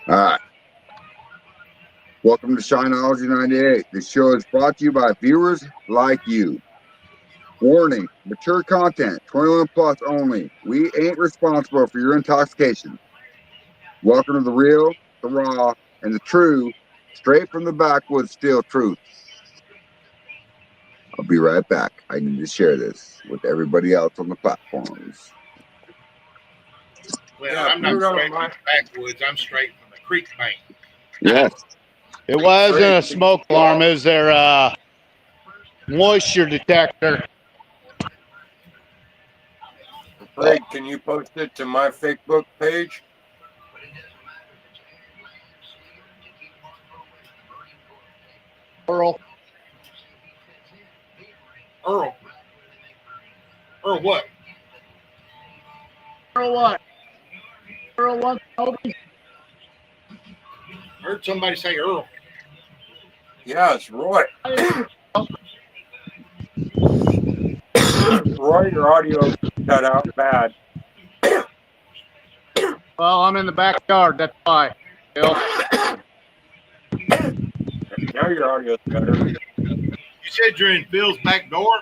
All right. Welcome to Shineology 98. This show is brought to you by viewers like you. Warning, mature content, 21 plus only. We ain't responsible for your intoxication. Welcome to the real, the raw, and the true, straight from the backwoods steel truth. I'll be right back. I need to share this with everybody else on the platforms. Well, yeah, I'm not straight from the backwoods. I'm straight from the creek bank. Yes. It wasn't a smoke alarm. It was their moisture detector. Greg, can you post it to my Facebook page? Earl what? Earl what? Earl what? Toby? Heard somebody say Earl. Yeah, it's Roy. Roy, your audio cut out bad. Well, I'm in the backyard. That's why. Bill. Now your audio's better. You said you're in Phil's back door?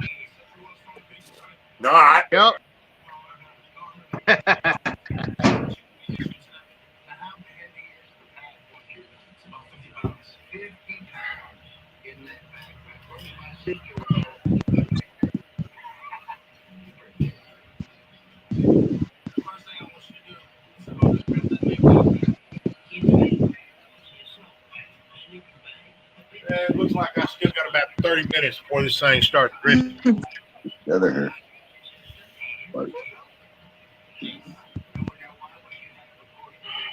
Not. Yep. It looks like I still got about 30 minutes before this thing starts dripping. Together here.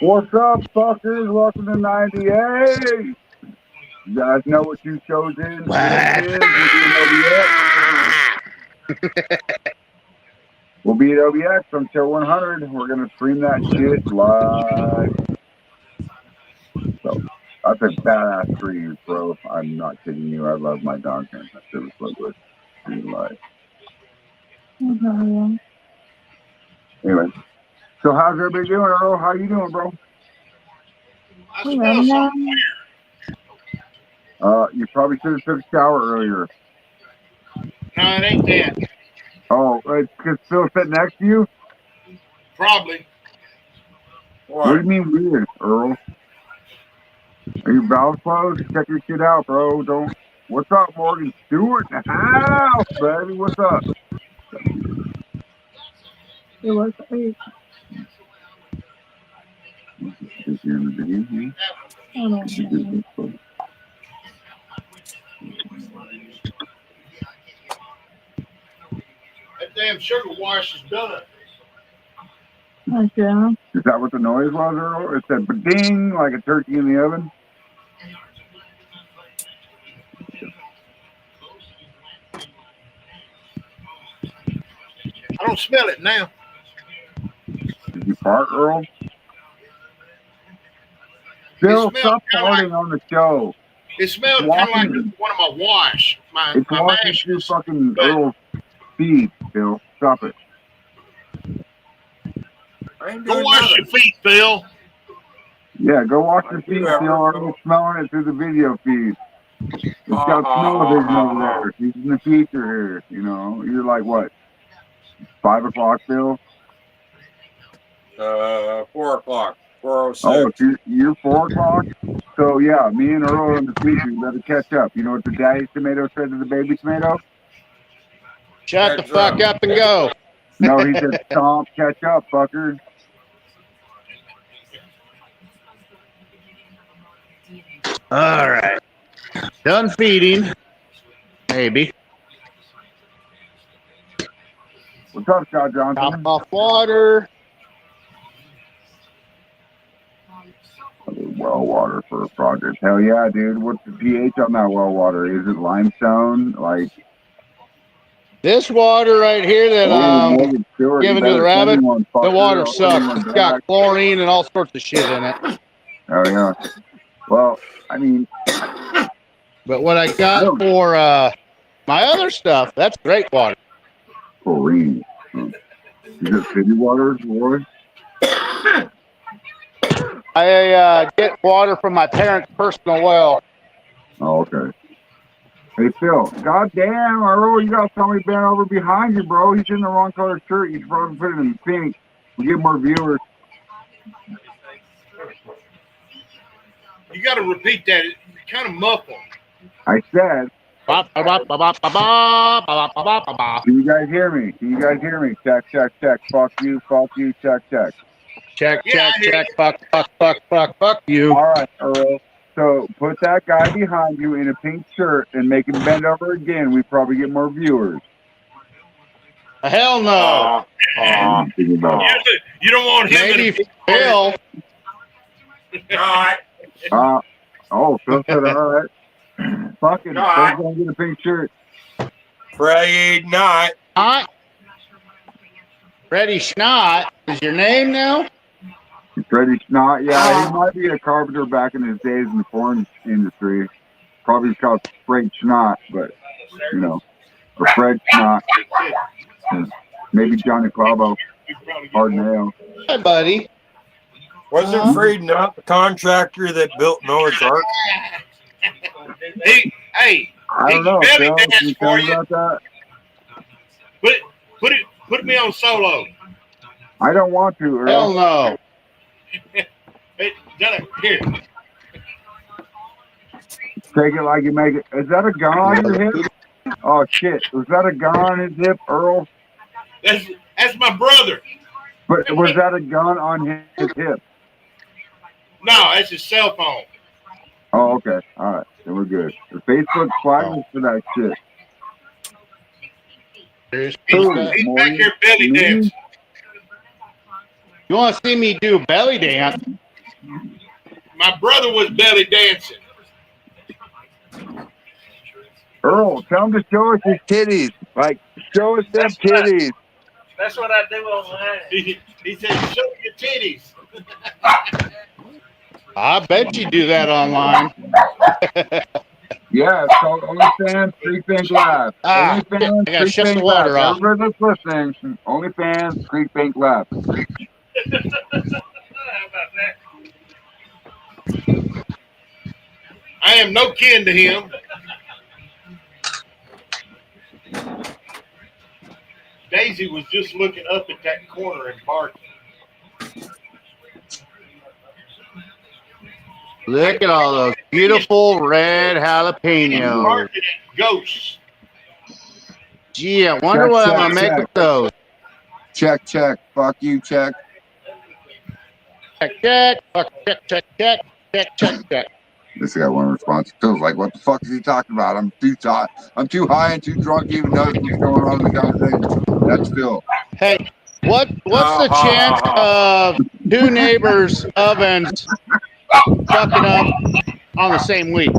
What's up, fuckers? Welcome to 98. You guys know what you chose in. We'll be at OBX on show 100. We're going to stream that shit live. So, that's a badass stream, bro. I'm not kidding you. I love my dog and that shit was so good. Stream live. Mm-hmm. Anyway. So, how's everybody doing, Earl? How you doing, bro? I smell something weird. You probably should have took a shower earlier. No, it ain't that. Oh, it's because Phil's sitting next to you? Probably. What do you mean weird, Earl? Are your valves closed? Check your shit out, bro. Don't. What's up, Morgan Stewart in the house, baby? What's up? It was great. Is you in the video here? I don't know. That damn sugar wash is done. Okay. Is that what the noise was, Earl? It said ba-ding, like a turkey in the oven? I don't smell it now. Did you fart, Earl? Phil, stop farting on the show. It smelled kind of like one of my wash. It's walking through fucking Earl's feet, Phil. Stop it. Go wash your feet, Phil. Yeah, go wash your feet, Phil. Earl's smelling it through the video feed. He's got smell-o-vision over there. He's in the future here, you know. You're like, what, 5 o'clock, Phil? 4 o'clock. 4:06. Oh, so you're 4 o'clock? So, yeah, me and Earl in the future, you better catch up. You know what the daddy tomato said to the baby tomato? Shut the fuck up and go. No, he said, stomp, catch up, fucker. All right. Done feeding. Maybe. What's up, Scott Johnson? Top off water. Well water for a project. Hell yeah, dude. What's the pH on that well water? Is it limestone? Like this water right here that giving to the rabbit, the water sucks. It's got chlorine and all sorts of shit in it. Oh yeah. Well, I mean, but what I got for my other stuff, that's great water. Chlorine. Is it city water, boy? I get water from my parents' personal well. Oh, okay. Hey, Phil. Goddamn, Earl, you got somebody bent over behind you, bro. He's in the wrong color shirt. You should probably put it in pink. We get more viewers. You got to repeat that. It's kind of muffled. I said, can you guys hear me? Can you guys hear me? Check, check, check. Fuck you, check, check. Check, Yeah, check, check. Fuck you. All right, Earl. So put that guy behind you in a pink shirt and make him bend over again. We probably get more viewers. Hell no. You don't want him. Maybe Phil. Not. Oh, Phil said all right. Fucking Phil's gonna get a pink shirt. Afraid not. Freddie Schnott is your name now? Freddie Schnott, yeah, he might be a carpenter back in his days in the porn industry. Probably called Fred Schnott, but you know, or Fred Schnott. Maybe Johnny Clavo, Hard Nail. Hi, buddy. Wasn't Fred not the contractor that built Noah's Ark? Hey, I don't know, belly Phil. dance Can you tell for me you. about that? Put me on solo. I don't want to, Earl. Hell no. Hey, here. Take it like you make it. Is that a gun on your hip? Oh shit! Was that a gun on his hip, Earl? That's my brother. But was that a gun on his hip? No, that's his cell phone. Oh, okay. All right. Then we're good. The Facebook flags for that shit. He's back here belly dancing. You want to see me do belly dance? My brother was belly dancing. Earl, tell him to show us his titties. Like, show us them titties. That's what I do online. He said, show your titties. I bet you do that online. Yeah, it's called OnlyFans Creek Bank Live. OnlyFans I gotta Creek shut the Bank water Live. off. Everybody that's listening, OnlyFans Creek Bank Live. How about that? I am no kin to him. Daisy was just looking up at that corner and barking. Look at all those beautiful red jalapenos. Barking at ghosts. Gee, I wonder what I'm gonna make with those. Check, check. Fuck you, check. Check. Fuck, check. This got one response. Phil's like, what the fuck is he talking about? I'm too high and too drunk to even notice what's going on in the conversation. That's Phil. Hey, what's the chance of two neighbors' ovens fucking up on the same week?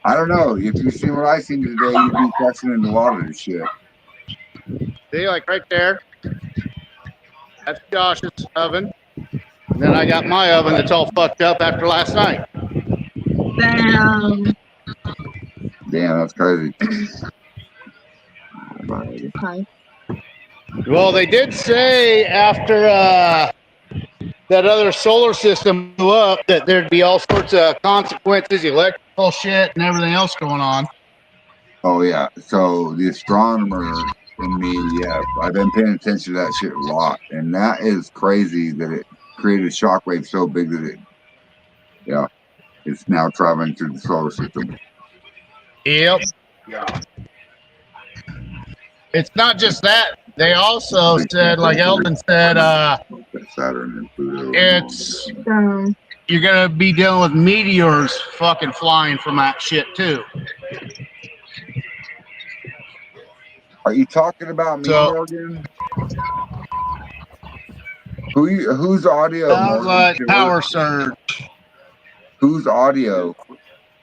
I don't know. If you've seen what I seen today, you'd be questioning a lot of this shit. See, like right there. That's Josh's oven. And then I got my oven that's all fucked up after last night. Damn, that's crazy. Hi. Well, they did say after that other solar system blew up that there'd be all sorts of consequences, electrical shit and everything else going on. Oh, yeah. So the astronomer in me, yeah, I've been paying attention to that shit a lot. And that is crazy that it created a shockwave so big that it's now traveling through the solar system. Yep. Yeah. It's not just that. They also said, like Eldon said, Saturn and Pluto. it's you're gonna be dealing with meteors fucking flying from that shit too. Are you talking about me, Morgan? Whose audio? Sounds like power surge. Whose audio,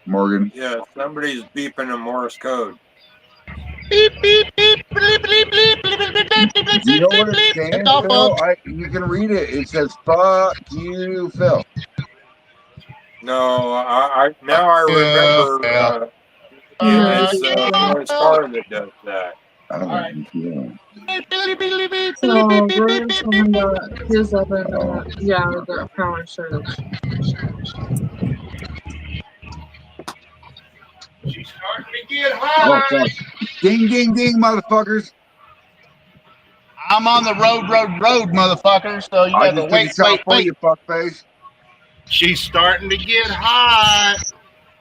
Morgan? Yeah, somebody's beeping a Morse code. Beep, beep, beep, bleep, bleep, bleep, bleep, bleep, bleep, bleep, bleep, Do you know what bleep, it's bleep. saying, It's all Phil? folks. You can read it. It says, fuck you, Phil. No, now I remember. It's Morse car that does that. I don't know. Yeah. So Greg someone that his other yeah, the power surge. She's starting to get Oh hot. fuck! Ding, ding, ding, motherfuckers! I'm on the road, motherfucker. So you I got to just took a wait. shot for you, fuckface. She's starting to get hot.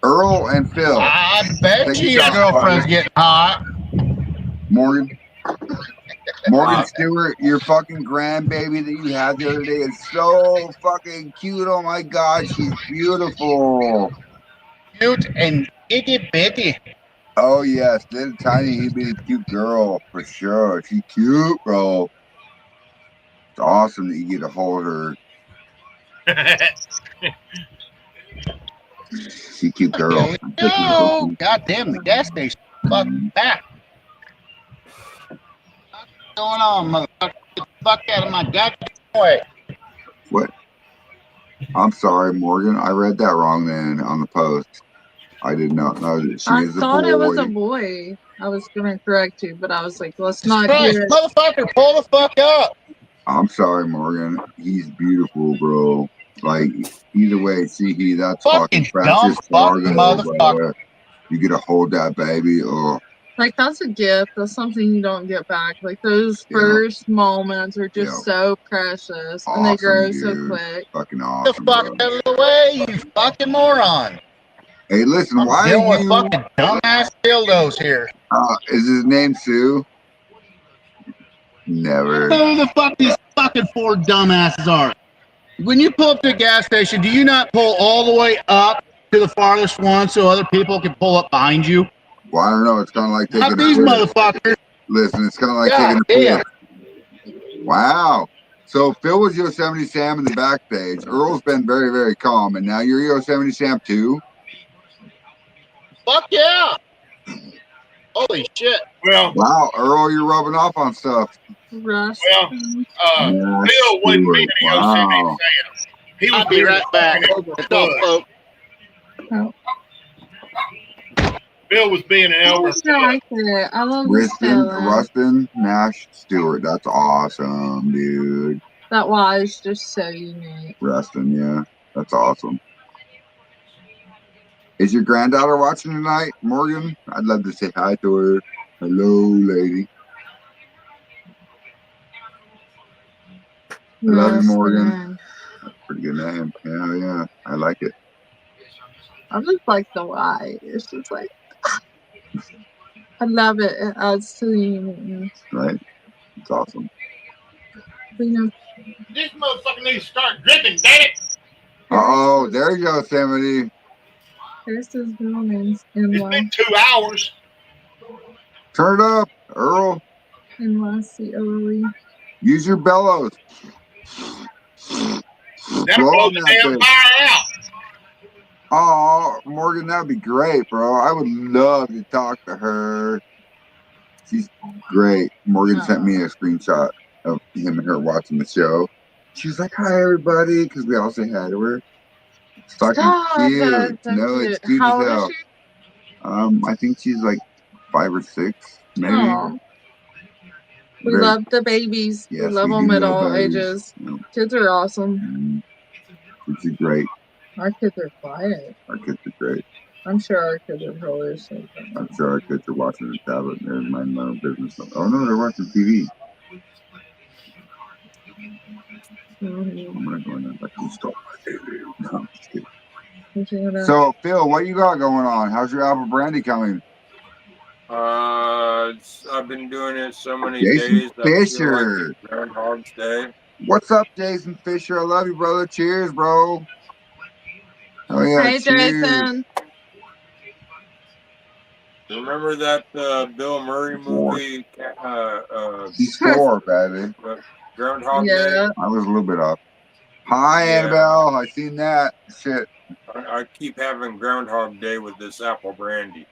Earl and Phil. I bet Take a you your shot, girlfriend's partner. getting hot. Morgan Stewart, your fucking grandbaby that you had the other day is so fucking cute. Oh my god, she's beautiful. Cute and itty bitty. Oh yes, little tiny bitty cute girl for sure. She's cute, bro. It's awesome that you get to hold her. She cute girl. Oh, God damn, the gas station. Fuck back. What's going on, motherfucker? Get the fuck out of my goddamn way. What? I'm sorry, Morgan. I read that wrong then on the post. I did not know that she I is a thought it was a boy. boy. I was gonna correct you, but I was like, let's not Christ, hear it. motherfucker, pull the fuck up. I'm sorry, Morgan. He's beautiful, bro. Like either way, see he that's fucking Fucking dumb Francis fuck Fargo, motherfucker. bro. You get to hold that baby. Oh, Like that's a gift. That's something you don't get back. Like those yeah, first moments are just yeah. so precious, and they Awesome, grow so dude. quick. Fucking Get awesome, the fuck bro. out of the way, you fucking moron. Hey, listen, I'm why are dealing with you? fucking dumbass dildos here. Is his name Sue? I Never. don't know who the fuck these fucking four dumbasses are. When you pull up to a gas station, do you not pull all the way up to the farthest one so other people can pull up behind you? Well, I don't know. It's kind of like taking Not a these piss. motherfuckers. Listen, it's kind of like God taking a damn. piss. Wow. So Phil was Yosemite Sam in the backstage. Earl's been very, very calm, and now you're Yosemite Sam too. Fuck yeah. Holy shit. Well, Wow, Earl, you're rubbing off on stuff. Rush. well, Yeah, Bill wasn't being a Yosemite wow. Sam. He was I'll be being right a back. fucking It's all Elmer folk. Fudd. Bill was being an I Elmer wish I Fudd. liked it. I love this feeling. Rustin Nash Stewart. That's awesome, dude. That was just so unique. Rustin, yeah. That's awesome. Is your granddaughter watching tonight, Morgan? I'd love to say hi to her. Hello, lady. I love you, Morgan. Man. That's a pretty good name. Yeah, yeah. I like it. I just like the why. It's just like I love it. It adds to the uniqueness. Right? It's awesome. But, you know, This motherfucker needs to start dripping, damn it. Uh-oh, there you go, Yosemite. Here's his real name's NY. It's been 2 hours. Turn it up, Earl. NYCOE. Use your bellows. That'll Blow blow on the that damn thing. fire out. Oh, Morgan, that'd be great, bro. I would love to talk to her. She's great. Morgan sent me a screenshot of him and her watching the show. She was like, "Hi, everybody," because we all say hi to her. It's fucking Stop, cute. that's so No, cute. it's cute How as old is hell. she? I think she's like 5 or 6, maybe. Oh, we Very, love the babies. yes, We love we them do at love all babies. ages. You know, Kids are awesome. She's great. Our kids are quiet. Our kids are great. I'm sure our kids are probably so I'm sure our kids are watching the tablet and they're minding their own business. Oh no, they're watching TV. I'm gonna go in there like who's talking TV. No, I'm just kidding. So Phil, what you got going on? How's your apple brandy coming? I've been doing it so many Jason days. I feel like Fisher. it's Groundhog's Day. What's up, Jason Fisher? I love you, brother. Cheers, bro. Oh yeah, Hey, cheers. Jason. Remember that Bill Murray movie? He's 4, baby. Groundhog Yeah. Day. I was a little bit up. Hi, Yeah. Annabelle. I seen that shit. I keep having Groundhog Day with this apple brandy.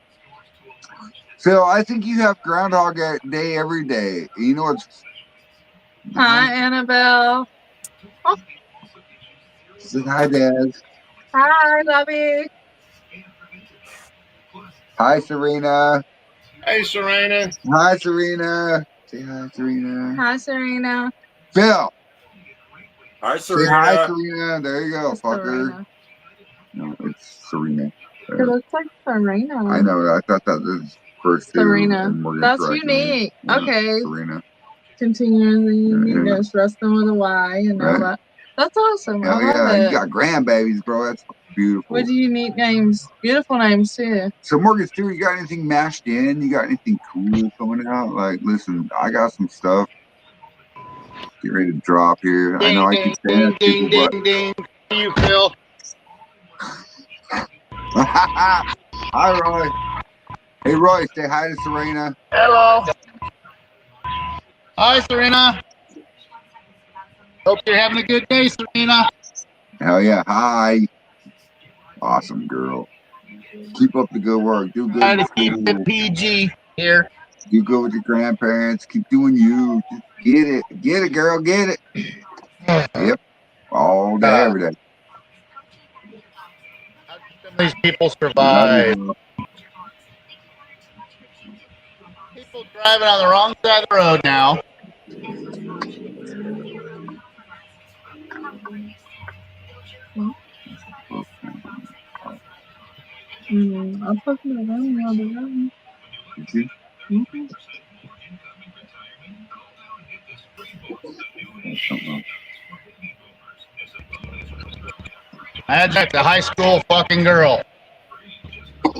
Phil, I think you have Groundhog Day every day. You know what's... Hi, Annabelle. Oh. Say hi, Dad. Hi, Lovey. Hi, Serena. Hey, Serena. Hi, Serena. Say hi, Serena. Hi, Serena. Phil. Hi, Say hi, Serena. Serena. There you go, It's fucker. Serena. No, it's Serena. It looks like Serena. I know. I thought that was first two, Serena. and we're That's correct me. unique. Yeah, Okay. Serena. Continuing the Yeah. uniqueness, resting with a Y and all Right. that. That's awesome. I Hell love yeah, you it. got grandbabies, bro. That's beautiful. What do you need names? Beautiful names too. So Morgan Stewart, you got anything mashed in? You got anything cool coming out? Like, listen, I got some stuff. Get ready to drop here. I know I keep saying that to people, but ding. You, Phil. hi, Roy. Hey, Roy, say hi to Serena. Hello. Hi, Serena. Hope you're having a good day, Serena. Hell yeah, hi. Awesome girl. Keep up the good work. Do good. Trying in to keep it school. PG here. Do good with your grandparents. Keep doing you. Just get it. Get it, girl. Get it. Yep. All day, every day. How do some of these people Love survive? you. People driving on the wrong side of the road now. I'm talking about running on the road. Imagine the high school fucking girl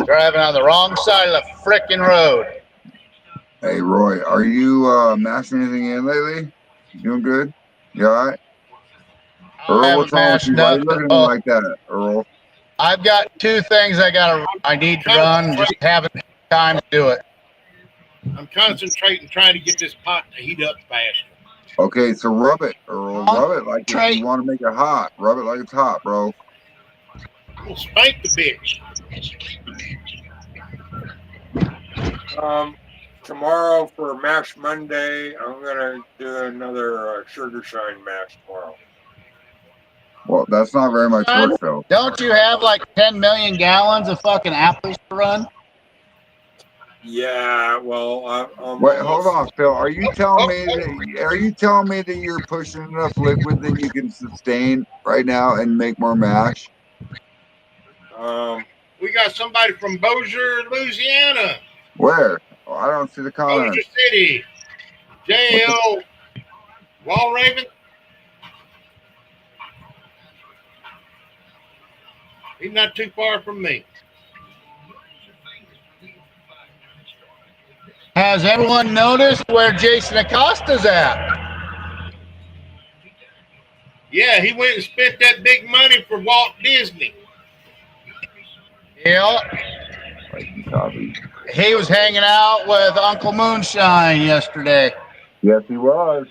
driving on the wrong side of the frickin' road. Hey, Roy, are you mashing anything in lately? You doing good? You all right? I Earl, what's haven't wrong with mashed you? Why are you nothing. looking at me Well, like that, Earl? I've got two things I need to run, just haven't had time to do it. I'm concentrating trying to get this pot to heat up faster. Okay, so rub it, Earl. Rub it like if you want to make it hot. Rub it like it's hot, bro. We'll spank the bitch. Tomorrow for Mash Monday, I'm gonna do another Sugar Shine mash tomorrow. Well, that's not very much work, Phil. Don't you have like 10 million gallons of fucking apples to run? Yeah, well, I'm Wait, almost. hold on, Phil. Are you telling me that you're pushing enough liquid that you can sustain right now and make more mash? We got somebody from Bossier, Louisiana. Where? Oh, I don't see the comment. Bossier City. JL Walraven. He's not too far from me. Has everyone noticed where Jason Acosta's at? Yeah, he went and spent that big money for Walt Disney. Yeah. He was hanging out with Uncle Moonshine yesterday. Yes, he was.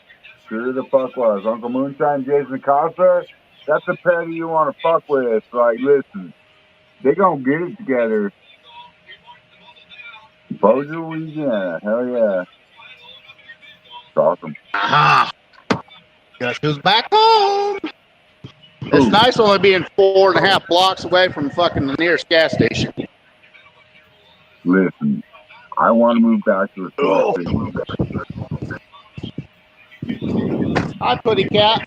Sure the fuck was. Uncle Moonshine, Jason Acosta, that's a pair that you want to fuck with. Like, listen, they gonna get it together. Bossier, Louisiana. Hell yeah. It's awesome. Aha. Guess who's back home? It's nice only being 4.5 blocks away from fucking the nearest gas station. Listen, I want to move back to a smart city. Hi, Putty Cat.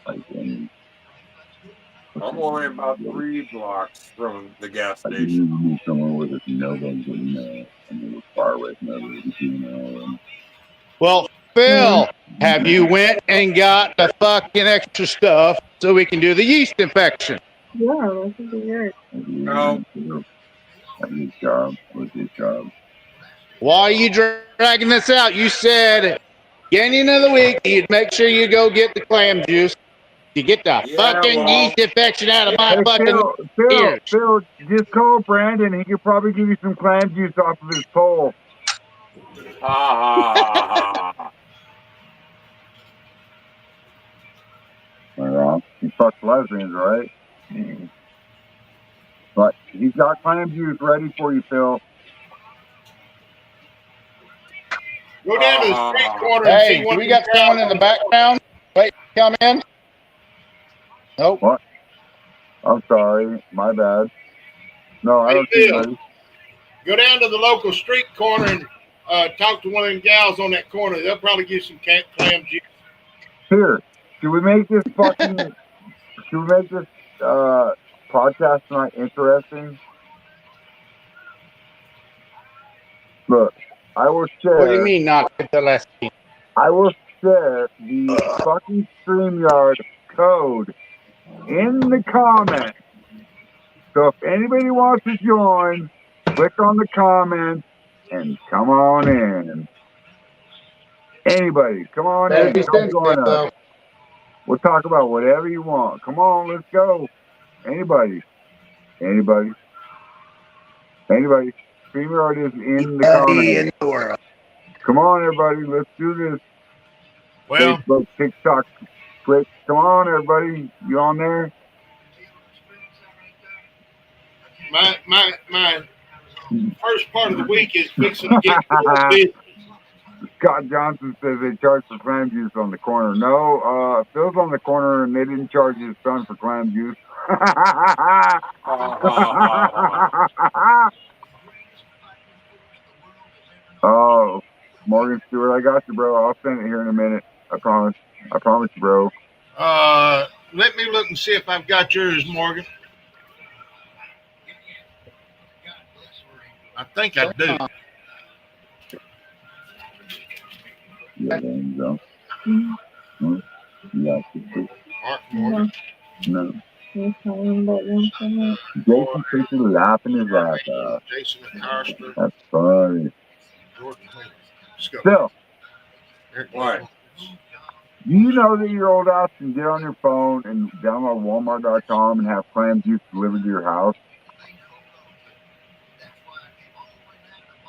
I'm only about 3 blocks from the gas I station. need to move somewhere where there's no one getting far away from everything. Well, Phil, have you went and got the fucking extra stuff so we can do the yeast infection? Yeah, that would be good. No. Good job. Good job. Why are you dragging this out? You said beginning of the week you'd make sure you go get the clam juice. You get the fucking yeast infection out of my fucking ears. Phil, just call Brandon. He could probably give you some clam juice off of his pole. He fucks lesbians, right? But he's got clam juice ready for you, Phil. Go down to the street corner and Hey, see one. do we got someone in the background? Wait, come in. Nope. What? I'm sorry. My bad. No, I don't see anybody. Go down to the local street corner and talk to one of them gals on that corner. They'll probably give you some clam juice. Here, should we make this podcast tonight interesting? Look, I will share. What do you mean not the last team? I will share the fucking StreamYard code in the comments. So if anybody wants to join, click on the comments and come on in. Anybody, come on That'd in. be Come join sensitive, us. though. We'll talk about whatever you want. Come on, let's go. Anybody. StreamYard is in the comments. In the world. Come on, everybody. Let's do this. Well, Facebook, TikTok, Twitch. Come on, everybody. You on there? my first part of the week is fixing to get busy. Scott Johnson says they charge for clam juice on the corner. No, Phil's on the corner and they didn't charge his son for clam juice. Oh, Morgan Stewart, I got you, bro. I'll send it here in a minute. I promise. I promise you, bro. Let me look and see if I've got yours, Morgan. I think I do. Yeah, there you go. Yeah, Morgan. no. Jason Fisher laughing his ass off. Jason McCarster. That's funny. Still, What? do you know that your old ass can get on your phone and download Walmart.com and have clam juice delivered to your house?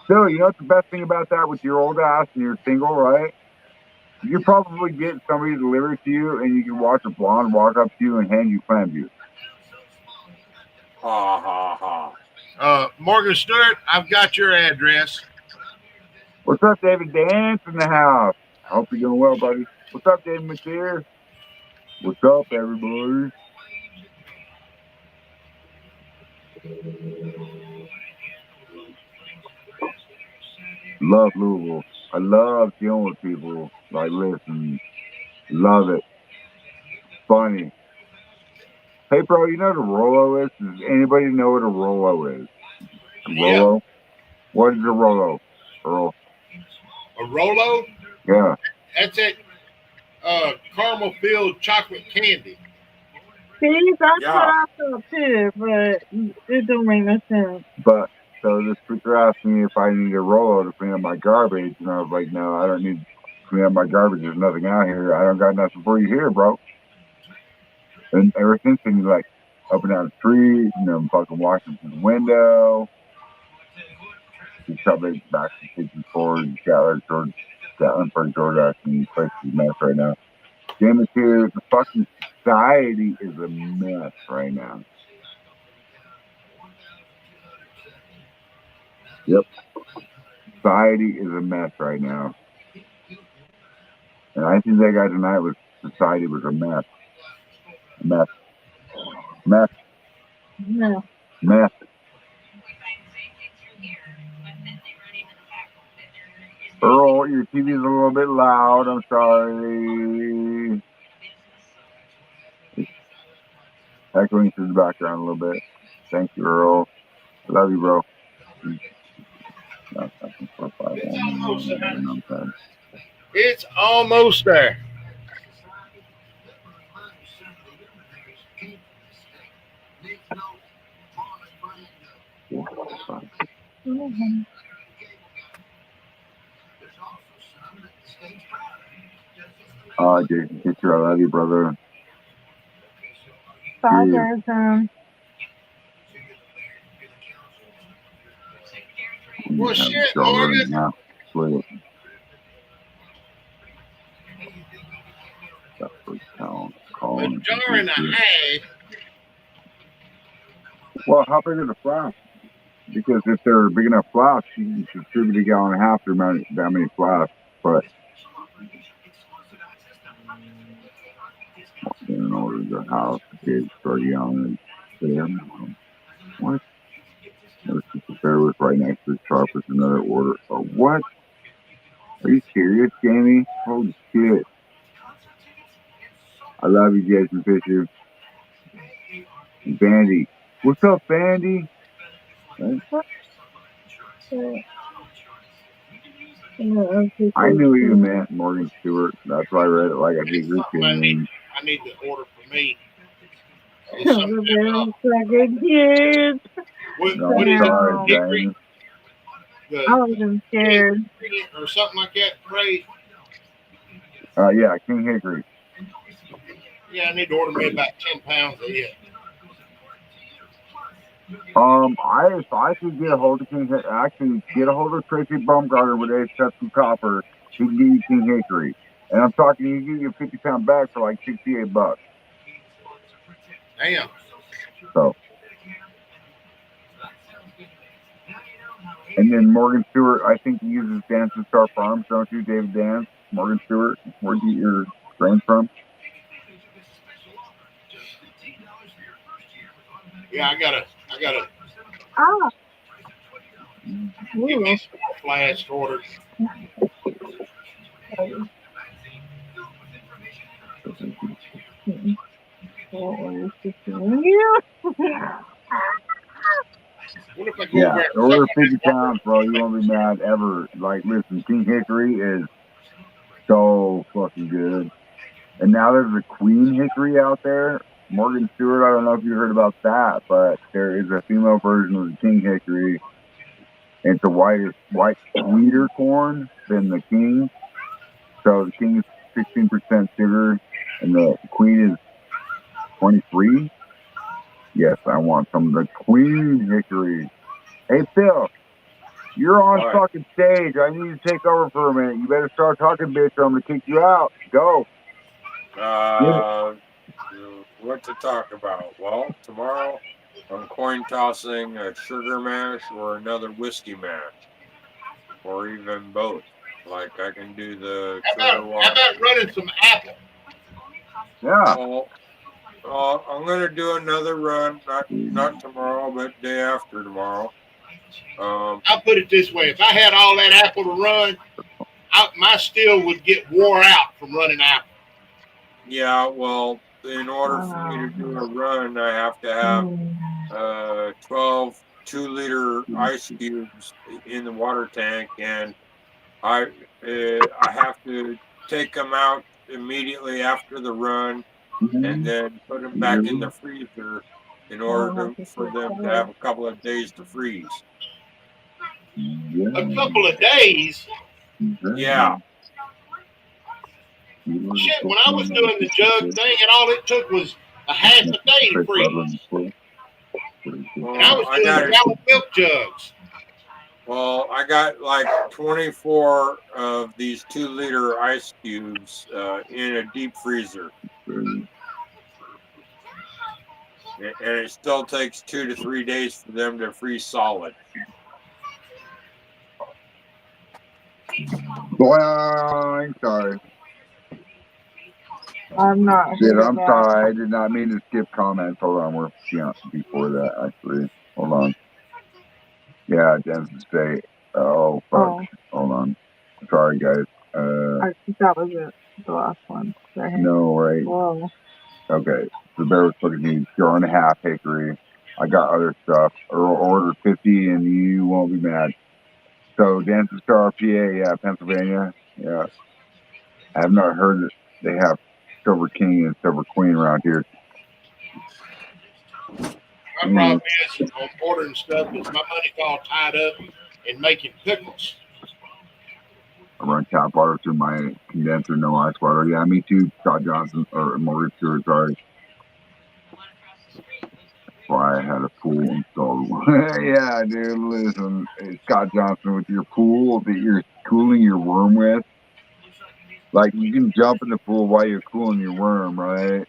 Still, you know what the best thing about that with your old ass and you're single, right? You probably get somebody to deliver it to you and you can watch a blonde walk up to you and hand you clam juice. Ha ha ha. Morgan Stewart, I've got your address. What's up, David Dance in the house? I hope you're doing well, buddy. What's up, David McTeer? What's up, everybody? Love Louisville. I love dealing with people. Like, listen, love it. Funny. Hey, bro, you know what a Rolo is? Does anybody know what a Rolo is? Rolo? Yeah. What is a Rolo, Earl? A Rolo? Yeah. That's that caramel filled chocolate candy. See, that's Yeah. what I thought too, but it don't make no sense. But, so this speaker asked me if I need a Rolo to clean up my garbage, and I was like, no, I don't need to clean up my garbage. There's nothing out here. I don't got nothing for you here, bro. And ever since then, he's like, up and down the street, and then fucking watching from the window. He's probably back to the kitchen floor. He's got Scotland for DoorDash, and he's placed his mess right now. Jim is here. The fucking society is a mess right now. Yep. Society is a mess right now. And I think that guy tonight was society was a mess. Mess. Mess. No. Mess. Earl, your TV's a little bit loud. I'm sorry. It's echoing through the background a little bit. Thank you, Earl. I love you, bro. It's almost there. Jason Fisher, I love you, brother. Bye, Yeah. Jason. Well, shit, Morgan. Now. Sweet. A jar and a half. Well, how big are the flasks? Because if they're big enough flasks, you can distribute a gallon and a half through that many flasks. But in order to the house, the kids start yelling and saying, what? Those people there was right next to the shop with another order. Oh, what? Are you serious, Jamie? Holy shit. I love you, Jason Fisher. And Bandy. What's up, Bandy? Right? I knew you meant Morgan Stewart. That's why I read it like I think you're kidding. I need to order for me. What is sorry, it? Hickory? I wasn't scared. Or something like that, Ray. Yeah, King Hickory. Yeah, I need to order me about 10 pounds of it. If I could get a hold of King Hickory, actually get a hold of Tracy Baumgartner with a set some copper, he can give you King Hickory. And I'm talking, he give you a 50-pound bag for like $68. Damn. So. And then Morgan Stewart, I think he uses Dance and Star Farms, don't you, David Dance? Morgan Stewart, where do you get your grain from? Yeah, I gotta. Ah. Get me some flask ordered. What if I go over order 50 pounds, bro. You won't be mad ever. Like, listen, King Hickory is so fucking good. And now there's a Queen Hickory out there. Morgan Stewart, I don't know if you heard about that, but there is a female version of the King Hickory. It's a white sweeter corn than the King. So the King is 16% sugar, and the Queen is 23. Yes, I want some of the Queen Hickory. Hey, Phil, you're on fucking stage. I need to take over for a minute. You better start talking, bitch, or I'm going to kick you out. Go. What to talk about? Well, tomorrow I'm coin tossing a sugar mash or another whiskey mash, or even both. Like I can do the sugar one. How about running some apple? Yeah. Well, I'm gonna do another run, not tomorrow, but day after tomorrow. I'll put it this way: if I had all that apple to run, my still would get wore out from running apple. Yeah, well, in order for me to do a run, I have to have 12 2-liter ice cubes in the water tank, and I have to take them out immediately after the run, and then put them back in the freezer in order for them to have a couple of days to freeze. A couple of days? Yeah. Shit, when I was doing the jug thing, and all it took was a half a day to freeze. And I was doing gallon milk jugs. Well, I got like 24 of these 2-liter ice cubes in a deep freezer. And it still takes 2 to 3 days for them to freeze solid. Well, I'm sorry. I'm not. Shit, I'm sorry. I did not mean to skip comments. Hold on. We're before that, actually. Hold on. Yeah, Denver State. Oh, fuck. Oh. Hold on. Sorry, guys. I think that was it. The last one. No, right. Whoa. Okay. So there was fucking me. Jar and a half hickory. I got other stuff. Order 50 and you won't be mad. So Dancing Star, PA, yeah, Pennsylvania. Yeah. I have not heard that they have Silver King and Silver Queen around here. My problem is on ordering stuff is my money's all tied up in making pickles. I run tap water through my condenser, no ice water. Yeah, me too, Scott Johnson, or Morgan Stewart, sorry. That's why I had a pool installed. Yeah, dude, listen, Scott Johnson, with your pool that you're cooling your worm with, like, you can jump in the pool while you're cooling your worm, right?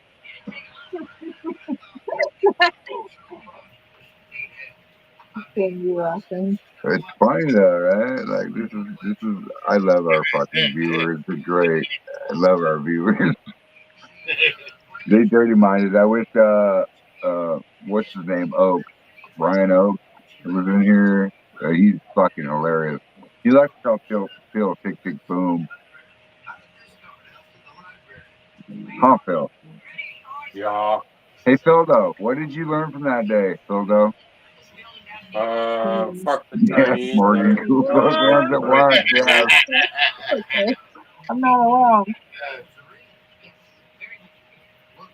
It's funny though, right? Like this is. I love our fucking viewers. They're great. I love our viewers. They dirty minded. I wish what's his name? Oak. Brian Oak was in here. He's fucking hilarious. He likes to tell Phil, tick, tick, boom. Huh, Phil? Yeah. Hey, Phildo, what did you learn from that day, Phildo? Fuck the Yes, Chinese. Morgan. Who those ones that work? Yes. Okay. I'm not alone.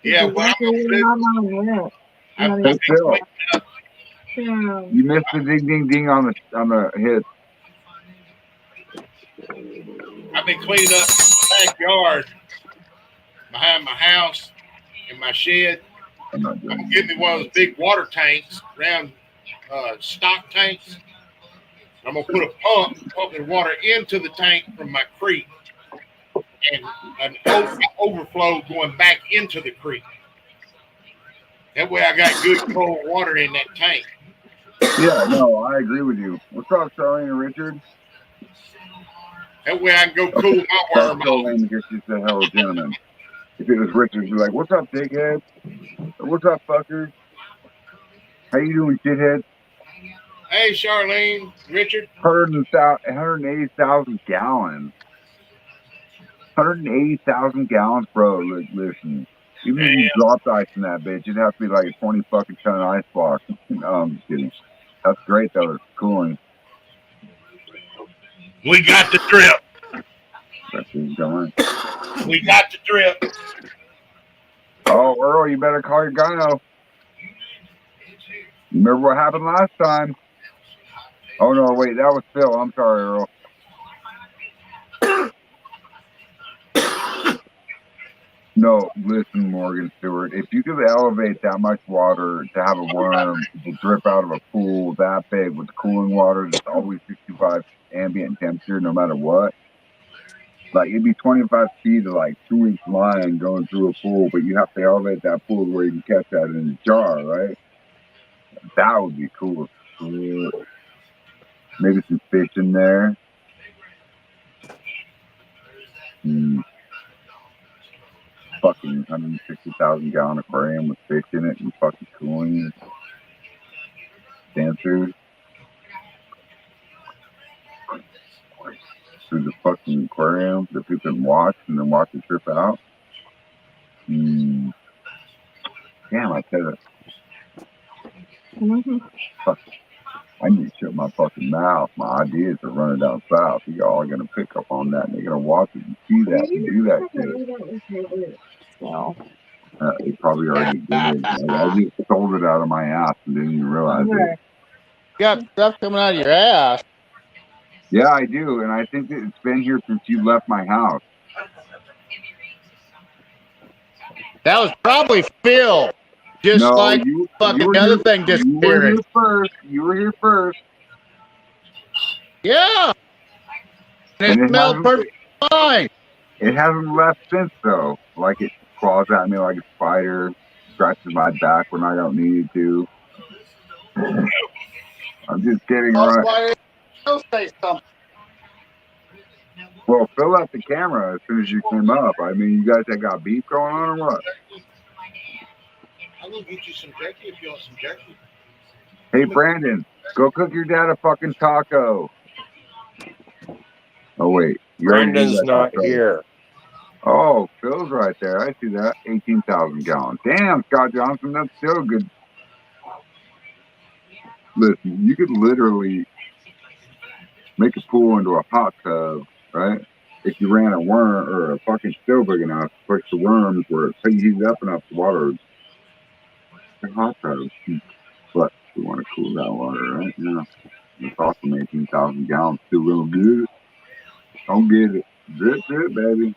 Yeah, what I'm gonna do, I've Hey, been Phil, cleaning up. you missed the ding, ding, ding on the hit. I've been cleaning up the backyard behind my house and my shed. I'm not I'm doing gonna get me one of those big water tanks, round stock tanks. I'm gonna put a pump pumping water into the tank from my creek, and an overflow going back into the creek. That way, I got good cold water in that tank. Yeah, no, I agree with you. What's up, Charlie and Richard? That way, I can go cool my That's worm so off. lame because she's a hell of a gentleman. If it was Richard, he'd be like, "What's up, dickhead? What's up, fucker? How you doing, shithead?" Hey, Charlene, Richard. 180,000 gallons. 180,000 gallons, bro. Listen, even if you Damn. dropped ice in that bitch, it'd have to be like a 20 fucking ton ice block. No, I'm just kidding. That's great though. It's cooling. We got the drip. That's who's going. We got the drip. Oh, Earl, you better call your gyno. Remember what happened last time? Oh no, wait, that was Phil. I'm sorry, Earl. No, listen, Morgan Stewart. If you could elevate that much water to have a worm to drip out of a pool that big with cooling water that's always 65 ambient temperature, no matter what, like it'd be 25 feet of like 2-inch line going through a pool, but you have to elevate that pool where you can catch that in a jar, right? That would be cool. Maybe some fish in there. Fucking 160,000 gallon aquarium with fish in it and fucking cooling dancers through the fucking aquarium that people can watch and then watch the trip out. Damn, I said it. Fuck. I need to shut my fucking mouth. My ideas are running down south. Y'all are gonna pick up on that and they're gonna watch it and see that and do that shit. They probably already did it. I just sold it out of my ass and didn't even realize it. You got stuff coming out of your ass. Yeah, I do, and I think that it's been here since you left my house. That was probably Phil. Just No, like you fucking were other here, thing you were here disappearing. first. You were here first. Yeah. And And it smelled perfectly fine. it hasn't left since though. Like it claws at me like a spider, scratches my back when I don't need it to. I'm just kidding, That's right? why they'll say something. Well, fill out the camera as soon as you came up. I mean, you guys have got beef going on or what? I'm gonna get you some jerky if you want some jerky. Hey, Brandon, go cook your dad a fucking taco. Oh wait, you already did Brendan's that not taco. here. Oh, Phil's right there. I see that. 18,000 gallons. Damn, Scott Johnson, that's still good. Listen, you could literally make a pool into a hot tub, right? If you ran a worm or a fucking stove big enough, push the worms where it heats up enough water, a hot tub. But we want to cool that water, right? Yeah. It's awesome. 18,000 gallons, still real good. Don't get it. Drip, drip, baby.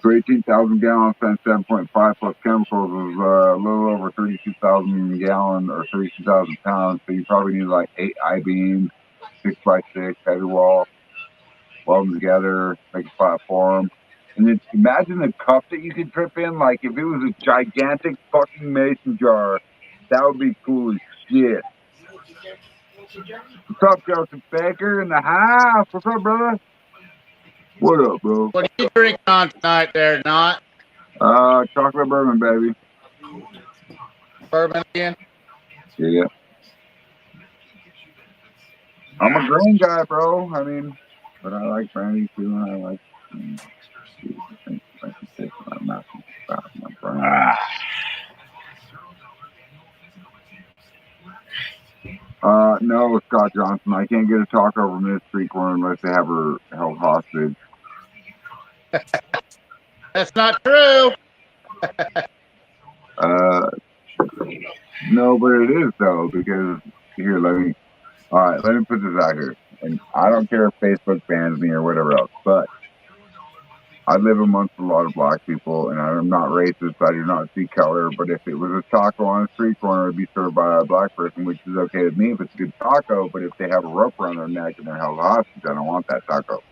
So 18,000 gallons times 7.5 plus chemicals is a little over 32,000 gallon or 32,000 pounds. So you probably need like 8 I-beams, 6x6, heavy wall, weld them together, make a platform. And then imagine the cup that you could trip in. Like if it was a gigantic fucking mason jar, that would be cool as shit. What's up, Joseph Baker in the house? What's up, brother? What up, bro? What are you drinking on tonight there, not? Chocolate bourbon, baby. bourbon again. Yeah. I'm a grain guy, bro. I mean, but I like brandy too, and I like. No, Scott Johnson. I can't get a taco from this street corner unless they have her held hostage. That's not true. No, but it is though, because here, let me put this out here. And I don't care if Facebook bans me or whatever else, but I live amongst a lot of black people, and I'm not racist. I do not see color. But if it was a taco on a street corner, it'd be served by a black person, which is okay with me if it's a good taco. But if they have a rope around their neck and they're held hostage, I don't want that taco.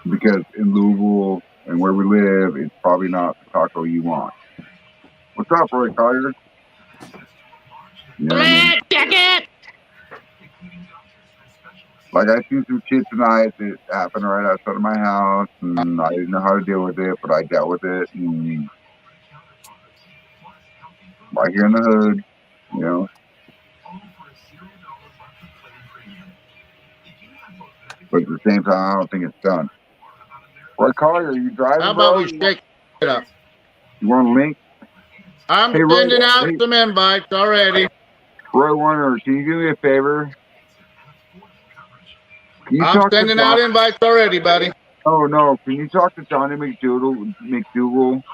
Because in Louisville and where we live, it's probably not the taco you want. What's up, Roy Collier? You know what I mean? Jacket. Like, I seen some shit tonight that happened right outside of my house, and I didn't know how to deal with it, but I dealt with it, and right here in the hood, you know. But at the same time, I don't think it's done. Roy Collier, are you driving, How about bro? we shake it up? You want a link? I'm Hey, Roy, sending out some invites already. Roy Warner, can you do me a favor? Can you I'm talk sending to out invites already, buddy. Oh, no. Can you talk to Johnny McDougal,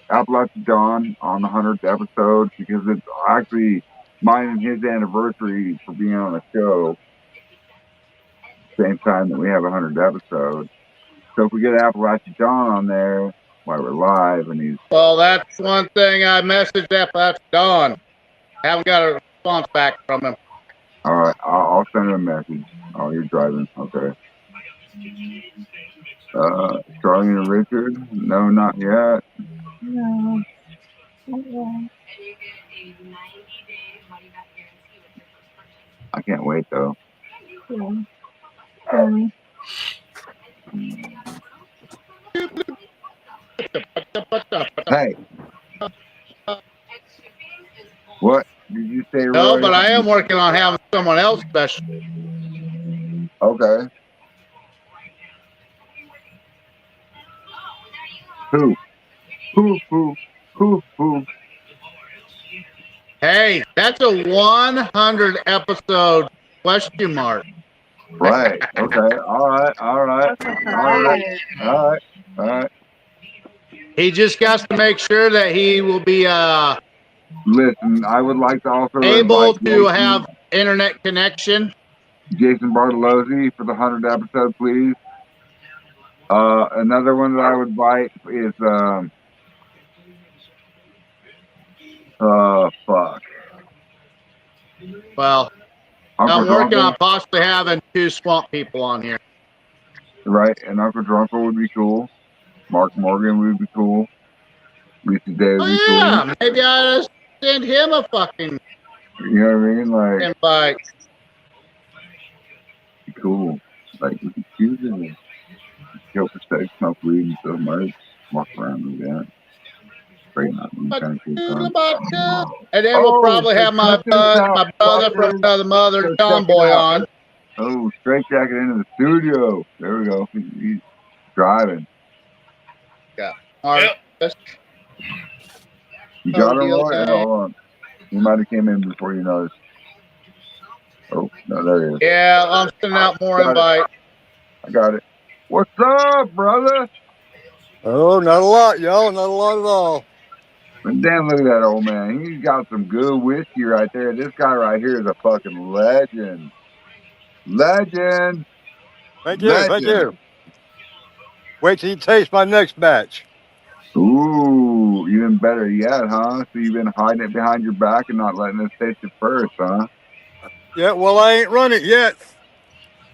Appalachian Don, on the 100th episode? Because it's actually mine and his anniversary for being on the show. Same time that we have a 100th episode. So if we get Appalachian Don on there while we're live, and he's... Well, that's one thing I messaged Appalachian Don. Haven't got a response back from him. All right, I'll send him a message. Oh, you're driving. Okay. Charlie and Richard? No, not yet. No. I can't wait, though. Yeah. Hey. What did you say, Roy? No, but I am working on having someone else special. Okay. Who? Hey, that's a 100 episode question mark. Right. Okay. All right. He just got to make sure that he will be Listen, I would like to also able to have internet connection. Jason Bartolozzi for the 100th episode, please. Another one that I would invite is fuck. Well, I'm working on possibly having 2 swamp people on here. Right, and Uncle Drunkle would be cool. Mark Morgan would be cool. Lisa Day would be cool. Maybe I just send him a fucking. You know what I mean? Like invite. Cool. Like we could choose it. Kill for sex, smoke weed, and sell merch. Walk around with that. Straighten out. And then we'll probably have my brother from another mother, Tomboy, on. Oh, straight jacket into the studio. There we go. He's driving. Yeah. All right. Yep. You got him, Roy? Hold on. He might have came in before you noticed. Oh, no, there he is. Yeah, I'm sending out more invites. I got it. What's up, brother? Oh, not a lot, y'all. Not a lot at all. And damn, look at that old man. He's got some good whiskey right there. This guy right here is a fucking legend. Legend. Thank you. Thank you. Wait till you taste my next batch. Ooh, even better yet, huh? So you've been hiding it behind your back and not letting us taste it first, huh? Yeah, well, I ain't run it yet.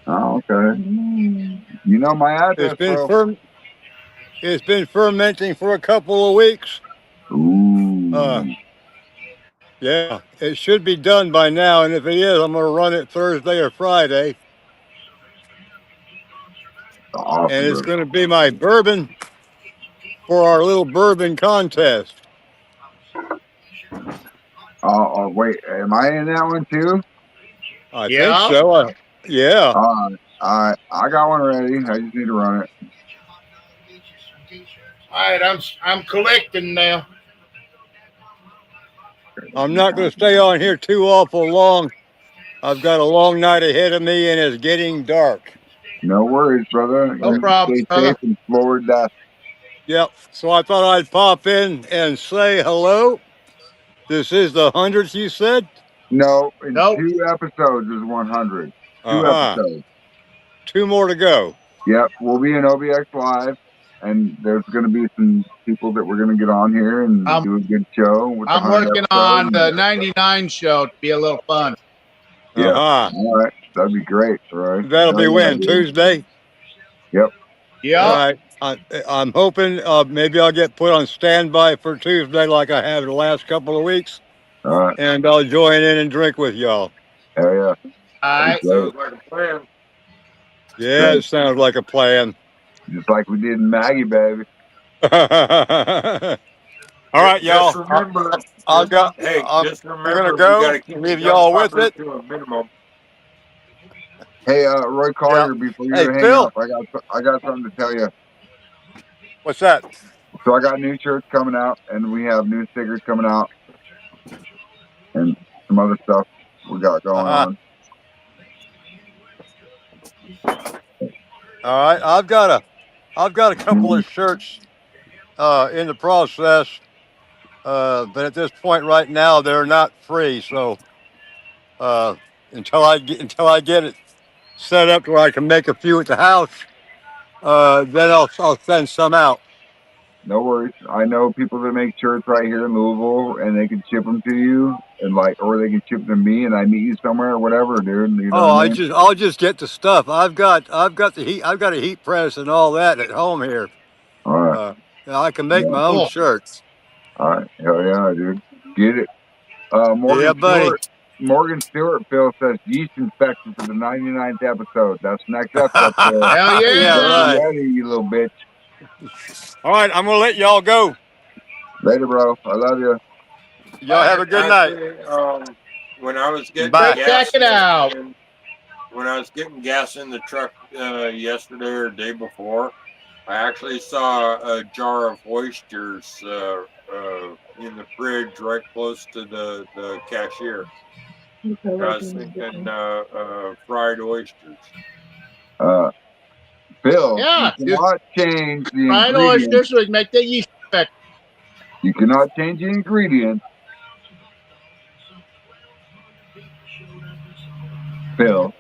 Oh, okay. You know my address, It's been fermenting for a couple of weeks. Ooh. Yeah, it should be done by now, and if it is, I'm going to run it Thursday or Friday. Awesome, and it's going to be my bourbon for our little bourbon contest. Oh, wait, am I in that one too? I Yeah. think so. Yeah. I got one ready. I just need to run it. All right, I'm collecting now. I'm not going to stay on here too awful long. I've got a long night ahead of me, and it's getting dark. No worries, brother. No You problem, stay brother. safe and forward that. Yep. So I thought I'd pop in and say hello. This is the 100th, you said? No, in Nope. 2 episodes is 100. 2 Uh-huh. episodes. 2 more to go. Yep, we'll be in OBX Live, and there's going to be some people that we're going to get on here and do a good show with the I'm 100 working episode. on the 99 show to be a little fun. Yeah. Uh-huh. All right. That'd be great, Roy. That'll be when? Tuesday? Yep. Yeah. All right. I'm hoping maybe I'll get put on standby for Tuesday like I have the last couple of weeks. All right. And I'll join in and drink with y'all. Hell yeah. All right. Sounds like a plan. Yeah, it sounds like a plan. Just like we did in Maggie, baby. All right, y'all. Just remember, I'm just remember, gonna we go. got to keep Leave the y'all with gunpowder it. to a minimum. Hey, Roy Collier, before you Hey, hang Phil. up, I got something to tell you. What's that? So I got new shirts coming out, and we have new stickers coming out, and some other stuff we got going on. All right, I've got a couple of shirts in the process, but at this point right now they're not free. So until I get it set up where I can make a few at the house, then I'll send some out. No worries. I know people that make shirts right here in Louisville, and they can ship them to you, and or they can ship them to me, and I meet you somewhere or whatever, dude. You know what I mean? I'll just get the stuff. I've got a heat press and all that at home here. All right. I can make my own shirts. All right. Hell yeah, dude. Get it. Yeah, buddy. Morgan Stewart, Phil says yeast infection for the 99th episode. That's next episode. Phil. Hell yeah. Yeah, right. Ready, you little bitch. All right, I'm gonna let y'all go. Later, bro. I love you. Y'all have a good night. When I was getting Bye. gas, Check it out. when I was getting gas in the truck yesterday or the day before, I actually saw a jar of oysters in the fridge right close to the cashier. I was thinking fried oysters. Phil, Yeah, you cannot change the fried ingredients. oysters would make the yeast effect. You cannot change the ingredients. Phil.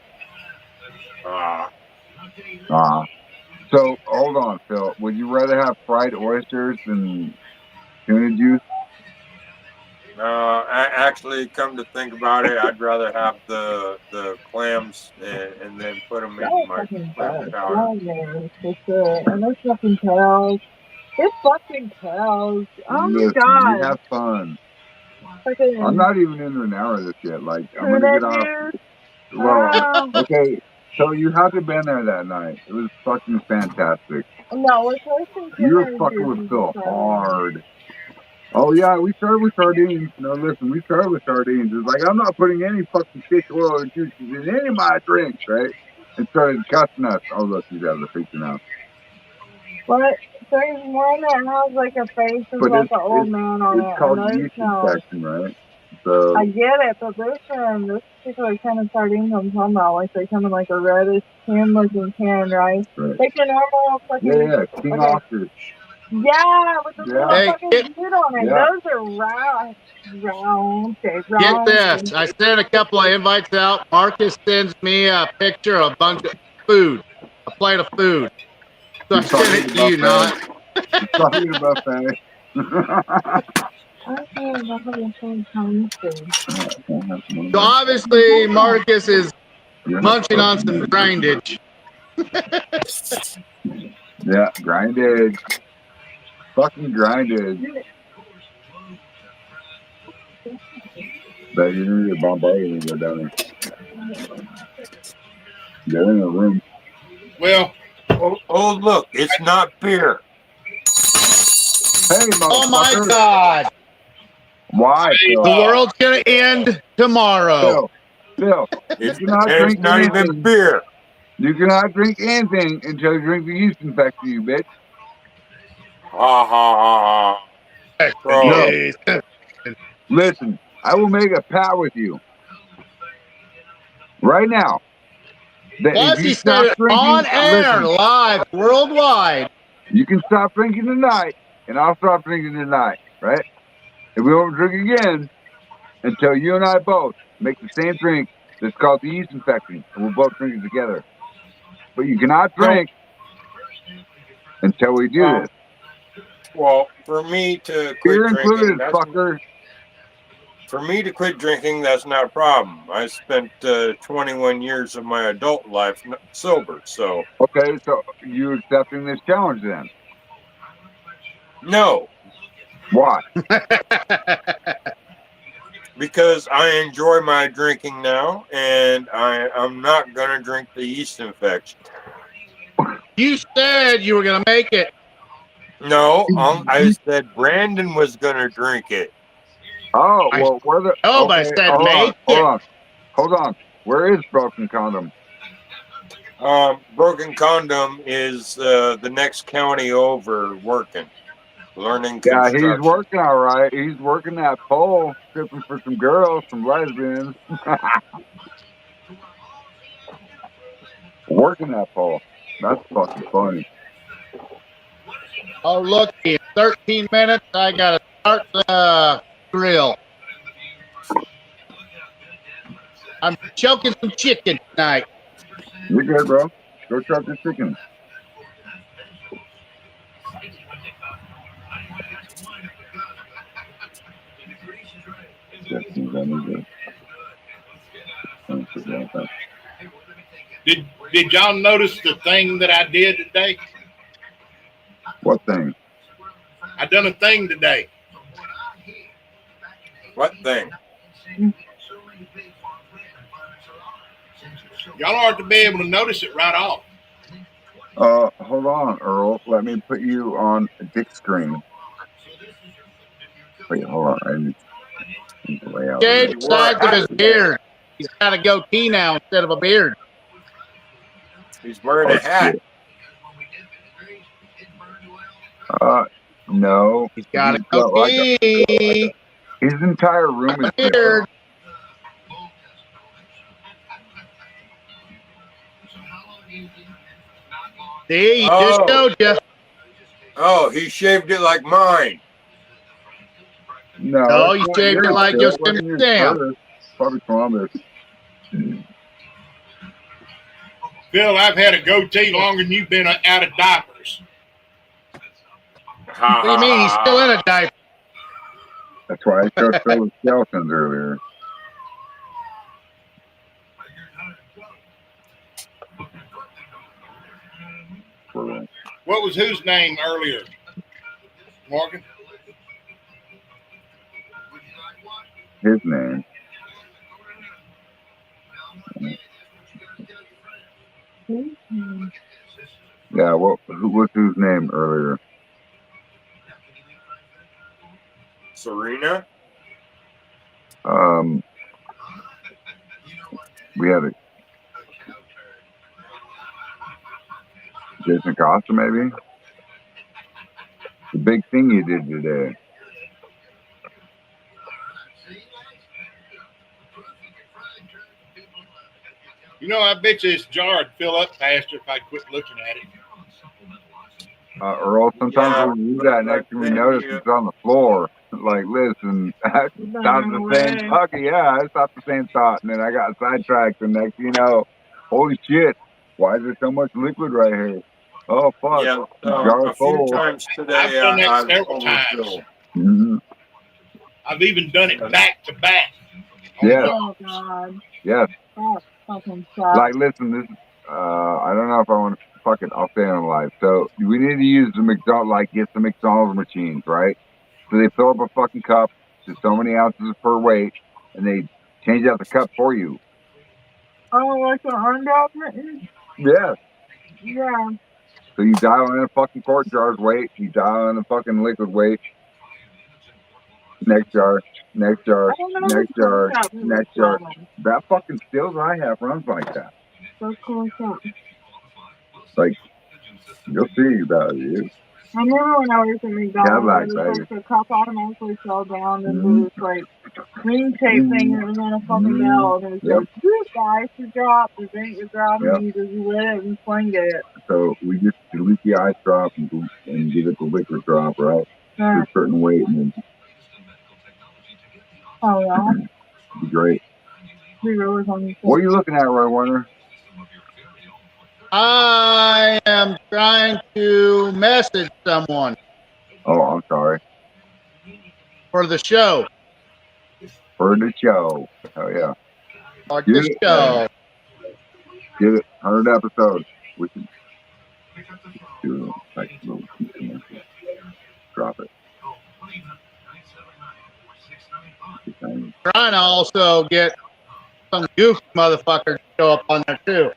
So hold on, Phil. Would you rather have fried oysters than tuna juice? Actually, come to think about it, I'd rather have the clams and then put them in my clam chowder. For sure. And those fucking cows. It's fucking cows. Oh my Listen, god. you have fun. Fucking I'm not even into an hour of this yet. Like, I'm gonna tuna get off. juice. Well, okay. So you had to been there that night. It was fucking fantastic. No, we're tasting You were tuna fucking juice with Phil and hard. Oh yeah, we started with sardines. No, listen, we started with sardines. It's like I'm not putting any fucking fish oil or juices in any of my drinks, right? And started cussing us. Oh look, you guys are freaking out. But there's one that has like a face of But like an old man on it's it. called And yeast there's no. infection, right? So I get it, but this particular kind of sardines I'm talking about, like they come in like a reddish tin looking can, right? Like a normal fucking. yeah, King Oscars. Yeah, with the little Hey, fucking dude on it. Yeah. Those are round. Get this. I sent a couple of invites out. Marcus sends me a picture of a bunch of food, a plate of food. So I sent it to you, not. He's talking about buffet. So obviously Marcus is munching on some grindage. Yeah, grindage. Fucking grindage. But you need to bombard when you go down there. Get in the room. Well, oh look, it's not beer. Hey, Oh my motherfucker. God! Why, Phil? The world's gonna end tomorrow. Phil, you cannot And it's drink not even anything. beer. You cannot drink anything until you drink the yeast infection, you bitch. Ha ha ha ha. Bro, No. Listen, I will make a pact with you right now that Plus, if you he stop said it drinking, on air, listen, live, worldwide. you can stop drinking tonight, and I'll stop drinking tonight, right? And we won't drink again until you and I both make the same drink that's called the yeast infection, and we'll both drink it together. But you cannot drink until we do this. well, for me to quit Beer drinking, included, fucker. for me to quit drinking, that's not a problem. I spent 21 years of my adult life sober, so Okay, so you accepting this challenge then? no, Why? because I enjoy my drinking now, and I'm not gonna drink the yeast infection. You said you were gonna make it. No, I said Brandon was gonna drink it. Oh, well, where the... Oh, but I Okay, said hold on, make hold it. on. Hold on. Where is Broken Condom? Broken Condom is the next county over working, learning Yeah, he's construction. working all right. He's working that pole, stripping for some girls, some lesbians. Working that pole. That's fucking funny. Oh, look, in 13 minutes, I gotta start the grill. I'm choking some chicken tonight. You're good, bro. Go chop your chicken. Did y'all notice the thing that I did today? What thing? I done a thing today. What thing? Y'all aren't to be able to notice it right off. Hold on, Earl. Let me put you on Dick screen. Wait, hold on. I need to lay out. Shaved He wore a sides of hat his today. beard. He's got a goatee now instead of a beard. He's wearing Oh, a hat. shit. No. He's got a got like goatee. his entire room is A beard. See, he just showed you. Oh, he shaved it like mine. No, No, it's you not shaved it yours, like Phil. It wasn't Yosemite yours Sam. first. Probably Columbus. Phil, I've had a goatee longer than you've been out of diapers. What do you mean? He's still in a diaper. That's why I showed Phil the skeletons earlier. What was whose name earlier? Morgan? His name. Yeah, who was whose name earlier? Serena? We had a Jason Costa, maybe? The big thing you did today. You know, I bet you this jar would fill up faster if I quit looking at it. Earl, sometimes we do that, next thing we notice it's on the floor. Like, listen, that's the same. Okay, yeah, I thought the same thought, and then I got sidetracked, and next thing you know, holy shit, why is there so much liquid right here? Oh, fuck. Yeah, Jar a few full. times today I've done that I've several times. overfilled. Mm-hmm. I've even done it back to back. Yes. Oh, God. Yes. That fucking sucks. Like, listen, this. I don't know if I want to. Fuck it, I'll stay on live. So we need to use the McDonald's, like get the McDonald's machines, right? So they fill up a fucking cup to so many ounces per weight, and they change out the cup for you. Oh, like the arm mitten? Yes. Yeah. So you dial in a fucking quart jar's weight, you dial in a fucking liquid weight. Next jar, next jar, I don't know next what's cool jar, shop next jar. That fucking stills I have runs like that. So cool shop. Like, you'll see about it. I remember when I was in McDonald's, Cadillac, it was baby. like the cup automatically fell down into Mhm. this like ring shape thing, and it was on a fucking belt, and it Yep. said, "This ice would drop, the drink would drop, Yep. and you just lit it and swing it." So we just delete the ice drop and give it the liquid drop, right? To a certain weight, and then Oh yeah, it'd be great. on What are you looking at, Roy Warner? I am trying to message someone Oh, I'm sorry. for the show. For the show. Oh yeah. For Get the it, show. Get it. 100 episodes. We can do like a little commercial. Drop it. Trying to also get some goofy motherfucker to show up on there too.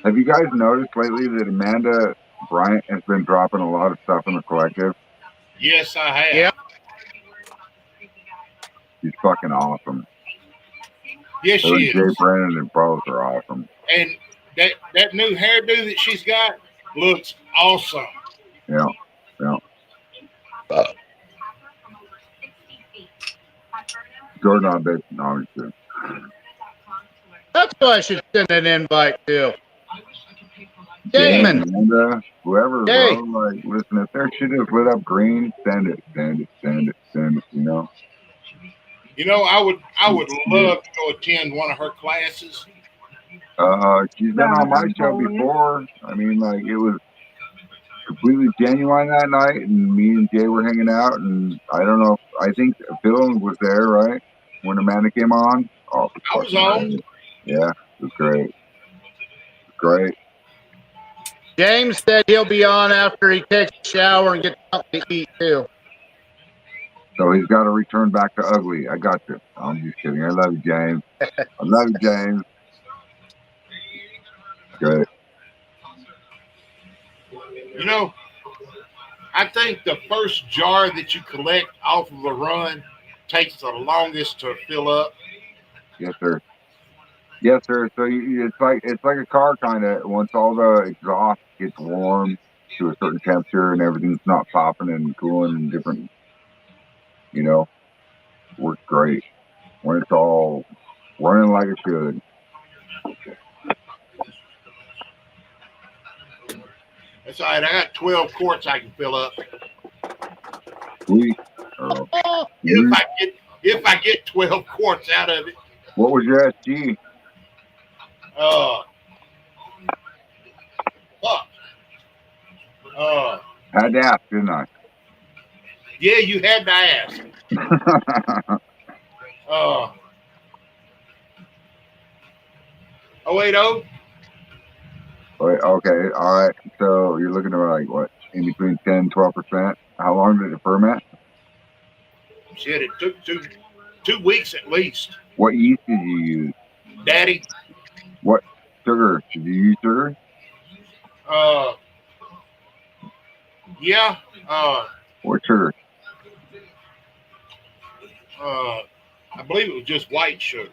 Have you guys noticed lately that Amanda Bryant has been dropping a lot of stuff in the collective? Yes, I have. Yep. She's fucking awesome. Yes, she is. Jay Brennan and both are awesome. And that new hairdo that she's got looks awesome. Yeah, yeah. Jordan on that, obviously. That's who I should send an invite to. Damon. And whoever, Hey. bro, like, listen, if their shit is lit up green, send it, you know? You know, I would love to go attend one of her classes. She's been on my show before. I mean, like, it was completely genuine that night, and me and Jay were hanging out, and I don't know, I think Phil was there, right? When Amanda came on? Oh, I was on. Great. Yeah, it was great. Great. James said he'll be on after he takes a shower and gets something to eat too. So he's got to return back to ugly. I got you. I'm just kidding. I love you, James. I love you, James. Good. You know, I think the first jar that you collect off of a run takes the longest to fill up. Yes, sir. Yes, sir. So it's like a car kind of. Once all the exhaust gets warm to a certain temperature and everything's not popping and cooling and different, you know, works great. When it's all running like it should. That's all right. I got 12 quarts I can fill up. Sweet. If I get 12 quarts out of it. What was your SG? Fuck. Had to ask, didn't I? Yeah, you had to ask. 080. Wait, okay, all right. So you're looking at like what, in between 10 and 12%? How long did it ferment? Shit, it took two weeks at least. What yeast did you use? Daddy. What sugar? Did you use sugar? Yeah. What sugar? I believe it was just white sugar.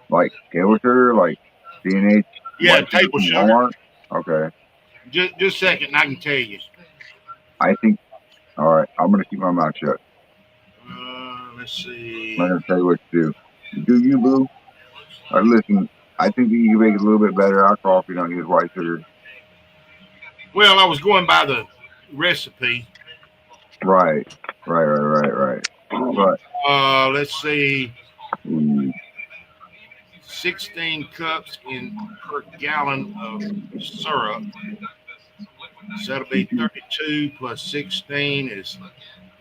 Like table sugar? Like D&H? Yeah, table sugar. Walmart? Okay. Just a second, and I can tell you. I think, all right, I'm going to keep my mouth shut. Let's see. I'm going to tell you what to do. Do you, boo? Listen, I think you can make it a little bit better alcohol if you don't use white sugar. Well, I was going by the recipe. Right. But let's see. 16 cups per gallon of syrup. So that'll be 32 plus 16 is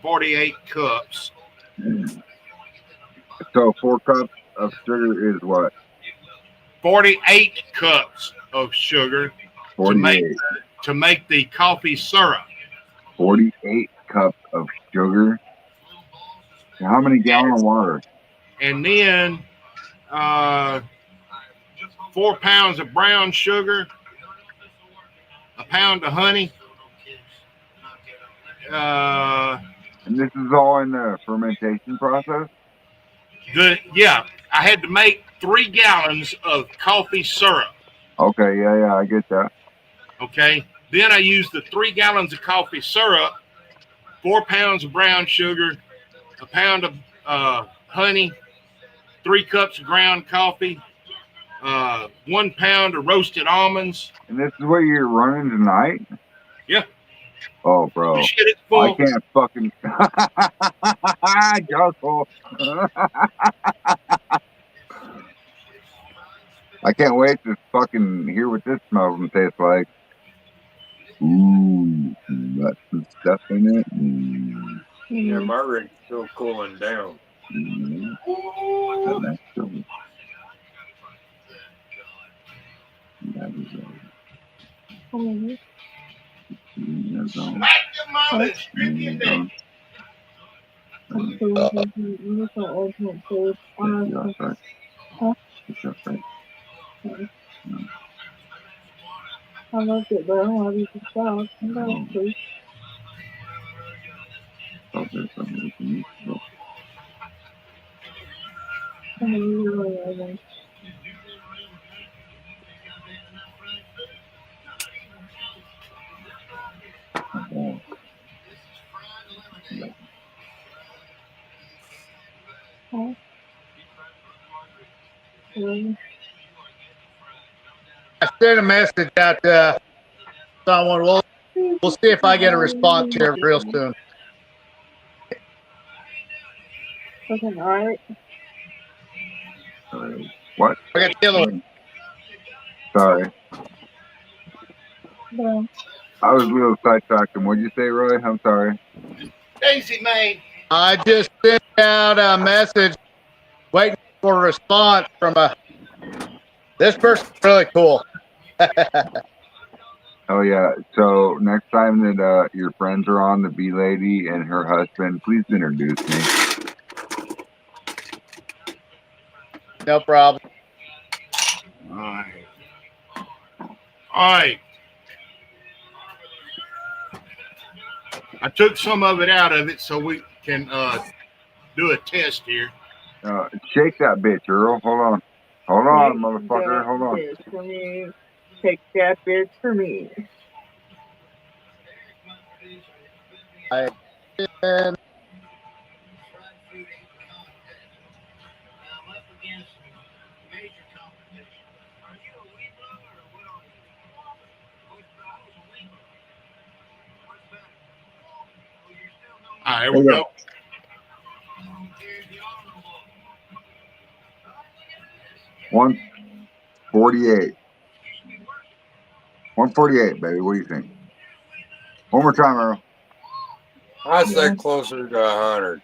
48 cups. So 4 cups of sugar is what? 48 cups of sugar to make the coffee syrup. 48 cups of sugar. How many gallons of water? And then 4 pounds of brown sugar, a pound of honey. And this is all in the fermentation process? Yeah, I had to make 3 gallons of coffee syrup. Okay, yeah, I get that. Okay. Then I used the 3 gallons of coffee syrup, 4 pounds of brown sugar, a pound of honey, 3 cups of ground coffee, 1 pound of roasted almonds. And this is what you're running tonight? Yeah. Oh, bro. Shit, it's I full. can't fucking. Jostle. I can't wait to fucking hear what this smells and tastes like. Ooh, got some stuff in it. Yeah, my rig's still cooling down. That's still. Smack them mothers. Strip your dick. I like it, but I don't want to eat the sauce. No, please. I sent a message out to someone. We'll see if I get a response here real soon. Okay, all right. What? I got the other one. Sorry. No. I was a little sidetracked. What'd you say, Roy? I'm sorry. Daisy May. I just sent out a message waiting for a response from this person's really cool. Oh yeah. So next time that your friends are on, the bee lady and her husband, please introduce me. No problem. All right. All right. I took some of it out of it so we can do a test here. Shake that bitch, Earl. Hold on. Hold on, motherfucker. Hold on. Bitch for me. Take that bitch for me. All right, here we go. One 48. 148, baby. What do you think? One more time, Earl. I say closer to 100.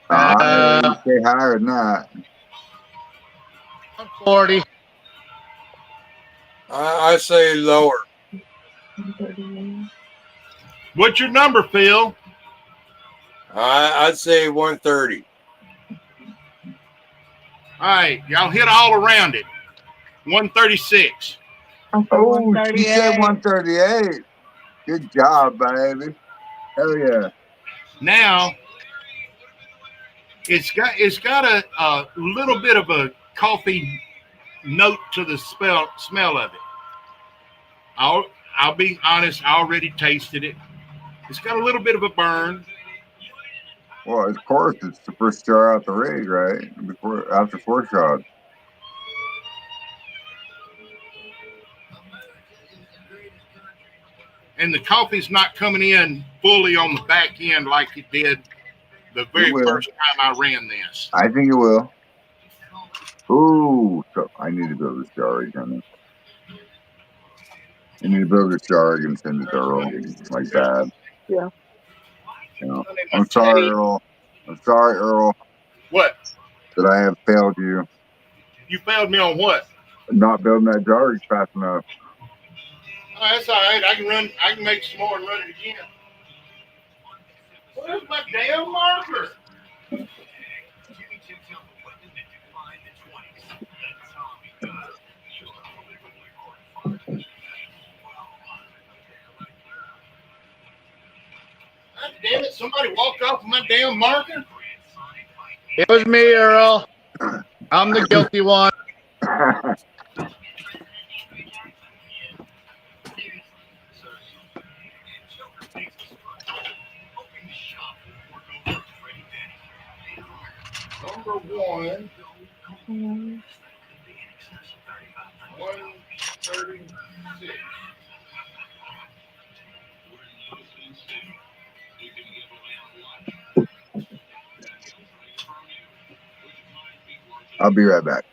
I say higher than that. 140. I say lower. What's your number, Phil? I'd say 130. All right, y'all hit all around it. 136. Oh, she said 138. Good job, baby. Hell yeah. Now it's got a little bit of a coffee note to the smell of it. I'll be honest, I already tasted it. It's got a little bit of a burn. Well, of course, it's the first jar out the rig, right? After 4 shots. And the coffee's not coming in fully on the back end like it did the very first time I ran this. I think it will. Ooh, so I need to build this jar again. I need to build this jar and send it to Earl like that. Yeah. You know, I'm sorry, Earl. I'm sorry, Earl. What? That I have failed you. You failed me on what? Not building that jar fast enough. Oh, that's all right. I can make some more and run it again. Where's my damn marker? God damn it! Somebody walked off with my damn marker. It was me, Earl. I'm the guilty one. Number 1. 136. I'll be right back.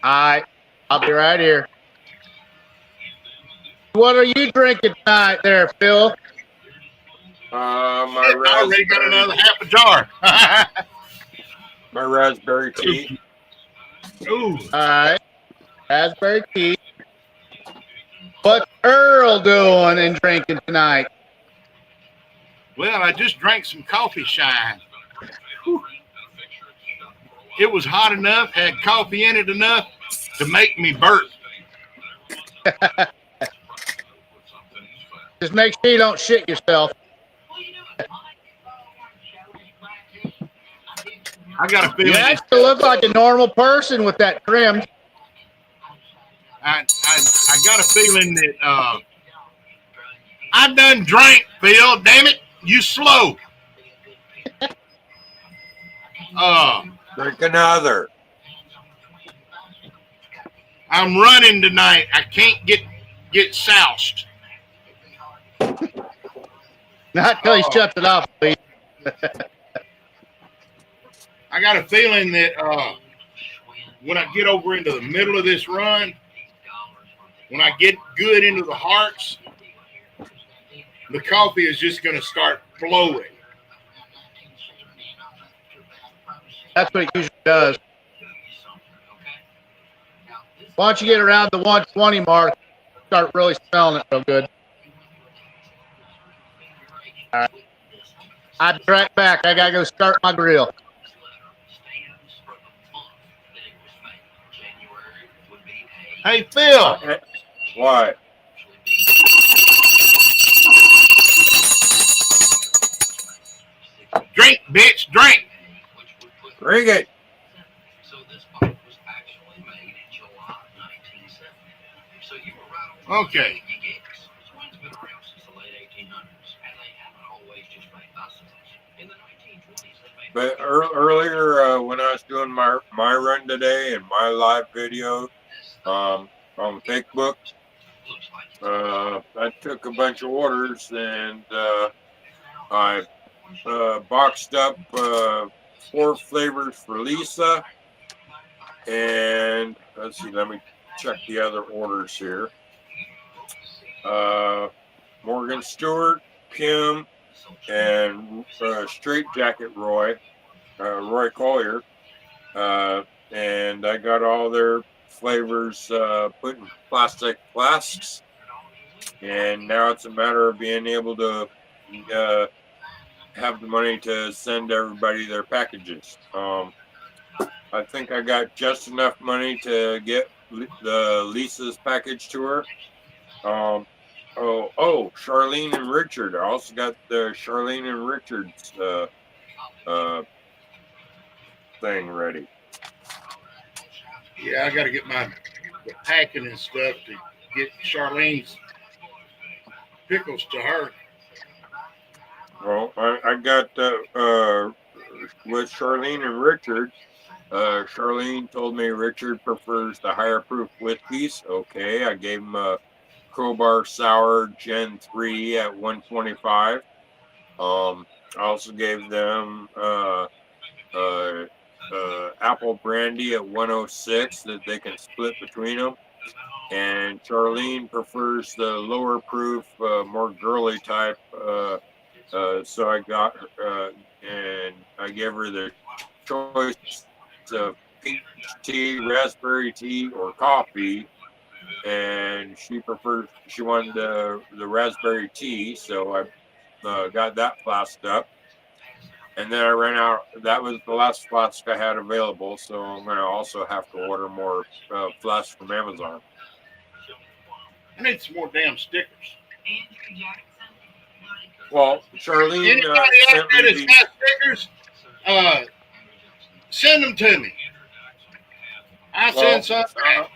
All right. I'll be right here. What are you drinking tonight there, Phil? My I already got raspberry, another half a jar. my raspberry tea. Ooh. All right. Raspberry tea. What's Earl doing and drinking tonight? Well, I just drank some coffee shine. Whew. It was hot enough, had coffee in it enough to make me burp. Just make sure you don't shit yourself. I got a You feeling actually look like a normal person with that trim. I got a feeling that I done drank, Phil. Damn it, you slow. Drink another. I'm running tonight. I can't get soused. Not till he shuts it off, please. I got a feeling that when I get over into the middle of this run, when I get good into the hearts, the coffee is just going to start flowing. That's what it usually does. Once you get around the 120 mark, start really smelling it real good. All right. I'll be right back. I gotta go start my grill. Hey, Phil. What? Drink, bitch, drink. Drink it. Okay. But earlier, when I was doing my run today and my live video on Facebook, I took a bunch of orders and I boxed up 4 flavors for Lisa. And let's see, let me check the other orders here. Morgan Stewart, Kim, and Straight Jacket Roy Collier. And I got all their flavors put in plastic flasks. And now it's a matter of being able to have the money to send everybody their packages. I think I got just enough money to get the Lisa's package to her. Charlene and Richard. I also got the Charlene and Richard's thing ready. Yeah, I got to get the packing and stuff to get Charlene's pickles to her. Well, I got with Charlene and Richard. Charlene told me Richard prefers the higher proof whiskeys. Okay, I gave him a Crowbar Sour Gen 3 at 125. I also gave them apple brandy at 106 that they can split between them. And Charlene prefers the lower proof, more girly type. So I got her, and I gave her the choice of peach tea, raspberry tea, or coffee. And she wanted the raspberry tea, so I got that flasked up. And then I ran out. That was the last flask I had available, so I'm going to also have to order more flasks from Amazon. I need some more damn stickers. Well, Charlene Anybody out sent there me that's got stickers, send them to me. I send some back.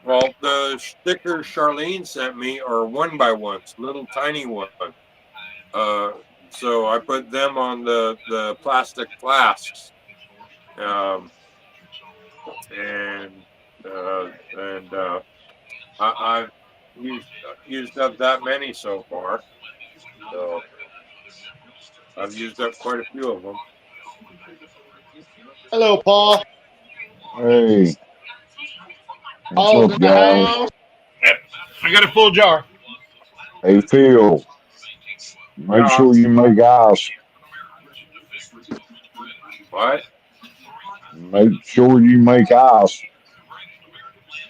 Well, the stickers Charlene sent me are 1x1s, little tiny ones. So I put them on the plastic flasks, um, and I've used up that many so far. So I've used up quite a few of them. Hello, Paul. Hey, what's Paul's up, in the guys? house. I got a full jar. Hey, Phil, make Yeah. sure you make ice. What? Make sure you make ice.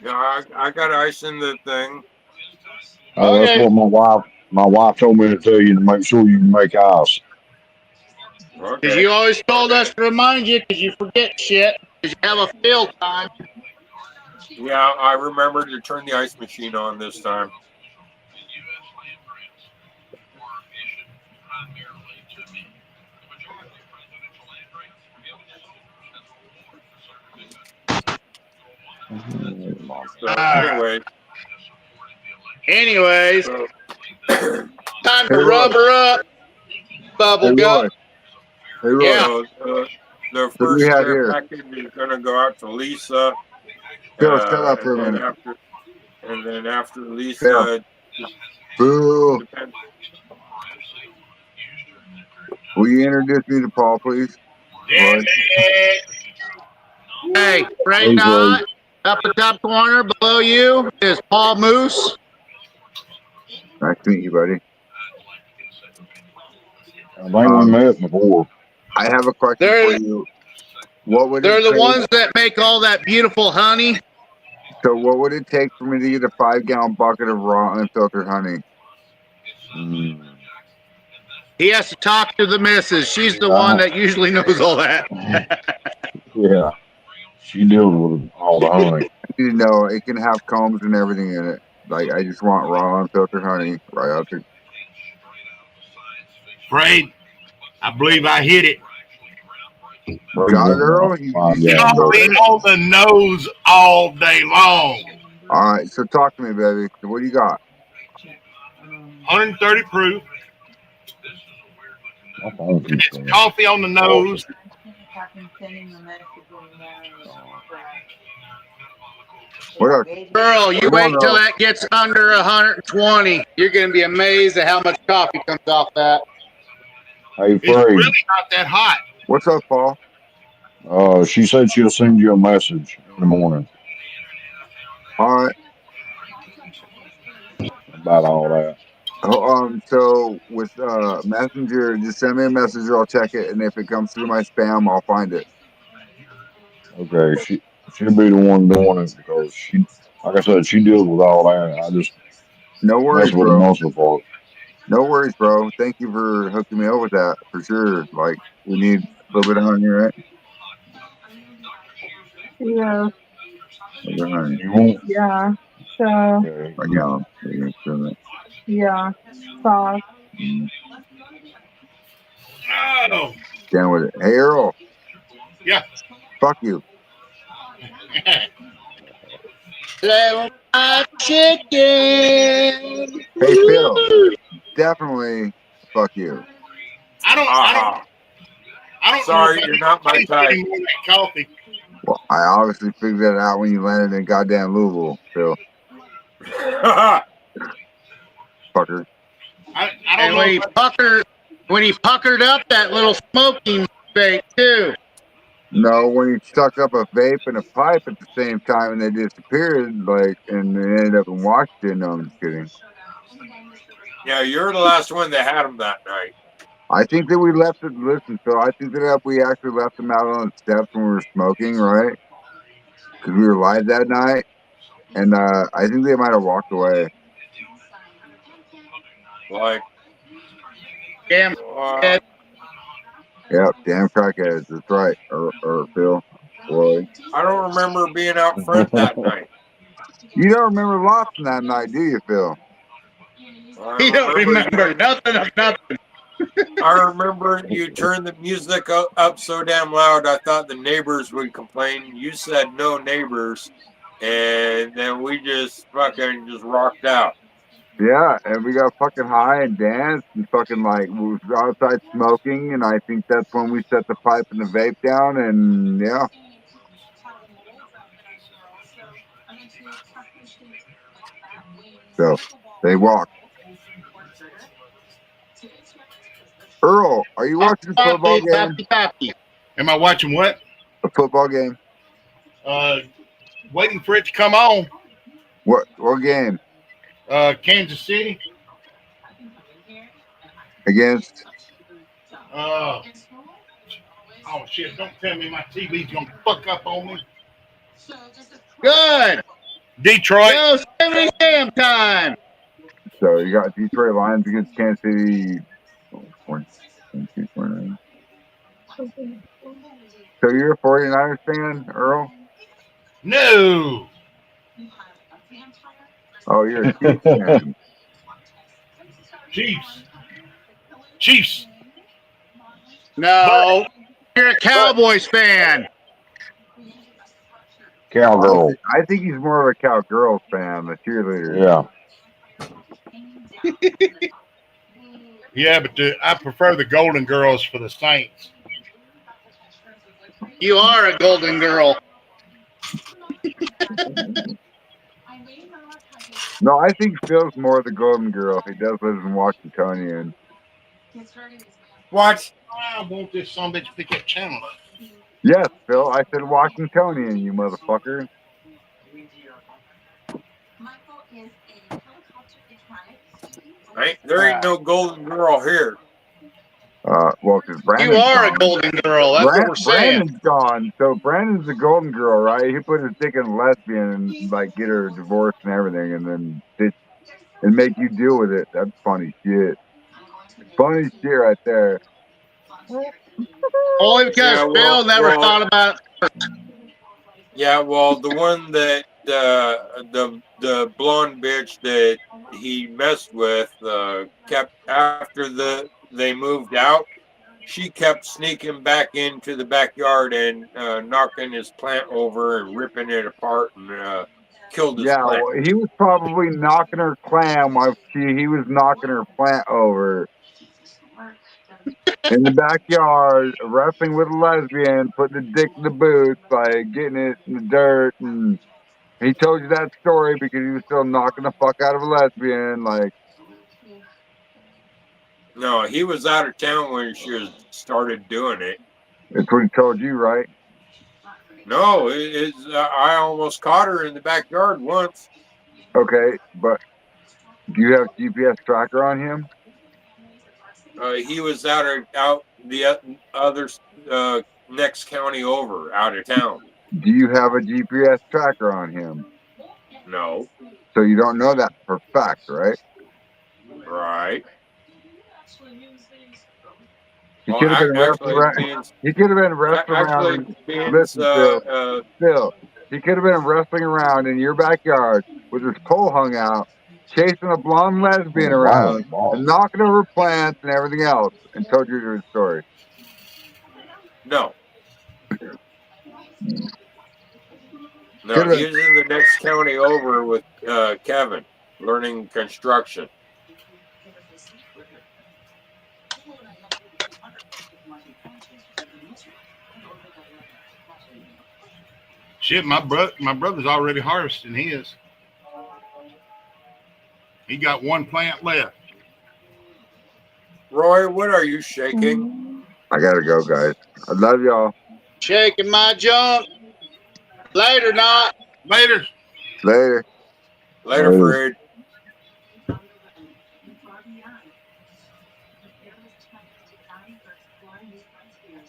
Yeah, I got ice in the thing. That's Okay. what my wife told me to tell you to make sure you make ice. Because Okay. you always told us to remind you because you forget shit because you have a field time. Yeah, I remembered to turn the ice machine on this time. So anyway, Anyways, so time Hey, to Roy. rub her up, Hey, bubble gut. Roy. Hey, Roy. Yeah. so the Who do we first have care here? package is going to go out to Lisa, Phil, shut up for and a then minute. after Phil. Lisa, Phil, depends. will you introduce me to Paul, please? Damn Roy. it. Hey, right Hey, Ray, now, upper top corner below you is Paul Moose. Nice to meet you, buddy. I think we Um, met before. I have a question for They're you. What would it they're the take? ones that make all that beautiful honey. So, what would it take for me to get a 5-gallon bucket of raw unfiltered honey? Mm, He has to talk to the missus. She's the one yeah, that usually knows all that. yeah. She deals with all the honey. I need to know it can have combs and everything in it. Like, I just want raw unfiltered honey right out the. Fred, I believe I hit it. Ray Got it, doesn't want Earl? a You think you 5-gallon got Coffee it? bucket. on the nose all day long. All right, so talk to me, baby. What do you got? 130 proof. My phone keeps It's ringing. coffee on the Awesome. nose. What else? Girl, you Come on, wait till Earl. that gets under 120. You're gonna be amazed at how much coffee comes off that. Hey, It's Free. really not that hot. What's up, Paul? She said she'll send you a message in the morning All right. about all that. So with Messenger, just send me a message. I'll check it, and if it comes through my spam, I'll find it. Okay, she'll be the one doing it because like I said, she deals with all that. I just No mess worries, with the bro. muscle part. No worries, bro. Thank you for hooking me up with that for sure. Like we need a little bit of honey, right? Yeah, A little bit of honey. You won't. yeah. So, Okay. Right now. Mm. yeah. Sauce. Oh, Down with it. Hey, Earl. yeah. Fuck you. Little fried chicken. Hey, Phil. Woo! Definitely fuck you. I don't, I don't, Aha! I don't know if Sorry, I you're need not to my taste type. any more of that coffee. Well, I obviously figured that out when you landed in goddamn Louisville, Phil. Fucker. I don't And know if I, when he puckered up that little smoking bait too. No, when he stuck up a vape and a pipe at the same time and they disappeared, like, and they ended up in Washington. No, I'm just kidding. Yeah, you're the last one that had them that night. I think that we left it. Listen, Phil, I think that we actually left them out on the steps when we were smoking, right? Because we were live that night, and I think they might have walked away. Like, Damn. uh, Yep, damn crackheads. That's right. Or Phil, Roy. I don't remember being out front that night. You don't remember lots from that night, do you, Phil? He don't remember nothing of nothing. I remember you turned the music up so damn loud, I thought the neighbors would complain. You said no neighbors, and then we just fucking just rocked out. Yeah, and we got fucking high and danced and fucking like we was outside smoking, and I think that's when we set the pipe and the vape down, and yeah. So they walked. Earl, are you watching a football game? Am I watching what? A football game? Waiting for it to come on. What game? Kansas City. Against? Oh shit! Don't tell me my TV's gonna fuck up on me. Good. Detroit. Go 7 a.m. time. So you got Detroit Lions against Kansas City. So you're a 49ers fan, Earl? No. Oh, you're a Chiefs fan. Chiefs. Chiefs. No, you're a Cowboys fan. Cowgirl. I think he's more of a Cowgirls fan, the cheerleaders. Yeah. Yeah, but I prefer the Golden Girls for the Saints. You are a golden girl. No, I think Phil's more the Golden Girl. He does live in Washingtonian. What? I want this son bitch to pick up channel. Yes, Phil, I said Washingtonian, you motherfucker. There ain't no golden girl here. Well, because Brandon's You are gone. a golden girl. That's what we're saying. Brandon's gone. So Brandon's the Golden Girl, right? He put his dick in a lesbian and like get her divorced and everything, and then and make you deal with it. That's funny shit. Funny shit right there. Only because Phil never thought about it. Yeah, well, the one that the blonde bitch that he messed with kept after they moved out. She kept sneaking back into the backyard and knocking his plant over and ripping it apart and killed his Yeah, plant. well, he was probably knocking her clam while he was knocking her plant over in the backyard, wrestling with a lesbian, putting the dick in the boots, like getting it in the dirt. And he told you that story because he was still knocking the fuck out of a lesbian. Like, No, he was out of town when she started doing it. that's what he told you, right? No, I almost caught her in the backyard once. Okay, but do you have GPS tracker on him? He was out the other next county over, out of town. Do you have a GPS tracker on him? No, So you don't know that for fact, right? right? He Well, could have been wrestling actually, around. He could have been wrestling actually, around. Beans, Listen, Phil. He could have been wrestling around in your backyard with his pole hung out, chasing a blonde lesbian around, and knocking over plants and everything else, and told you his story. no, Could have he been. was in the next county over with Kevin, learning construction. Shit, my brother's already harvesting his. He got one plant left. Roy, what are you shaking? I gotta go, guys. I love y'all. Shaking my junk. Later, not. Later. Later. Later, Fred.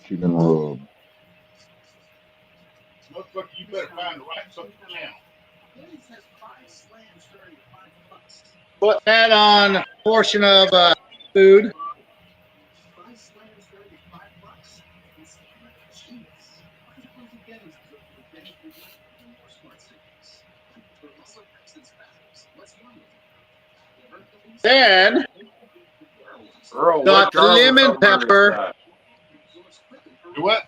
She been rubbed. Motherfucker, you better find the right fucking channel. Put that on a portion of food. Then Earl, got what jar lemon number pepper. is that? Do what?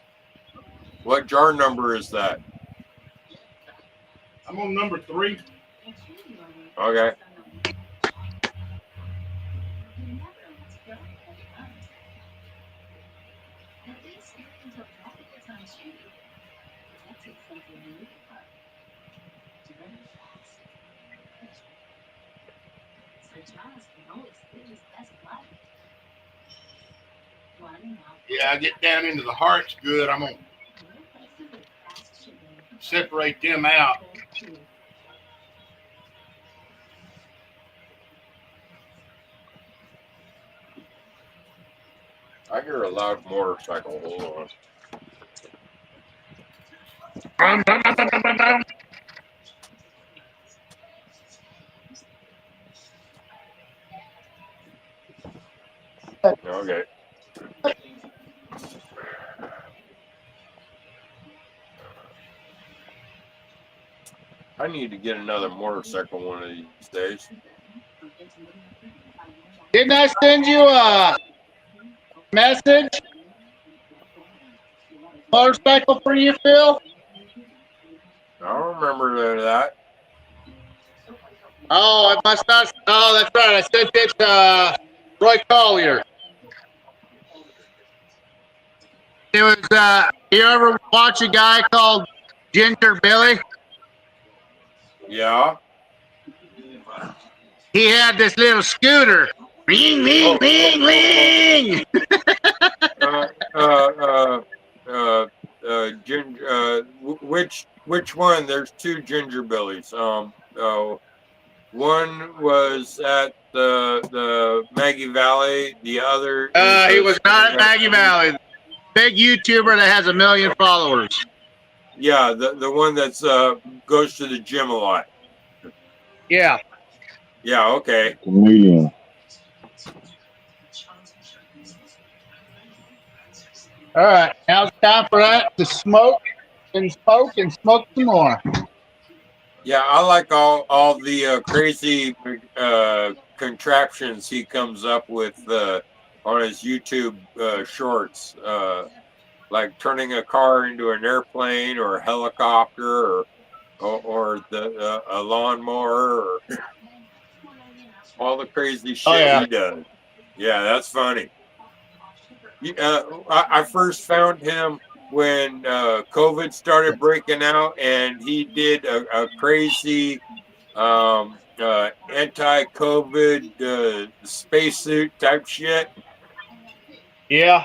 What jar number is that? I'm on number 3. Okay. Yeah, I get down into the hearts good. I'm gonna separate them out. I hear a loud motorcycle. Hold on. Okay. I need to get another motorcycle one of these days. Didn't I send you a message? Motorcycle for you, Phil? I don't remember that. Oh, it must not. Oh, that's right. I sent it to Roy Collier. It was. You ever watch a guy called Ginger Billy? Yeah. He had this little scooter. Ring, ring, ring, ring. Which one? There's two Ginger Billies. One was at the Maggie Valley. The other is He was not at Maggie Valley. Big YouTuber that has 1 million followers. Yeah, the one that's goes to the gym a lot. Yeah. Yeah. Okay. Comedian. All right. Now it's time for that to smoke and smoke and smoke some more. Yeah, I like all the crazy contraptions he comes up with on his YouTube shorts, like turning a car into an airplane or a helicopter or a lawnmower or all the crazy shit he does. Yeah, that's funny. I first found him when COVID started breaking out, and he did a crazy anti-COVID spacesuit type shit. Yeah.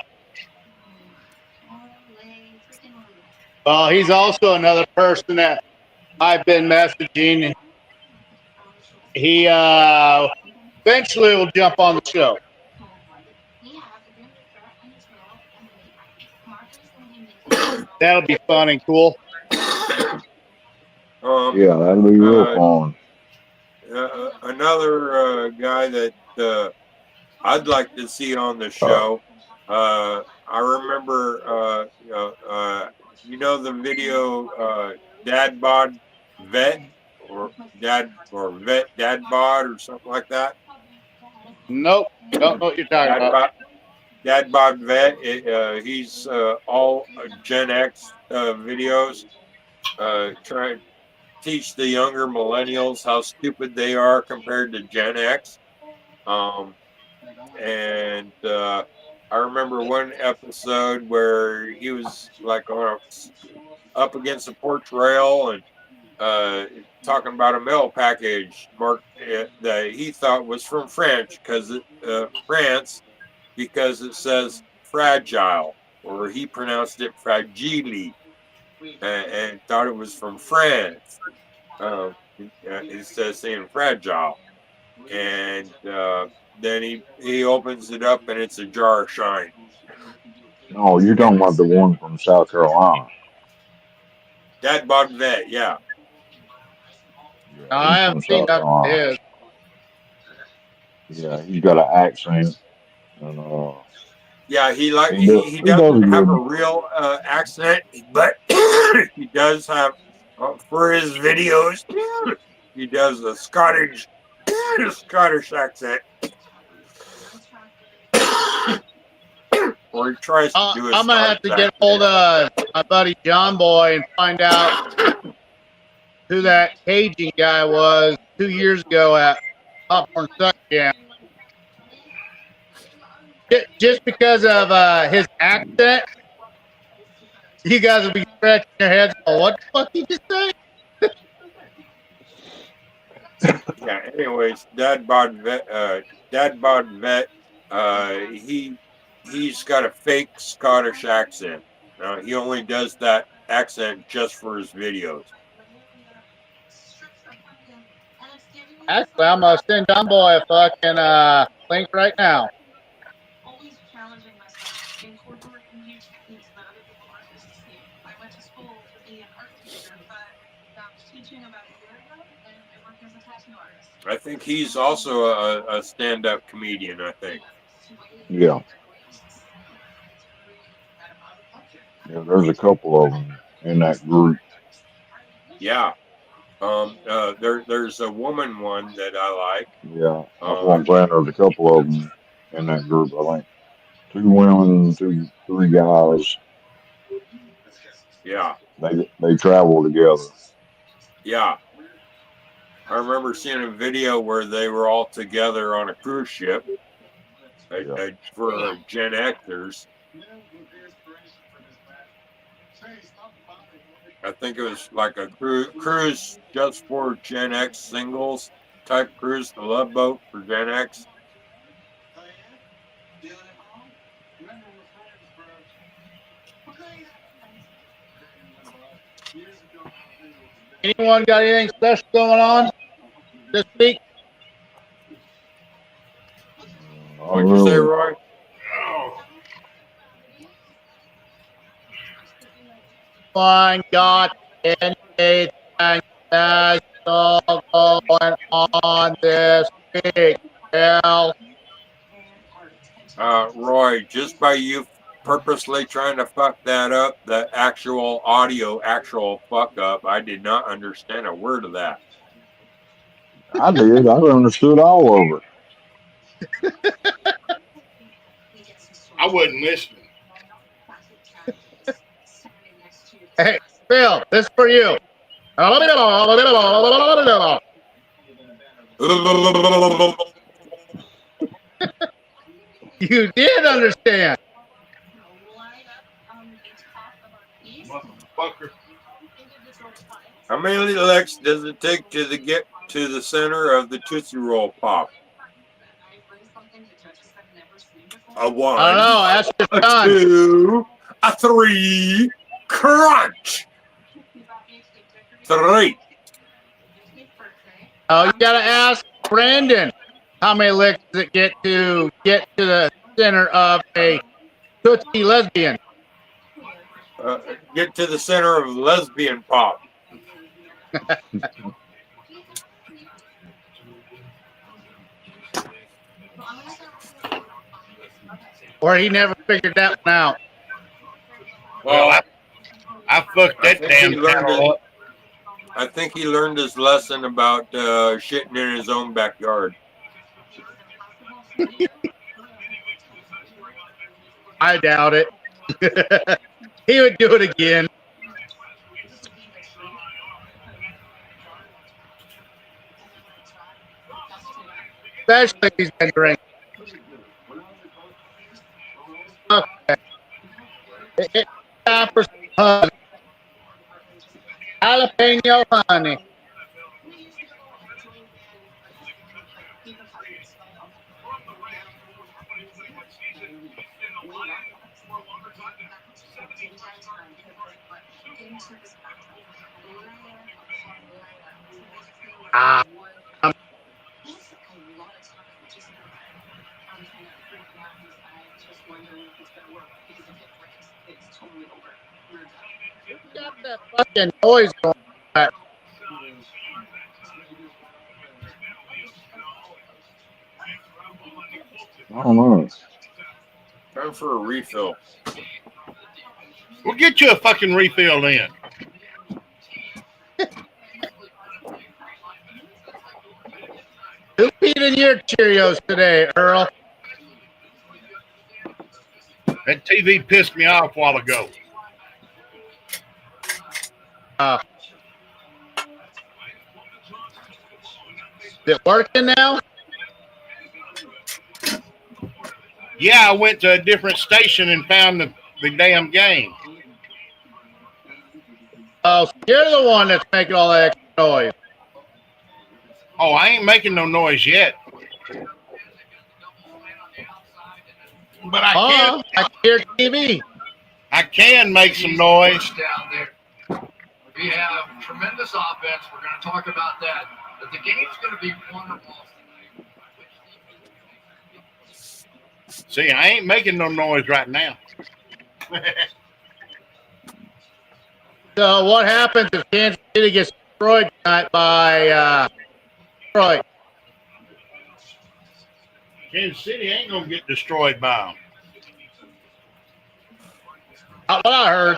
Well, he's also another person that I've been messaging. He eventually will jump on the show. That'll be fun and cool. Yeah, that'll be real fun. Another guy that I'd like to see on the show. I remember, the video Dad Bod Vet or Dad Bod or something like that. Nope, don't know what you're talking about. Dad Bod Vet. He's all Gen X videos, trying to teach the younger millennials how stupid they are compared to Gen X. And I remember one episode where he was like up against a porch rail and talking about a mail package marked that he thought was from France because it says fragile, or he pronounced it fragile, and thought it was from France instead of saying fragile. And then he opens it up and it's a jar of shine. No, you're talking about the one from South Carolina. Dad Bod Vet, yeah. Yeah, I haven't seen that of his. Yeah, he's got an accent, and Yeah, he does doesn't have a good. real accent, but he does have for his videos. He does a Scottish Scottish accent. Or he tries to do a I'm gonna have to Scottish get hold of my buddy John Boy and find out who that Cajun guy was 2 years ago at Popcorn Suck Jam. Just because of his accent, you guys will be scratching your heads. Oh, what the fuck did you just say? Yeah. Anyways, Dad Bod Vet. He's got a fake Scottish accent. He only does that accent just for his videos. Actually, I'm gonna send John Boy a fucking link right now. I think he's also a stand-up comedian. I think. Yeah. Yeah, there's a couple of them in that group. Yeah. There's a woman one that I like. Yeah, that's what I'm saying. There's a couple of them in that group. I think 2 women, 3 guys. Yeah. They travel together. Yeah. I remember seeing a video where they were all together on a cruise ship for Gen Xers. I think it was like a cruise just for Gen X singles type cruise, the Love Boat for Gen X. Anyone got anything special going on this week? What'd you say, Roy? One got anything special going on this week? Hell, Roy, just by you purposely trying to fuck that up, the actual audio, actual fuck up, I did not understand a word of that. I did. I understood all of it. I wasn't listening. hey, Phil, this is for you. You did understand. Motherfucker. How many licks does it take to get to the center of the Tootsie Roll Pop? A I one, don't know. Ask your a son. two, a three, crunch. 3. Oh, you gotta ask Brandon. How many licks does it get to the center of a Tootsie lesbian? Get to the center of lesbian pop. Or he never figured that one out. Well, I fucked I that think damn he learned channel up. I think he learned his lesson about shitting in his own backyard. I doubt it. He would do it again. Especially if he's been drinking. Okay. It's time for some honey. Jalapeno honey. Ah, who got that fucking noise going back? I don't know. Time for a refill. We'll get you a fucking refill then. Who eating your Cheerios today, Earl? That TV pissed me off a while ago. Is it working now? Yeah, I went to a different station and found the damn game. Oh, so you're the one that's making all that extra noise. Oh, I ain't making no noise yet. But I can. I can hear TV. I can make some noise. Down there. We have tremendous offense. We're going to talk about that. But the game's going to be wonderful. See, I ain't making no noise right now. So what happens if Kansas City gets destroyed tonight by Detroit? Kansas City ain't gonna get destroyed by them. That's what I heard.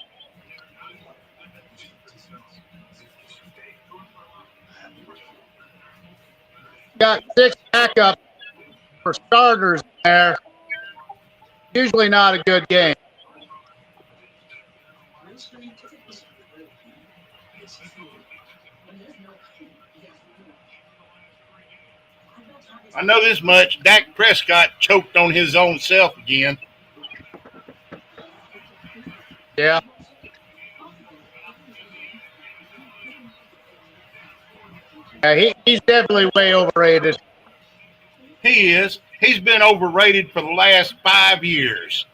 Got 6 backups for starters there. Usually not a good game. I know this much. Dak Prescott choked on his own self again. Yeah. He's definitely way overrated. He is. He's been overrated for the last 5 years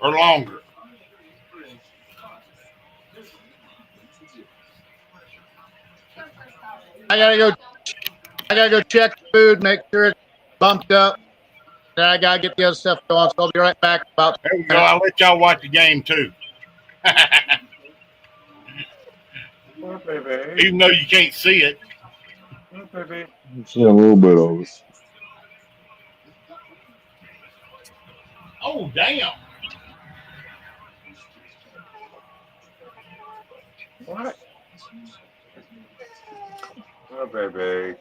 or longer. I gotta go check the food, make sure it's bumped up. Then I gotta get the other stuff going. So I'll be right back. About there we go. I'll let y'all watch the game too. Oh, baby. Even though you can't see it. Oh, baby. See a little bit of it. Oh, damn. What? Oh, baby.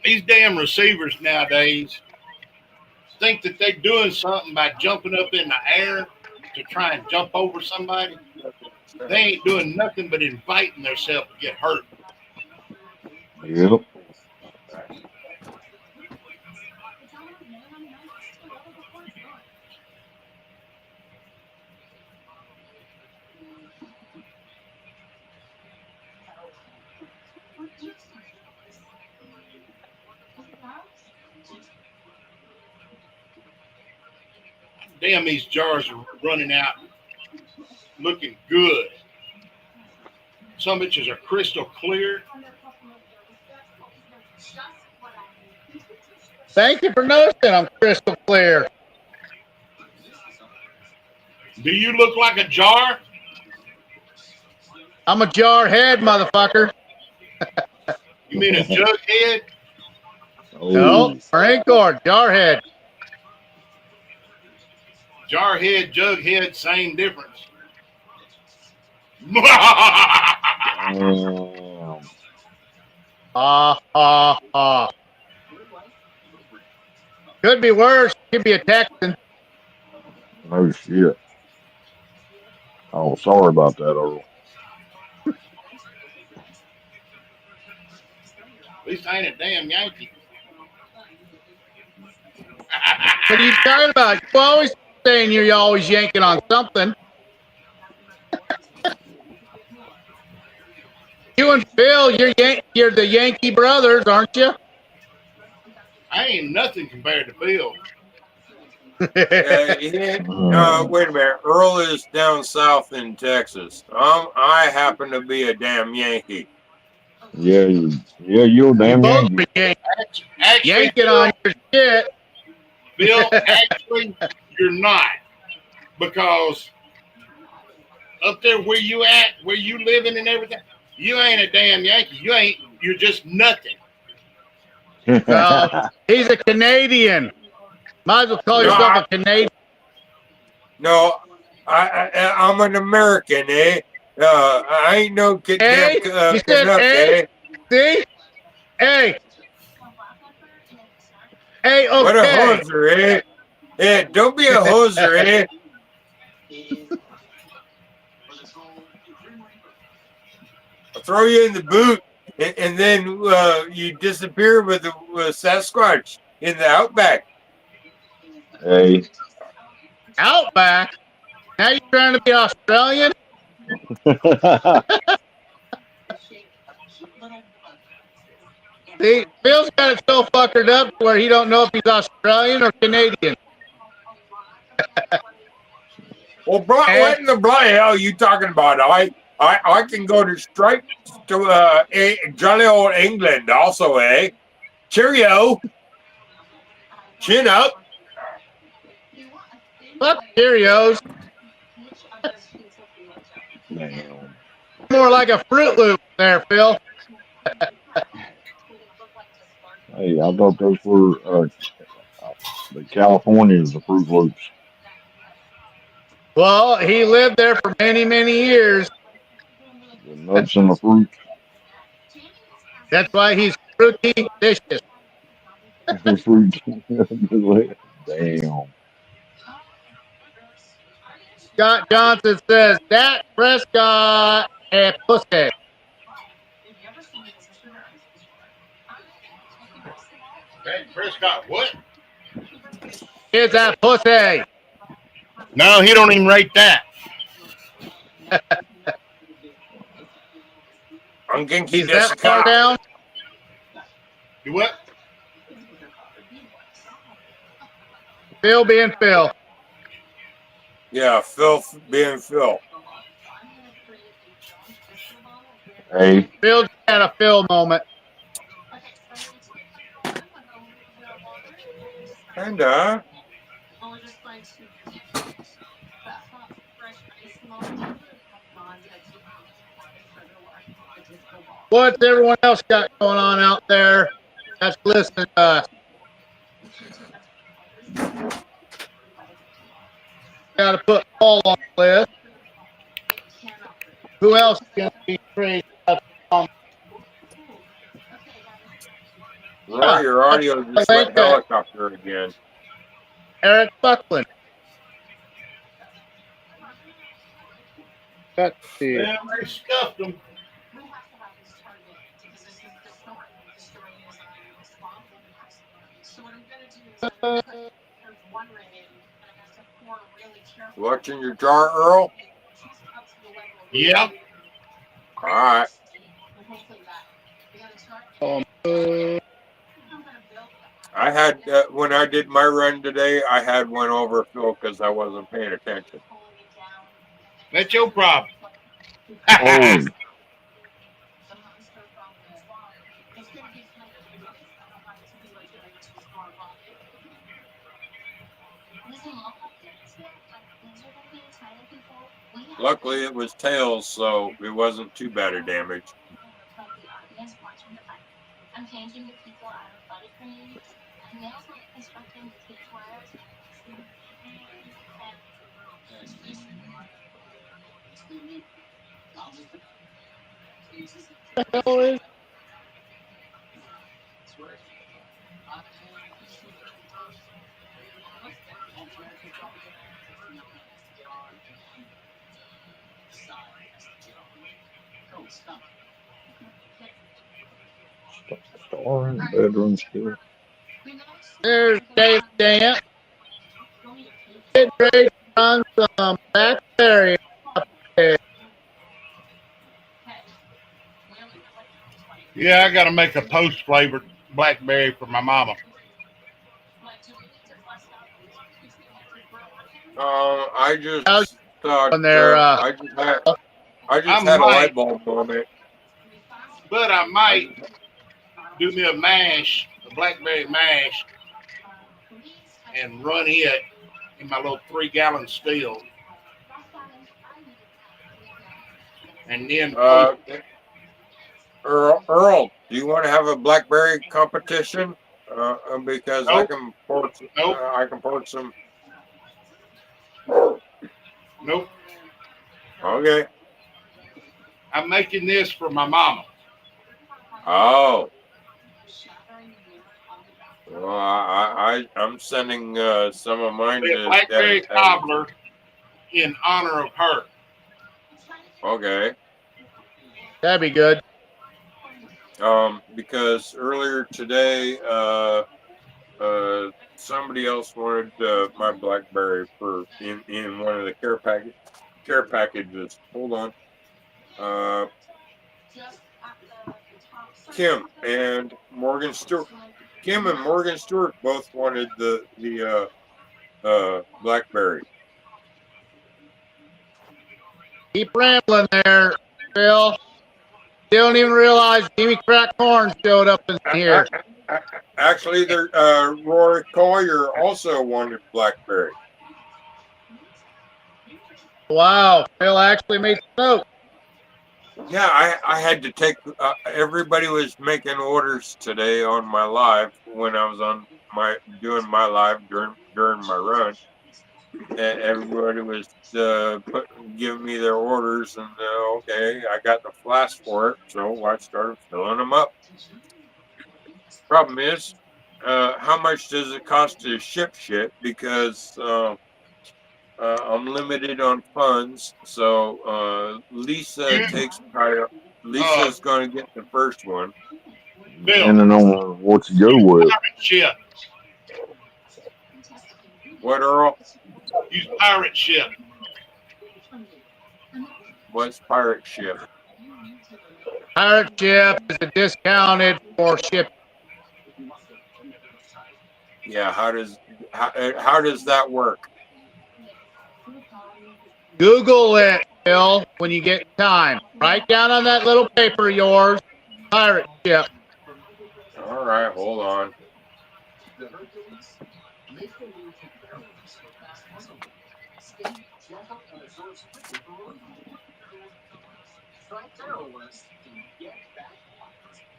These damn receivers nowadays think that they're doing something by jumping up in the air to try and jump over somebody. They ain't doing nothing but inviting themselves to get hurt. Yep. Damn, these jars are running out looking good. Some bitches are crystal clear. Thank you for noticing. I'm crystal clear. Do you look like a jar? I'm a jar head, motherfucker. You mean a jug head? Oh. No, Frank or jar head. Jar head, jug head, same difference. Damn. Could be worse. Could be a Texan. Oh shit. Oh, sorry about that, Earl. At least I ain't a damn Yankee. What are you talking about? You always saying you're always yanking on something. You and Phil, you're the Yankee brothers, aren't you? I ain't nothing compared to Phil. Wait a minute. Earl is down south in Texas. I happen to be a damn Yankee. Yeah, you're a damn both Yankee. Actually, yanking Phil, on your shit. Bill, actually, you're not. Because up there where you at, where you living and everything, you ain't a damn Yankee. You're just nothing. No, he's a Canadian. Might as well call No, yourself a Canadian. No, I'm an American, eh? I ain't no damn You said Canuck, A? eh? See? A. A, What a okay. hoser, eh? Yeah, don't be a hoser, eh? I'll throw you in the boot, and then you disappear with a Sasquatch in the outback. Hey. Outback? Now you're trying to be Australian? See, Phil's got it so fuckered up where he don't know if he's Australian or Canadian. Well, what in the bloody hell are you talking about? I can go to straight to jolly old England also, eh? Cheerio. Chin up. Fuck Cheerios. Damn. More like a Fruit Loop there, Phil. Hey, I thought those were the Californians, the Fruit Loops. Well, he lived there for many, many years. The nuts and the fruit. That's why he's fruity vicious. Fruit. Damn. Scott Johnson says, Dak Prescott a pussy. Dak Prescott, what? Is a pussy. No, he don't even rate that. I'm going to He's keep this that far down? You what? Phil being Phil. Yeah, Phil being Phil. Hey. Phil just had a Phil moment. Kinda. What's everyone else got going on out there that's listening to us? Got to put Paul on the list. Who else is going to be crazy? Roy, your audio just went helicopter again. Eric Buckland. Let's see. Well, they stuffed them. Watching your jar, Earl? Yeah. All right. I had, when I did my run today, I had one over Phil because I wasn't paying attention. That's your problem. Oh. Luckily, it was tails, so it wasn't too bad a damage. Star in bedroom still. There's Dave Dant. Get ready to run some blackberry up there. Yeah, I got to make a toast flavored blackberry for my mama. I just thought On there, I just had a light bulb moment. But I might do me a mash, a blackberry mash, and run it in my little 3-gallon still. And then Earl, do you want to have a blackberry competition? Because Nope. Nope. I can pour some. Nope. Okay. I'm making this for my mama. Oh. Well, I'm sending some of mine Be a to blackberry cobbler in honor of her. Okay. That'd be good. Because earlier today, somebody else wanted my BlackBerry in one of the care packages. Hold on. Kim and Morgan Stewart. Kim and Morgan Stewart both wanted the BlackBerry. Keep rambling there, Phil. You don't even realize Jimmy Crack Corn showed up in here. Actually, Roy Collier also wanted BlackBerry. Wow, Phil actually made some notes. Yeah, I had to take. Everybody was making orders today on my live when I was on doing my live during my run. And everybody was giving me their orders, and okay, I got the flask for it, so I started filling them up. Problem is, how much does it cost to ship shit? Because I'm limited on funds, so Lisa takes priority. Lisa's going to get the first one. Bill, Depending on what you go with. pirate ship. What, Earl? Use pirate ship. What's pirate ship? Pirate ship is discounted for shipping. Yeah, how does that work? Google it, Phil, when you get time. Write down on that little paper of yours, pirate ship. All right, hold on.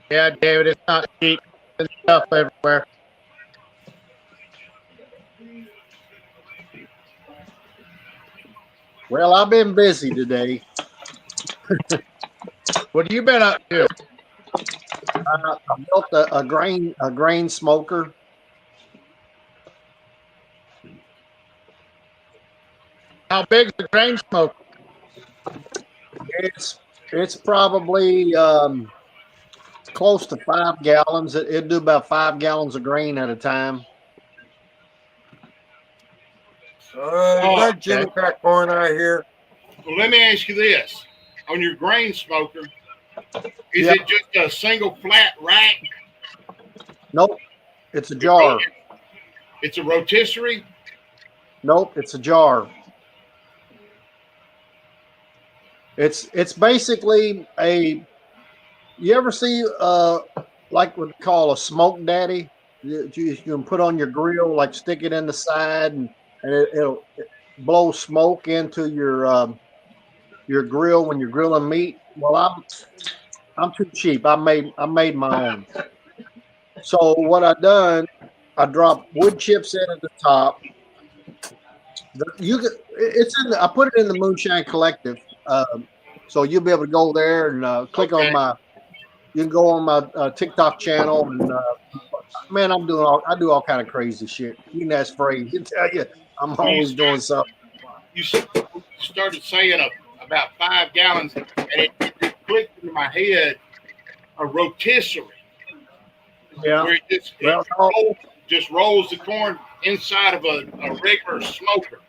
Yeah, David, it's not cheap. There's stuff everywhere. Well, I've been busy today. What have you been up to? I built a grain smoker. How big's the grain smoker? It's probably close to 5 gallons. It'd do about 5 gallons of grain at a time. Is that Jimmy Crack Corn out here? Well, let me ask you this: on your grain smoker, is it just a single flat rack? Nope, it's a jar. It's a rotisserie. Nope, it's a jar. It's basically a. You ever see like what they call a smoke daddy? You can put on your grill, like stick it in the side, and it'll blow smoke into your grill when you're grilling meat. Well, I'm too cheap. I made my own. So what I done, I dropped wood chips in at the top. I put it in the Moonshine Collective, so you'll be able to go there and click on my. You can go on my TikTok channel, and man, I do all kind of crazy shit. You can ask Frey. He'll tell you I'm always doing something. You started saying about 5 gallons, and it clicked into my head a rotisserie. Yeah. Where it just rolls the corn inside of a regular smoker.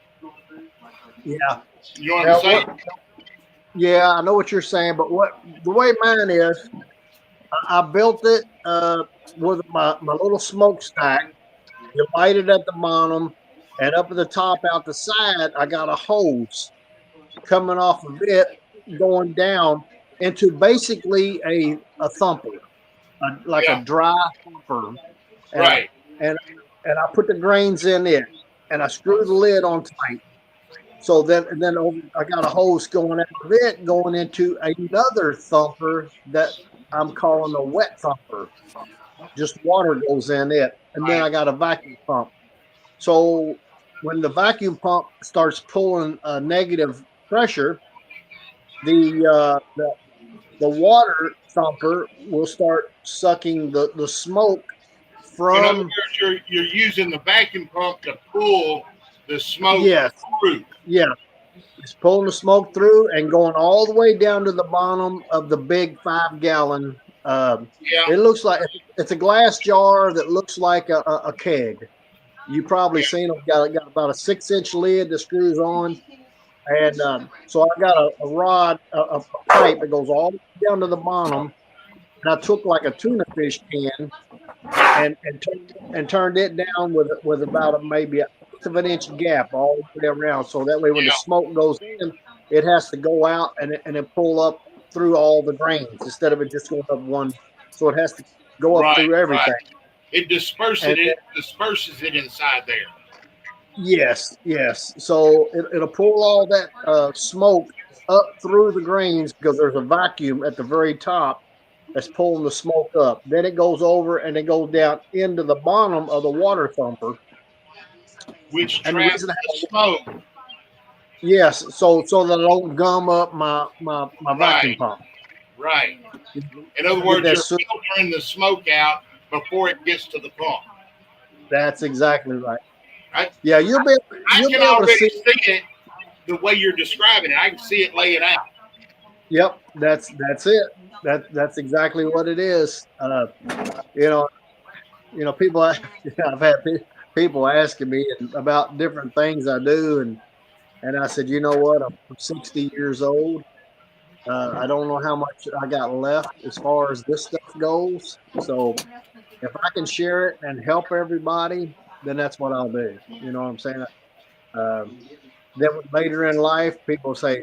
Yeah. You know what I'm saying? Yeah, I know what you're saying, but the way mine is, I built it with my little smokestack. You light it at the bottom, and up at the top out the side, I got a hose coming off of it, going down into basically a thumper, like a dry thumper. And right. And I put the grains in it, and I screw the lid on tight. So then I got a hose going out of it, going into another thumper that I'm calling a wet thumper. Just water goes in it, and then I got a vacuum pump. So when the vacuum pump starts pulling a negative pressure, the water thumper will start sucking the smoke In other from. words, you're using the vacuum pump to pull the smoke Yes, through. yeah, it's pulling the smoke through and going all the way down to the bottom of the big 5 gallon. Yeah, It looks like it's a glass jar that looks like a keg. You probably yeah, seen them. Got about a 6-inch lid that screws on, and so I got a rod, a pipe that goes all the way down to the bottom. And I took like a tuna fish can and turned it down with about maybe 1/8 of an inch gap all the way around. So that way, when the yeah. smoke goes in, it has to go out and then pull up through all the grains instead of it just going up one. So it has to go up Right, through everything. right. It disperses And it disperses it inside there. yes, yes. So it'll pull all that smoke up through the grains because there's a vacuum at the very top that's pulling the smoke up. Then it goes over and it goes down into the bottom of the water thumper. Which And the traps reason I the have smoke. yes, so that I don't gum up my vacuum Right, pump. right. In other I get words, that. you're filtering the smoke out before it gets to the pump. That's exactly right. I, Yeah, I you'll can be able to already see. see it the way you're describing it. I can see it laying out. Yep, that's it. That's exactly what it is. You know, people. I've had people asking me about different things I do, and I said, you know what? I'm 60 years old. I don't know how much I got left as far as this stuff goes. So if I can share it and help everybody, then that's what I'll do. You know what I'm saying? Um, then later in life, people say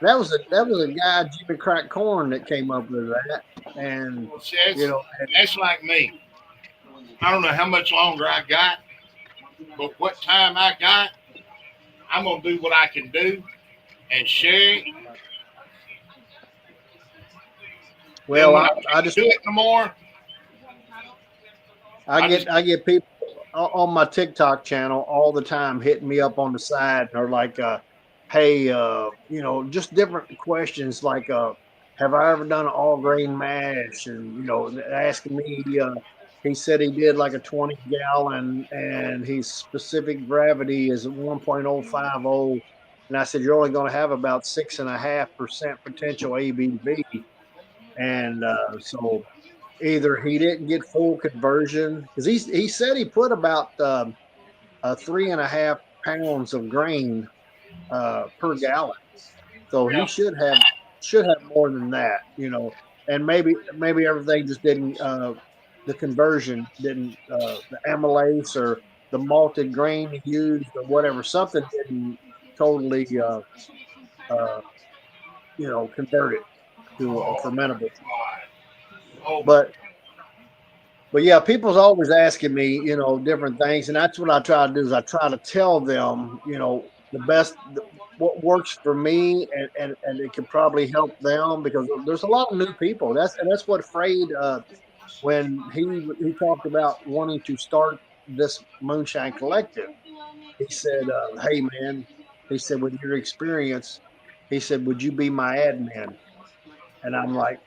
that was a guy Jimmy Crack Corn that came up with that, and Well, see, you know, that's like me. I don't know how much longer I got, but what time I got, I'm gonna do what I can do and share it. Then well, when I I can't just do it no more, I I just get people on my TikTok channel all the time hitting me up on the side and are like, "Hey, just different questions like, have I ever done an all grain mash?" And asking me. He said he did like a 20 gallon, and his specific gravity is 1.050. And I said, you're only going to have about 6.5% potential ABV. And so either he didn't get full conversion because he said he put about 3.5 pounds of grain per gallon, so he yeah, should have more than that, and maybe everything just didn't the conversion didn't the amylase or the malted grain he used or whatever something didn't totally uh, convert it to a oh fermentable. my, oh my, But yeah, people's always asking me, different things, and that's what I try to do is I try to tell them, the best what works for me, and it can probably help them because there's a lot of new people. That's what Frade when he talked about wanting to start this moonshine collective. He said, "Hey man," he said, "with your experience," he said, "would you be my admin?" And I'm like,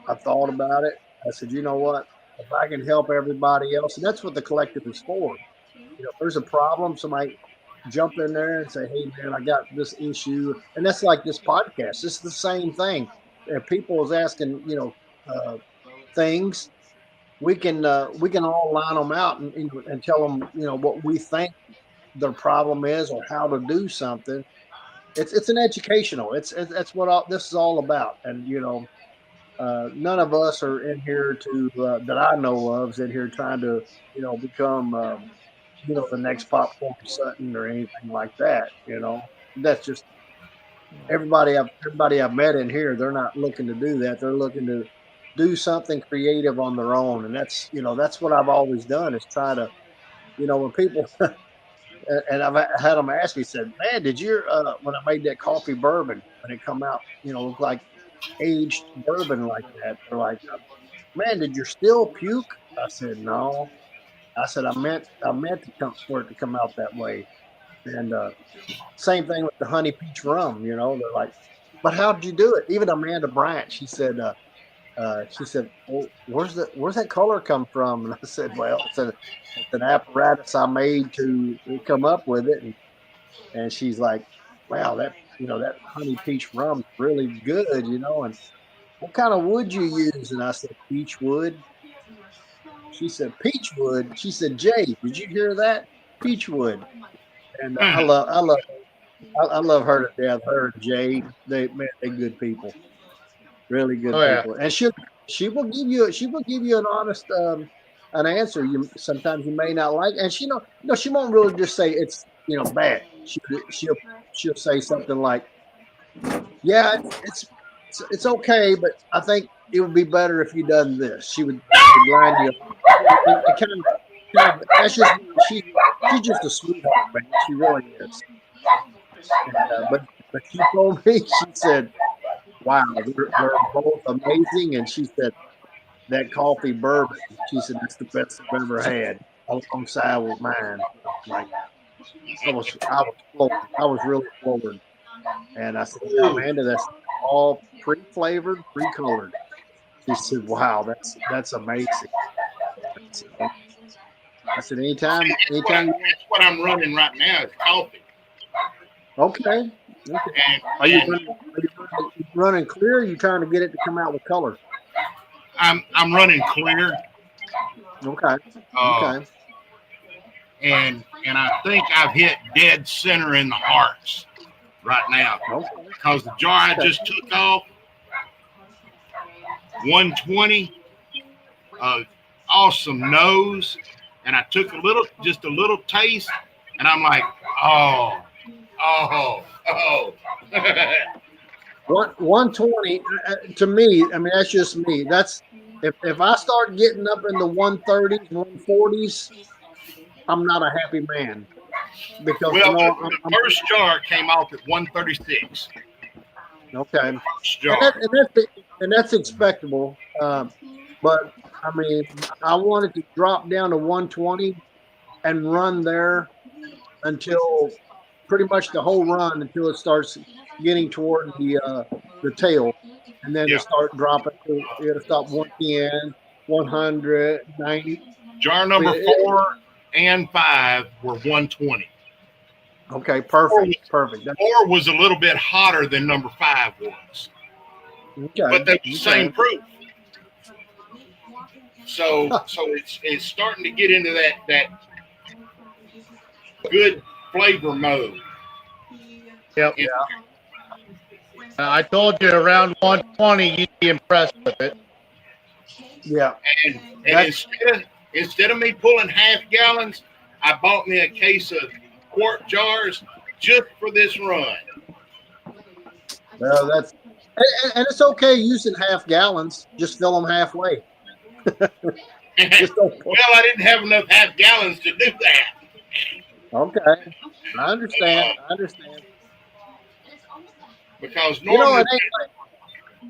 I thought about it. I said, you know what? If I can help everybody else, and that's what the collective is for. If there's a problem, somebody jump in there and say, hey man, I got this issue. And that's like this podcast. It's the same thing. If people is asking, things, we can all line them out and tell them, what we think their problem is or how to do something. It's an educational. It's that's what this is all about. And none of us are in here to that I know of is in here trying to become the next popcorn Sutton or anything like that. That's just everybody I've met in here. They're not looking to do that. They're looking to do something creative on their own, and that's what I've always done is try to when people and I've had them ask me said, man, did you when I made that coffee bourbon when it come out look like aged bourbon like that. They're like, man, did your still puke? I said, no. I said, I meant to come for it to come out that way. And same thing with the honey peach rum. You know, they're like, but how did you do it? Even Amanda Brandt, she said, well, where's that color come from? And I said, well, it's an apparatus I made to come up with it. And she's like, wow, that honey peach rum's really good, and what kind of wood you use? And I said, peach wood. She said, peach wood. She said, Jay, did you hear that? Peach wood. And I love her to death. Her and Jay, they're good people, really good Oh yeah. people. And she will give you an honest an answer. Sometimes you may not like, and she won't really just say it's bad. She'll say something like, yeah, it's okay, but I think it would be better if you done this. She would line you up. And that's just she's just a sweetheart, man. She really is. And, but she told me, she said, wow, they're both amazing. And she said, that coffee bourbon, she said, that's the best I've ever had alongside with mine. Like, I was floored. I was really floored. And I said, yeah, Amanda, that's all pre-flavored, pre-colored. She said, wow, that's amazing. So I said, anytime you want. That's what I'm running right now is coffee. Okay. Are you running clear? Or are you trying to get it to come out with color? I'm running clear. Okay. Okay. And I think I've hit dead center in the hearts right now. Okay. Because the jar I just took off, 120, awesome nose, and I took just a little taste, and I'm like, oh. 120 to me. I mean, that's just me. That's if I start getting up in the 130s, 140s, I'm not a happy man. Because the first jar came off at 136. Okay. First jar. And that's expectable. But I mean, I wanted to drop down to 120 and run there until pretty much the whole run until it starts getting toward the tail, and then to start dropping. It'll stop 110, 100, 90. Jar number 4 and 5 were 120. Okay, perfect. Four was a little bit hotter than number 5 was. Okay. But they were the same proof. So it's starting to get into that good flavor mode. Yep. Yeah. I told you around 120 you'd be impressed with it. Yeah. And instead of me pulling half gallons, I bought me a case of quart jars just for this run. Well, and it's okay using half gallons. Just fill them halfway. Well, I didn't have enough half gallons to do that. Okay, I understand. Because normally,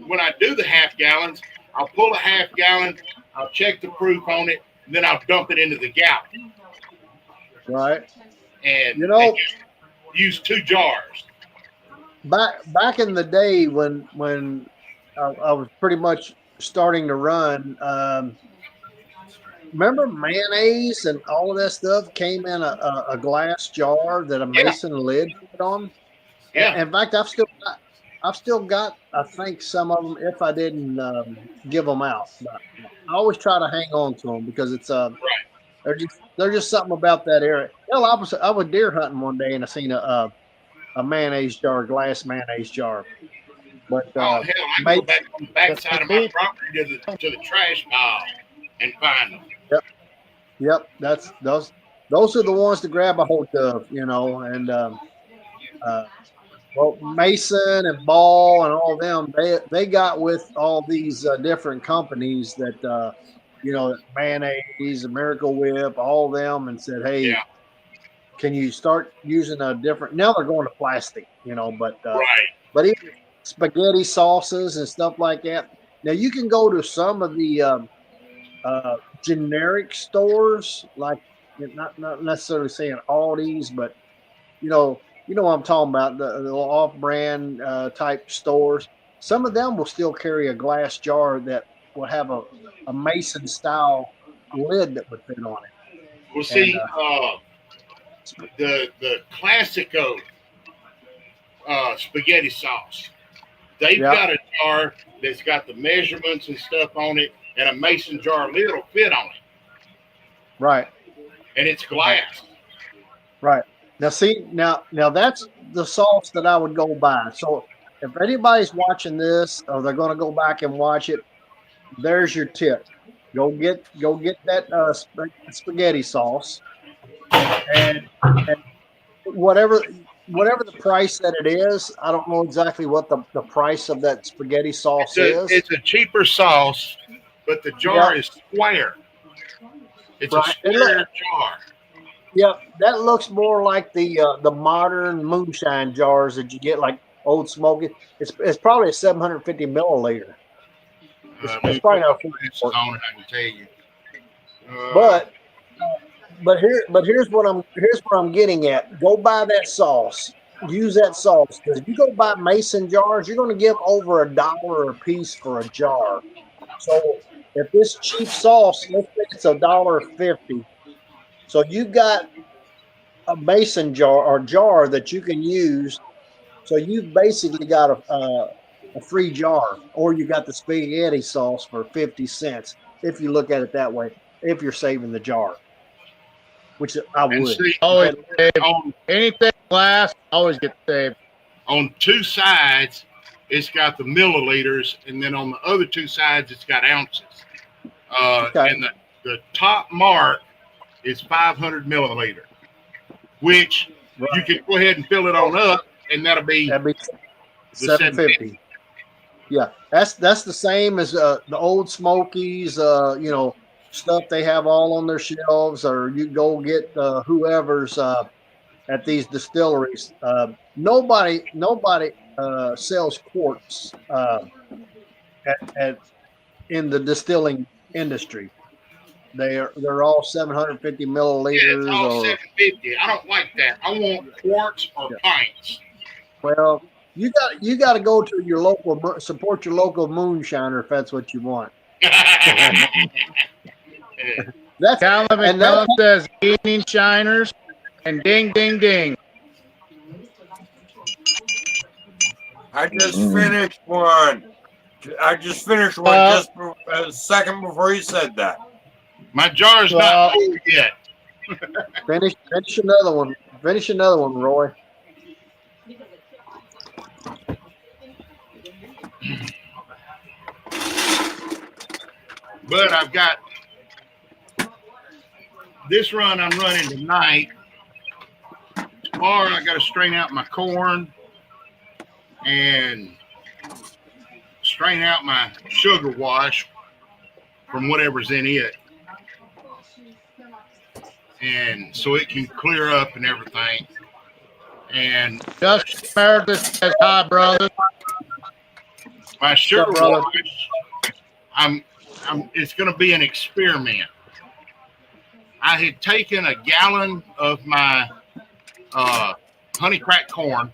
when I do the half gallons, I'll pull a half gallon, I'll check the proof on it, and then I'll dump it into the gallon. Right. And use 2 jars. Back in the day when I was pretty much starting to run, remember mayonnaise and all of that stuff came in a glass jar that a mason lid put on. Yeah. In fact, I've still got I think some of them if I didn't give them out. But I always try to hang on to them because it's they're just something about that area. Hell, I was deer hunting one day and I seen a mayonnaise jar, glass mayonnaise jar. But hell, I go back on the backside of my property to the trash pile and find them. Yep. That's those are the ones to grab a hold of, and well, Mason and Ball and all of them, they got with all these different companies that mayonnaise, Miracle Whip, all of them, and said, hey, can you start using a different? Now they're going to plastic, but right. But even spaghetti sauces and stuff like that. Now you can go to some of the generic stores, like not necessarily saying Aldi's, but you know what I'm talking about, the off-brand type stores. Some of them will still carry a glass jar that will have a Mason style lid that would fit on it. Well, And see, the Classico spaghetti sauce, they've yeah, got a jar that's got the measurements and stuff on it, and a mason jar lid will fit on it, right, and it's glass. right. Now see, now that's the sauce that I would go buy. So if anybody's watching this or they're going to go back and watch it, there's your tip. Go get that spaghetti sauce, and whatever the price that it is. I don't know exactly what the price of that spaghetti sauce is. It's a cheaper sauce, but the jar is square. It's a square jar. Yeah, that looks more like the modern moonshine jars that you get, like Old Smoky. It's probably a 750 milliliter. It's probably not full. On it, I can tell you. But here's what I'm getting at. Go buy that sauce. Use that sauce, because if you go buy mason jars, you're going to give over $1 a piece for a jar. So if this cheap sauce, let's say it's $1.50. So you've got a mason jar or jar that you can use. So you've basically got a free jar, or you got the spaghetti sauce for 50 cents, if you look at it that way, if you're saving the jar, which I would. See, always on anything glass, always get saved. On two sides, it's got the milliliters, and then on the other two sides, it's got ounces. And the top mark is 500 milliliter, which you can go ahead and fill it on up, and that'll be 750. Yeah, that's the same as the Old Smokies, stuff they have all on their shelves, or you go get whoever's at these distilleries. Nobody sells quarts in the distilling industry. They're all 750 milliliters. Yeah, it's all 750. I don't like that. I want quarts or pints. Well, you got to go to your local, support your local moonshiner if that's what you want. That's Calvin says evening shiners and ding ding ding. I just finished one. Just a second before you said that. My jar's not full yet. Finish another one. Finish another one, Roy. But I've got this run I'm running tonight. Tomorrow I got to strain out my corn and strain out my sugar wash from whatever's in it. And so it can clear up and everything. And Just Meredith says hi, brother. My sugar wash, it's going to be an experiment. I had taken a gallon of my honey cracked corn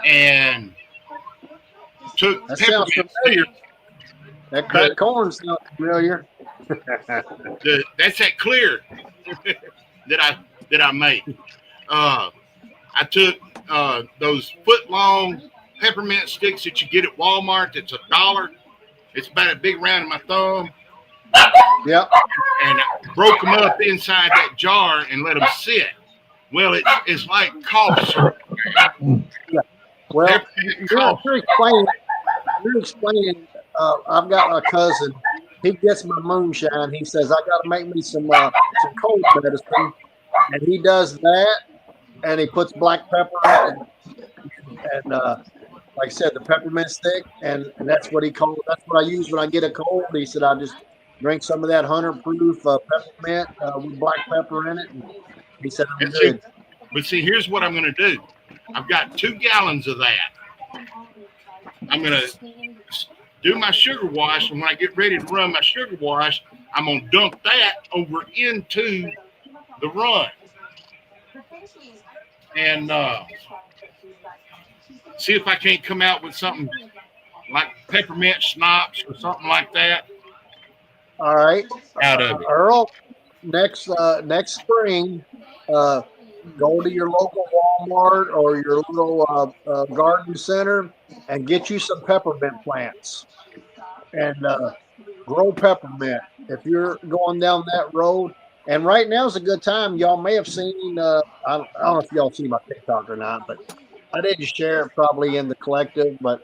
and took that sounds familiar. That cracked corn sounds familiar. That's that clear that I made. I took those foot-long peppermint sticks that you get at Walmart. That's $1. It's about a big round of my thumb. Yep. And I broke them up inside that jar and let them sit. Well, it's like cough syrup. Yeah. Well, you're explaining. I've got a cousin. He gets my moonshine. He says, I got to make me some cold medicine. And he does that, and he puts black pepper in it. And like I said, the peppermint stick, and that's what he called. That's what I use when I get a cold. He said, I just drink some of that 100-proof peppermint with black pepper in it. And he said, I'm good. But see, here's what I'm going to do. I've got 2 gallons of that. I'm gonna do my sugar wash, and when I get ready to run my sugar wash, I'm gonna dump that over into the run, and see if I can't come out with something like peppermint schnapps or something like that All right, out of it. Earl. Next spring, uh, go to your local Walmart or your little garden center and get you some peppermint plants and grow peppermint. If you're going down that road, and right now is a good time. Y'all may have seen. I don't know if y'all see my TikTok or not, but I didn't share it probably in the collective. But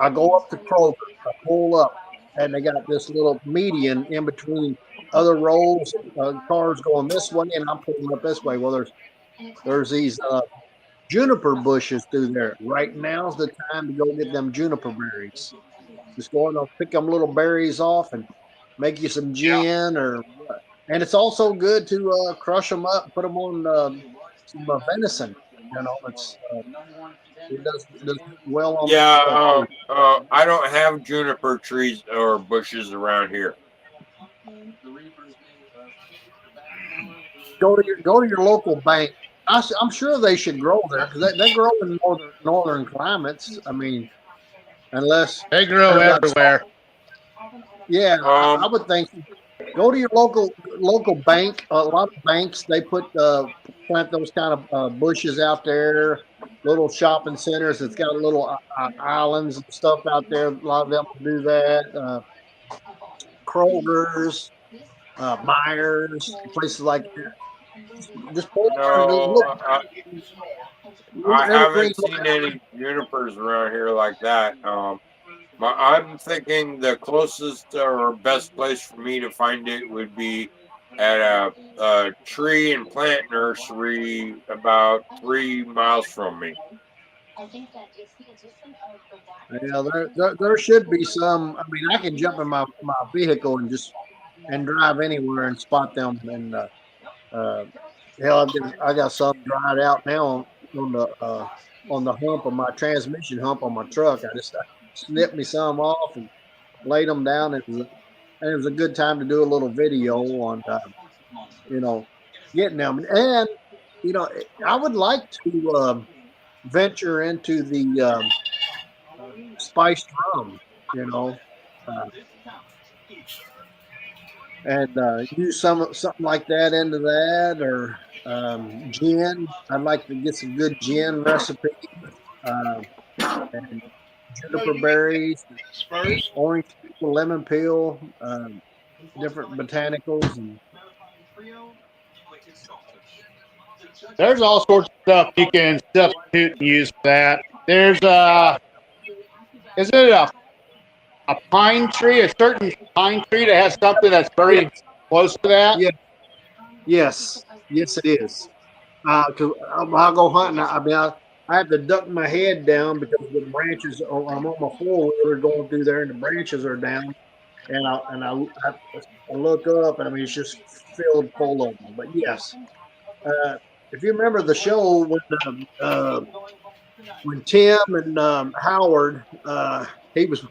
I go up to Kroger, I pull up, and they got this little median in between other rows, cars going this way, and I'm pulling up this way. Well, there's these juniper bushes through there. Right now's the time to go get them juniper berries. Just go and pick them little berries off and make you some Yeah, gin or what. And it's also good to crush them up, put them on some venison. You know, it does well on Yeah, that too. I don't have juniper trees or bushes around here. Go to your local bank. I'm sure they should grow there because they grow in northern climates. I mean, unless They grow they've got everywhere. yeah, I Um, would think. Go to your local bank. A lot of banks they plant those kind of bushes out there. Little shopping centers. It's got little islands and stuff out there. A lot of them will do that. Kroger's, Myers, places like that. Just pull over and no, look. I Little evergreen. haven't seen any junipers around here like that. I'm thinking the closest or best place for me to find it would be at a tree and plant nursery about 3 miles from me. Yeah, there should be some. I mean, I can jump in my vehicle and drive anywhere and spot them. And uh, hell, I got some dried out now on the hump of my transmission hump on my truck. I snipped me some off and laid them down. It was a good time to do a little video on you know getting them. And I would like to venture into the spiced rum. You know. Uh, and use something like that into that or gin. I'd like to get some good gin recipe um, and no, juniper you get that berries, Spurs. orange peel, lemon peel, different botanicals, and There's all sorts of stuff you can substitute and use for that. There's is it a pine tree, a certain pine tree that has something that's yeah, very close to that? yeah, yes, it is. Because I'll go hunting. I mean, I have to duck my head down because the branches. I'm on my four wheeler going through there, and the branches are down. And I look up, and I mean it's just filled full of them. But yes, uh, if you remember the show when Tim and Howard, he was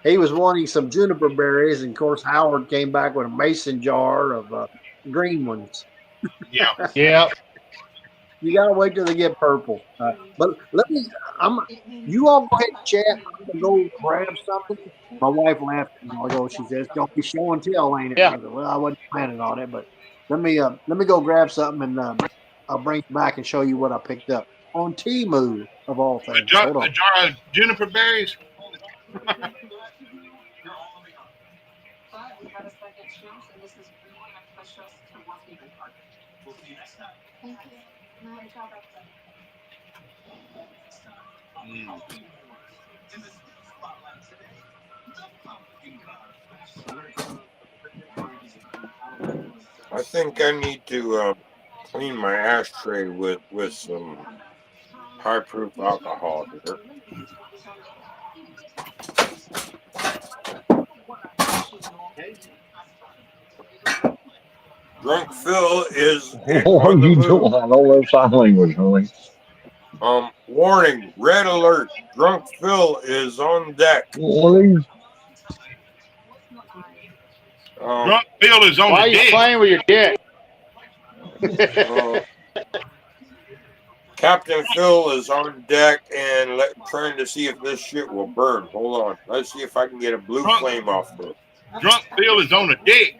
he was wanting some juniper berries, and of course Howard came back with a mason jar of green ones. Yeah, Yeah. You gotta wait till they get purple. But let me. I'm. You all go ahead and chat. I'm gonna go grab something. My wife laughed a while ago. She says, "Don't be show and tell, ain't it?" Yeah. I said, "Well, I wasn't planning on it, but let me go grab something and I'll bring it back and show you what I picked up on Temu of all things. Hold a on. jar of juniper berries. I think I need to clean my ashtray with some high proof alcohol here. Drunk Phil is What are on the you move. doing? I don't know sign language, honey. Warning, red alert. Drunk Phil is on deck. One of these. Drunk Bill is on Why are the you dick. playing with your dick? Captain Phil is on deck and trying to see if this shit will burn. Hold on. Let's see if I can get a blue flame off of it. Drunk Bill is on the dick.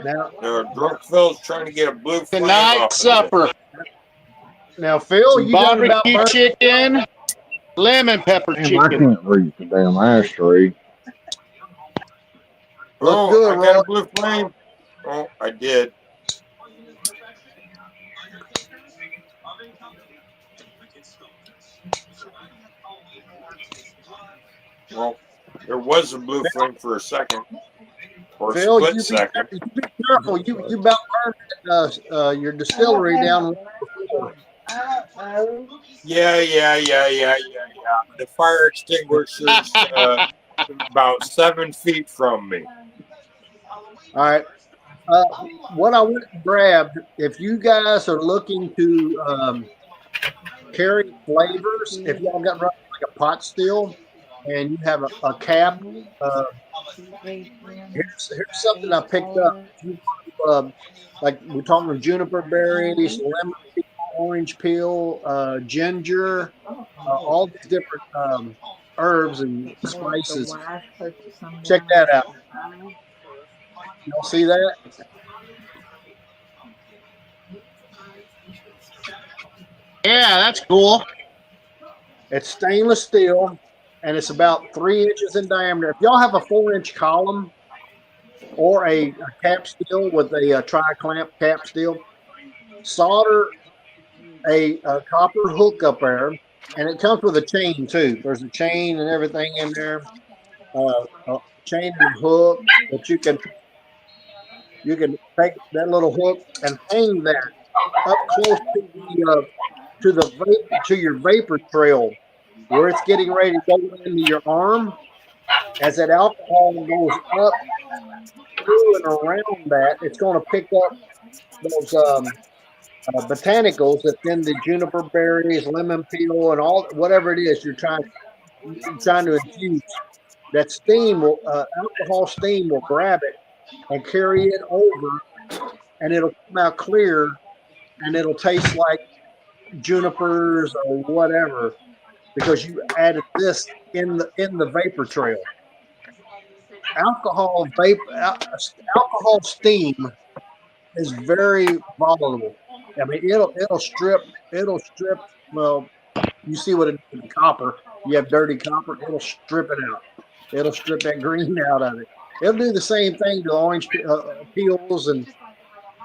Now, Drunk Phil's trying to get a blue flame Tonight off of it. supper. now, Phil, you done about Barbecue burned? chicken, lemon pepper Damn, I chicken. can't reach the damn ashtray. Look good, I got Roy. a blue flame. Oh, I did. Well, there was a blue flame for a second. Or a Phil, split you second. be careful. You about burned your distillery down. Yeah. The fire extinguisher's about 7 feet from me. All right. What I went and grabbed, if you guys are looking to carry flavors, if y'all got like a pot still and you have a cap, here's something I picked up. Like we're talking juniper berries, lemon peel, orange peel, ginger, all these different herbs and spices. Check that out. Y'all see that? Yeah, that's cool. It's stainless steel, and it's about 3 inches in diameter. If y'all have a 4-inch column or a cap steel with a tri-clamp cap steel, solder a copper hook up there, and it comes with a chain too. There's a chain and everything in there, a chain and a hook that you can take that little hook and hang that up close to your vapor trail where it's getting ready to go into your arm. As that alcohol goes up through and around that, it's going to pick up those botanicals that's in the juniper berries, lemon peel, and all whatever it is you're trying to infuse. That steam will alcohol steam will grab it and carry it over, and it'll come out clear, and it'll taste like junipers or whatever because you added this in the vapor trail. Alcohol steam is very volatile. I mean, it'll strip. Well, you see what it is with copper. You have dirty copper. It'll strip it out. It'll strip that green out of it. It'll do the same thing to orange peels and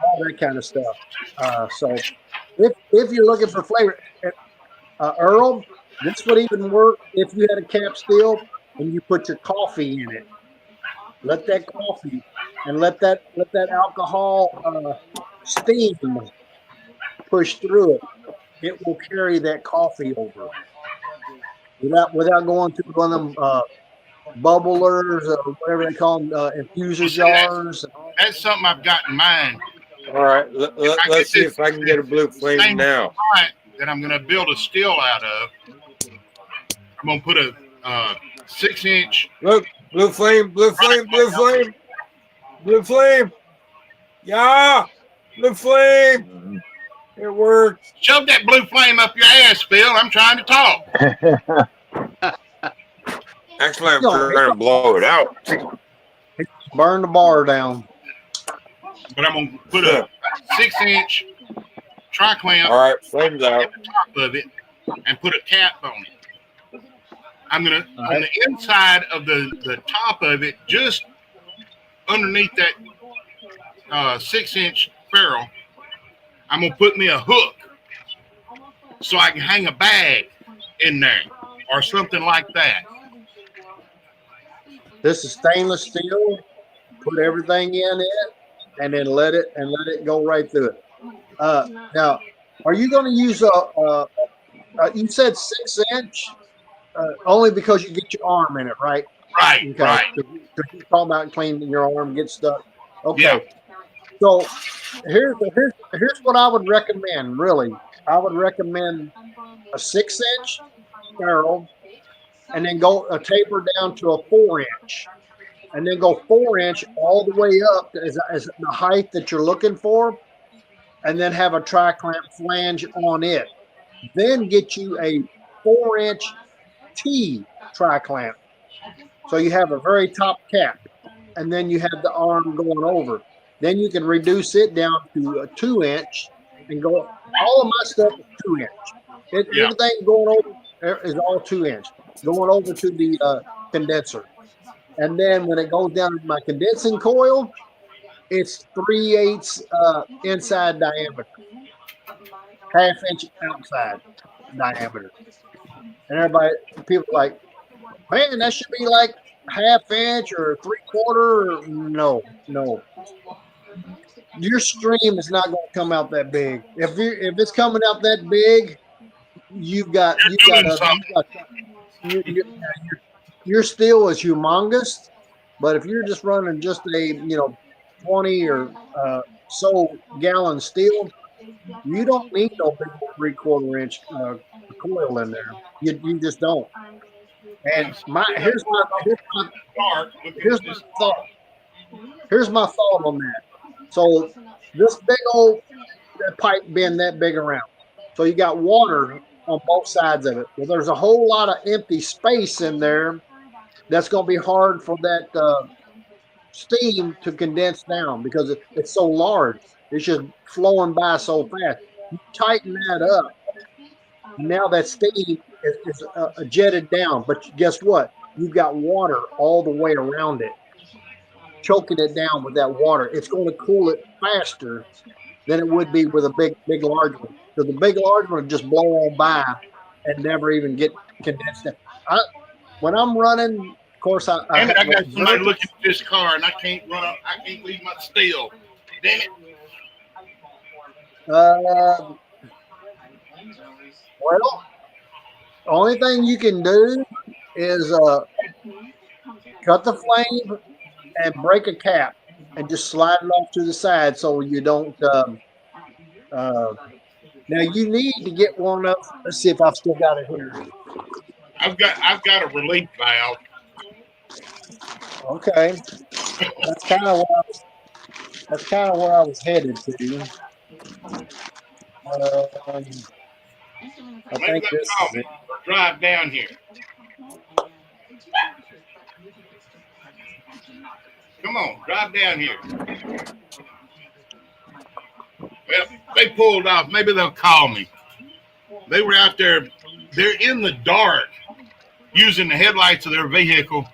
all that kind of stuff. So if you're looking for flavor, Earl, this would even work if you had a cap steel and you put your coffee in it. Let that coffee and let that alcohol steam push through it. It will carry that coffee over without going through one of them bubblers or whatever they call them, infuser jars. That's something I've got in mind. All right, let's see if I can get a blue flame now. That I'm going to build a still out of. I'm going to put a 6-inch. Look, blue flame. Yeah, blue flame. It works. Shove that blue flame up your ass, Phil. I'm trying to talk. Actually, I'm trying to blow it out. Burn the bar down. But I'm going to put a 6-inch tri-clamp All right, flames out. at the top of it and put a cap on it. I'm going to, on the inside of the top of it, just underneath that 6-inch barrel, I'm going to put me a hook so I can hang a bag in there or something like that. This is stainless steel. Put everything in it, and then let it go right through it. Now, are you going to use you said 6-inch, only because you get your arm in it, right? Right, okay. right. Because you're talking about cleaning your arm, get stuck. Okay. Yeah. So here's what I would recommend. Really, I would recommend a 6-inch barrel, and then go a taper down to a 4-inch, and then go 4-inch all the way up as the height that you're looking for, and then have a tri-clamp flange on it. Then get you a 4-inch T tri-clamp. So you have a very top cap, and then you have the arm going over. Then you can reduce it down to a 2-inch and go. All of my stuff is 2-inch. Yeah. Everything going over is all 2-inch. Going over to the condenser, and then when it goes down to my condensing coil, it's 3/8 inside diameter, 1/2 inch outside diameter. And everybody, people are like, man, that should be like 1/2 inch or 3/4. No, no. Your stream is not going to come out that big. If it's coming out that big, you've got You're doing something. you, you, your steel is humongous. But if you're just running just a 20 or so gallon steel, you don't need no big 3/4 inch coil in there. You just don't. And Dark looking here's at my this. thought. Here's my thought on that. So this big old pipe being that big around, so you got water on both sides of it. Well, there's a whole lot of empty space in there that's going to be hard for that steam to condense down because it's so large. It's just flowing by so fast. You tighten that up, now that steam is jetted down. But guess what? You've got water all the way around it, choking it down with that water. It's going to cool it faster than it would be with a big large one. So the big large one would just blow on by and never even get condensed down. When I'm running, of course, I Damn it, I got somebody very, looking at this car and I can't run up. I can't leave my steel. Damn it. well, the only thing you can do is cut the flame and break a cap and just slide it off to the side so you don't. Now you need to get one up. Let's see if I've still got it here. I've got a relief valve. Okay, that's kind of where I was headed to. I Maybe think they'll this call is me it. or drive down here. Come on, drive down here. Well, they pulled off. Maybe they'll call me. They were out there. They're in the dark using the headlights of their vehicle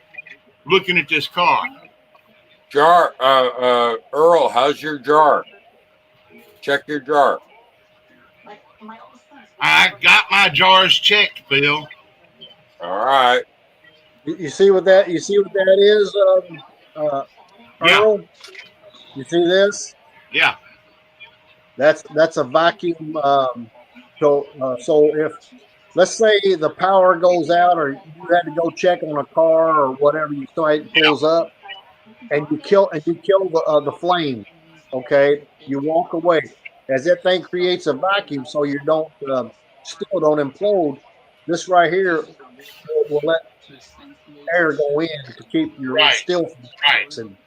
looking at this car. Jar, Earl, how's your jar? Check your jar. I got my jars checked, Phil. All right. You see what that? You see what that is, Yeah, Earl? You see this? yeah. That's a vacuum. So if let's say the power goes out, or you had to go check on a car or whatever, you saw it pulls up, and you kill the flame. Okay, you walk away as that thing creates a vacuum, so you don't still don't implode. This right here will let air go in to keep your Right, still from right. mixing.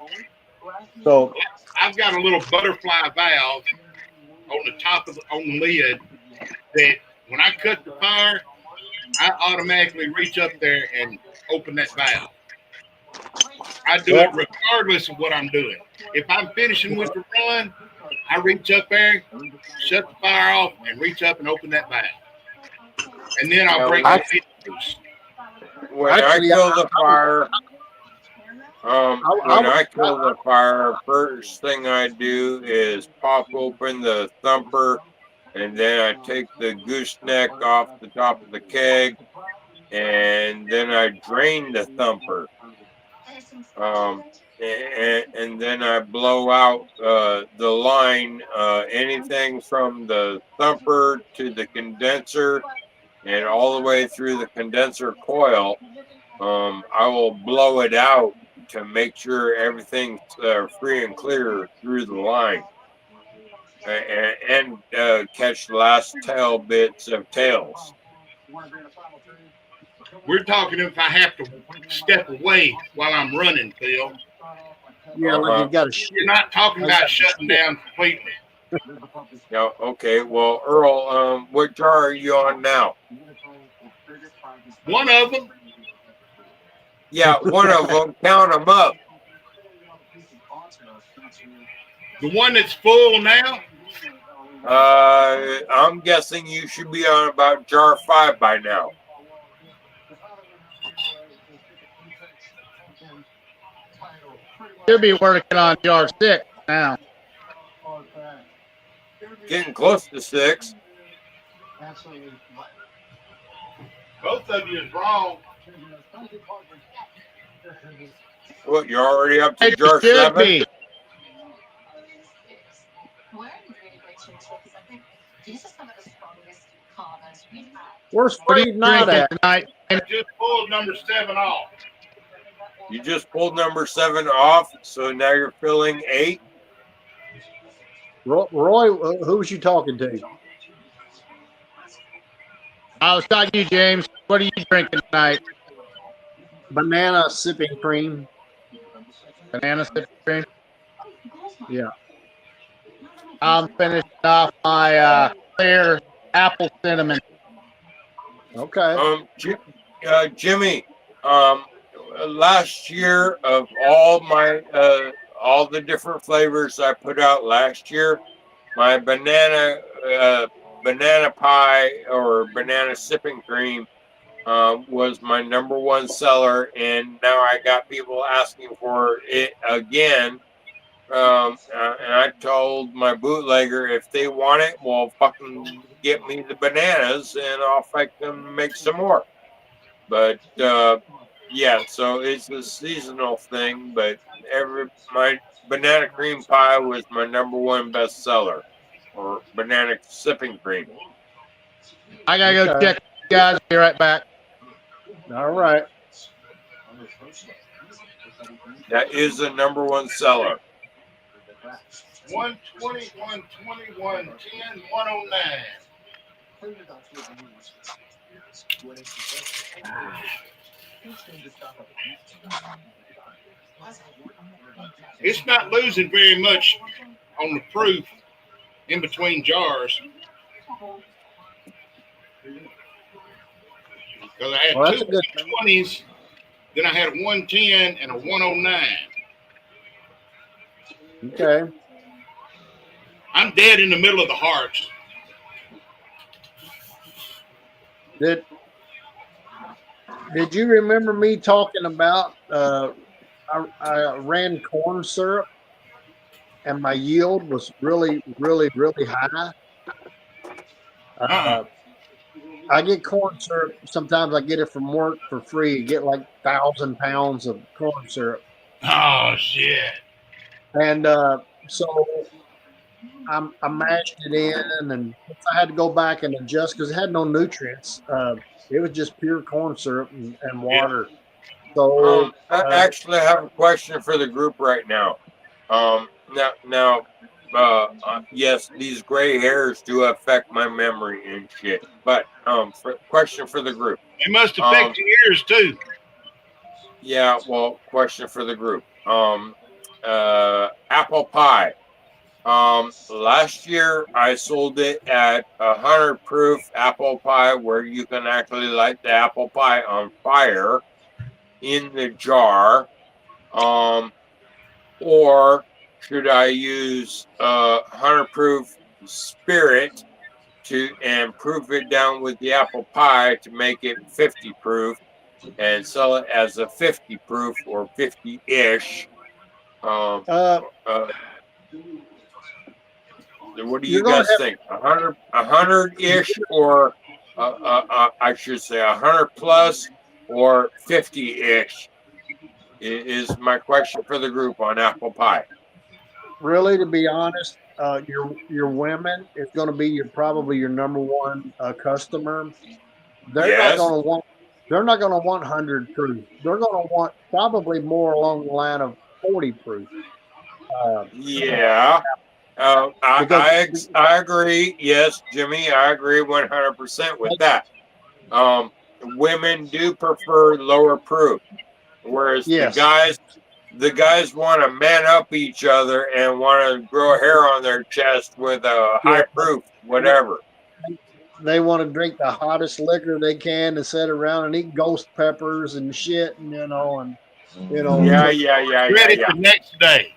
So I've got a little butterfly valve on the top of on the lid that when I cut the fire, I automatically reach up there and open that valve. I do it regardless of what I'm doing. If I'm finishing with the run, I reach up there, shut the fire off, and reach up and open that valve. And then I'll break the lid loose. When actually, I kill the fire, when I kill the fire, first thing I do is pop open the thumper, and then I take the gooseneck off the top of the keg, and then I drain the thumper. And then I blow out the line, anything from the thumper to the condenser and all the way through the condenser coil. I will blow it out to make sure everything's free and clear through the line. and catch the last tail bits of tails. We're talking if I have to step away while I'm running, Phil. Yeah, like you got to. You're not talking Like about that. shutting down completely. Yeah. Okay. Well, Earl, what jar are you on now? One of them, Yeah, one of them. Count them up. the one that's full now. I'm guessing you should be on about jar 5 by now. Should be working on jar 6 now. Getting close to 6. Both of you is wrong. What, you're already up to It jar should 7? be. Where's What are you Freed not drinking at? tonight? I just pulled number 7 off. You just pulled number 7 off, so now you're filling 8. Roy, who was you talking to? I was talking to you, James. What are you drinking tonight? Banana sipping cream. Banana sipping cream? Yeah. I'm finishing off my clear apple cinnamon. Okay. Jimmy, last year of all the different flavors I put out last year, my banana pie or banana sipping cream was my number 1 seller, and now I got people asking for it again. And I told my bootlegger if they want it, well, fucking get me the bananas, and I'll make some more. But yeah, so it's a seasonal thing. But my banana cream pie was my number 1 bestseller, or banana sipping cream. I gotta go Okay. check, guys. Be right back. All right. That is the number 1 seller. 120, 120, 110, 109. It's not losing very much on the proof in between jars. Because I had Well, that's two a good thing. 120s, then I had a 110 and a 109. Okay. I'm dead in the middle of the hearts. Did you remember me talking about I ran corn syrup and my yield was really, really, really high? I get corn syrup. Sometimes I get it from work for free. You get like 1,000 pounds of corn syrup. Oh, shit. And so I mashed it in, and I had to go back and adjust because it had no nutrients. It was just pure corn syrup and water. So I actually have a question for the group right now. Yes, these gray hairs do affect my memory and shit. But question for the group. It must affect your ears too. Yeah, well, question for the group. Apple pie. Last year I sold it at 100 proof apple pie, where you can actually light the apple pie on fire in the jar. Or should I use 100 proof spirit and proof it down with the apple pie to make it 50 proof and sell it as a 50 proof or 50-ish? What do you guys think? 100-ish, or I should say 100 plus, or 50-ish is my question for the group on apple pie. really, to be honest, your women is going to be probably your number 1 customer. They're not going to want. They're not going to want 100 proof. They're going to want probably more along the line of 40 proof. Yeah. because I agree. Yes, Jimmy, I agree 100% with that. Women do prefer lower proof, whereas yes, the guys want to man up each other and want to grow hair on their chest with a yeah, high proof whatever. they want to drink the hottest liquor they can and sit around and eat ghost peppers and shit, and Yeah, so yeah, yeah, yeah, Ready yeah. for next day.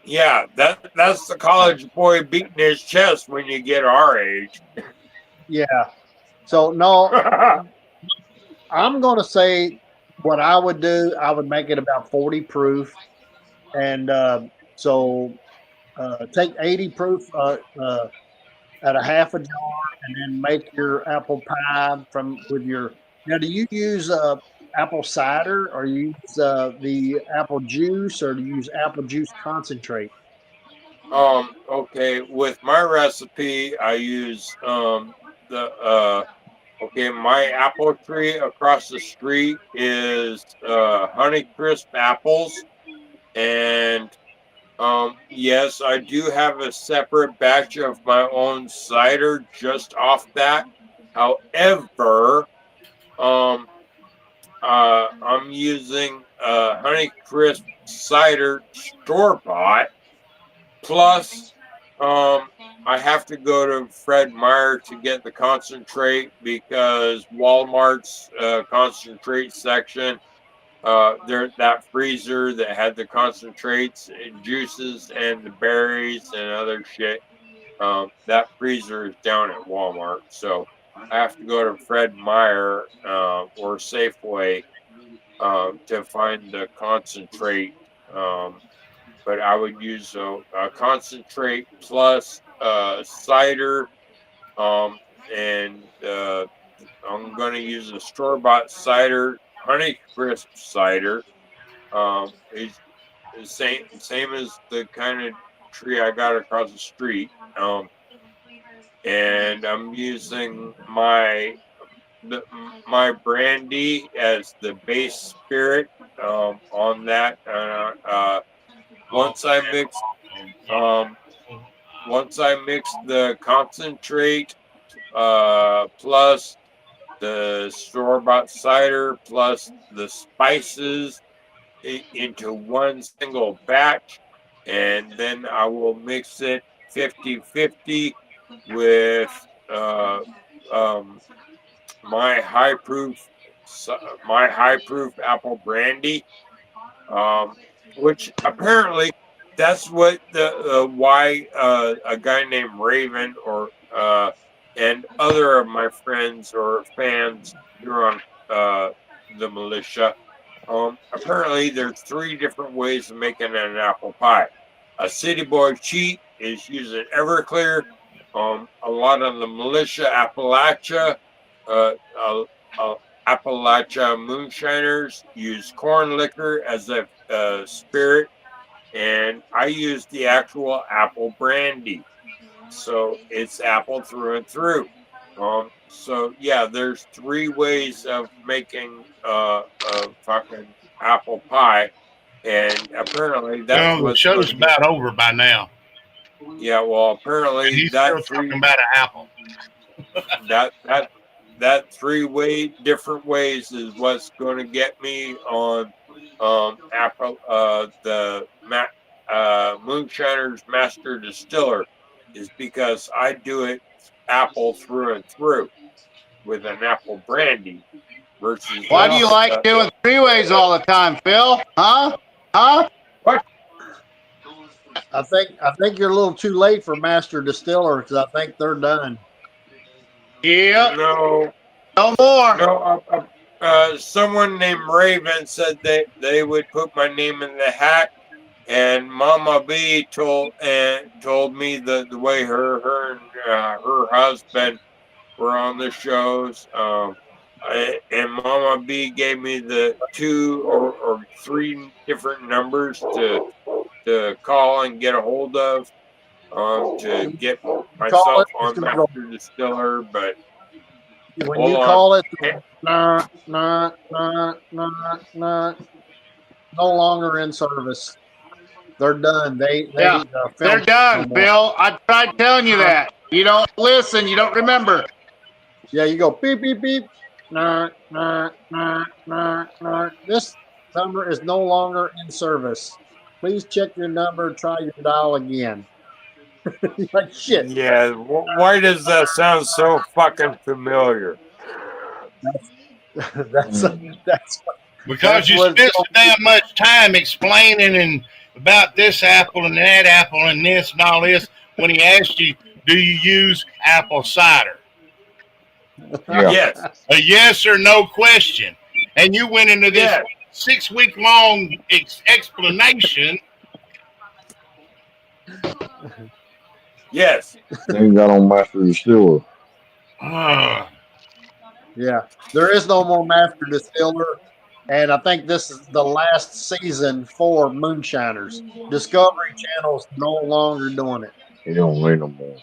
Yeah, that's the college boy beating his chest when you get our age. yeah. So no, I'm gonna say what I would do. I would make it about 40 proof, and so take 80 proof at a half a jar, and then make your apple pie from with your. Now, do you use apple cider, or you use the apple juice, or do you use apple juice concentrate? Okay, with my recipe, I use the okay, my apple tree across the street is Honeycrisp apples, and yes, I do have a separate batch of my own cider just off that. However, um, I'm using Honeycrisp cider store bought. Plus, I have to go to Fred Meyer to get the concentrate because Walmart's concentrate section, there that freezer that had the concentrates and juices and the berries and other shit. That freezer is down at Walmart, so I have to go to Fred Meyer or Safeway to find the concentrate. Um, but I would use a concentrate plus cider, and I'm going to use a store bought cider, Honeycrisp cider. It's the same as the kind of tree I got across the street. And I'm using my brandy as the base spirit on that. Once I mix um, once I mix the concentrate plus the store bought cider plus the spices into one single batch, and then I will mix it 50-50 with um, my high proof my high proof apple brandy, um, which apparently that's what the why a guy named Raven or and other of my friends or fans here on the militia. Apparently, there's three different ways of making an apple pie. A city boy cheat is using Everclear. A lot of the militia uh, uh, uh, Appalachia moonshiners use corn liquor as a spirit, and I use the actual apple brandy. So it's apple through and through. So yeah, there's three ways of making a fucking apple pie, and apparently that's Well, the what's going show's to get. about over by now, Yeah, well, and apparently he's still talking about an apple. that that that three-way different ways is what's going to get me on apple the moonshiner's master distiller, is because I do it apple through and through with an apple brandy versus Why do you like uh, doing three ways all the time, Phil? Huh? Huh? what? I think you're a little too late for Master Distiller because I think they're done. Yep. No, No more. no. Someone named Raven said that they would put my name in the hat, and Mama B told me the way her and her husband were on the shows. And Mama B gave me the two or three different numbers to call and get a hold of to get Call it. myself It's on gonna go. Master Distiller. But When hold you on. call it, nah, nah, nah, nah, nah, no longer in service. They're done. They Yeah, they're film done, no more. Bill. I tried telling you that. You don't listen. You don't remember. Yeah, you go beep beep beep. Nah, nah, nah, nah, nah. This number is no longer in service. Please check your number. Try your dial again. You're like shit. Yeah. Why does that sound so fucking familiar? That's that's Because you what it's spent so gonna damn much time explaining and about this apple and that apple and this and all this when he asked you, do you use apple cider? Yeah. Yes. A yes or no question. And you went into this Yes. 6 week long explanation. Yes. Then you got on Master Distiller. Uh, Yeah, there is no more master distiller, and I think this is the last season for moonshiners. Discovery Channel's no longer doing it. He don't need no more.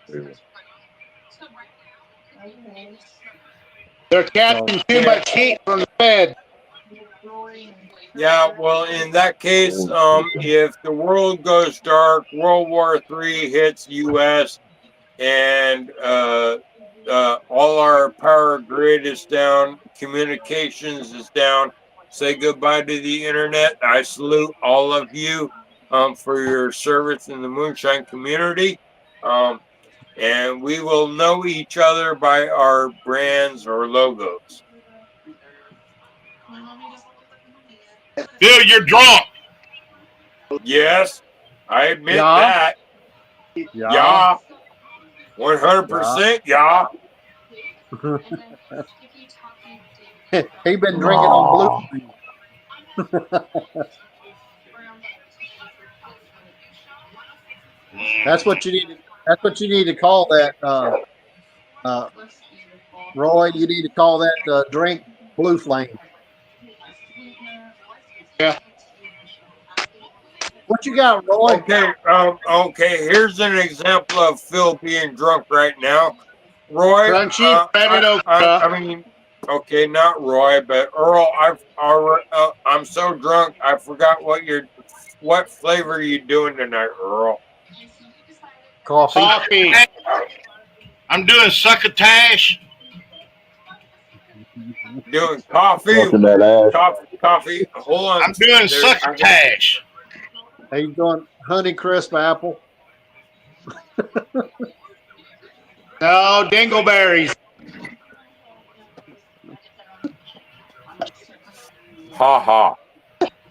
Really. They're So catching too Yeah. much heat from the Fed. Yeah. Well, in that case, Old school. if the world goes dark, World War III hits U.S. and all our power grid is down, communications is down. Say goodbye to the internet. I salute all of you for your service in the moonshine community. And we will know each other by our brands or logos. Bill, you're drunk. Yes, I admit Yeah. that. yeah, Yeah, yeah. 100%. Yeah. He been drinking on blue. That's what you need. That's what you need to call that, uh, Roy. You need to call that drink Blue Flame. Yeah. What you got, Roy? Okay. Okay. Here's an example of Phil being drunk right now. Roy. Crunchy breaded okra. I mean, okay, not Roy, but Earl. I'm so drunk. I forgot what flavor you doing tonight, Earl. Coffee. Coffee. I'm doing succotash. Doing coffee. Fucking that ass. Coffee. Hold on. I'm doing succotash. How you doing, Honey Crisp Apple? No, dingleberries. Ha ha.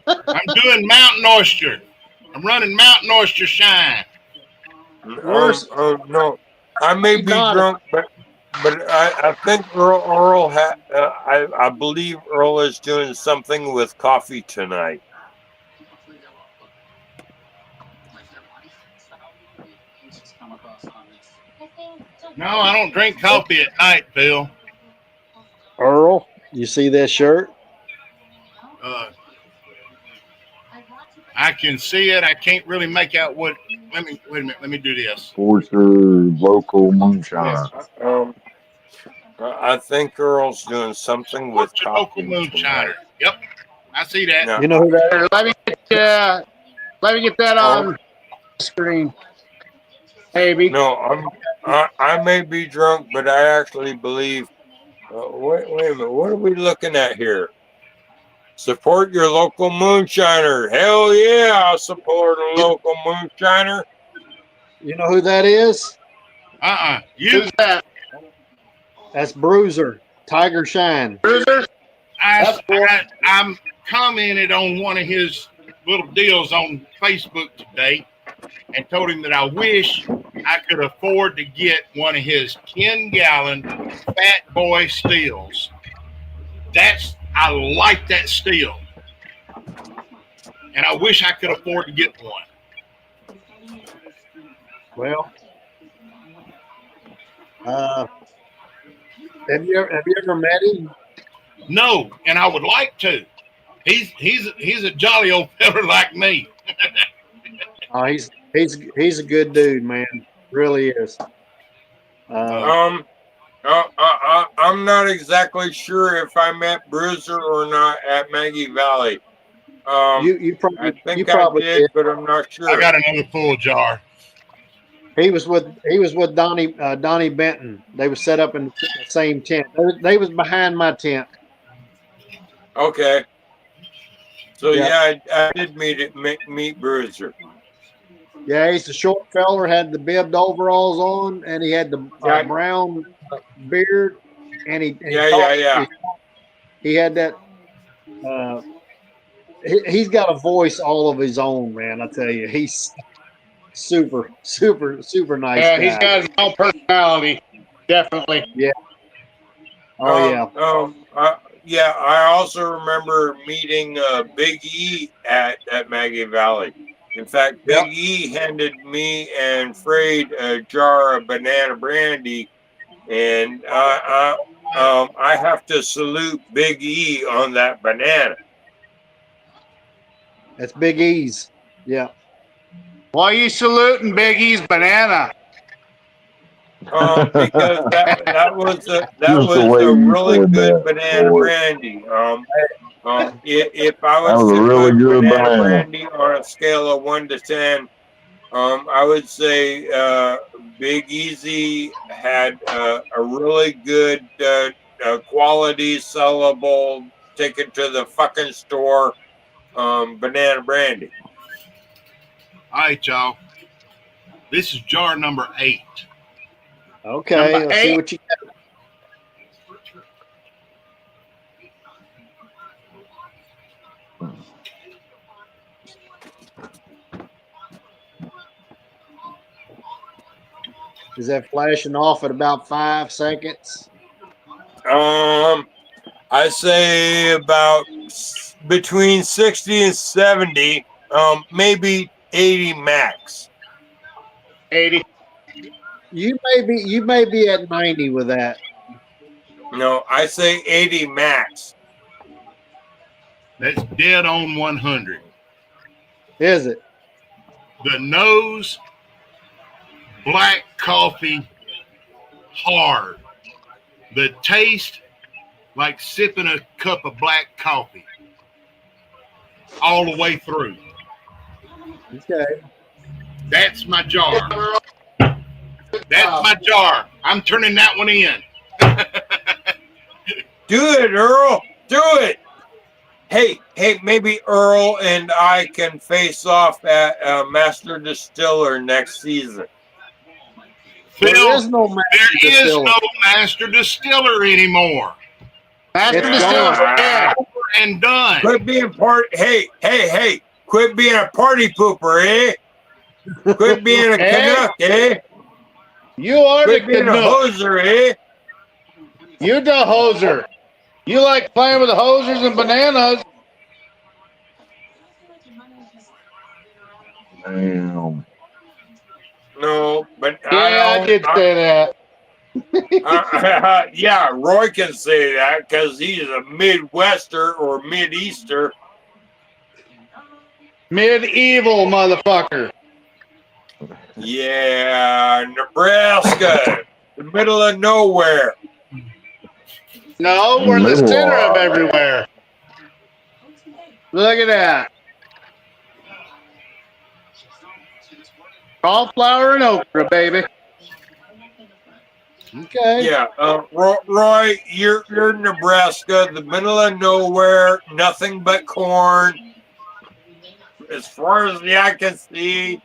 I'm doing mountain oyster. I'm running mountain oyster shine. No, I may be drunk, but I think Earl I believe Earl is doing something with coffee tonight. No, I don't drink coffee at night, Phil. Earl, you see that shirt? I can see it. I can't really make out what. Wait a minute. Let me do this. Forster local moonshine. I think Earl's doing something with What's a local coffee moonshiner? tonight. Yep, I see that. Now, You know who that is? Let me get that on screen. Maybe. No, I may be drunk, but I actually believe. Wait a minute. What are we looking at here? Support your local moonshiner. Hell yeah, I'll support a local moonshiner. You know who that is? Who's that? That's Bruiser, Tiger Shine. Bruiser? I'm commented on one of his little deals on Facebook today and told him that I wish I could afford to get one of his 10-gallon Fat Boy steels. I like that steel. And I wish I could afford to get one. Well, have you ever met him? No, and I would like to. He's a jolly old fella like me. Oh, he's a good dude, man. Really is. I'm not exactly sure if I met Bruiser or not at Maggie Valley. You I think I probably did, did. but I'm not sure. I got another full jar. He was with Donnie Benton. They were set up in the same tent. They was behind my tent. Okay. So Yeah. yeah, I did meet Bruiser. Yeah, he's a short feller, had the bibbed overalls on, and he had the Yeah, brown beard, and he yeah. he had that. Uh, he's got a voice all of his own, man. I tell you, he's super nice Yeah, guy. he's got his own personality. Definitely. Yeah. Oh yeah. Yeah. I also remember meeting Big E at Maggie Valley. In fact, Yep. Big E handed me and Freyd a jar of banana brandy, and I have to salute Big E on that banana. That's Big E's. Yeah. Why are you saluting Big E's banana? Because that was Just the way a you really said good that, banana boy. brandy. If I That was was a to really put good banana banana. brandy on a scale of 1 to 10, I would say Big Easy had a really good quality, sellable, take it to the fucking store banana brandy. All right, y'all. This is jar number 8. Okay. Number Let's see 8. what you got. Is that flashing off at about 5 seconds? I say about between 60 and 70, maybe 80 max. 80. You may be at 90 with that. No, I say 80 max. That's dead on 100. Is it? The nose, black coffee, hard. The taste, like sipping a cup of black coffee. All the way through. Okay. That's my jar. That's my jar. I'm turning that one in. Do it, Earl. Do it. Hey, maybe Earl and I can face off at Master Distiller next season. Phil, There is no master distiller anymore. Master It's Distiller gone. dead. Over and done. Quit being Hey. Quit being a party pooper, eh? Quit being a Canuck, eh? You are Quit the being a Canuck. hoser, eh? You're the hoser. You like playing with the hosers and bananas. Damn. No, but Yeah, I did say that. yeah, Roy can say that because he's a Midwester or Mideaster. Medieval motherfucker. Yeah, Nebraska, the middle of nowhere. No, we're in the center of everywhere. Look at that. Cauliflower and okra, baby. Okay. Yeah, Roy, you're Nebraska, the middle of nowhere, nothing but corn. As far as the eye can see.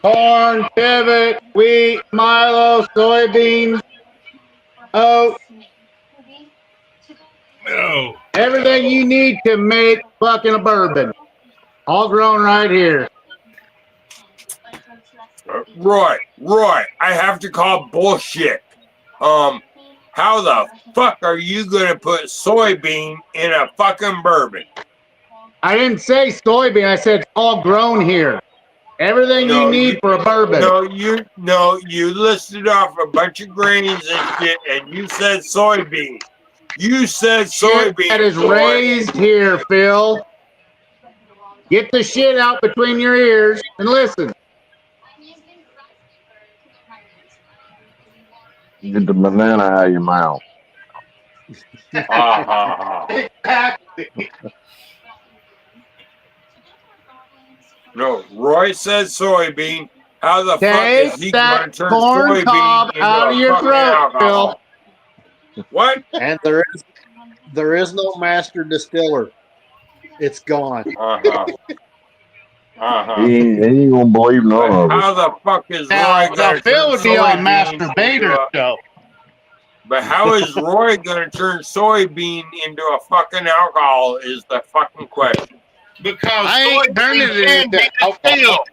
Corn, pivot, wheat, milo, soybeans, oat. No. Everything you need to make fucking a bourbon. All grown right here. Roy, I have to call bullshit. How the fuck are you gonna put soybean in a fucking bourbon? I didn't say soybean. I said all grown here. Everything you need for a bourbon. You listed off a bunch of grains and shit, and you said soybean. You said soybean. Shit that is raised here, Phil. Get the shit out between your ears and listen. Get the banana out of your mouth. Ha ha ha. Exactly. No, Roy said soybean. How the fuck Take is he that going to turn corn soybean cob into out a of your fucking throat, Phil. alcohol? What? And there is no master distiller. It's gone. Uh-huh. Uh-huh. He ain't gonna believe none But of us. how the fuck is Now, Roy going to turn Phil would be on soybean Master into Bader a... show. But how is Roy going to turn soybean into a fucking alcohol is the fucking question. Because I ain't turning soybean it can into be alcohol. distilled.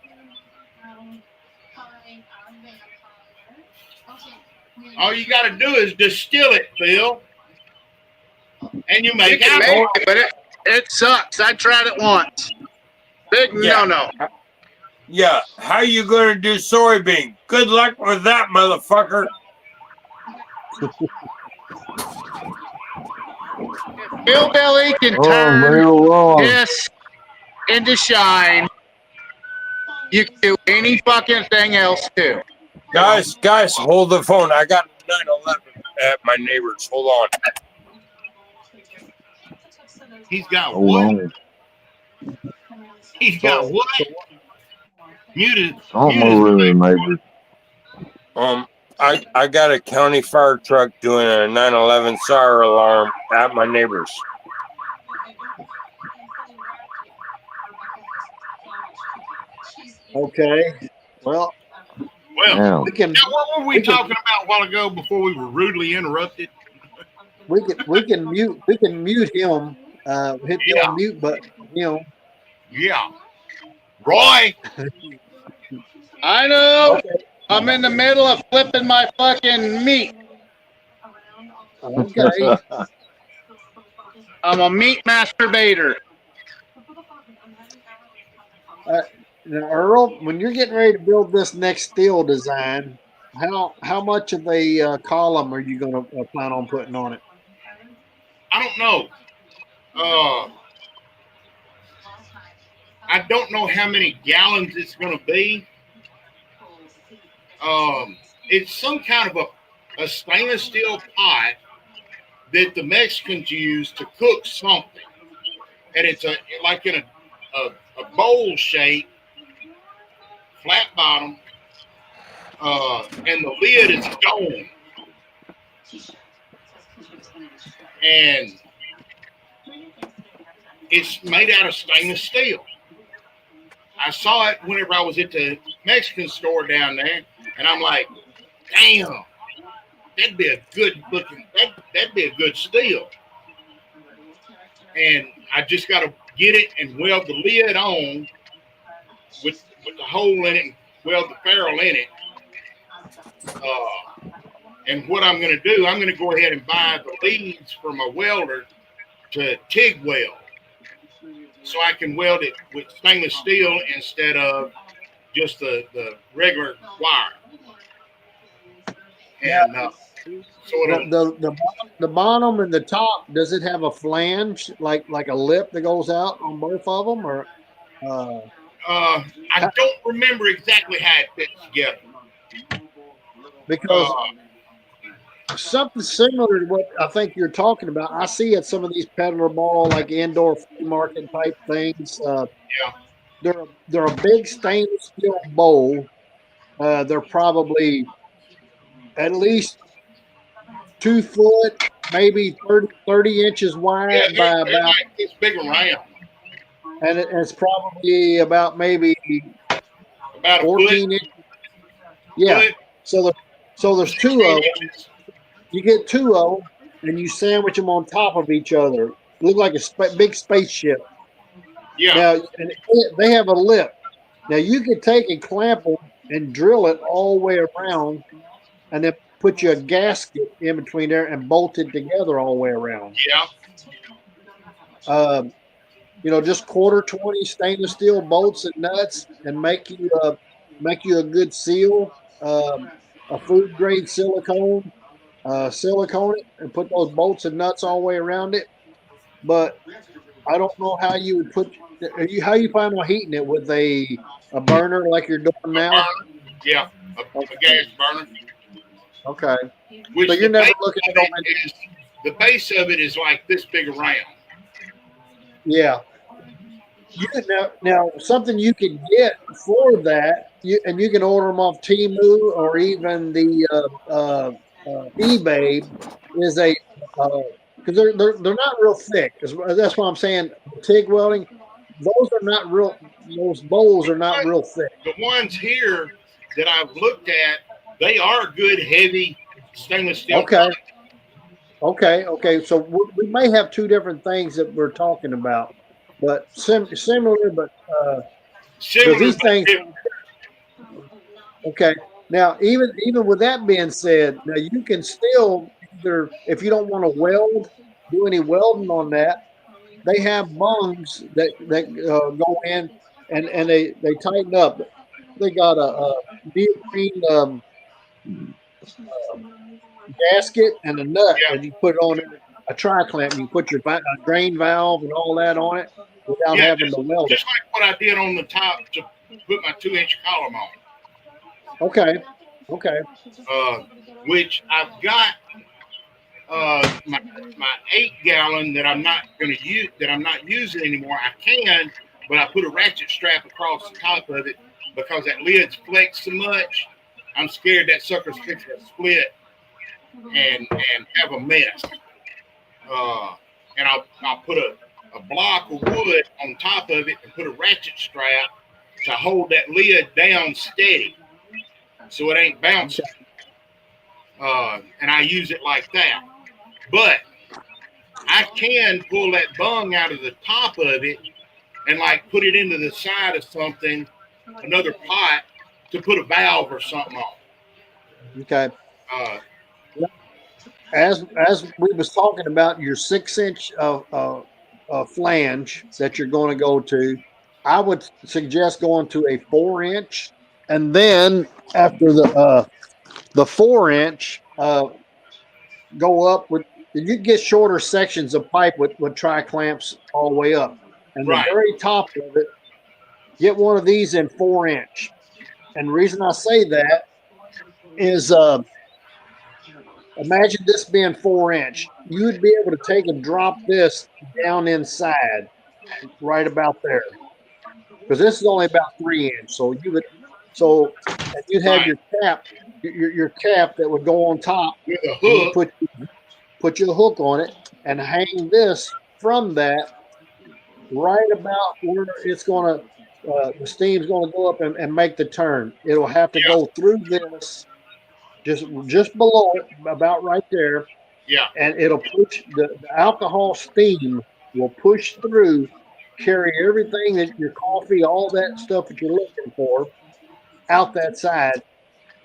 All you got to do is distill it, Phil, and you You make can make alcohol. it, but it sucks. I tried it once. Big Yeah. no. Yeah, how you going to do soybean? Good luck with that, motherfucker. Bill Billy can Oh, turn they're wrong. piss into shine. You can do any fucking thing else too. Guys, hold the phone. I got 911 at my neighbor's. Hold on. He's got Hold what? on. He's got what? Muted. Something over there, neighbor. I got a county fire truck doing a 911 fire alarm at my neighbor's. Okay. Well, Well, Damn. we can now what were we talking about a while ago before we were rudely interrupted? we can mute him. Hit the Yeah. unmute button. Yeah. Roy. I know. Okay. I'm in the middle of flipping my fucking meat. Okay. I'm a meat masturbator. Now, Earl, when you're getting ready to build this next steel design, how much of a column are you going to plan on putting on it? I don't know. I don't know how many gallons it's going to be. It's some kind of a stainless steel pot that the Mexicans use to cook something, and it's like in a bowl shape, flat bottom, and the lid is dome, and it's made out of stainless steel. I saw it whenever I was at the Mexican store down there, and I'm like, damn, that'd be a good looking, that'd be a good steel. And I just got to get it and weld the lid on with the hole in it and weld the ferrule in it. And what I'm going to do, I'm going to go ahead and buy the leads from a welder to TIG weld, so I can weld it with stainless steel instead of just the regular wire. And so The bottom and the top, does it have a flange like a lip that goes out on both of them, or? I don't remember exactly how it fits together. Because something similar to what I think you're talking about, I see at some of these peddler ball, like indoor flea market type things. They're a big stainless steel bowl. They're probably at least 2 foot, maybe 30 inches wide by about. It's big and round. And it's probably about maybe about 14 inches. Yeah. So there's 2 of them. You get 2 of them, and you sandwich them on top of each other. Look like a big spaceship. Yeah. Now, and they have a lip. Now you could take and clamp them and drill it all the way around, and then put you a gasket in between there and bolt it together all the way around. Yeah. Just 1/4-20 stainless steel bolts and nuts, and make you a good seal, a food grade silicone it, and put those bolts and nuts all the way around it. But I don't know how you would how you plan on heating it, with a burner like you're doing now. Yeah, a gas burner. Okay. Which so you're never looking at the base of it is like this big around. Yeah. You can now something you can get for that, and you can order them off Temu or even the eBay, is a because they're not real thick. That's why I'm saying TIG welding. Those are not real. Those bowls are not real thick. The ones here that I've looked at, they are good, heavy stainless steel. Okay. Okay. So we may have two different things that we're talking about, but similar, but Similar, these but things. different. Okay. Now, even with that being said, now you can still either, if you don't want to weld, do any welding on that. They have bungs that go in and they tighten up. They got a neoprene gasket and a nut, Yeah, and you put it on a tri-clamp. You put your drain valve and all that on it without yeah, having to weld it. just like what I did on the top to put my 2-inch column on. Okay. Okay. Which I've got my 8-gallon that I'm not going to use, that I'm not using anymore. I can, but I put a ratchet strap across the top of it because that lid's flexed so much. I'm scared that sucker's fixing to split and have a mess. And I'll put a block of wood on top of it and put a ratchet strap to hold that lid down steady so it ain't bouncing. And I use it like that. But I can pull that bung out of the top of it and like put it into the side of something, another pot, to put a valve or something on. Okay. Uh, As we was talking about your 6-inch flange that you're going to go to, I would suggest going to a 4-inch, and then after the 4-inch, go up with. You get shorter sections of pipe with tri clamps all the way up, and the right. very top of it, get one of these in 4-inch. And the reason I say that is imagine this being 4-inch. You would be able to take and drop this down inside, right about there, because this is only about 3-inch. So and you'd have Right. your cap, your cap that would go on top, With a and you hook. put your hook on it and hang this from that right about where it's going to. The steam's going to go up and make the turn. It'll have to Yeah. go through this, just below it, about right there, Yeah. and it'll push the alcohol steam will push through, carry everything that your coffee, all that stuff that you're looking for, out that side,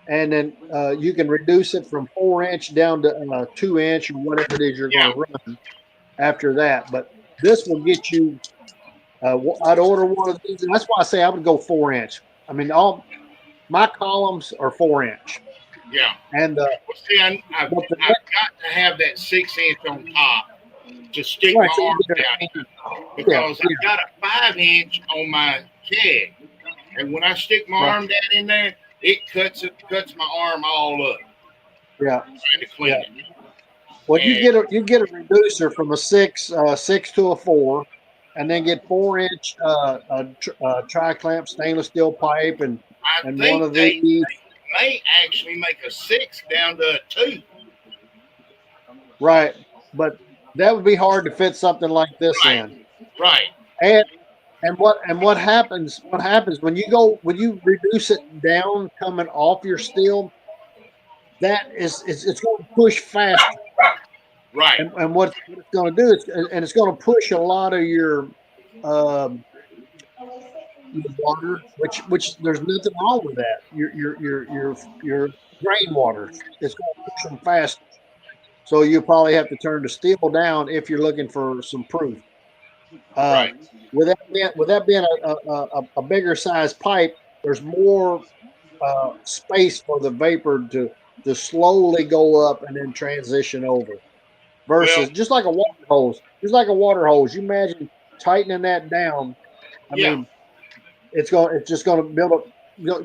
and then you can reduce it from 4-inch down to 2-inch or whatever it is you're going Yeah. to run after that. But this will get you. I'd order one of these, and that's why I say I would go 4-inch. I mean, all my columns are 4-inch, Yeah. and Well, see, I've but the got to have that 6-inch on top to stick right, my so you arm get down a- in, yeah, because I've got a 5-inch on my keg, and when I stick my Right. arm down in there, it cuts my arm all up yeah. trying to clean it. Well, And you get a reducer from a 6 to a 4, and then get 4-inch tri clamp stainless steel pipe and I one think of they these. may actually make a 6 down to a 2. Right, but that would be hard to fit something like this Right. in. Right. And what happens when you reduce it down coming off your steel, that is it's going to push faster. Right. And what it's going to do is, and it's going to push a lot of um, your water, which there's nothing wrong with that. Your drain water, it's going to push them faster. So you probably have to turn the steel down if you're looking for some proof. Uh, Right. with that being a bigger size pipe, there's more space for the vapor to slowly go up and then transition over. Well, Versus just like a water hose, You imagine tightening that down. I yeah. mean, it's just going to build up,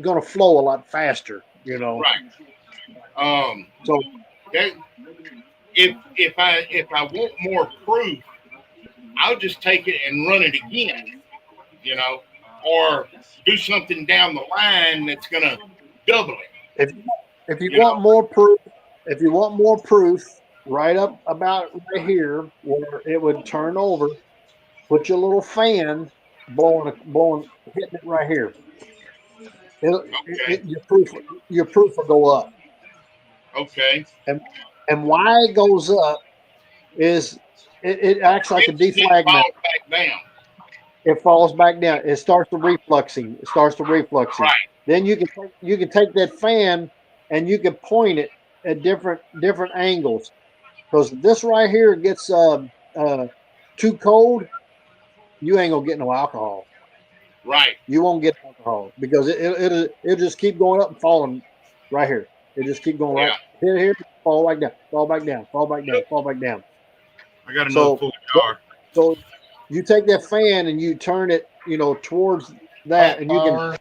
going to flow a lot faster. Right. So That if I want more proof, I'll just take it and run it again, you know, or do something down the line that's gonna double it. If if you You want know, more proof, if you want more proof, right up about right here where it would turn over, put your little fan blowing, hitting it right here. okay, Your proof will go up, okay. and why it goes up is it acts like a Then defragment. fall back down. It falls back down. It starts to refluxing. It starts to refluxing. Right, Then you can take that fan and you can point it at different angles. Because this right here gets too cold, you ain't gonna get no alcohol. right. You won't get alcohol because it'll just keep going up and falling right here. It just keep going right Yeah, here, fall back down, fall back down, fall back down, fall back down. I got another So full what? jar. So you take that fan and you turn it, towards that, and you can.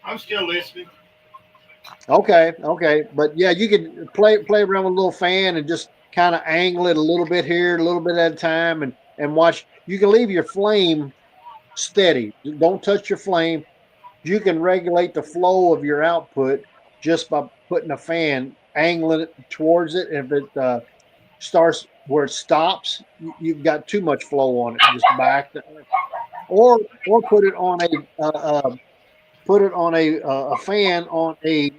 I'm still listening. Okay, but yeah, you can play around with a little fan and just kind of angle it a little bit here, a little bit at a time, and watch. You can leave your flame steady. Don't touch your flame. You can regulate the flow of your output just by putting a fan, angling it towards it. If it starts where it stops, you've got too much flow on it. Just back, or put it on a fan on a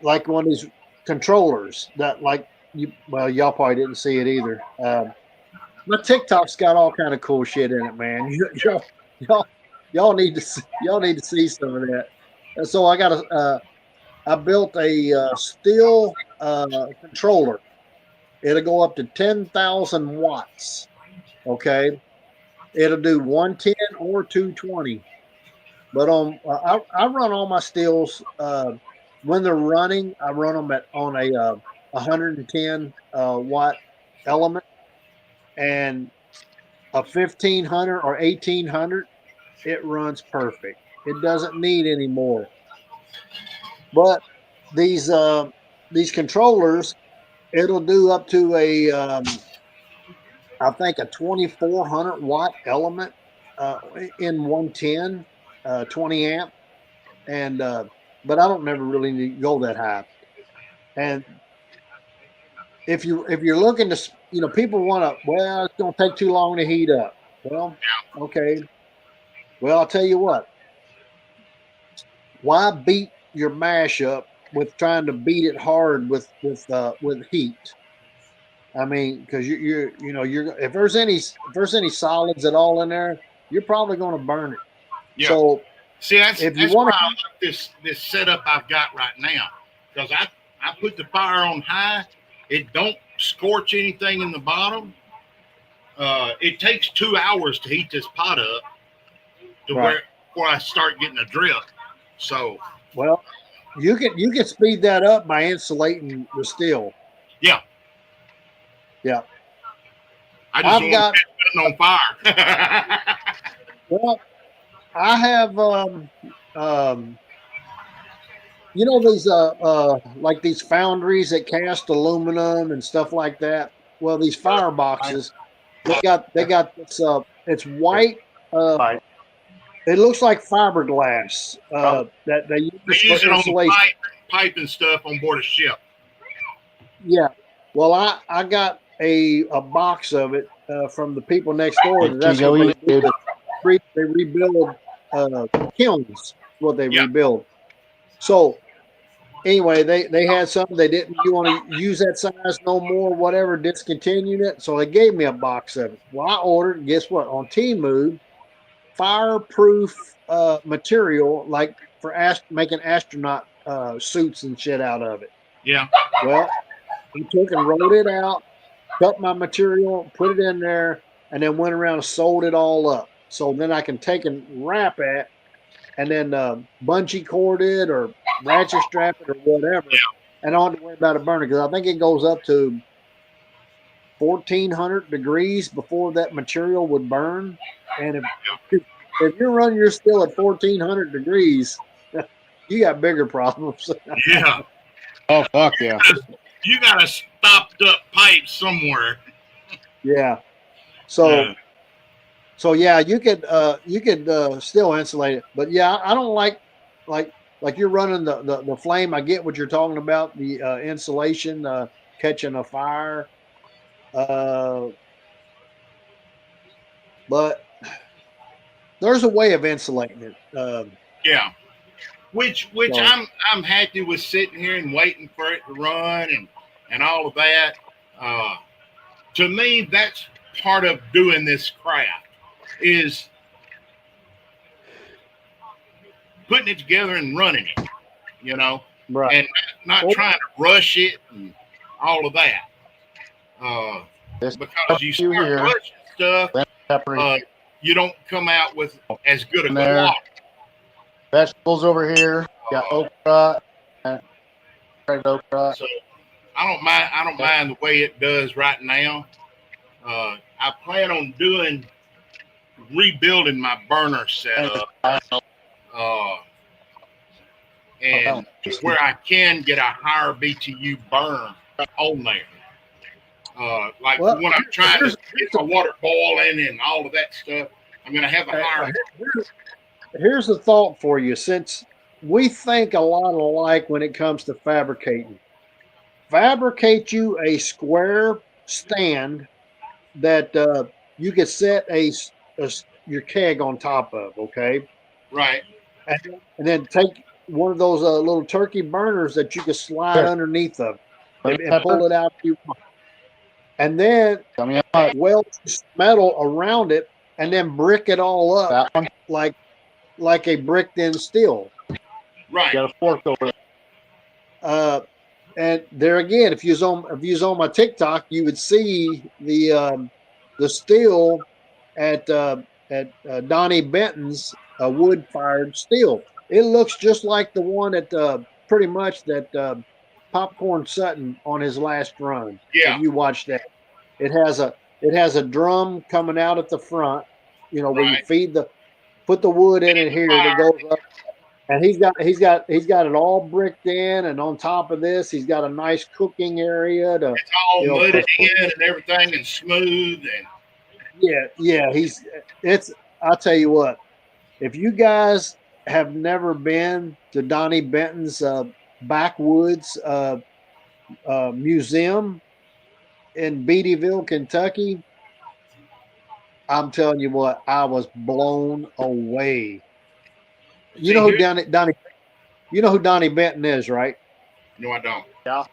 like one of these controllers that like y'all probably didn't see it either. My TikTok's got all kind of cool shit in it, man. Y'all, y'all need to y'all need to see some of that. And so I built a steel controller. It'll go up to 10,000 watts. Okay, it'll do 110 or 220. But I run all my steels when they're running. I run them on a 110 watt element, and a 1500 or 1800. It runs perfect. It doesn't need any more. But these controllers, it'll do up to I think a 2400 watt element in 110, 20 amp, and but I don't never really need to go that high. And if you're looking to, people want to, well, it's going to take too long to heat up. Well, okay. Well, I'll tell you what. Why beat your mash up with trying to beat it hard with heat? I mean, because you're if there's any solids at all in there, you're probably going to burn it. Yeah. So See, if you that's want why I like this setup I've got right now, because I put the fire on high. It don't scorch anything in the bottom. It takes 2 hours to heat this pot up to Right. where I start getting a drip. So well, you can speed that up by insulating the steel. yeah, Yeah. I just I've want got to put it on fire. well, I have these like these foundries that cast aluminum and stuff like that. Well, these fireboxes, they got this it's white it looks like fiberglass that they They use use for it on insulation. pipe and stuff on board a ship. Yeah. Well, I got a box of it from the people next door. That's what they do. They rebuild kilns. What they Yeah. rebuild. So anyway, they had something they didn't. You want to use that size no more? Whatever, discontinued it. So they gave me a box of it. Well, I ordered. Guess what? On Temu, fireproof material like for making astronaut suits and shit out of it. Yeah. Well, we took and rolled it out, cut my material, put it in there, and then went around and sold it all up. So then I can take and wrap it, and then bungee cord it or ratchet strap it or whatever, and I don't have to worry about it burning because I think it goes up to 1400 degrees before that material would burn. And if you're running your steel at 1400 degrees, you got bigger problems. Yeah. Oh fuck yeah. You got a stopped up pipe somewhere. Yeah. So yeah, you could still insulate it, but yeah, I don't like like you're running the flame. I get what you're talking about, the insulation catching a fire, uh, but there's a way of insulating it. Yeah. Which So I'm happy with sitting here and waiting for it to run and all of that. Uh, to me, that's part of doing this craft is putting it together and running it, you know, right. and not Well, trying to rush it and all of that. This Because you you start here, rushing stuff, pepper you don't come out with as good a in there. quality. Vegetables over here. Got okra and fried okra. So I don't mind the way it does right now. I plan on rebuilding my burner setup, and where I can get a higher BTU burner on there. Like well, when I'm trying to get the, my water boiling and all of that stuff, I'm going to have a higher. here's the thought for you. Since we think a lot alike when it comes to fabricating, fabricate you a square stand that you could set your keg on top of, okay? Right. And then take one of those little turkey burners that you could slide underneath of and pull it out if you want. And then weld metal around it and then brick it all up like a bricked in steel. Right. Got a fork over there. And there again, if you was on my TikTok, you would see the steel at Donnie Benton's wood fired steel. It looks just like the one at pretty much that Popcorn Sutton on his last run. Yeah. If you watch that, it has a drum coming out at the front, where you put the wood in it here that goes up. And he's got it all bricked in, and on top of this, he's got a nice cooking area to. It's all mudded in and everything and smooth and. Yeah. I'll tell you what, if you guys have never been to Donnie Benton's backwoods museum in Beattyville, Kentucky, I'm telling you what, I was blown away. You know who Donnie Benton is, right? No, I don't. Yeah.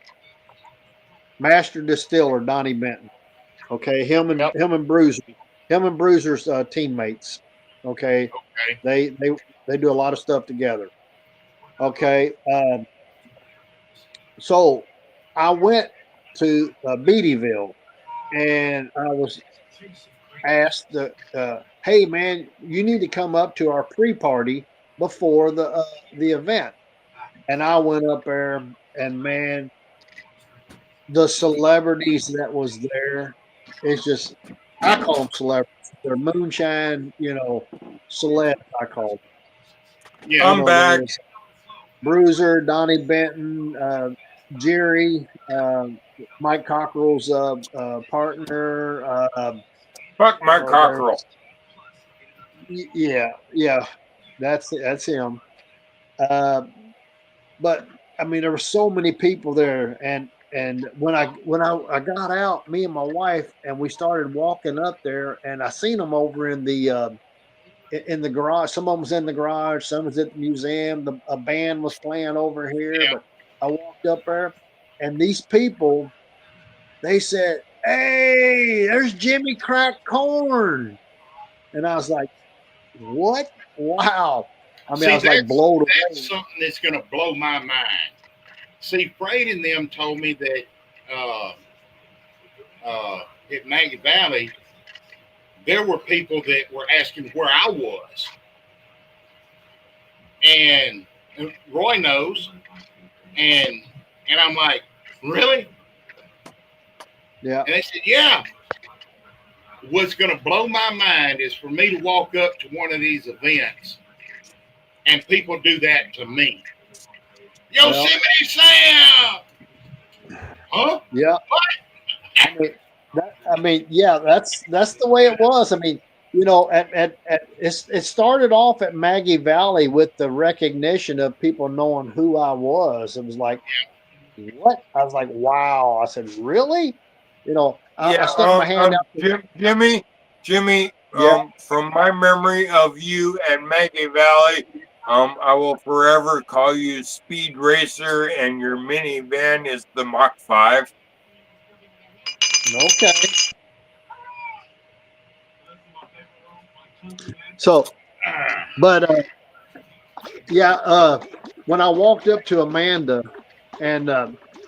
Master distiller Donnie Benton. Okay, him and Bruiser's teammates. Okay. They do a lot of stuff together. Okay. So I went to Beattyville, and I was asked, "Hey man, you need to come up to our pre-party before the event." And I went up there, and man, the celebrities that was there, it's just, I call them celebrities. They're moonshine, celebs, I call them. Yeah, I'm back. Bruiser, Donnie Benton, Jerry, Mike Cockrell's partner. Fuck Mike Cockrell. Yeah, that's him. But I mean, there were so many people there, and when I got out, me and my wife, and we started walking up there, and I seen them over in the garage. Some of them was in the garage, some was at the museum. A band was playing over here, but I walked up there, and these people, they said, "Hey, there's Jimmy Crack Corn," and I was like, "What? Wow!" I mean, I was like blown away. That's something that's going to blow my mind. See, Fred and them told me that at Maggie Valley, there were people that were asking where I was. And Roy knows. And I'm like, really? Yeah. And they said, yeah. What's going to blow my mind is for me to walk up to one of these events and people do that to me. Yosemite Sam. Huh? Yeah. Yeah, that's the way it was. I mean, it started off at Maggie Valley with the recognition of people knowing who I was. It was like, what? I was like, wow. I said, really? I Yeah, stuck my hand out. Jimmy, Yeah. from my memory of you and Maggie Valley, I will forever call you Speed Racer, and your minivan is the Mach 5. Okay. So, but when I walked up to Amanda, and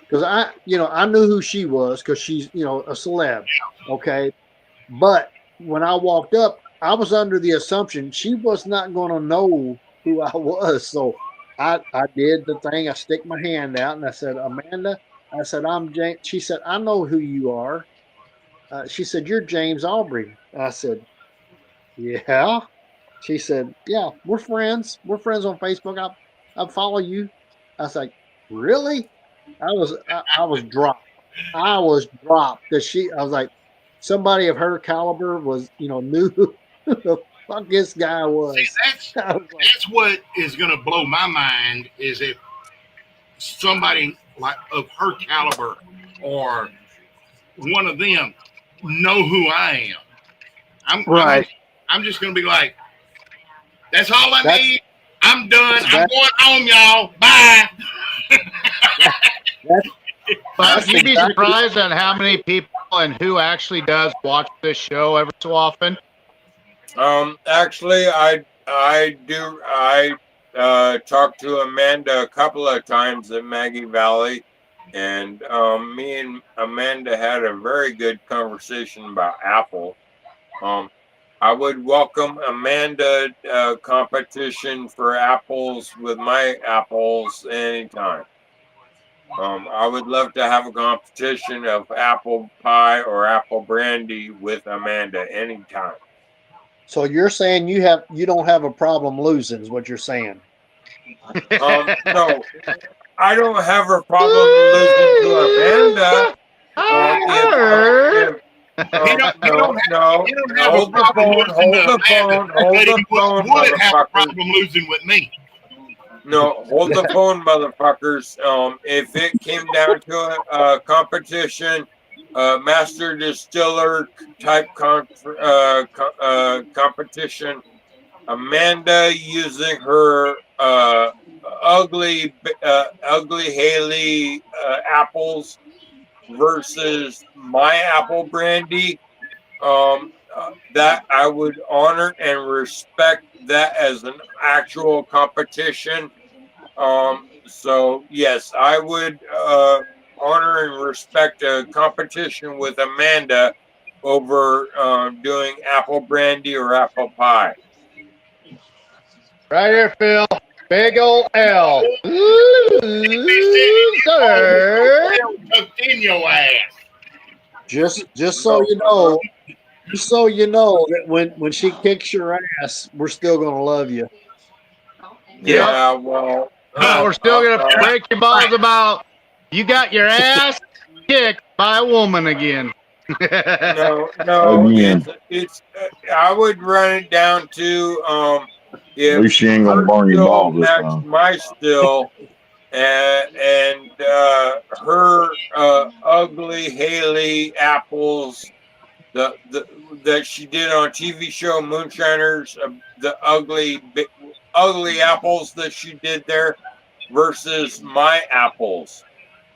because I knew who she was because she's a celeb, okay. But when I walked up, I was under the assumption she was not going to know who I was, so I did the thing. I stick my hand out and I said, Amanda, I said, I'm James. She said, I know who you are. She said, you're James Aubrey. I said, yeah. She said, "Yeah, we're friends. We're friends on Facebook. I follow you." I was like, "Really?" I was dropped. I was dropped because I was like, somebody of her caliber knew who the fuck this guy See, was. that's I was like, that's what is gonna blow my mind is if somebody like of her caliber or one of them know who I am. right. I'm just gonna be like, that's all I That's need. I'm done. I'm that. going home, y'all. Bye. That's But that's you'd be exactly. surprised on how many people and who actually does watch this show every so often. Actually, I do. I talked to Amanda a couple of times at Maggie Valley, and me and Amanda had a very good conversation about Apple. I would welcome Amanda competition for apples with my apples anytime. I would love to have a competition of apple pie or apple brandy with Amanda anytime. So you're saying you don't have a problem losing is what you're saying. No, I don't have a problem losing to Amanda. I If heard. He don't have a hold the problem phone, losing hold to the Amanda, phone, hold but the he phone, would have a motherfuckers. problem losing with me. No, hold the phone, motherfuckers. If it came down to a competition, master distiller type competition, Amanda using her ugly Haley apples versus my apple brandy, that I would honor and respect that as an actual competition. So yes, I would honor and respect a competition with Amanda over doing apple brandy or apple pie. Right here, Phil. Big old L. Loser. Tucked in your ass. Just so No, you know, that when she kicks your ass, we're still gonna love you. yeah, well, But we're still going to break your balls about you got your ass kicked by a woman again. no, Again, it's. I would run it down to at if least she ain't gonna her burn your still balls this matched time. my still, and her ugly Haley apples, the that she did on TV show Moonshiners, the ugly apples that she did there versus my apples,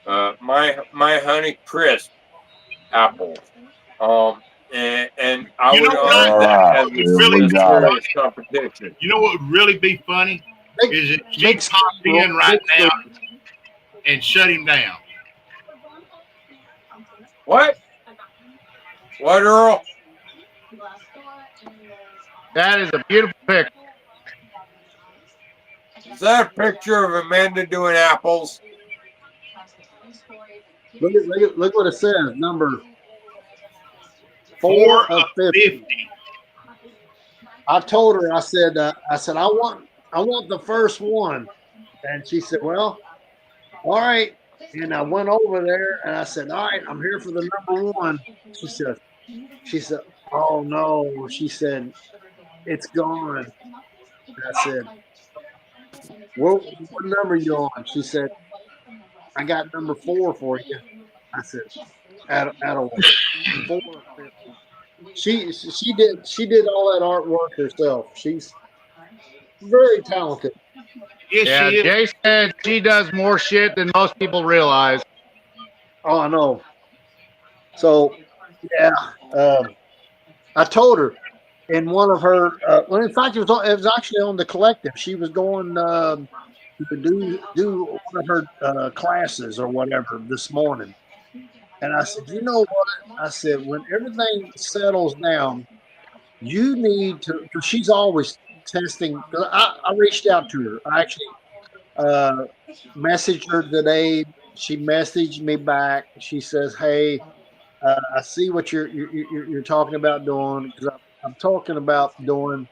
my Honey Crisp apples. And I You would know what? honor All that right, as a Phil, we got it. serious competition. You know what would really be funny Big, is if she big popped squirrel, in right big now squirrel. and shut him down. What? What, Earl? That is a beautiful picture. Is that a picture of Amanda doing apples? Look what it says. Number 4 4 of of 50. 50. I told her, I said, I want the first one, and she said, well, all right. And I went over there and I said, all right, I'm here for the number one. She said, she said, oh no. She said, it's gone. I said, what number you on? She said, I got number 4 for you. I said, out of 450. She did all that artwork herself. She's very talented. Yes, Yeah, she is. Jay said she does more shit than most people realize. Oh, I know. So yeah, I told her in one of her. Well, in fact, it was actually on the collective. She was going to do one of her classes or whatever this morning, and I said, you know what? I said, when everything settles down, you need to. Because she's always testing. Because I reached out to her. I actually uh, messaged her today. She messaged me back. She says, "Hey, I see what you're talking about doing because I'm talking about doing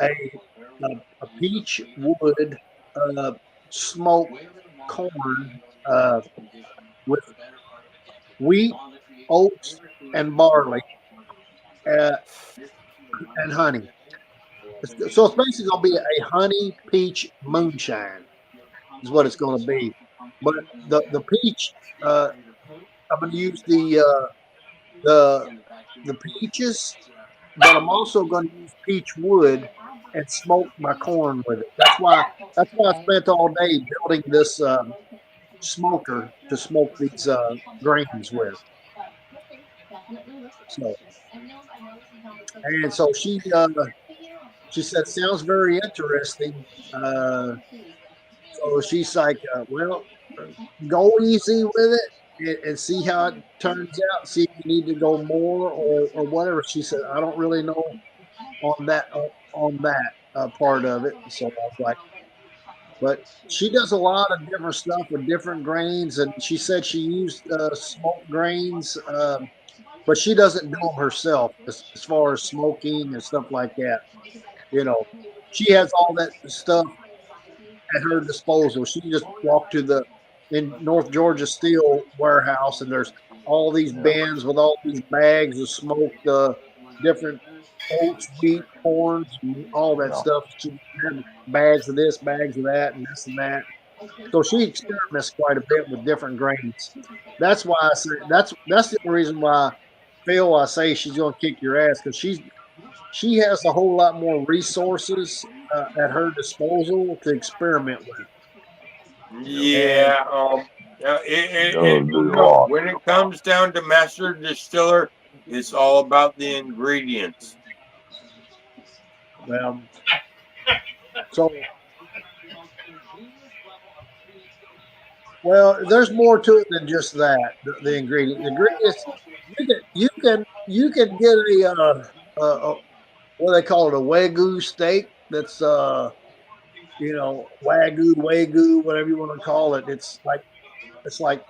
a a peach wood uh, smoked corn with wheat, oats, and barley uh, and honey. So it's basically going to be a honey peach moonshine is what it's going to be. But the peach, I'm going to use the the peaches, but I'm also going to use peach wood and smoke my corn with it. That's why I spent all day building this smoker to smoke these grains with. So and so she said sounds very interesting. So she's like, well, go easy with it and see how it turns out. See if you need to go more or whatever. She said, I don't really know on that part of it. So I was like, but she does a lot of different stuff with different grains, and she said she used smoked grains, but she doesn't do them herself as far as smoking and stuff like that. You know, she has all that stuff at her disposal. She just walked to the in North Georgia Steel warehouse, and there's all these bins with all these bags of smoked different oats, wheat, corns, and all that Yeah. stuff. She had bags of this, bags of that, and this and that. So she experiments quite a bit with different grains. That's why I say that's the only reason why Phil I say she's gonna kick your ass because she has a whole lot more resources at her disposal to experiment with. And Yeah. She does You do a know, lot. when it comes down to master distiller, it's all about the ingredients. well, so well, there's more to it than just that. The ingredient, the ingredients, you can get what they call it, a wagyu steak. That's wagyu, whatever you want to call it. It's like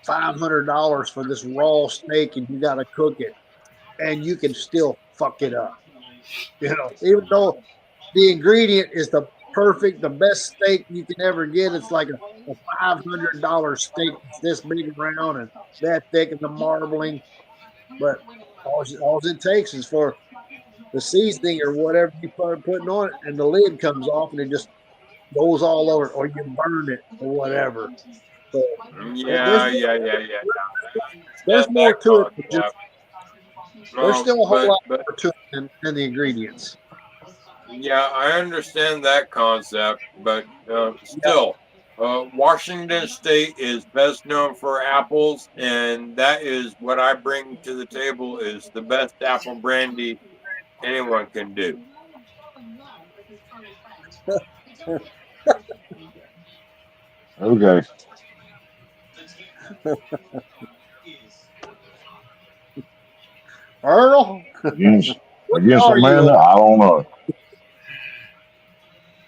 $500 for this raw steak, and you got to cook it, and you can still fuck it up. Even though the ingredient is the best steak you can ever get. It's like a $500 steak that's this big around and that thick and the marbling. But all it takes is for the seasoning or whatever you putting on it, and the lid comes off and it just goes all over, or you burn it or whatever. So there's Yeah, more, yeah, yeah, yeah. there's more That to it than just. concept. There's still a whole lot But more to it than the ingredients. yeah, I understand that concept, but Yeah. still, Washington State is best known for apples, and that is what I bring to the table is the best apple brandy anyone can do. Okay. Earl, Against what against are you? Amanda, I don't know.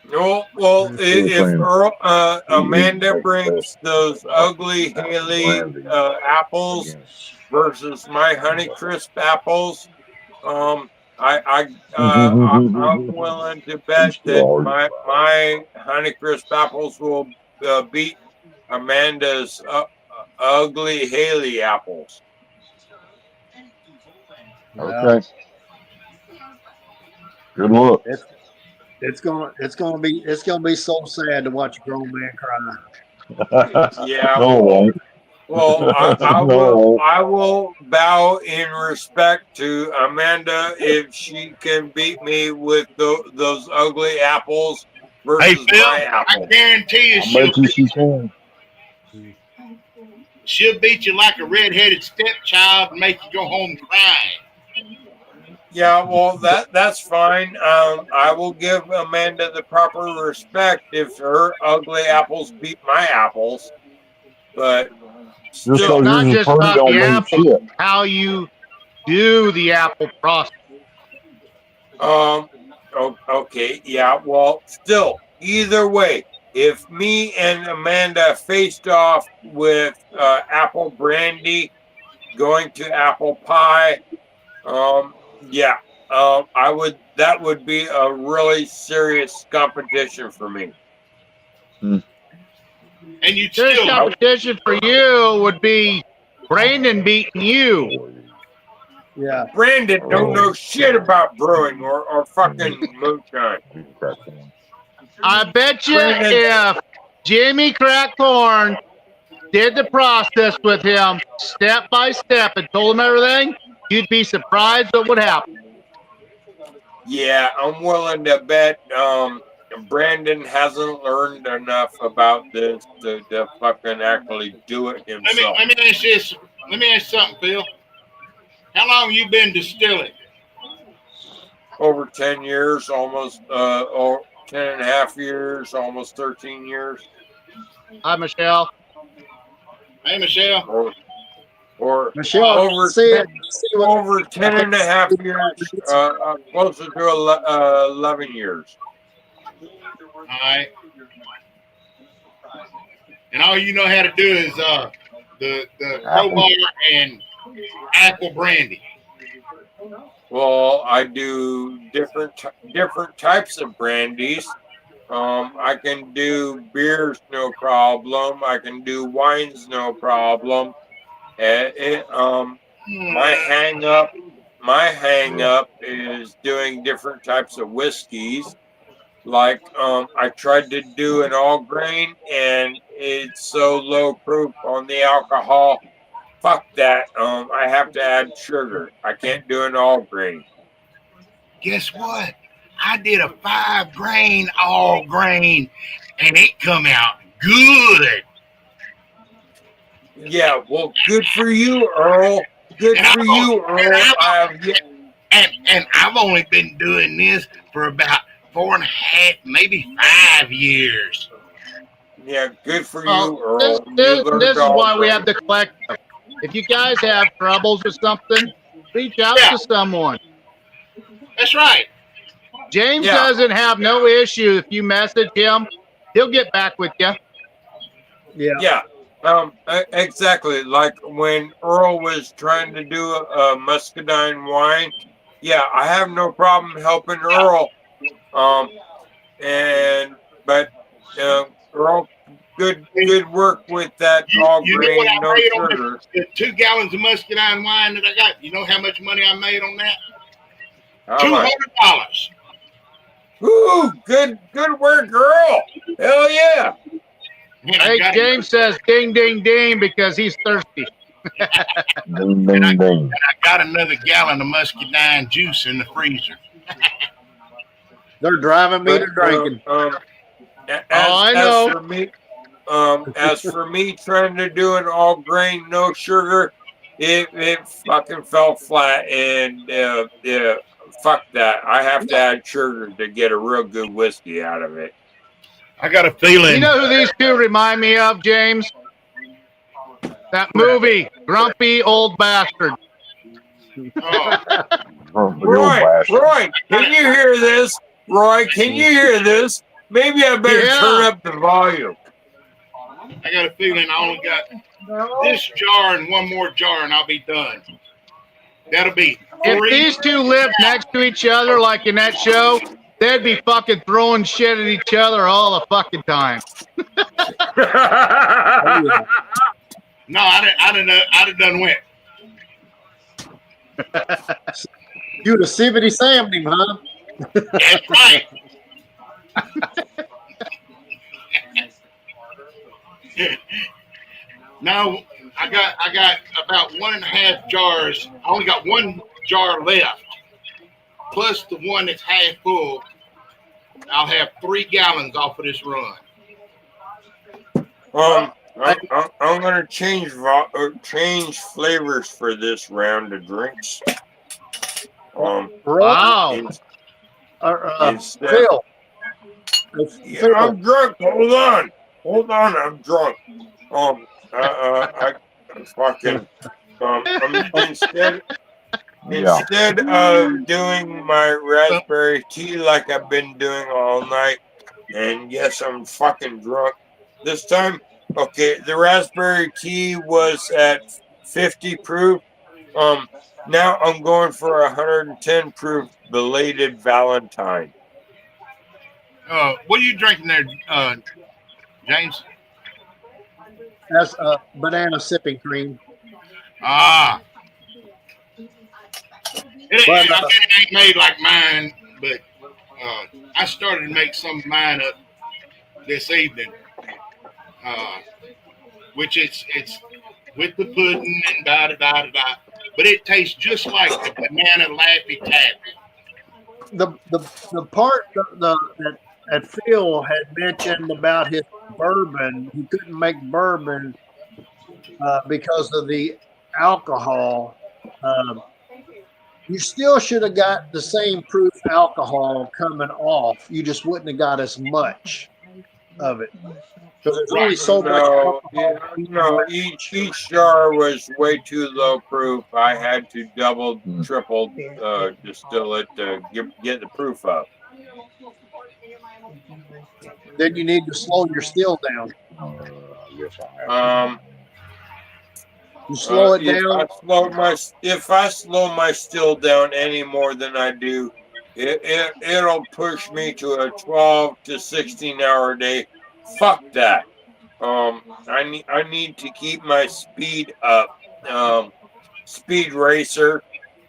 Well, I still if think she would Amanda make the best brings those ugly apple Haley brandy apples against versus my anybody. Honeycrisp apples, um, I'm willing to She's bet still that hard to my find. my Honeycrisp apples will beat. Amanda's ugly Haley apples. Okay. Good luck. It's gonna be so sad to watch a grown man cry. Yeah, No, it won't. well, No. I will bow in respect to Amanda if she can beat me with those ugly apples Hey, versus Phil, my I apples. guarantee you I bet you she can. she'll beat you like a red-headed stepchild and make you go home crying. Yeah, well, that's fine. I will give Amanda the proper respect if her ugly apples beat my apples, but Just It's because still, not yours is just pretty about the don't mean apple, shit. how you do the apple process. um, okay, yeah, well, still, either way, if me and Amanda faced off with apple brandy going to apple pie, yeah, I would. That would be a really serious competition for me. And you'd This still competition for you would be Brandon beating you. Yeah. Brandon don't know shit about brewing or fucking moonshine. I bet you Brandon, if Jimmy Crackhorn did the process with him step by step and told him everything, you'd be surprised what would happen. yeah, I'm willing to bet Brandon hasn't learned enough about this to fucking actually do it himself. let me ask this. Let me ask you something, Phil. How long you been distilling? Over 10 years, almost or 10 and a half years, almost 13 years. Hi, Michelle. Hey, Michelle. Or Michelle, over see 10, what over 10 and a half years, closer to 11 years. All right. And all you know how to do is the crowbar and apple brandy. Well, I do different types of brandies. I can do beers, no problem. I can do wines, no problem. My hang up is doing different types of whiskeys. Like I tried to do an all grain, and it's so low proof on the alcohol. Fuck that. I have to add sugar. I can't do an all grain. Guess what? I did a 5-grain all grain, and it come out good. Yeah, well, good for you, Earl. Good And for you, Earl. and I've only been doing this for about 4.5, maybe 5 years. Yeah, good for Well, you, Earl. You learned this is all why we great. have the collective. If you guys have troubles with something, reach out Yeah. to someone. That's right. James Yeah. doesn't have no issue if you message him. He'll get back with you. Yeah. Exactly. Like when Earl was trying to do a muscadine wine. Yeah, I have no problem helping Earl. But Earl, good work with that all You know what grain, I no made on sugar. the 2 gallons of muscadine wine that I got? You know how much money I made on that? How much? $200. Ooh, good work, Earl. Hell yeah. Hey, James says ding, ding, ding because he's thirsty. Ding, ding, ding. I got another gallon of muscadine juice in the freezer. They're driving me to drinking. I know. As for me trying to do an all grain, no sugar, it fucking fell flat, and fuck that. I have to add sugar to get a real good whiskey out of it. I got a feeling. You know who these two remind me of, James? That movie, Grumpy Old Bastard. Roy, can you hear this? Roy, can you hear this? Maybe I better turn up the volume. I got a feeling I only got this jar and one more jar, and I'll be done. That'll be 3. If these two lived next to each other like in that show, they'd be fucking throwing shit at each other all the fucking time. No, I'd have done went. You'd have Sibbity Sammed him, huh? That's right. No, I got about 1.5 jars. I only got 1 jar left, plus the one that's half full. I'll have 3 gallons off of this run. I'm gonna change flavors for this round of drinks. Wow. Instead, Phil. yeah, Phil. I'm drunk. Hold on, I'm drunk. I fucking instead of doing my raspberry tea like I've been doing all night, and yes, I'm fucking drunk this time. Okay, the raspberry tea was at 50 proof. Now I'm going for 110 proof belated Valentine. What are you drinking there, James? That's banana sipping cream. Ah, But it ain't made like mine, but I started to make some of mine up this evening, which it's with the pudding and da da da da. But it tastes just like the banana Laffy Taffy. the part that Phil had mentioned about his bourbon, he couldn't make bourbon because of the alcohol. Um, you still should have got the same proof alcohol coming off. You just wouldn't have got as much of it because there's only so much alcohol. Each jar was way too low proof. I had to double, triple distill it to get the proof up. Then you need to slow your still down. You slow it down. If I slow my still down any more than I do, it'll push me to a 12 to 16 hour day. Fuck that. I need to keep my speed up. Speed racer.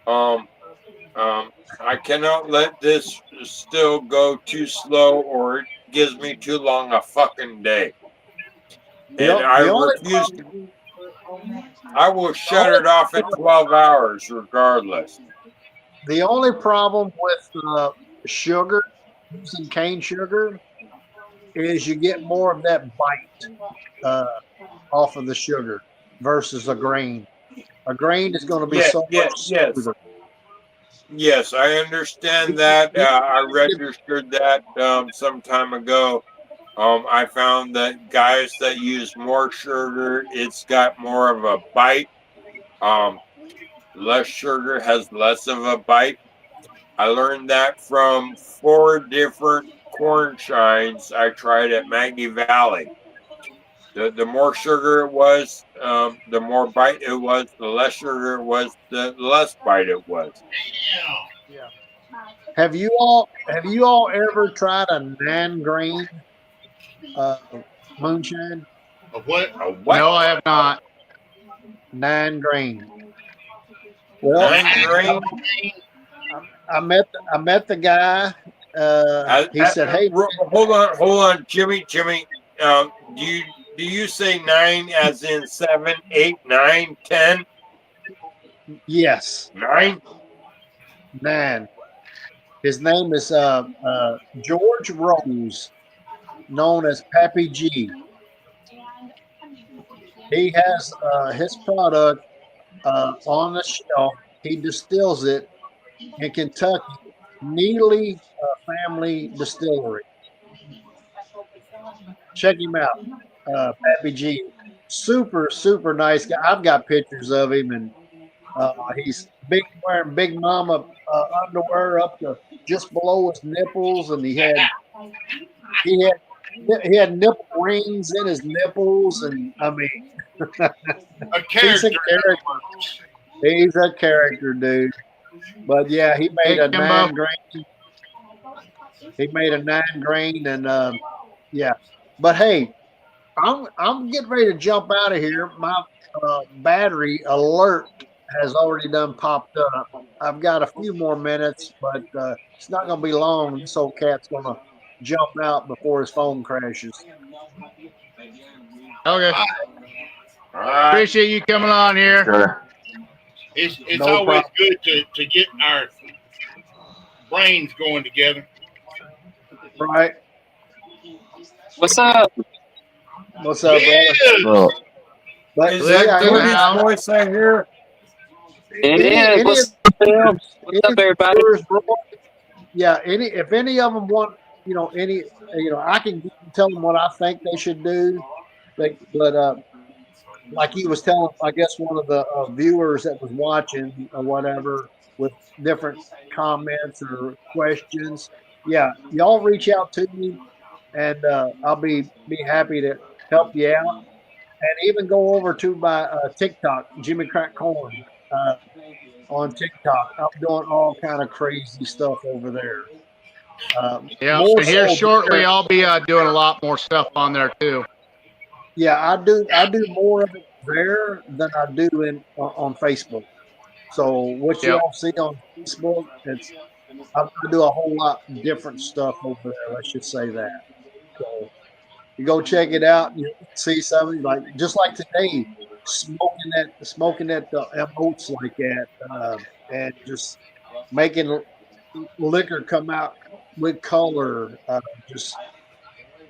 I cannot let this still go too slow, or it gives me too long a fucking day. And I refuse to. I will shut it off at 12 hours regardless. The only problem with sugar, using cane sugar, is you get more of that bite off of the sugar versus a grain. A grain is going to be so much smoother. Yes, I understand that. I registered that some time ago. I found that guys that use more sugar, it's got more of a bite. Less sugar has less of a bite. I learned that from 4 different corn shines I tried at Maggie Valley. The more sugar it was, the more bite it was. The less sugar it was, the less bite it was. Yeah. Have you all ever tried a 9-grain moonshine? A what? A what? No, I have not. 9-grain. Well, 9-grain. I met the guy. He said, "Hey, hold on, Jimmy. Do you say 9 as in 7, 8, 9, 10? Yes, 9. 9. His name is George Rose, known as Pappy G. He has his product on the shelf. He distills it in Kentucky, Neely Family Distillery. Check him out, Pappy G. Super nice guy. I've got pictures of him, and he's wearing Big Mama underwear up to just below his nipples, and he had nipple rings in his nipples, and I mean, he's a character. He's a character, dude. But yeah, he made a 9-grain. He made a 9-grain, and yeah. But hey, I'm getting ready to jump out of here. My battery alert has already done popped up. I've got a few more minutes, but it's not going to be long. This old cat's going to jump out before his phone crashes. Okay. All right. Appreciate you coming on here. Okay. It's No always problem. good to get our brains going together. Right? What's up? What's up, brother? Liz! So, But Is Liz that in the Cody's house. voice I hear? It is. any What's up, Bill? What's up, everybody? viewers, yeah, if any of them want, I can tell them what I think they should do. But like he was telling, I guess one of the viewers that was watching or whatever with different comments or questions, yeah, y'all reach out to me, and I'll be happy to help you out, and even go over to my TikTok, Jimmy Crack Corn, on TikTok. I'm doing all kind of crazy stuff over there. Yeah, More and here so shortly, there. I'll be doing a lot more stuff on there too. Yeah, I do more of it there than I do on Facebook. So what Yep. y'all see on Facebook, I do a whole lot different stuff over there. Let's just say that. So you go check it out. You see something like just like today, smoking that emotes like that, and just making liquor come out with color, just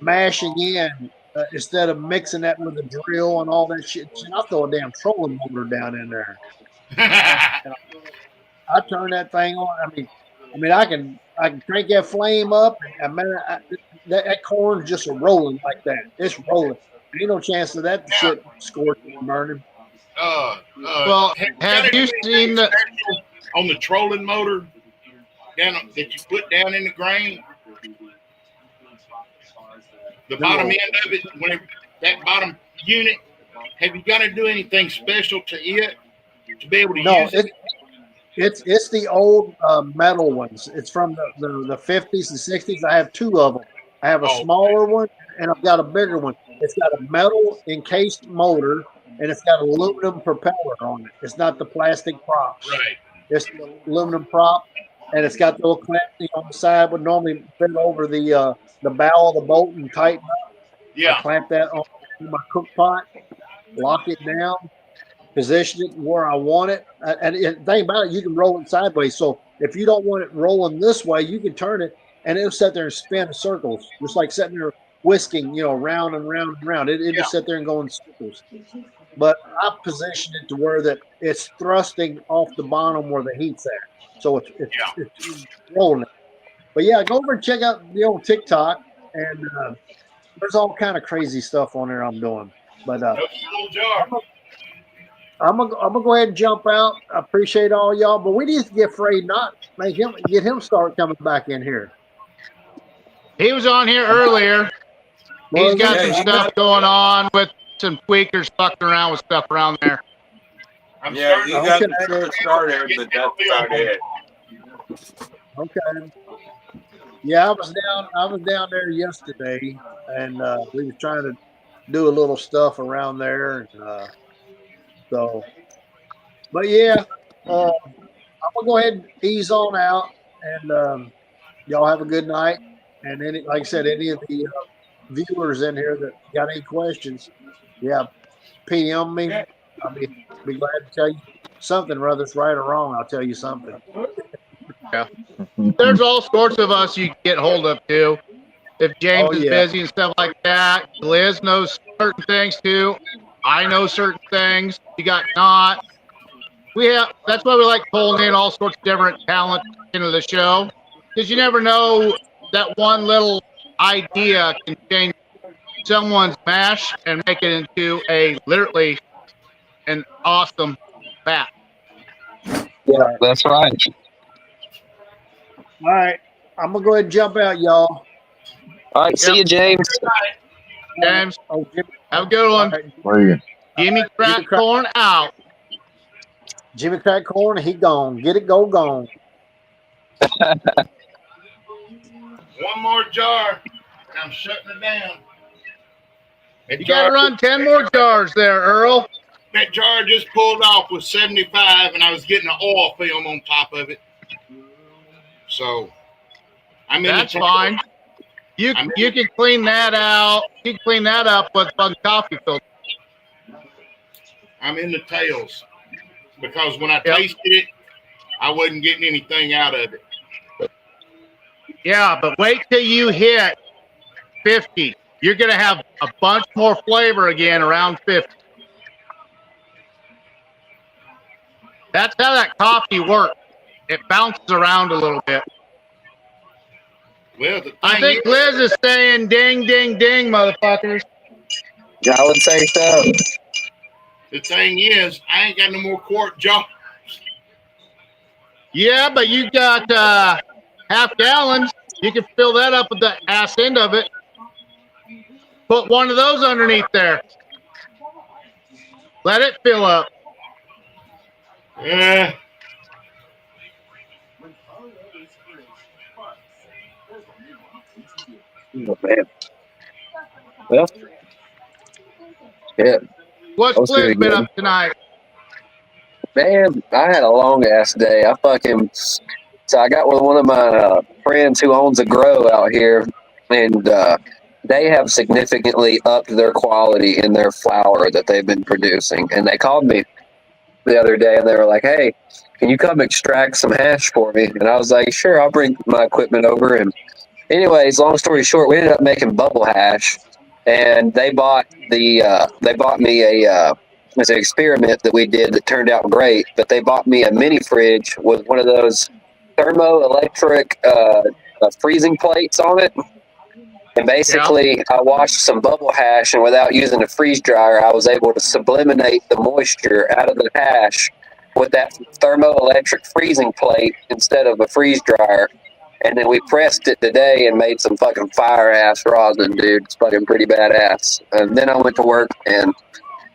mashing in instead of mixing that with a drill and all that shit. I'll throw a damn trolling motor down in there. And I turn that thing on. I mean, I can crank that flame up, and man, that corn's just rolling like that. It's rolling. Ain't no chance of that shit scorching and burning. Well, Have you have got you anything seen the? special on the trolling motor that you put down in the grain? The bottom end of it, that bottom unit, have you got to do anything special to it to be able to No, use it? it's the old metal ones. It's from the 50s and 60s. I have two of them. I have a Oh, smaller one and I've got a bigger one. It's got a metal encased motor and it's got aluminum propeller on it. It's not the plastic props. right. It's the aluminum prop, and it's got the little clamp thing on the side. Would normally fit over the bow of the boat and tighten up. I Yeah. clamp that on my cook pot, lock it down, position it where I want it. And the thing about it, you can roll it sideways. So if you don't want it rolling this way, you can turn it and it'll sit there and spin in circles, just like sitting there whisking, round and round and round. It Yeah. just sit there and go in circles. But I position it to where that it's thrusting off the bottom where the heat's at. So it's rolling it. But yeah, go over and check out the old TikTok, and there's all kind of crazy stuff on there I'm doing. But No little jar. I'm gonna go ahead and jump out. I appreciate all y'all, but we need to get Frey not get him start coming back in here. He was on here earlier. He's got Yeah, some he stuff going on with some tweakers fucking around with stuff around there. Yeah, he got the show Okay. started, but that's about it. Okay. Yeah, I was down there yesterday, and we were trying to do a little stuff around there, and so. But yeah, I'm gonna go ahead and ease on out, and y'all have a good night. And like I said, any of the viewers in here that got any questions, yeah, PM me. I'll be glad to tell you something, whether it's right or wrong. I'll tell you something. Yeah. There's all sorts of us you can get hold of too. If James is busy and stuff like that, Liz knows certain things too. I know certain things. You got not. That's why we like pulling in all sorts of different talent into the show, because you never know that one little idea can change someone's mash and make it into literally an awesome bat. Yeah, that's right. All right, I'm gonna go ahead and jump out, y'all. All right, see you, James. James, Jimmy, have a good one. Right. Jimmy Crack Corn out. Jimmy Crack Corn, he gone. Get it, go gone. One more jar, and I'm shutting it down. That You got to jar, run 10 more jars there, Earl. that jar just pulled off with 75, and I was getting an oil film on top of it. So I'm in That's the fine. You can clean that out. You can clean that up with a coffee filter. I'm in the tails because when I tasted it, I wasn't getting anything out of it. Yeah, but wait till you hit 50. You're going to have a bunch more flavor again around 50. That's how that coffee works. It bounces around a little bit. Well, the thing I think Liz is saying ding, ding, ding, motherfuckers. I would say so. The thing is, I ain't got no more quart jars. Yeah, but you got half gallons. You can fill that up with the ass end of it. Put one of those underneath there. Let it fill up. Yeah. Oh, man. Well, yeah. What's Let's do Liz it been again. up tonight? Man, I had a long ass day. So I got with one of my friends who owns a grow out here, and they have significantly upped their quality in their flour that they've been producing. And they called me the other day, and they were like, "Hey, can you come extract some hash for me?" And I was like, "Sure, I'll bring my equipment over." And anyways, long story short, we ended up making bubble hash, and they bought me a as an experiment that we did that turned out great. But they bought me a mini fridge with one of those thermoelectric freezing plates on it. And basically, I washed some bubble hash, and without using a freeze dryer, I was able to subliminate the moisture out of the hash with that thermoelectric freezing plate instead of a freeze dryer. And then we pressed it today and made some fucking fire ass rosin, dude. It's fucking pretty badass. And then I went to work, and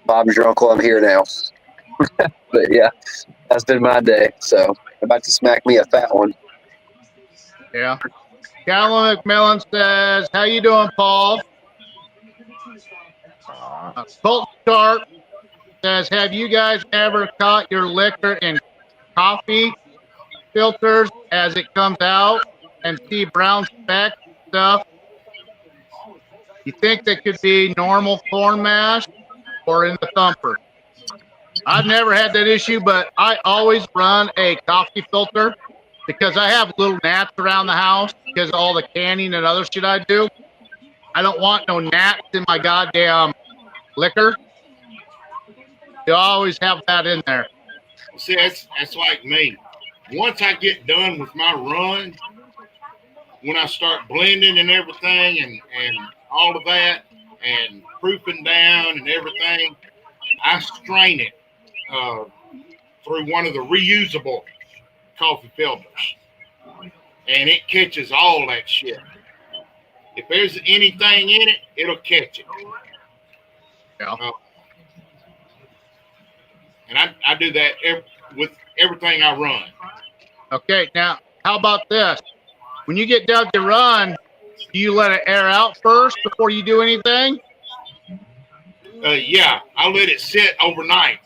Bob's your uncle. I'm here now. But yeah, that's been my day. So I'm about to smack me a fat one. Yeah. Callum McMillan says, how you doing, Paul? Colt Sharp says, have you guys ever caught your liquor in coffee filters as it comes out and see brown speck stuff? You think that could be normal corn mash or in the thumper? I've never had that issue, but I always run a coffee filter because I have little gnats around the house because of all the canning and other shit I do. I don't want no gnats in my goddamn liquor. You always have that in there. See, that's like me. Once I get done with my run, when I start blending and everything and all of that and proofing down and everything, I strain it through one of the reusable coffee filters. And it catches all that shit. If there's anything in it, it'll catch it. Yeah. And I do that with everything I run. Okay, now, how about this? When you get done to run, do you let it air out first before you do anything? Yeah, I let it sit overnight.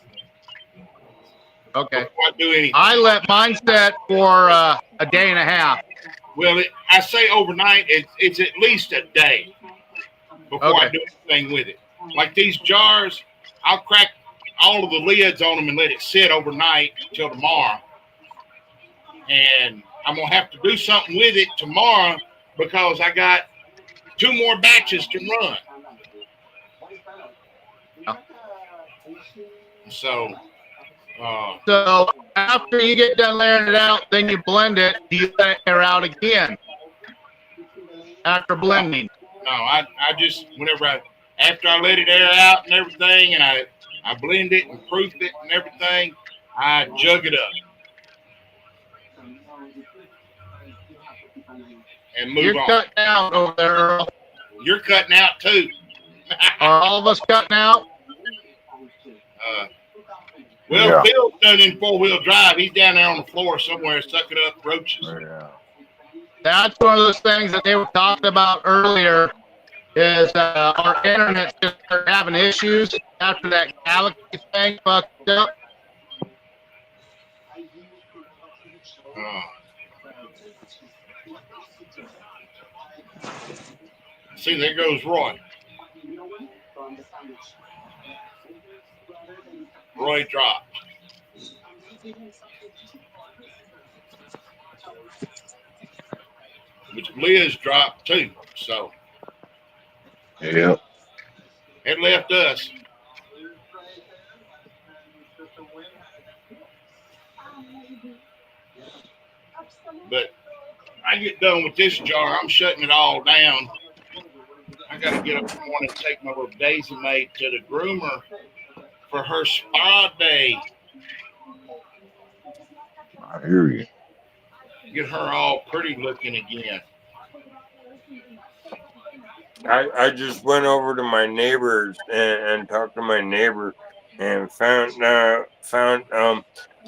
Okay. Before I do anything. I let mine set for a day and a half. Well, I say overnight. It's at least a day before I do anything with it. Like these jars, I'll crack all of the lids on them and let it sit overnight until tomorrow. And I'm going to have to do something with it tomorrow because I got 2 more batches to run. So after you get done layering it out, then you blend it. Do you let it air out again after blending? No, I just, after I let it air out and everything, and I blend it and proof it and everything, I jug it up. And move on. You're cutting out over there, Earl. You're cutting out too. Are all of us cutting out? Well, Phil's done in 4-wheel drive. He's down there on the floor somewhere sucking up roaches. That's one of those things that they were talking about earlier is our internet just started having issues after that Galaxy thing fucked up. See, there goes Roy. Roy dropped. Which Liz dropped too. So Yeah. it left us. But I get done with this jar, I'm shutting it all down. I got to get up in the morning and take my little Daisy maid to the groomer for her spa day. I hear you. Get her all pretty looking again. I just went over to my neighbors and talked to my neighbor and found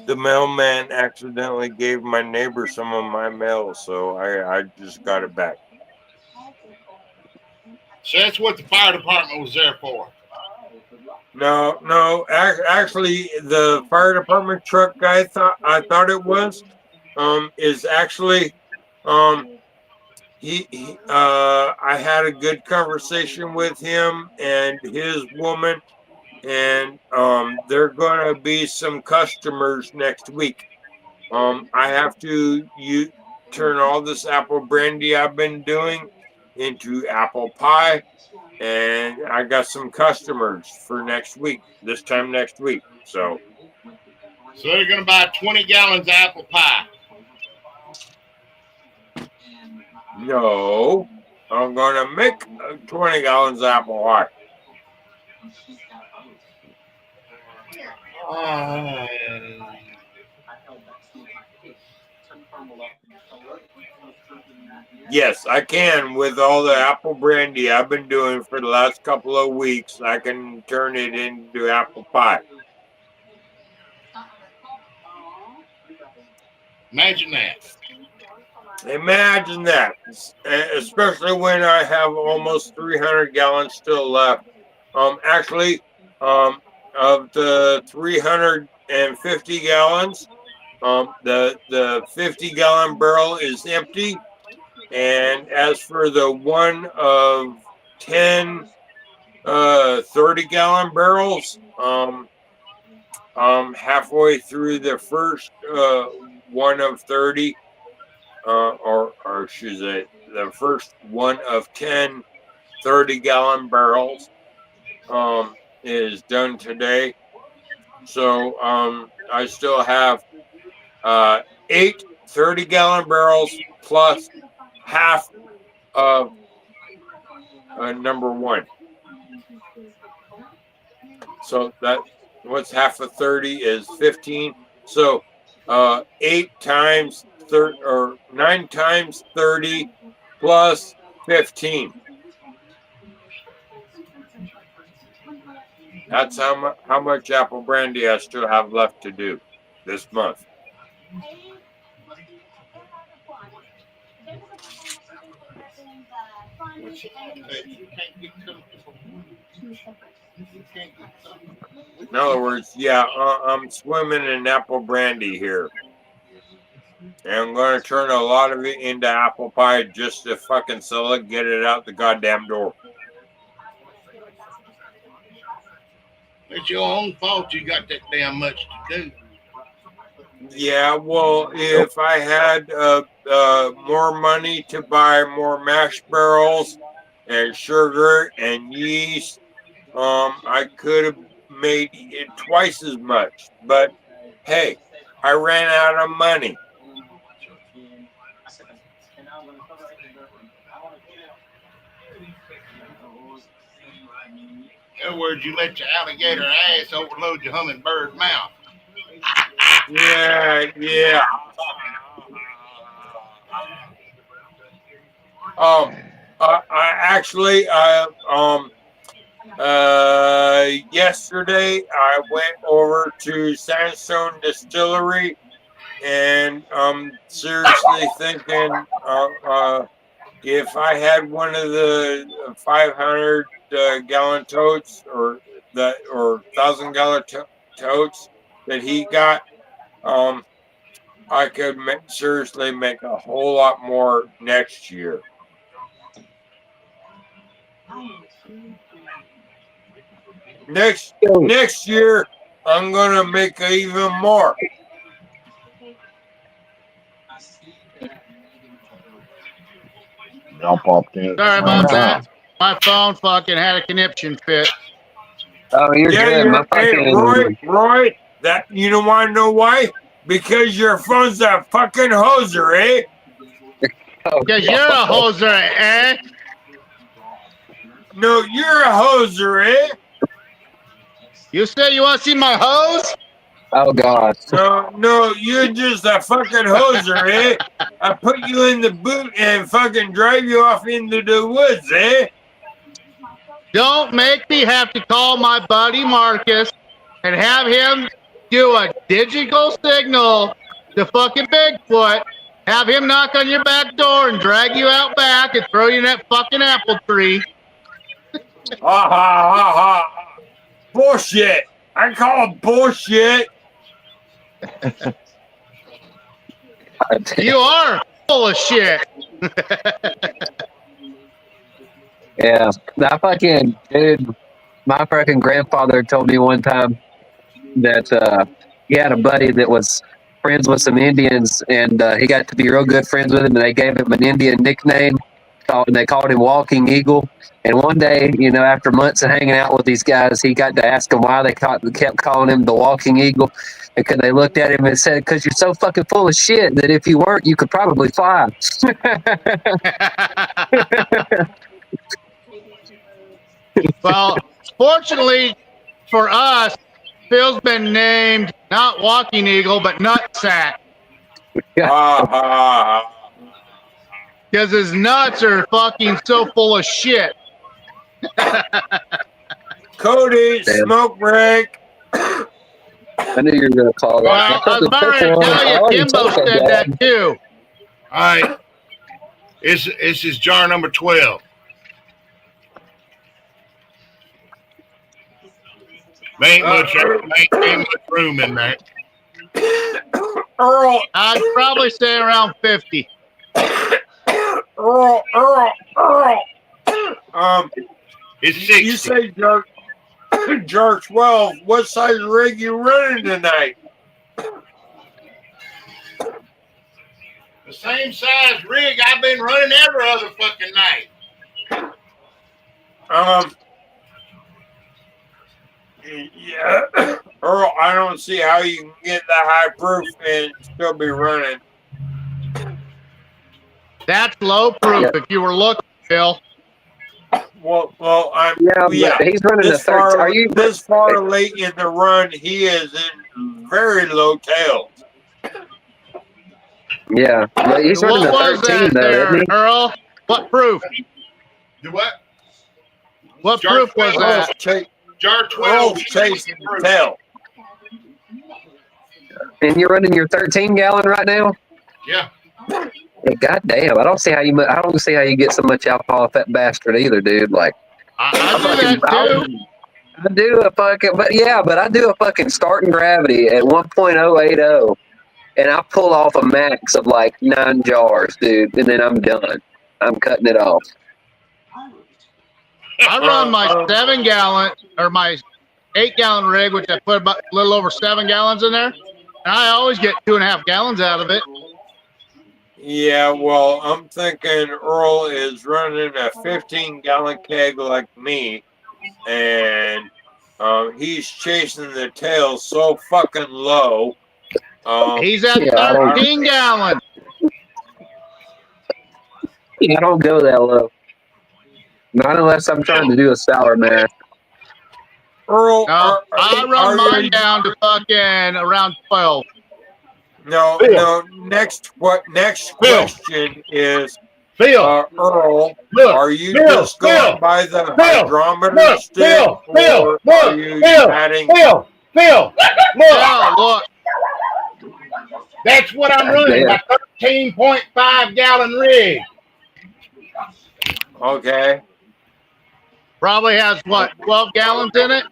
the mailman accidentally gave my neighbor some of my mail, so I just got it back. So that's what the fire department was there for. No, actually, the fire department truck guy I thought it was is actually I had a good conversation with him and his woman, and there are gonna be some customers next week. I have to turn all this apple brandy I've been doing into apple pie, and I got some customers for next week. This time next week, so they're going to buy 20 gallons of apple pie. no, I'm gonna make 20 gallons of apple pie. Yes, I can. With all the apple brandy I've been doing for the last couple of weeks, I can turn it into apple pie. Imagine that. Imagine that, especially when I have almost 300 gallons still left. Actually, of the 350 gallons, the 50-gallon barrel is empty. And as for the one of 10 30-gallon barrels, halfway through the first one of 30, or should I say, the first one of 10 30-gallon barrels is done today. So I still have 8 30-gallon barrels plus half of number one. So that what's half of 30 is 15. So 8 times 30 or 9 times 30 plus 15. That's how much apple brandy I still have left to do this month. In other words, yeah, I'm swimming in apple brandy here. And I'm going to turn a lot of it into apple pie just to fucking sell it, get it out the goddamn door. It's your own fault you got that damn much to do. Yeah, well, if I had more money to buy more mash barrels and sugar and yeast, I could have made it twice as much. But hey, I ran out of money. In other words, you let your alligator ass overload your hummingbird mouth. Yeah. Yesterday I went over to Sandstone Distillery, and I'm seriously thinking if I had one of the 500 gallon totes or 1,000 gallon totes that he got, I could seriously make a whole lot more next year. Next year, I'm gonna make even more. Y'all popped in at the Sorry same about time. that. My phone fucking had a conniption fit. Oh, you're good. My Hey, fucking Roy, that you don't want to know why? Because your phone's a fucking hoser, eh? Because you're a hoser, eh? No, you're a hoser, eh? You say you want to see my hose? Oh God. No, you're just a fucking hoser, eh? I put you in the boot and fucking drive you off into the woods, eh? Don't make me have to call my buddy Marcus and have him do a digital signal to fucking Bigfoot, have him knock on your back door and drag you out back and throw you in that fucking apple tree. Ha ha ha ha. Bullshit. I call it bullshit. You are full of shit. Yeah. I fucking dude. My fucking grandfather told me one time that he had a buddy that was friends with some Indians, and he got to be real good friends with him, and they gave him an Indian nickname. They called him Walking Eagle. And one day, after months of hanging out with these guys, he got to ask them why they kept calling him the Walking Eagle. Because they looked at him and said, "Because you're so fucking full of shit that if you weren't, you could probably fly." Well, fortunately for us, Phil's been named not Walking Eagle, but Nutsack. Ha ha. Because his nuts are fucking so full of shit. Cody, Damn. smoke break. I knew you were going to call Well, that. I was about to tell you, Kimbo said that too. All right. This is jar number 12. Ain't much room in there. Earl. I'd probably say around 50. Earl. It's 60. You say jar 12. What size rig you running tonight? The same size rig I've been running every other fucking night. Yeah, Earl, I don't see how you can get the high proof and still be running. That's low proof if you were looking, Phil. Well, I'm but he's running this the 13. far. This far late in the run, he is in very low tails. Yeah, but he's running the 13 though, there, isn't he? Earl? What proof? Do what? What proof was that? Jar 12 chasing the tail. And you're running your 13-gallon right now? Yeah. Hey, God damn! I don't see how you get so much alcohol off that bastard either, dude. Like, I do that too. I do a fucking starting gravity at 1.080, and I pull off a max of like 9 jars, dude, and then I'm done. I'm cutting it off. I run my 7-gallon or my 8-gallon rig, which I put about a little over 7 gallons in there, and I always get 2.5 gallons out of it. Yeah, well, I'm thinking Earl is running a 15-gallon keg like me, and he's chasing the tail so fucking low. He's at 13 gallon. I don't go that low. Not unless I'm trying to do a sour mash. Earl, I run mine down to fucking around 12. No. Next question is, Phil, Earl, look, are you Phil, just going Phil, by the Phil, hydrometer look, stick, Phil, or are you adding? Phil, look. Look. That's what I'm running, my 13.5 gallon rig. Okay. Probably has what, 12 gallons in it?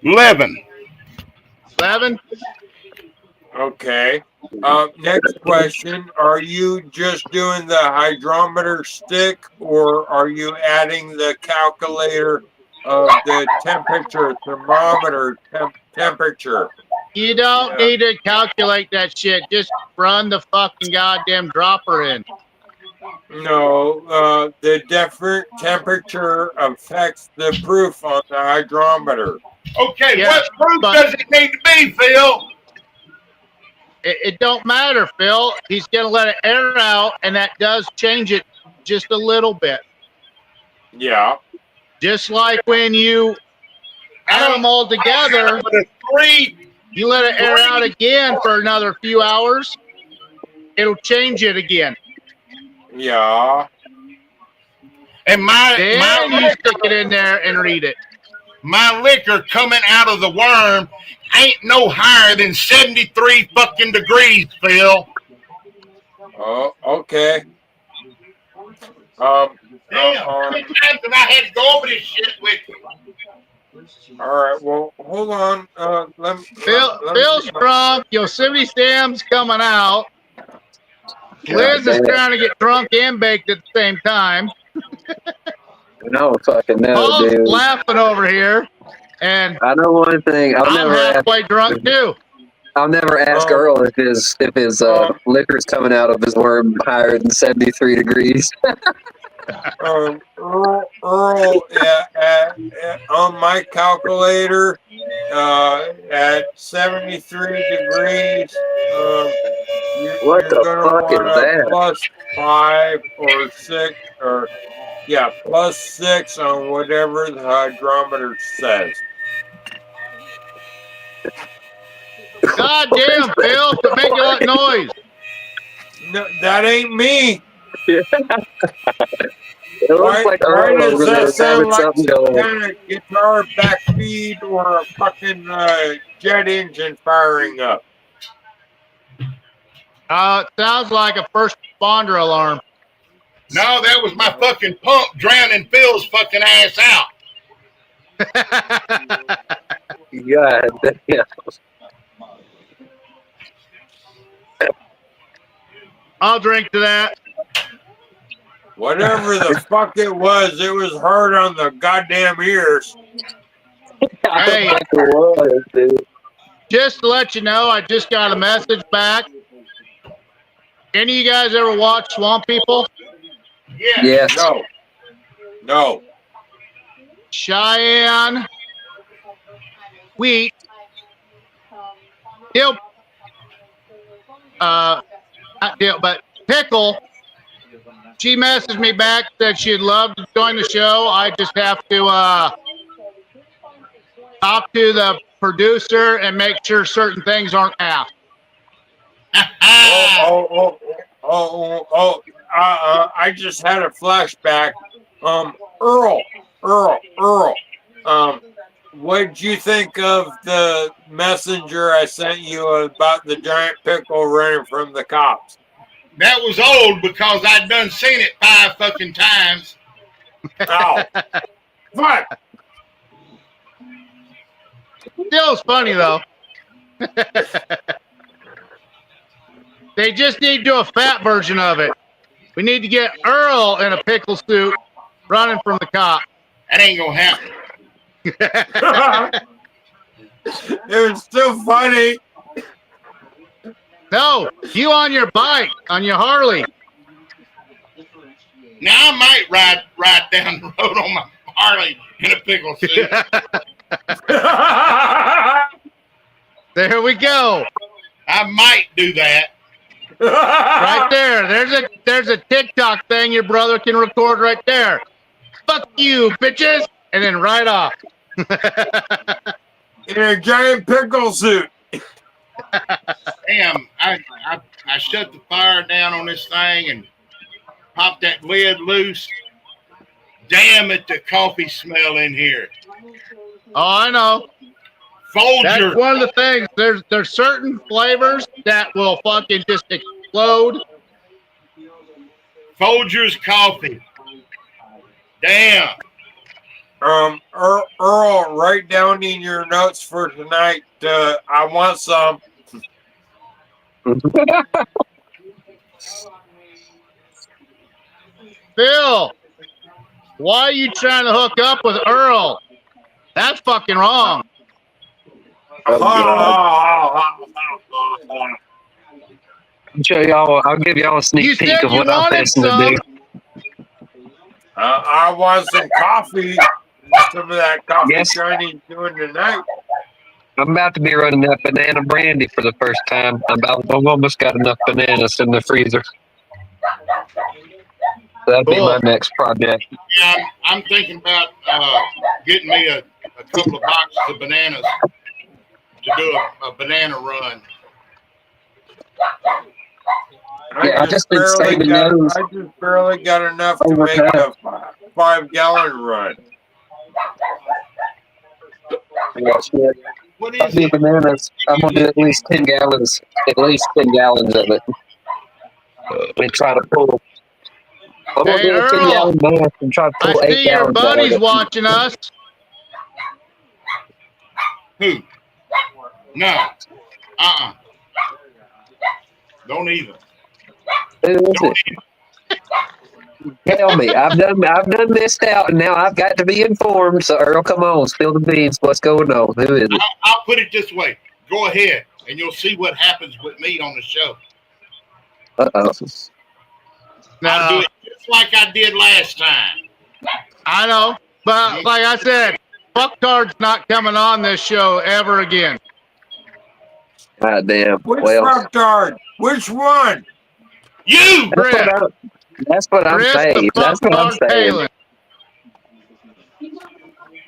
11. 11? Okay. Next question. Are you just doing the hydrometer stick or are you adding the calculator of the temperature, thermometer temperature? You don't Yeah. need to calculate that shit. Just run the fucking goddamn dropper in. No, the different temperature affects the proof on the hydrometer. Okay, Yeah, what proof but- does it need to be, Phil? It don't matter, Phil. He's going to let it air out, and that does change it just a little bit. Yeah. Just like when you add them all together, you let it air out again for another few hours, it'll change it again. Yeah. And Then you stick it in there and read it. My liquor coming out of the worm ain't no higher than 73 fucking degrees, Phil. Oh, okay. Damn, how many times have I had to go over this shit with you? All right. Well, hold on. Phil's drunk. Yosemite Sam's coming out. Liz is trying to get drunk and baked at the same time. No fucking no, Paul's dude. laughing over here, and I know one thing. I'm halfway drunk too. I'll never ask Earl if his liquor's coming out of his worm higher than 73 degrees. Earl, on my calculator, at 73 degrees, What you're the gonna fuck is want a that? +5 or 6 or +6 on whatever the hydrometer says. God damn, Phil, quit making a lot of noise. No, that ain't me. It looks like Why Earl does over that there sound having like something some going. kind of guitar backbeat or a fucking jet engine firing up? It sounds like a first responder alarm. No, that was my fucking pump drowning Phil's fucking ass out. God damn. I'll drink to that. Whatever the fuck it was hard on the goddamn ears. Hey, just to let you know, I just got a message back. Any of you guys ever watch Swamp People? Yeah. Yes. No. Cheyenne Wheat. Not Dill, but Pickle. She messaged me back, said she'd love to join the show. I just have to talk to the producer and make sure certain things aren't asked. I just had a flashback. Earl. What'd you think of the messenger I sent you about the giant pickle running from the cops? That was old because I'd done seen it 5 fucking times. Ow. Fuck. Still is funny though. They just need to do a fat version of it. We need to get Earl in a pickle suit running from the cop. That ain't gonna happen. It was still funny. No, you on your bike, on your Harley. Now I might ride down the road on my Harley in a pickle suit. There we go. I might do that. Right there. There's a TikTok thing your brother can record right there. Fuck you, bitches. And then right off. In a giant pickle suit. Damn, I shut the fire down on this thing and popped that lid loose. Damn it, the coffee smell in here. Oh, I know. Folger. That's one of the things. There's certain flavors that will fucking just explode. Folger's coffee. Damn. Earl, write down in your notes for tonight. I want some. Phil, why are you trying to hook up with Earl? That's fucking wrong. I'll show y'all. I'll give y'all a sneak You peek said of you what I'm wanted fixing to some. do. I want some coffee. Some of that coffee Yes. Chinese doing tonight. I'm about to be running that banana brandy for the first time. I've almost got enough bananas in the freezer. That'll be my next project. Yeah, I'm thinking about getting me a couple of boxes of bananas to do a banana run. Yeah, I just been saving those. I just barely got enough to over make time. a 5-gallon run. Yeah, shit. What I'll is do it? bananas. I'm gonna do at least 10 gallons. At least 10 gallons of it. And try to pull. I'm gonna Hey, do a 10 Earl, gallon bath and try to I pull 8 see your gallons out of buddy's it. watching us. Who? No. Don't even. Who is it? Tell me. I've done missed out, and now I've got to be informed. So Earl, come on, spill the beans. What's going on? Who is it? I'll put it this way. Go ahead, and you'll see what happens with me on the show. Uh-oh. I'll do it just like I did last time. I know, but like I said, fucktard's not coming on this show ever again. God damn. Which Well, fucktard? Which one? You! That's what I'm Chris, saying. the That's what I'm fucktard saying. Palin.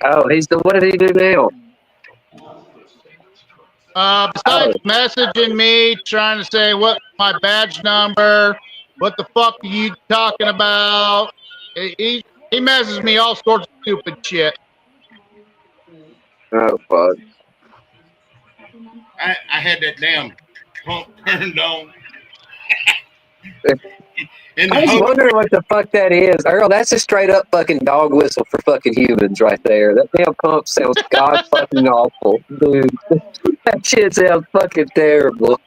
Oh, what did he do now? Besides messaging me, trying to say what my badge number, what the fuck are you talking about? He messages me all sorts of stupid shit. Oh, fuck. I had that damn pump turned on. I was wondering what the fuck that is. Earl, that's a straight up fucking dog whistle for fucking humans right there. That damn pump sounds god fucking awful. Dude, that shit sounds fucking terrible.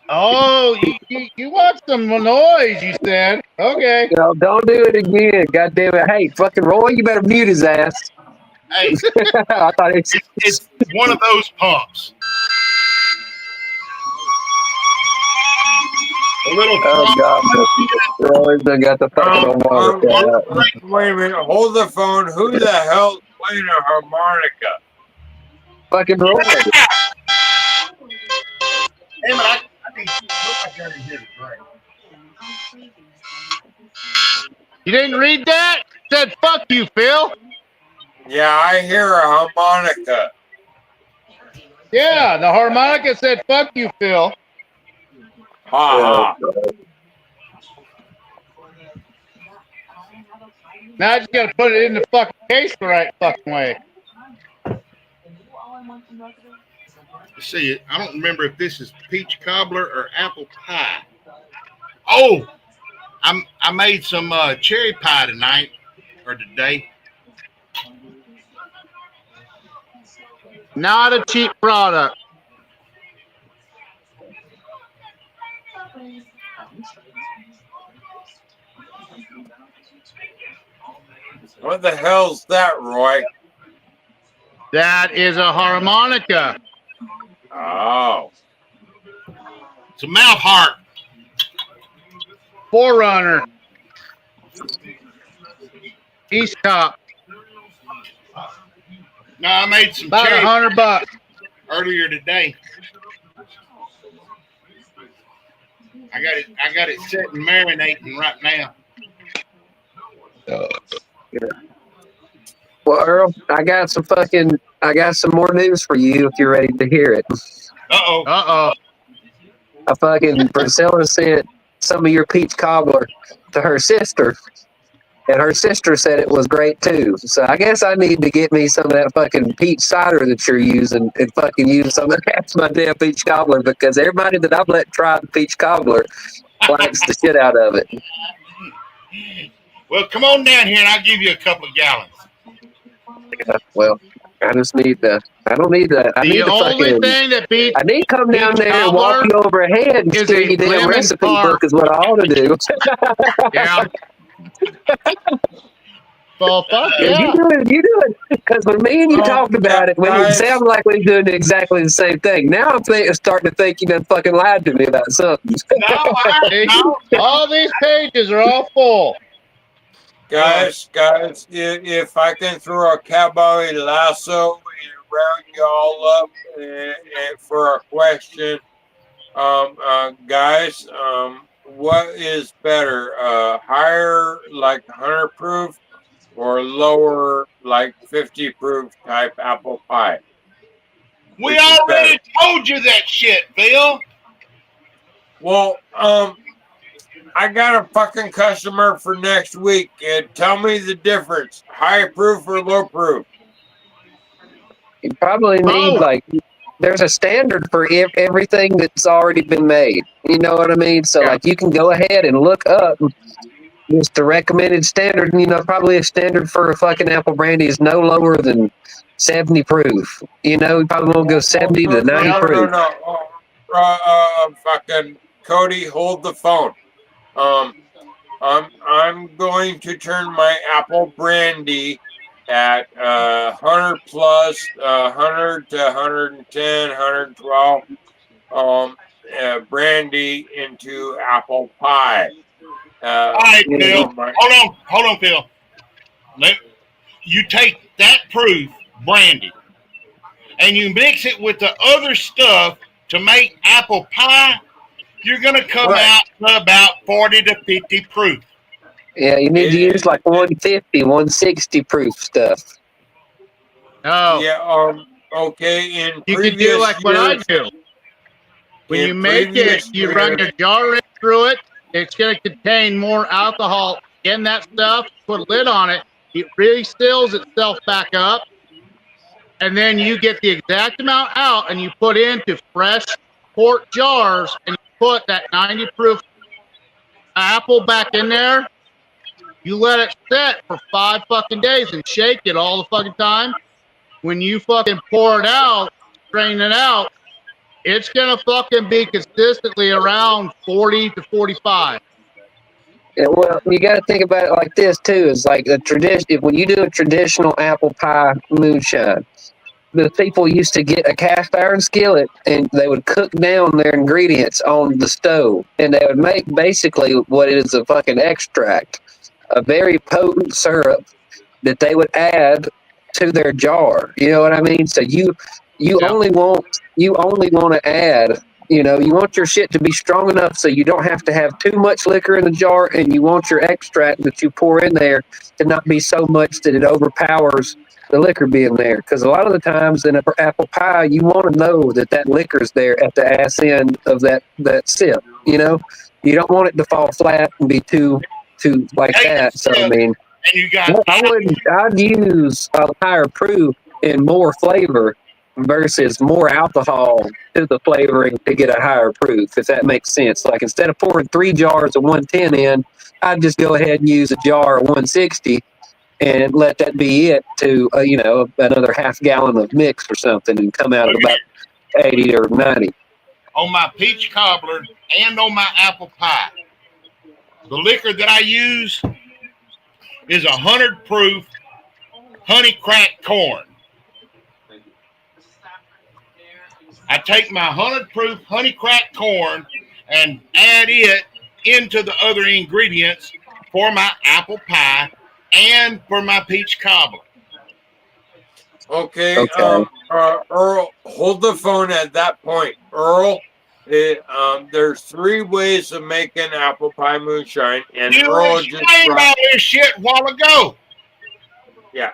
Oh, you want some noise, you said. Okay. No, don't do it again. God damn it. Hey, fucking Roy, you better mute his ass. Hey, I thought it's one of those pumps. A little oh god, Roy's done got the fucking water. Wait a minute, hold the phone. Who the hell's playing a harmonica? Fucking Roy. Damn it, I got in here to drink. You didn't read that? Said fuck you, Phil. Yeah, I hear a harmonica. Yeah, the harmonica said fuck you, Phil. Ha ha. Now I just gotta put it in the fucking case the right fucking way. Let's see, I don't remember if this is peach cobbler or apple pie. Oh, I made some cherry pie tonight or today. Not a cheap product. What the hell's that, Roy? That is a harmonica. Oh. It's a mouth harp. Forerunner. East Top. No, I made some about cherry $100 earlier today. I got it set and marinating right now. Well, Earl, I got some more news for you if you're ready to hear it. Uh-oh. Priscilla sent some of your peach cobbler to her sister, and her sister said it was great too. So I guess I need to get me some of that fucking peach cider that you're using and fucking use some of that my damn peach cobbler, because everybody that I've let try the peach cobbler likes the shit out of it. Well, come on down here and I'll give you a couple of gallons. Yeah, well, I just need to. I don't need to. I The need to only fucking. thing that beats I need to come down peach there and walk cobbler you over ahead and is steal a your damn lemon recipe tart. book is what I ought to do. Yeah. Well, fuck Yeah, yeah. you do it. Because when me and you talked about it, when it guys, sounded like we were doing exactly the same thing. Now I'm starting to think you done fucking lied to me about something. See? All these pages are all full. guys, if I can throw a cowboy lasso and round you all up for a question, guys, what is better, higher like 100 proof or lower like 50 proof type apple pie? We Which is better? already told you that shit, Bill. Well, I got a fucking customer for next week. Tell me the difference, high proof or low proof? You probably need Oh, there's a standard for everything that's already been made. You know what I mean? So Yeah. like you can go ahead and look up just the recommended standard. You know, probably a standard for a fucking apple brandy is no lower than 70 proof. You know, you probably won't go 70 to 90 proof. No. Fucking Cody, hold the phone. I'm going to turn my apple brandy at 100 plus, 100 to 110, 112 brandy into apple pie. All right, Bill. Yeah. Hold on, Bill. You take that proof brandy and you mix it with the other stuff to make apple pie. You're gonna come out to about 40 to 50 proof. Yeah, you need to use like 150, 160 proof stuff. no. Yeah. Okay. In You previous can do like what I years, do. When in you make it, previous you run years- your jar in through it. It's going to contain more alcohol in that stuff. Put a lid on it. It really seals itself back up. And then you get the exact amount out and you put into fresh quart jars and you put that 90 proof apple back in there. You let it sit for 5 fucking days and shake it all the fucking time. When you fucking pour it out, strain it out, it's gonna fucking be consistently around 40 to 45. Yeah, well, you got to think about it like this too. It's like a tradition. When you do a traditional apple pie moonshine, the people used to get a cast iron skillet and they would cook down their ingredients on the stove, and they would make basically what is a fucking extract, a very potent syrup that they would add to their jar. You know what I mean? So you Yeah. only want to add. You know, you want your shit to be strong enough so you don't have to have too much liquor in the jar, and you want your extract that you pour in there to not be so much that it overpowers the liquor being there. Because a lot of the times in an apple pie, you want to know that that liquor's there at the ass end of that sip. You know, you don't want it to fall flat and be too like that. So I mean, and you got I'd use a higher proof and more flavor versus more alcohol to the flavoring to get a higher proof, if that makes sense. Like instead of pouring 3 jars of 110 in, I'd just go ahead and use a jar of 160 and let that be it to another half gallon of mix or something and come out at about 80 or 90. On my peach cobbler and on my apple pie, the liquor that I use is 100 proof honey cracked corn. I take my 100 proof honey cracked corn and add it into the other ingredients for my apple pie and for my peach cobbler. Okay. Earl, hold the phone at that point. Earl, there's 3 ways of making apple pie moonshine, and You Earl just explained all this shit a while ago. Yeah.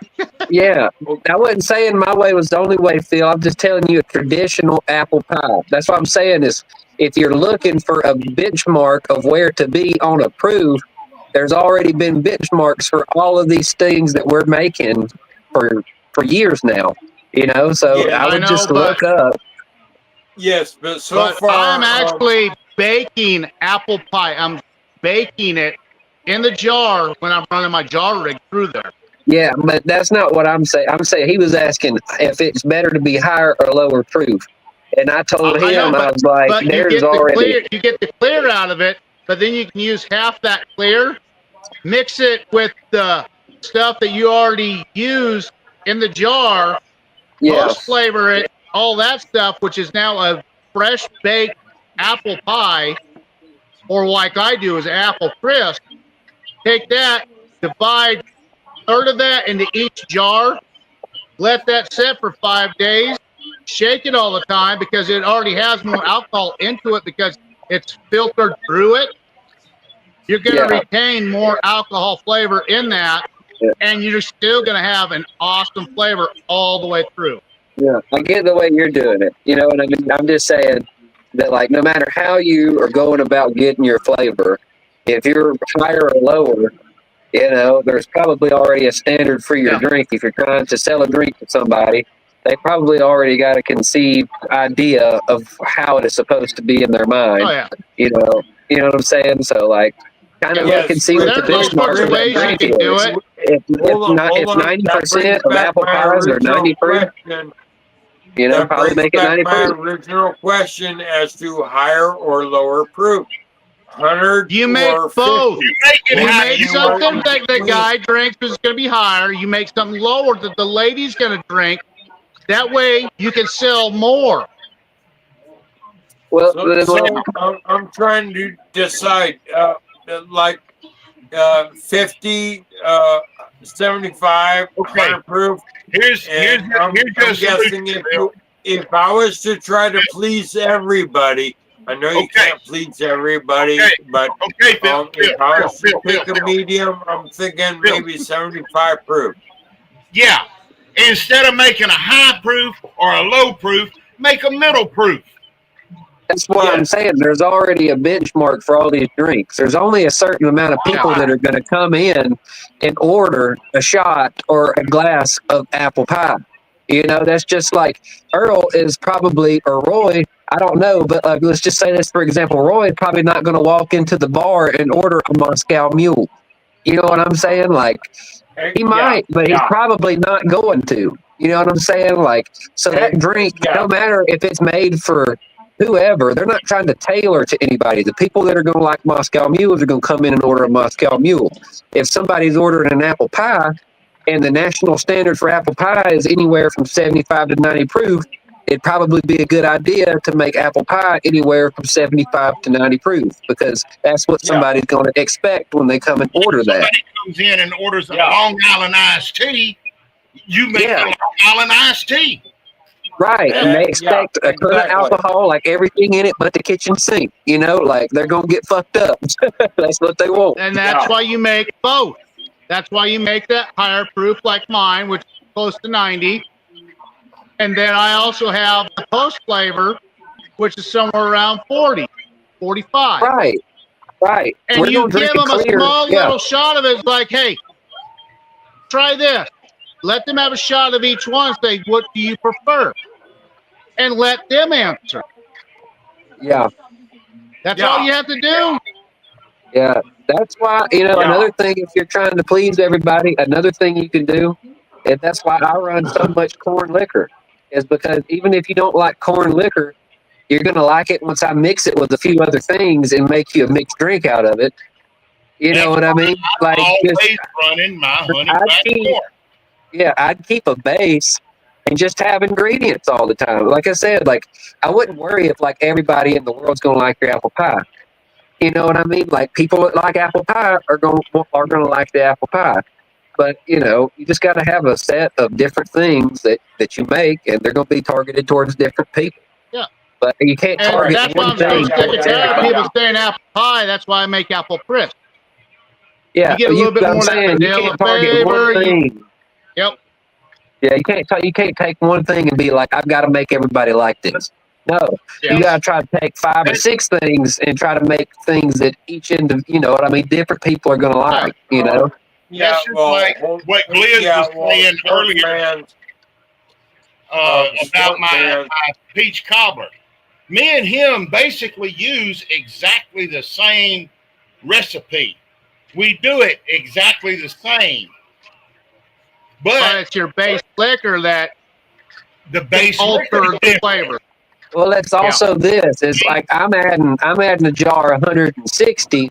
Yeah, I wasn't saying my way was the only way, Phil. I'm just telling you a traditional apple pie. That's what I'm saying is if you're looking for a benchmark of where to be on a proof, there's already been benchmarks for all of these things that we're making for years now. You know, so Yeah, I would just look up. Yes, but so But far I'm actually baking apple pie. I'm baking it in the jar when I'm running my jar rig through there. Yeah, but that's not what I'm saying. I'm saying he was asking if it's better to be higher or lower proof. And I told I know, him, I was like, but there's already. you get the clear out of it, but then you can use half that clear, mix it with the stuff that you already used in the jar, Yeah, post flavor it, all that stuff, which is now a fresh baked apple pie, or like I do is apple crisp. Take that, divide a third of that into each jar, let that sit for 5 days, shake it all the time because it already has more alcohol into it because it's filtered through it. You're going to yeah, retain more alcohol flavor in that, yeah, and you're still going to have an awesome flavor all the way through. yeah. I get the way you're doing it, you know, and I'm just saying that, like, no matter how you are going about getting your flavor, if you're higher or lower, you know, there's probably already a standard for your drink. If you're trying to sell a drink to somebody, they probably already got a conceived idea of how it is supposed to be in their mind. Oh, yeah. You know what I'm saying? So, like, kind of look and see what the There's all sorts benchmark of of that ways you drink can do is. it. If 90% of apple pies are 90 proof, you know, That probably brings make it back 90 my proof. original question as to higher or lower proof. 100 You make or both. 50. You make You something want- that the guy drinks is going to be higher. You make something lower that the lady's going to drink. That way you can sell more. Well, So I'm trying to decide, like 50, 75, 100 proof. Here's I'm your guessing solution, if I was to try to please everybody, I know you can't please everybody, but if I was to pick a medium, I'm thinking maybe 75 proof. Yeah. Instead of making a high proof or a low proof, make a middle proof. That's what I'm saying. There's already a benchmark for all these drinks. There's only a certain amount of people that are going to come in and order a shot or a glass of apple pie. You know, that's just like Earl is probably, or Roy, I don't know, but like, let's just say this, for example, Roy is probably not going to walk into the bar and order a Moscow Mule. You know what I'm saying? Like, he might, but he's probably not going to. You know what I'm saying? Like, so that drink, no matter if it's made for whoever, they're not trying to tailor to anybody. The people that are going to like Moscow Mules are going to come in and order a Moscow Mule. If somebody's ordering an apple pie and the national standard for apple pie is anywhere from 75 to 90 proof, it'd probably be a good idea to make apple pie anywhere from 75 to 90 proof because that's what somebody's going to expect when they come and order that. Somebody comes in and orders a Long Island iced tea, you make a Long Island iced tea. Right, and they expect a ton of alcohol, like everything in it but the kitchen sink. You know, like they're gonna get fucked up. That's what they want. And that's why you make both. That's why you make that higher proof like mine, which is close to 90. And then I also have the post flavor, which is somewhere around 40, 45. Right, right. And We're you gonna drink give them it a clear. small little shot of it. It's like, hey, try this. Let them have a shot of each one and say, what do you prefer? And let them answer. Yeah. That's all you have to do. Yeah. That's why, you know, another thing, if you're trying to please everybody, another thing you can do, and that's why I run so much corn liquor, is because even if you don't like corn liquor, you're going to like it once I mix it with a few other things and make you a mixed drink out of it. You know what I mean? Like, always running my honey black corn. Yeah, I'd keep a base and just have ingredients all the time. Like I said, like I wouldn't worry if like everybody in the world's gonna like your apple pie. You know what I mean? Like people that like apple pie are gonna like the apple pie. But you know, you just gotta have a set of different things that you make and they're gonna be targeted towards different people. Yeah. But you can't target that's why one I'm so thing. sick and tired of people saying apple pie. That's why I make apple crisp. Yeah, You get a little bit more of that vanilla flavor. Yep. Yeah, you can't take one thing and be like, I've got to make everybody like this. No, you got to try to take 5 or 6 things and try to make things that each you know what I mean, different people are going to like, you know? Yeah, that's just like what Glenn was saying earlier about my peach cobbler. Me and him basically use exactly the same recipe. we do it exactly the same. But it's your base liquor that the base alters the flavor. Well, it's also this. It's like I'm adding a jar 160,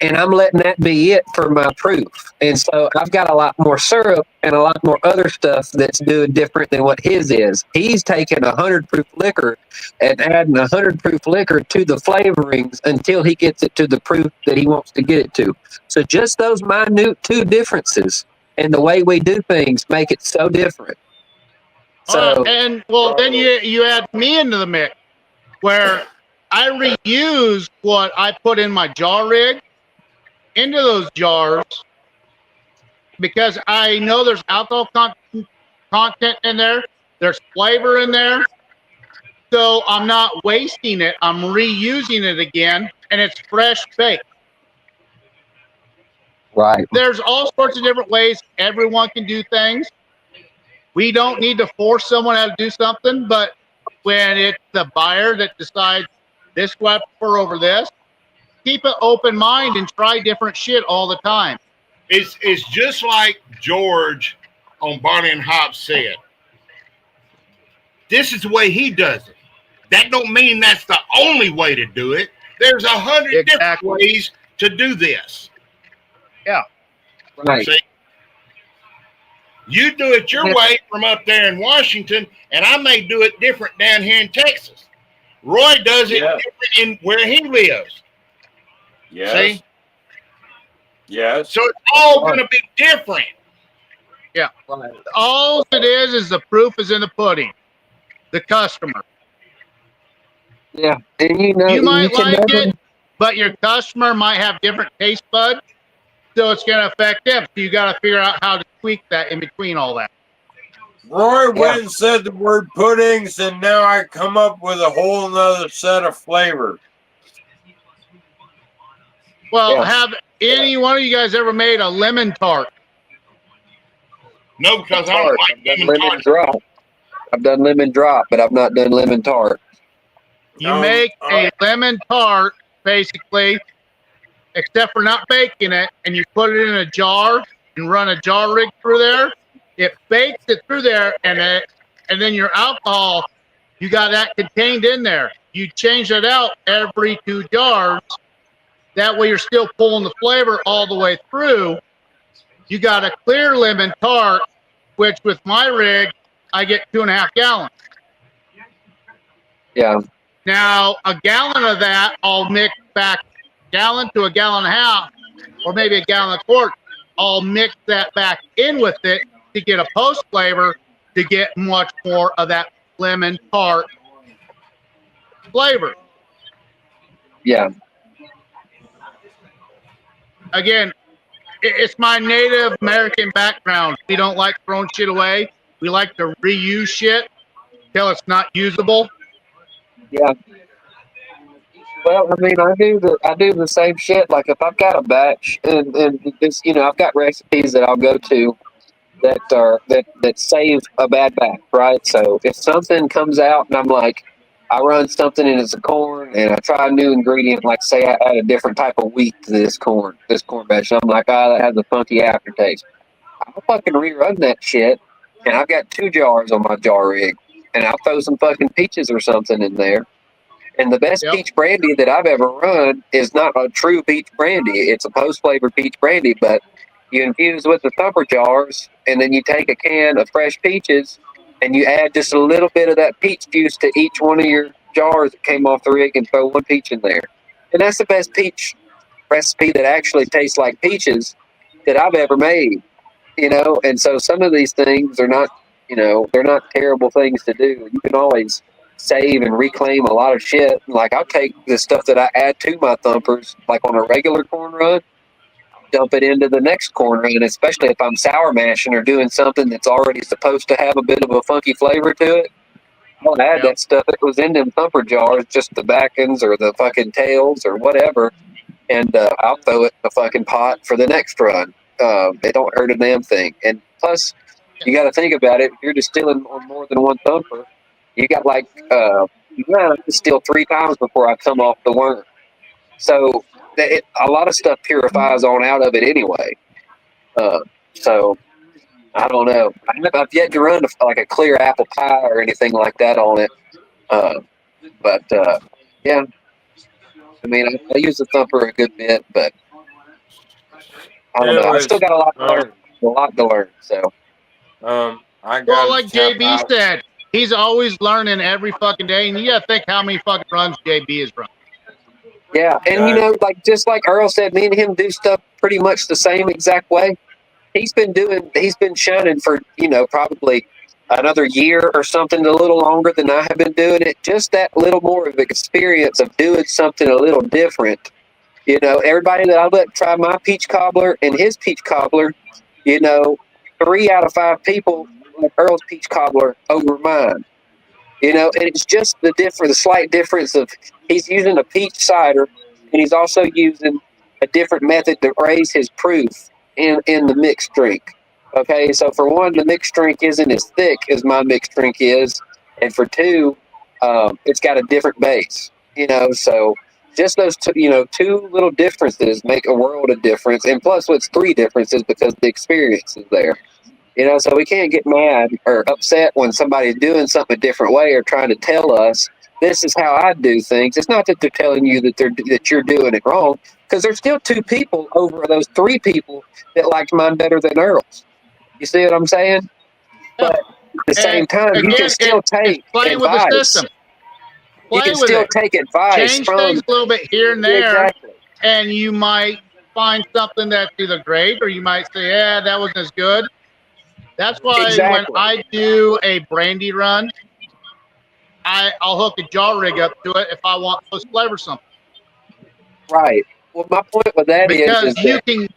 and I'm letting that be it for my proof. And so I've got a lot more syrup and a lot more other stuff that's doing different than what his is. He's taking 100 proof liquor and adding 100 proof liquor to the flavorings until he gets it to the proof that he wants to get it to. So just those minute two differences in the way we do things make it so different. So and then you add me into the mix, where I reuse what I put in my jar rig into those jars because I know there's alcohol content in there, there's flavor in there, so I'm not wasting it. I'm reusing it again, and it's fresh baked. Right. There's all sorts of different ways everyone can do things. We don't need to force someone how to do something, but when it's the buyer that decides this what I prefer over this, keep an open mind and try different shit all the time. It's just like George on Barney and Hobbs said. This is the way he does it. That don't mean that's the only way to do it. There's 100 different ways to do this. Yeah. Right. See? You do it your way from up there in Washington, and I may do it different down here in Texas. Roy does it different in where he lives. Yes. See? Yes. So it's all going to be different. Yeah. All it is the proof is in the pudding. The customer. Yeah. And you might like it, but your customer might have different taste buds, so it's going to affect them. So you got to figure out how to tweak that in between all that. Roy went and said the word puddings, and now I come up with a whole nother set of flavor. Well, have any one of you guys ever made a lemon tart? No, because I don't like lemon drop. I've done lemon drop, but I've not done lemon tart. You make a lemon tart, basically, except for not baking it, and you put it in a jar and run a jar rig through there. It bakes it through there, and then your alcohol, you got that contained in there. You change it out every 2 jars. That way you're still pulling the flavor all the way through. You got a clear lemon tart, which with my rig, I get 2.5 gallons. Yeah. Now, a gallon of that, I'll mix back gallon to a gallon and a half, or maybe a gallon and a quart. I'll mix that back in with it to get a post flavor to get much more of that lemon tart flavor. Yeah. Again, it's my Native American background. We don't like throwing shit away. We like to reuse shit till it's not usable. Yeah. Well, I mean, I do the same shit. Like if I've got a batch and it's, I've got recipes that I'll go to that save a bad batch, right? So if something comes out and I'm like, I run something and it's a corn and I try a new ingredient, like say I add a different type of wheat to this corn batch, and I'm like, that has a funky aftertaste. I'll fucking rerun that shit, and I've got 2 jars on my jar rig, and I'll throw some fucking peaches or something in there. And the best peach brandy that I've ever run is not a true peach brandy. It's a post-flavored peach brandy, but you infuse with the thumper jars, and then you take a can of fresh peaches, and you add just a little bit of that peach juice to each one of your jars that came off the rig and throw 1 peach in there. And that's the best peach recipe that actually tastes like peaches that I've ever made, And so some of these things are not, they're not terrible things to do. You can always save and reclaim a lot of shit. Like I'll take the stuff that I add to my thumpers, like on a regular corn run, dump it into the next corn run, especially if I'm sour mashing or doing something that's already supposed to have a bit of a funky flavor to it. I'll add that stuff that was in them thumper jars, just the back ends or the fucking tails or whatever, and I'll throw it in the fucking pot for the next run. It don't hurt a damn thing. And plus, you got to think about it. If you're distilling on more than 1 thumper, you got you got to distill 3 times before I come off the worm. So a lot of stuff purifies on out of it anyway. So I don't know. I've yet to run like a clear apple pie or anything like that on it. But yeah, I mean, I use the thumper a good bit, but I don't know. I still Anyways, got a lot to learn. A lot to learn. So I Well, got like to tap JB out. said, he's always learning every fucking day, and you gotta think how many fucking runs JB has run. yeah, and you Guys, know, like just like Earl said, me and him do stuff pretty much the same exact way. He's been shining for, probably another year or something, a little longer than I have been doing it. Just that little more of experience of doing something a little different. Everybody that I let try my peach cobbler and his peach cobbler, 3 out of 5 people like Earl's peach cobbler over mine. And it's just the slight difference of he's using a peach cider and he's also using a different method to raise his proof in the mixed drink. Okay, so for one, the mixed drink isn't as thick as my mixed drink is, and for two, it's got a different base. So just those two little differences make a world of difference, and plus, what's 3 differences because the experience is there. So we can't get mad or upset when somebody's doing something a different way or trying to tell us this is how I do things. It's not that they're telling you that you're doing it wrong, because there's still 2 people over those 3 people that liked mine better than Earl's. You see what I'm saying? Yeah. But at the same time, you can Again, still it's take playing with the advice. system. You Play can with still it. take advice Change from things a little bit here and there, exactly. and you might find something that's either great or you might say, yeah, that wasn't as good. That's why when Exactly. I do a brandy run, I'll hook a jaw rig up to it if I want to flavor something. Right. Well, my point with that Because is you that, can,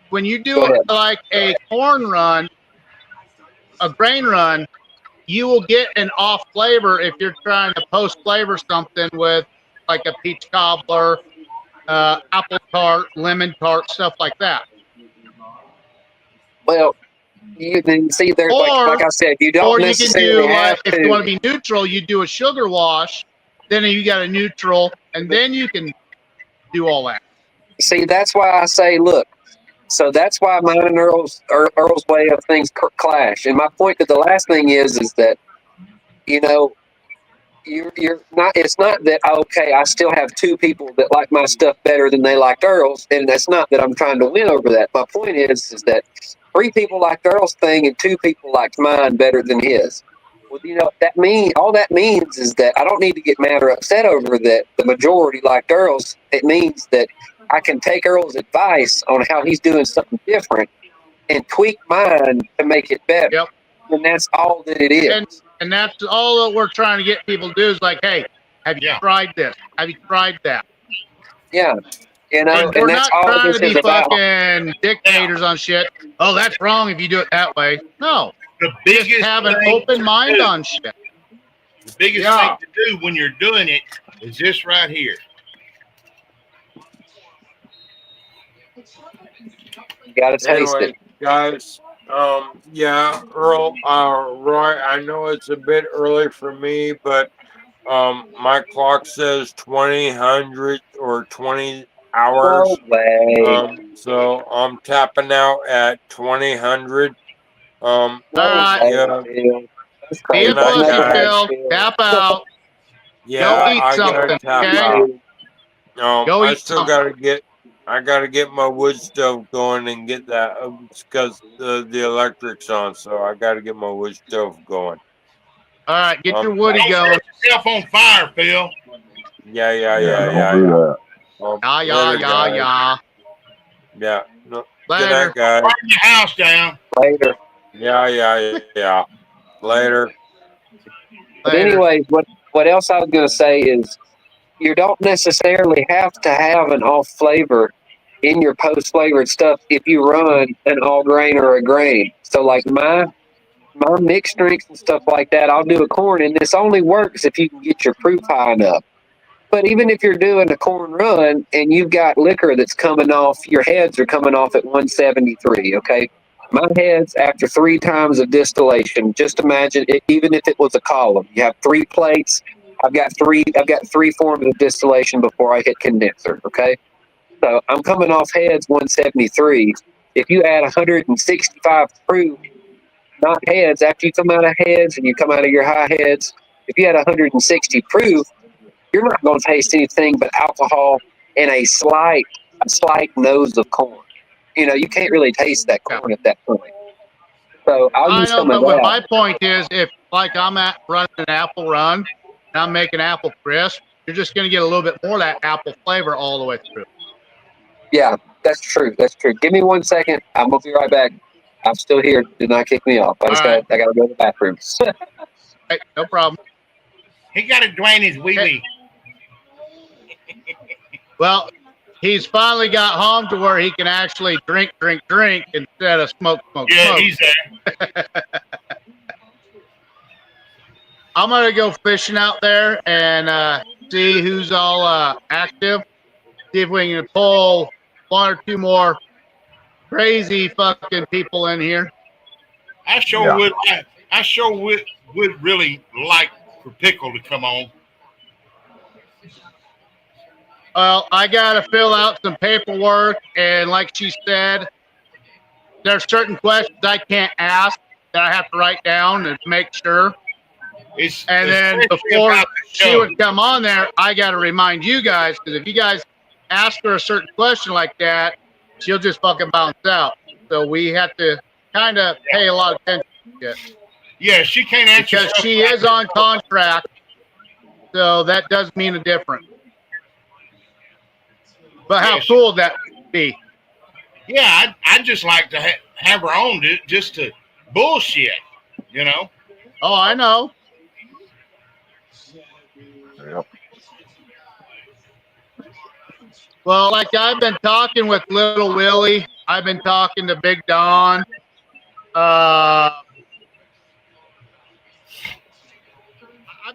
when you go do ahead. like a corn run, a grain run, you will get an off flavor if you're trying to post flavor something with like a peach cobbler, apple tart, lemon tart, stuff like that. Well, you can see there, like Or I said, you don't you can do necessarily have like if to. you want to be neutral, you do a sugar wash, then you got a neutral, and then you can do all that. See, that's why I say, look. So that's why mine and Earl's way of things clash. And my point to the last thing is that you're not. It's not that okay. I still have 2 people that like my stuff better than they liked Earl's, and that's not that I'm trying to win over that. My point is that 3 people liked Earl's thing and 2 people liked mine better than his. Well, all that means is that I don't need to get mad or upset over that the majority liked Earl's. It means that I can take Earl's advice on how he's doing something different and tweak mine to make it better. Yep. And that's all that it is. And that's all that we're trying to get people to do is like, hey, have you tried this? Have you tried that? Yeah. And we're that's not all trying this to be is about. fucking dictators on shit. Oh, that's wrong if you do it that way. No. The biggest Just have an thing open to mind do- on shit. The biggest thing to do when you're doing it is this right here. You gotta taste anyway, it. guys, yeah, Earl, Roy, I know it's a bit early for me, but my clock says 2000 or 20 hours. No way. So I'm tapping out at 2000. No right. way, Yeah. Phil. That's Be crazy. a Good night, pussy, guys. Phil. Tap out. Yeah, Go eat I gotta something, tap okay? out. Go I eat still something. gotta get my wood stove going and get that because the electric's on, so I gotta get my wood stove going. All right, get your Don't woody going. set yourself on fire, Phil. Yeah. Don't do that. Later, guys. Yeah. No, good Later. night, guys. Burn your house down. Later. Yeah. Later. But anyways, what else I was gonna say is you don't necessarily have to have an off flavor in your post flavored stuff if you run an all grain or a grain. So like my mixed drinks and stuff like that, I'll do a corn, and this only works if you can get your proof high enough. But even if you're doing a corn run and you've got liquor that's coming off, your heads are coming off at 173, okay? My heads, after 3 times of distillation, just imagine it, even if it was a column, you have 3 plates. I've got three forms of distillation before I hit condenser, okay? So I'm coming off heads 173. If you add 165 proof, not heads, after you come out of heads and you come out of your high heads, if you had 160 proof, you're not going to taste anything but alcohol and a slight nose of corn. You can't really taste that corn at that point. So I'll I use know, some of but what that. my point is, if like I'm at running an apple run, and I'm making apple crisp, you're just going to get a little bit more of that apple flavor all the way through. Yeah, that's true. That's true. Give me 1 second. I'm gonna be right back. I'm still here. Do not kick me off. I gotta go to the bathroom. Right, no problem. He got to drain his wee wee. Well, he's finally got home to where he can actually drink instead of smoke. Yeah, he's there. I'm gonna go fishing out there and see who's all active. See if we can pull one or two more crazy fucking people in here. I sure would. I sure would really like for Pickle to come on. Well, I gotta fill out some paperwork, and like she said, there's certain questions I can't ask that I have to write down and make sure. And then before she would come on there, I got to remind you guys, because if you guys ask her a certain question like that, she'll just fucking bounce out. So we have to kind of pay a lot of attention to it. Yeah, she can't answer because she is on contract, so that does mean a difference. But how cool would that be? Yeah, I'd just like to have her on just to bullshit, Oh, I know. Yep. Well, like I've been talking with Little Willie. I've been talking to Big Don. I've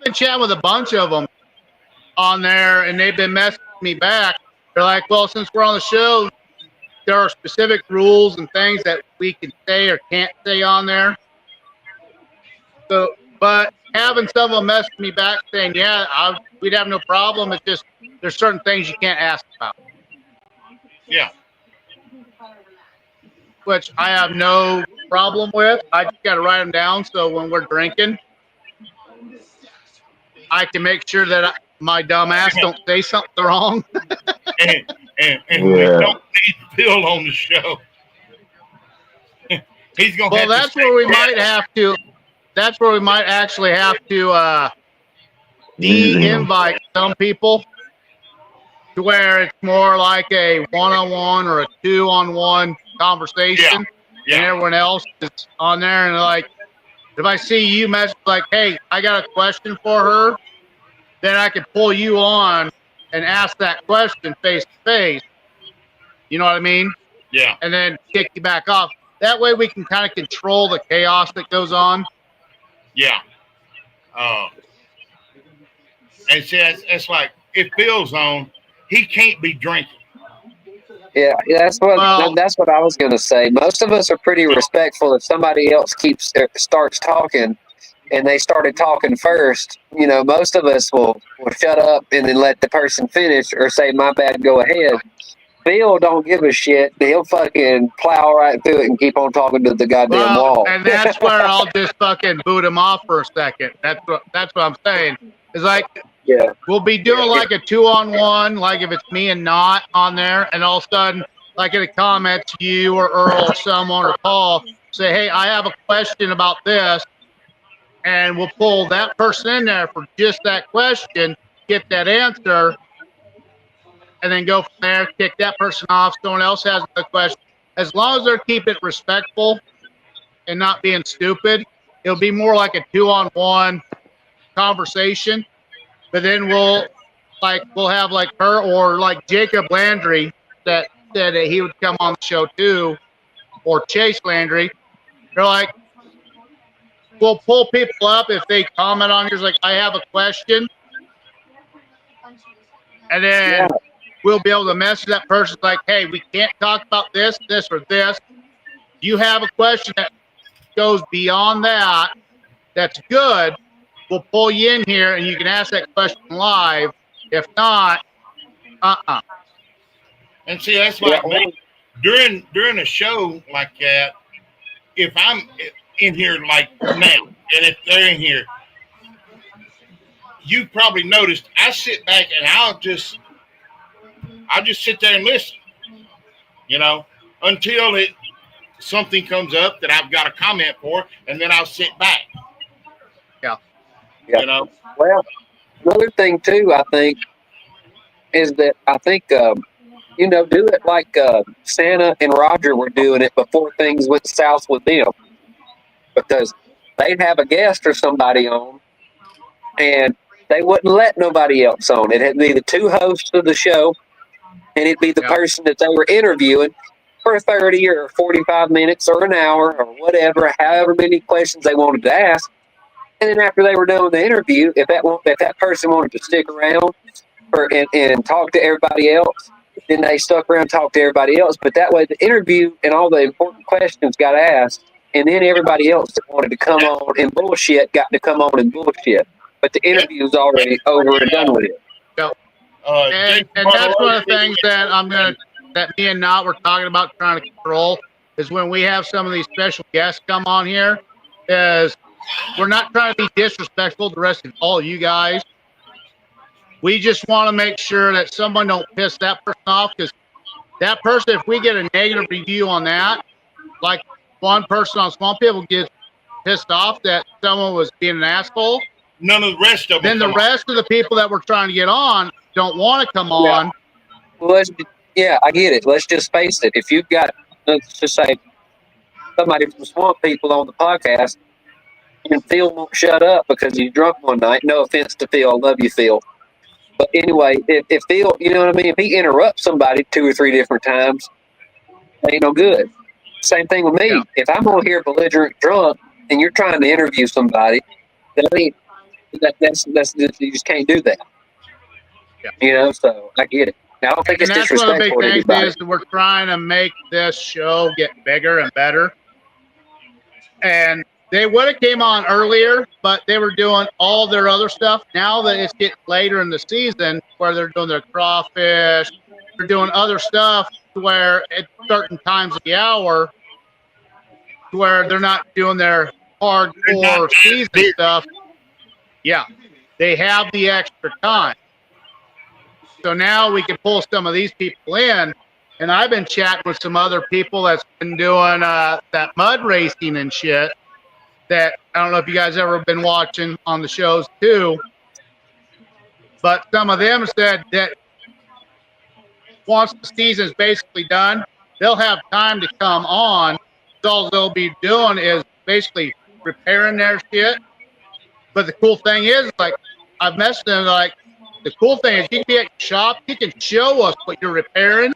been chatting with a bunch of them on there, and they've been messaging me back. They're like, well, since we're on the show, there are specific rules and things that we can say or can't say on there. So, but having someone message me back saying, yeah, we'd have no problem. It's just there's certain things you can't ask about. Yeah. Which I have no problem with. I just got to write them down so when we're drinking, I can make sure that my dumb ass don't say something wrong. and we don't need Bill on the show. He's gonna. Well, that's where we might have to. That's where we might actually have to de-invite some people to where it's more like a one-on-one or a two-on-one conversation, and everyone else is on there. And like, if I see you message like, "Hey, I got a question for her," then I can pull you on and ask that question face to face. You know what I mean? Yeah. And then kick you back off. That way we can kind of control the chaos that goes on. Yeah. And see, it's like, if Bill's on, he can't be drinking. Yeah, that's what I was going to say. Most of us are pretty respectful. If somebody else starts talking and they started talking first, most of us will shut up and then let the person finish or say, my bad, go ahead. Bill don't give a shit. He'll fucking plow right through it and keep on talking to the goddamn wall. And that's where I'll just fucking boot him off for a second. That's what I'm saying. It's like, we'll be doing like a two-on-one, like if it's me and not on there, and all of a sudden, like in the comments, you or Earl or someone or Paul say, hey, I have a question about this, and we'll pull that person in there for just that question, get that answer, and then go from there, kick that person off. Someone else has a question. As long as they're keeping it respectful and not being stupid, it'll be more like a two-on-one conversation. But then we'll have like her or like Jacob Landry that said that he would come on the show too, or Chase Landry. They're like, we'll pull people up if they comment on yours, like, I have a question. And then we'll be able to message that person like, hey, we can't talk about this, or this. You have a question that goes beyond that, that's good, we'll pull you in here and you can ask that question live. If not, And see, that's Yeah, like me. During a show like that, if I'm in here like now, and if they're in here, you probably noticed I sit back and I'll just sit there and listen, you know, until something comes up that I've got a comment for, and then I'll sit back, Yeah. yeah. you know. Well, another thing too, I think, is that I think do it like Santa and Roger were doing it before things went south with them, because they'd have a guest or somebody on, and they wouldn't let nobody else on. It had to be the two hosts of the show, and it'd be the Yeah. person that they were interviewing for 30 or 45 minutes or an hour or whatever, however many questions they wanted to ask. And then after they were done with the interview, if that person wanted to stick around and talk to everybody else, then they stuck around and talked to everybody else. But that way, the interview and all the important questions got asked, and then everybody else that wanted to come on and bullshit got to come on and bullshit. But the interview was already over and done with. And that's one of the things that me and Not were talking about trying to control is when we have some of these special guests come on here, is we're not trying to be disrespectful to the rest of all you guys. We just want to make sure that someone don't piss that person off, because that person, if we get a negative review on that, like one person on Small People gets pissed off that someone was being an asshole, None of the rest of them. then the rest of the people that we're trying to get on don't want to come Yeah. on. Well, I get it. Let's just face it. If you've got, let's just say, somebody from Swamp People on the podcast, and Phil won't shut up because he's drunk one night. No offense to Phil. I love you, Phil. But anyway, if Phil, you know what I mean? If he interrupts somebody 2 or 3 different times, it ain't no good. Same thing with me. Yeah. If I'm on here belligerent drunk and you're trying to interview somebody, that's you just can't do that. Yeah. So I get it. I don't think And it's that's one of the big disrespectful to things anybody. is that we're trying to make this show get bigger and better. And they would have came on earlier, but they were doing all their other stuff. Now that it's getting later in the season, where they're doing their crawfish, they're doing other stuff where at certain times of the hour, where they're not doing their hardcore season stuff. Yeah, they have the extra time. So now we can pull some of these people in. And I've been chatting with some other people that's been doing that mud racing and shit. That I don't know if you guys ever been watching on the shows too. But some of them said that once the season's basically done, they'll have time to come on. So all they'll be doing is basically repairing their shit. But the cool thing is, like, I've messaged them, like, the cool thing is you can be at your shop, you can show us what you're repairing,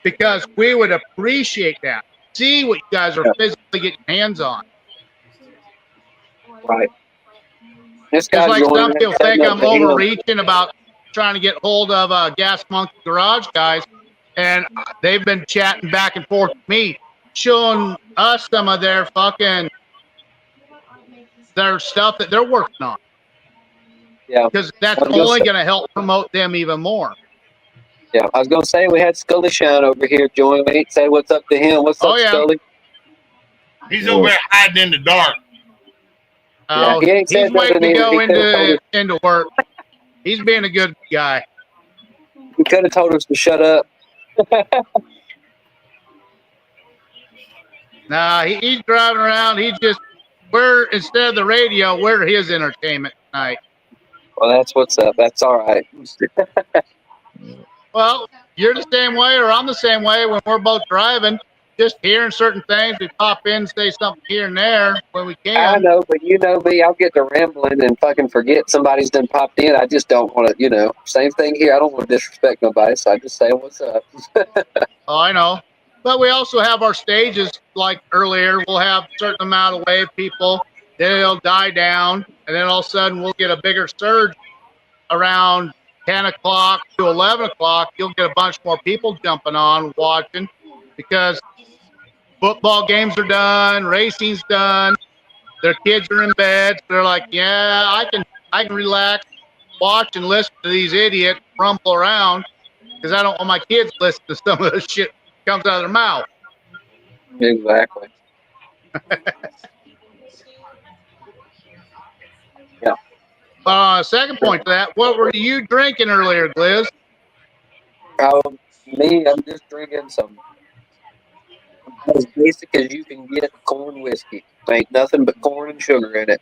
because we would appreciate that. See what you guys are physically getting hands on. Right. This It's guy's like going some in people setting think up I'm the hill. overreaching about trying to get hold of Gas Monkey Garage guys, and they've been chatting back and forth with me, showing us some of their stuff that they're working on. Yeah. Because that's only going to help promote them even more. Yeah, I was going to say we had Scully Shine over here join. We ain't say what's up to him. What's up, Scully? He's over there hiding in the dark. Yeah, he ain't He's said waiting nothing to either. go into work. He's being a good guy. He could have told us to shut up. Nah, he's driving around. Instead of the radio, we're his entertainment tonight. Well, that's what's up. That's all right. Well, you're the same way, or I'm the same way when we're both driving. Just hearing certain things, we pop in, say something here and there when we can. I know, but you know me, I'll get to rambling and fucking forget somebody's done popped in. I just don't want to, same thing here. I don't want to disrespect nobody, so I just say what's up. Oh, I know. But we also have our stages, like earlier, we'll have a certain amount of wave people, then it'll die down, and then all of a sudden we'll get a bigger surge around 10 o'clock to 11 o'clock. You'll get a bunch more people jumping on, watching, because football games are done, racing's done, their kids are in bed, so they're like, yeah, I can relax, watch and listen to these idiots rumble around. because I don't want my kids listening to some of the shit that comes out of their mouth. Exactly. Yeah. Second point to that, what were you drinking earlier, Gliz? Me, I'm just drinking some as basic as you can get corn whiskey. Ain't nothing but corn and sugar in it.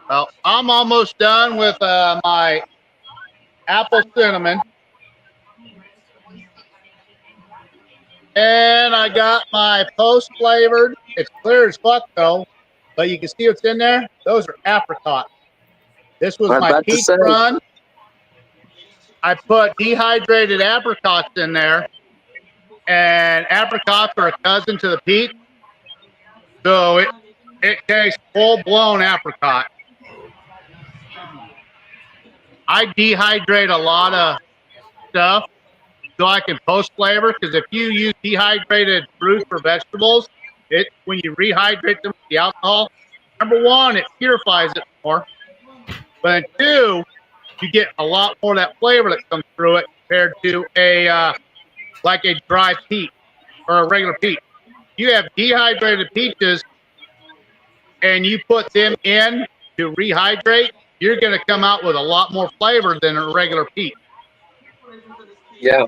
Well, I'm almost done with my apple cinnamon. And I got my post flavored. It's clear as fuck though, but you can see what's in there. Those are apricot. This was I was my about to peach say. run. I put dehydrated apricots in there, and apricots are a cousin to the peach, so it tastes full blown apricot. I dehydrate a lot of stuff so I can post flavor, because if you use dehydrated fruits or vegetables, when you rehydrate them with the alcohol, number one, it purifies it more, but two, you get a lot more of that flavor that comes through it compared to like a dry peach or a regular peach. You have dehydrated peaches and you put them in to rehydrate, you're going to come out with a lot more flavor than a regular peach. Yeah.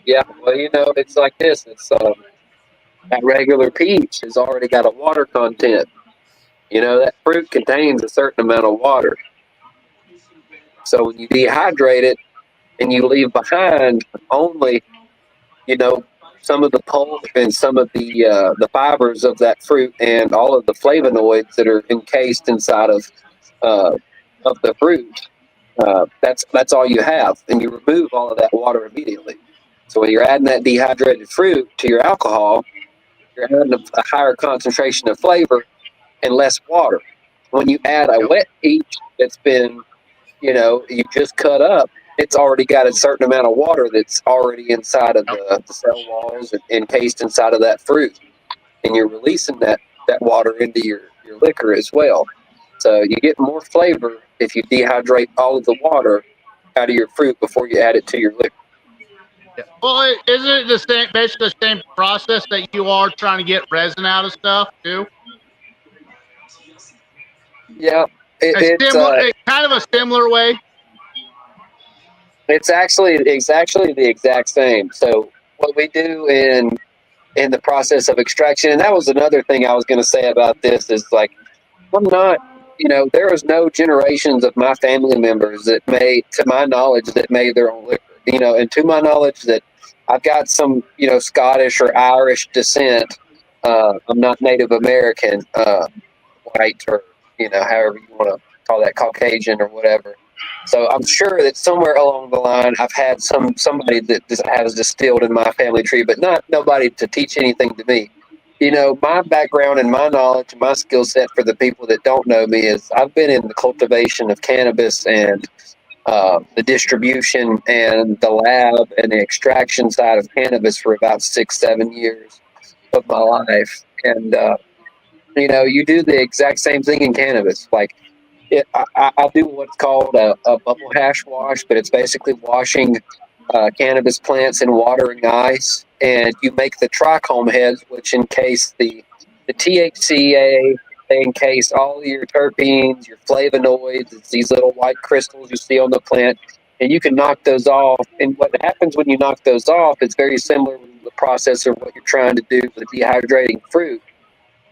Yeah. Well, it's like this. It's that regular peach has already got a water content. That fruit contains a certain amount of water. So when you dehydrate it and you leave behind only, some of the pulp and some of the fibers of that fruit and all of the flavonoids that are encased inside of the fruit, that's all you have, and you remove all of that water immediately. So when you're adding that dehydrated fruit to your alcohol, you're adding a higher concentration of flavor and less water. When you add a wet peach that's been, you just cut up, it's already got a certain amount of water that's already inside of the cell walls and encased inside of that fruit. And you're releasing that water into your liquor as well. So you get more flavor if you dehydrate all of the water out of your fruit before you add it to your liquor. Yeah. Well, isn't it basically the same process that you are trying to get resin out of stuff too? Yeah, it's kind of a similar way. it's actually the exact same. So what we do in the process of extraction, and that was another thing I was going to say about this is like, I'm not, there was no generations of my family members that made, to my knowledge, that made their own liquor. And to my knowledge, that I've got some, Scottish or Irish descent. I'm not Native American, white, or however you want to call that, Caucasian or whatever. So I'm sure that somewhere along the line, I've had somebody that has distilled in my family tree, but not nobody to teach anything to me. My background and my knowledge and my skill set, for the people that don't know me, is I've been in the cultivation of cannabis and the distribution and the lab and the extraction side of cannabis for about 6-7 years of my life. And, you do the exact same thing in cannabis. Like, I do what's called a bubble hash wash, but it's basically washing cannabis plants in water and ice, and you make the trichome heads, which encase the THCA, they encase all your terpenes, your flavonoids. It's these little white crystals you see on the plant, and you can knock those off. And what happens when you knock those off, it's very similar to the process of what you're trying to do with dehydrating fruit.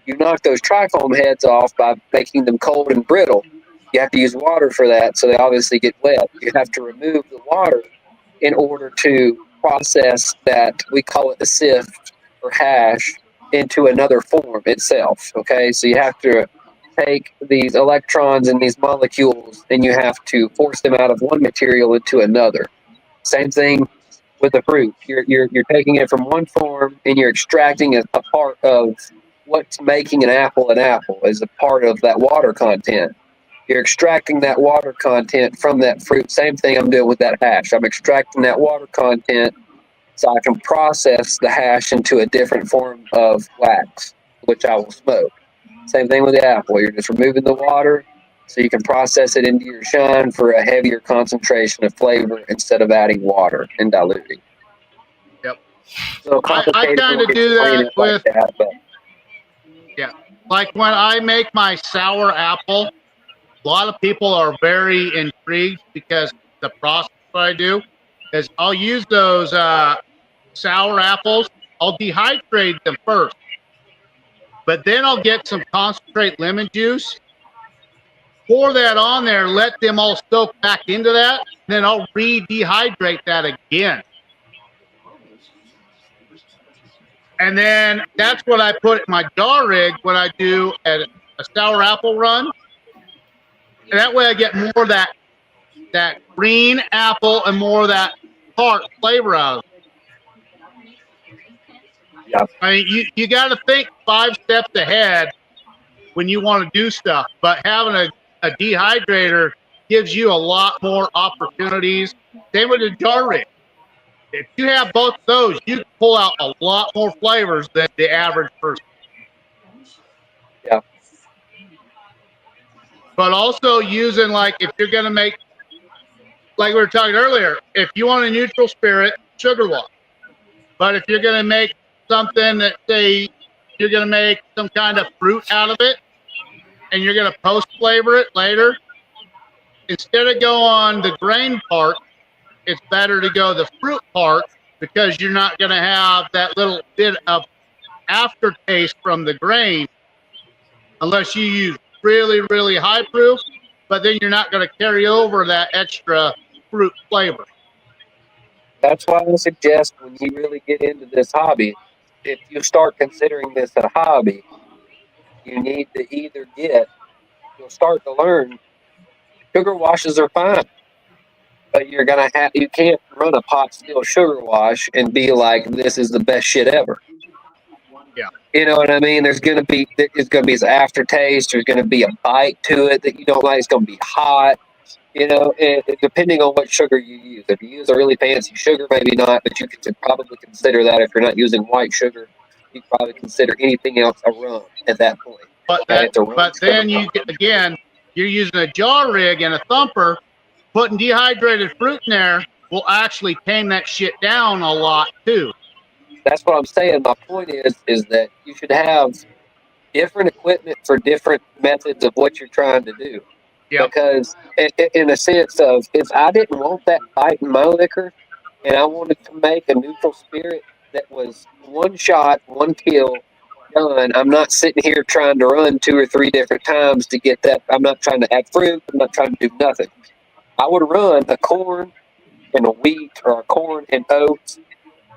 You knock those trichome heads off by making them cold and brittle. You have to use water for that, so they obviously get wet. You have to remove the water in order to process that, we call it the sift or hash, into another form itself. Okay, so you have to take these electrons and these molecules and you have to force them out of one material into another. Same thing with the fruit. You're taking it from one form and you're extracting a part of what's making an apple is a part of that water content. You're extracting that water content from that fruit. Same thing I'm doing with that hash. I'm extracting that water content so I can process the hash into a different form of wax, which I will smoke. Same thing with the apple. You're just removing the water So you can process it into your shine for a heavier concentration of flavor instead of adding water and diluting. Yep. So I complicated kind when of we do explain that it like with, that, but yeah, like when I make my sour apple, a lot of people are very intrigued because the process that I do is I'll use those sour apples. I'll dehydrate them first, but then I'll get some concentrate lemon juice, pour that on there, let them all soak back into that, then I'll re-dehydrate that again. And then that's what I put in my jar rig when I do a sour apple run. And that way I get more of that green apple and more of that tart flavor out of it. yeah, I mean, you got to think 5 steps ahead when you want to do stuff, but having a dehydrator gives you a lot more opportunities. Same with the jar rig. If you have both those, you can pull out a lot more flavors than the average person. yeah, But also using, like, if you're going to make, like we were talking earlier, if you want a neutral spirit, sugar wash. But if you're going to make something that, say, you're going to make some kind of fruit out of it and you're going to post flavor it later, instead of go on the grain part, it's better to go the fruit part because you're not going to have that little bit of aftertaste from the grain unless you use really, really high proof, but then you're not going to carry over that extra fruit flavor. that's why I suggest when you really get into this hobby, if you start considering this a hobby, you need to either you'll start to learn sugar washes are fine, but you can't run a pot still sugar wash and be like, this is the best shit ever. Yeah. You know what I mean? There's gonna be this aftertaste. There's gonna be a bite to it that you don't like. It's gonna be hot. You know, depending on what sugar you use. If you use a really fancy sugar, maybe not, but you could probably consider that if you're not using white sugar. You could probably consider anything else a rum at that point. Okay, it's a rum But sugar then rum. again, you're using a jar rig and a thumper, putting dehydrated fruit in there will actually tame that shit down a lot too. That's what I'm saying. My point is that you should have different equipment for different methods of what you're trying to do. Yep. Because in a sense of if I didn't want that bite in my liquor and I wanted to make a neutral spirit that was one shot, one kill, done, I'm not sitting here trying to run 2 or 3 different times to get that. I'm not trying to add fruit. I'm not trying to do nothing. I would run a corn and a wheat or a corn and oats.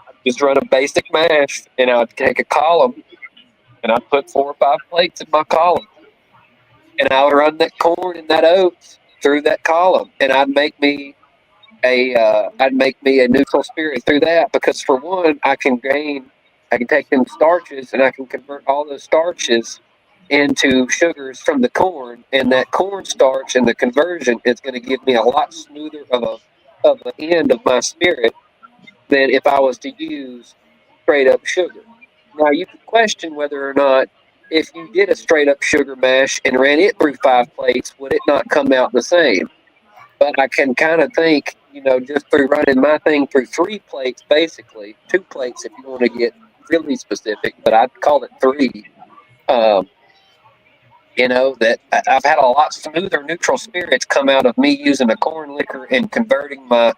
I'd just run a basic mash and I'd take a column and I'd put 4 or 5 plates in my column and I would run that corn and that oats through that column, and I'd make me a neutral spirit through that because for one, I can take them starches and I can convert all those starches into sugars from the corn, and that corn starch and the conversion is going to give me a lot smoother of an end of my spirit than if I was to use straight up sugar. Now you could question whether or not if you did a straight up sugar mash and ran it through 5 plates, would it not come out the same? But I can kind of think, just through running my thing through 3 plates, basically 2 plates if you want to get really specific, but I'd call it 3. Um, that I've had a lot smoother neutral spirits come out of me using a corn liquor and converting my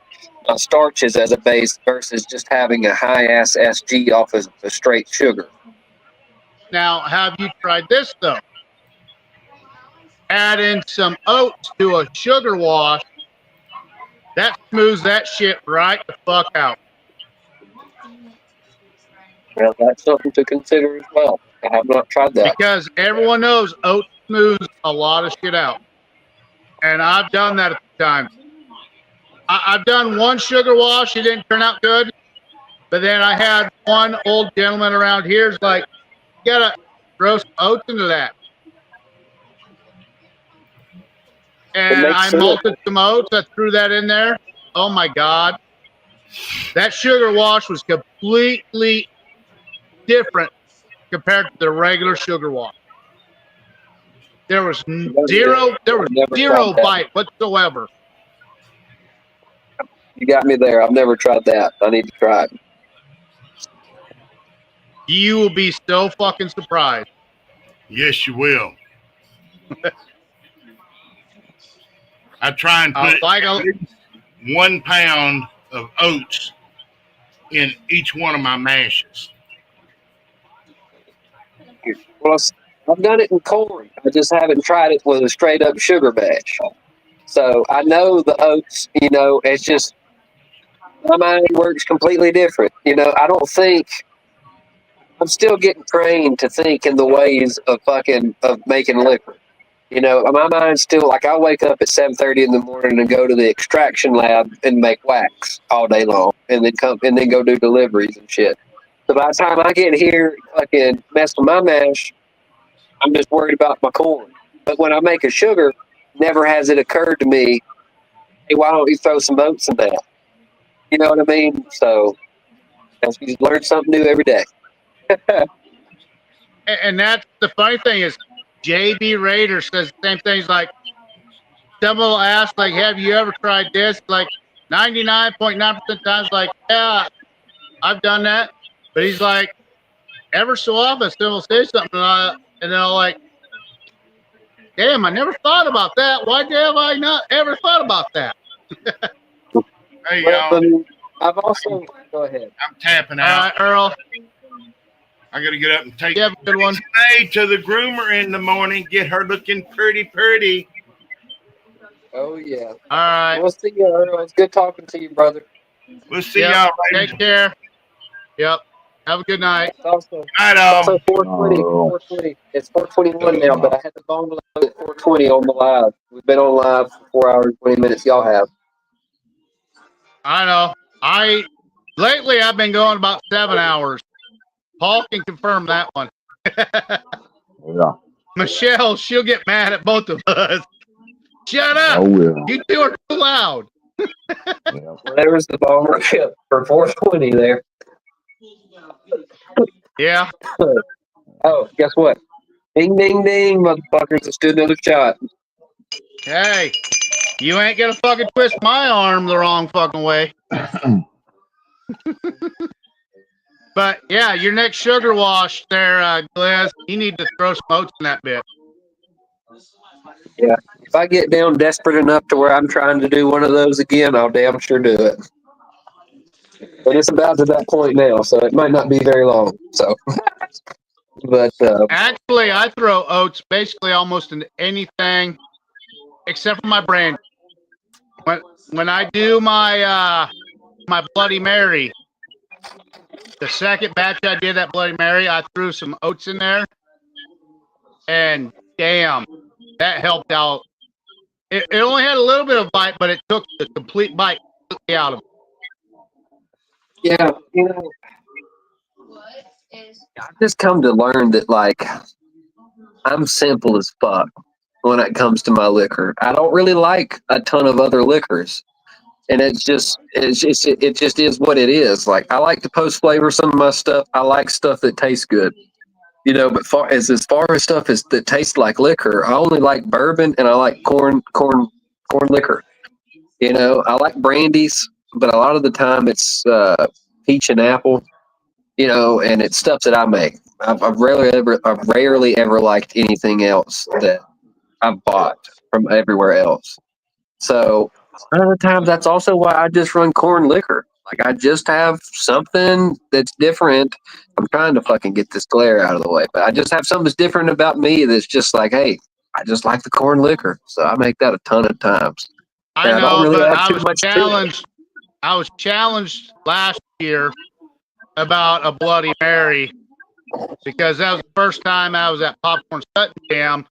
starches as a base versus just having a high ass SG off of the straight sugar. Now, have you tried this though? Add in some oats to a sugar wash. That smooths that shit right the fuck out. Well, that's something to consider as well. I have not tried that. Because everyone knows oats smooths a lot of shit out. And I've done that at the time. I've done one sugar wash. It didn't turn out good. But then I had one old gentleman around here's like, you gotta throw some oats into that. And I malted some oats. I threw that in there. Oh my God. That sugar wash was completely different compared to the regular sugar wash. There was Never zero tried that. bite whatsoever. You got me there. I've never tried that. I need to try it. You will be so fucking surprised. Yes, you will. I try and put Like 1 pound of oats in each one of my mashes. Well, I've done it in corn. I just haven't tried it with a straight up sugar mash. So I know the oats, it's just my mind works completely different. I don't think I'm still getting trained to think in the ways of making liquor. My mind's still like I wake up at 7:30 in the morning and go to the extraction lab and make wax all day long, and then go do deliveries and shit. So by the time I get here, fucking mess with my mash, I'm just worried about my corn. But when I make a sugar, never has it occurred to me, hey, why don't you throw some oats in that? You know what I mean? So you learn something new every day. And that's the funny thing is, JB Raider says the same things. Like, someone will ask, like, have you ever tried this? Like, 99.9% times, like, yeah, I've done that. But he's like, ever so often, someone will say something, and then I'll like, damn, I never thought about that. Why have I not ever thought about that? Hey, Well, y'all. I've also go ahead. I'm tapping All out. right, Earl. I got to get up and take You have a good one. May to the groomer in the morning. Get her looking pretty. Oh yeah. All right. We'll see you, Earl. It's good talking to you, brother. We'll see y'all later. Take care. Yep. Have a good night. It's also, Night, all. 420. 420. It's 421 now, but I had the phone load at 420 on the live. We've been on live for 4 hours, 20 minutes. Y'all have. I know. Lately I've been going about 7 hours. Paul can confirm that one. Yeah. Michelle, she'll get mad at both of us. Shut up! Oh yeah. You two are too loud. Yeah. Well, there was the ball market for 420 there. Yeah. Oh, guess what? Ding, ding, ding, motherfuckers. Let's do another shot. Hey, you ain't gonna fucking twist my arm the wrong fucking way. But yeah, your next sugar wash there, Glaz, you need to throw some oats in that bit. Yeah. If I get down desperate enough to where I'm trying to do one of those again, I'll damn sure do it. But it's about to that point now, so it might not be very long. So, but Actually, I throw oats basically almost into anything except for my brand. When I do my my Bloody Mary, the second batch I did that Bloody Mary, I threw some oats in there, and damn, that helped out. It only had a little bit of bite, but it took the complete bite out of it. yeah, I've just come to learn that like I'm simple as fuck when it comes to my liquor. I don't really like a ton of other liquors. And it just is what it is. Like I like to post flavor some of my stuff. I like stuff that tastes good, But as far as stuff that tastes like liquor, I only like bourbon and I like corn liquor. I like brandies, but a lot of the time it's peach and apple. And it's stuff that I make. I've rarely ever liked anything else that I've bought from everywhere else. So a lot of the times that's also why I just run corn liquor. Like I just have something that's different. I'm trying to fucking get this glare out of the way, but I just have something that's different about me that's just like, hey, I just like the corn liquor. So I make that a ton of times. I don't know, really but add I too was much to it. challenged. I was challenged last year about a Bloody Mary because that was the first time I was at Popcorn Sutton Jam,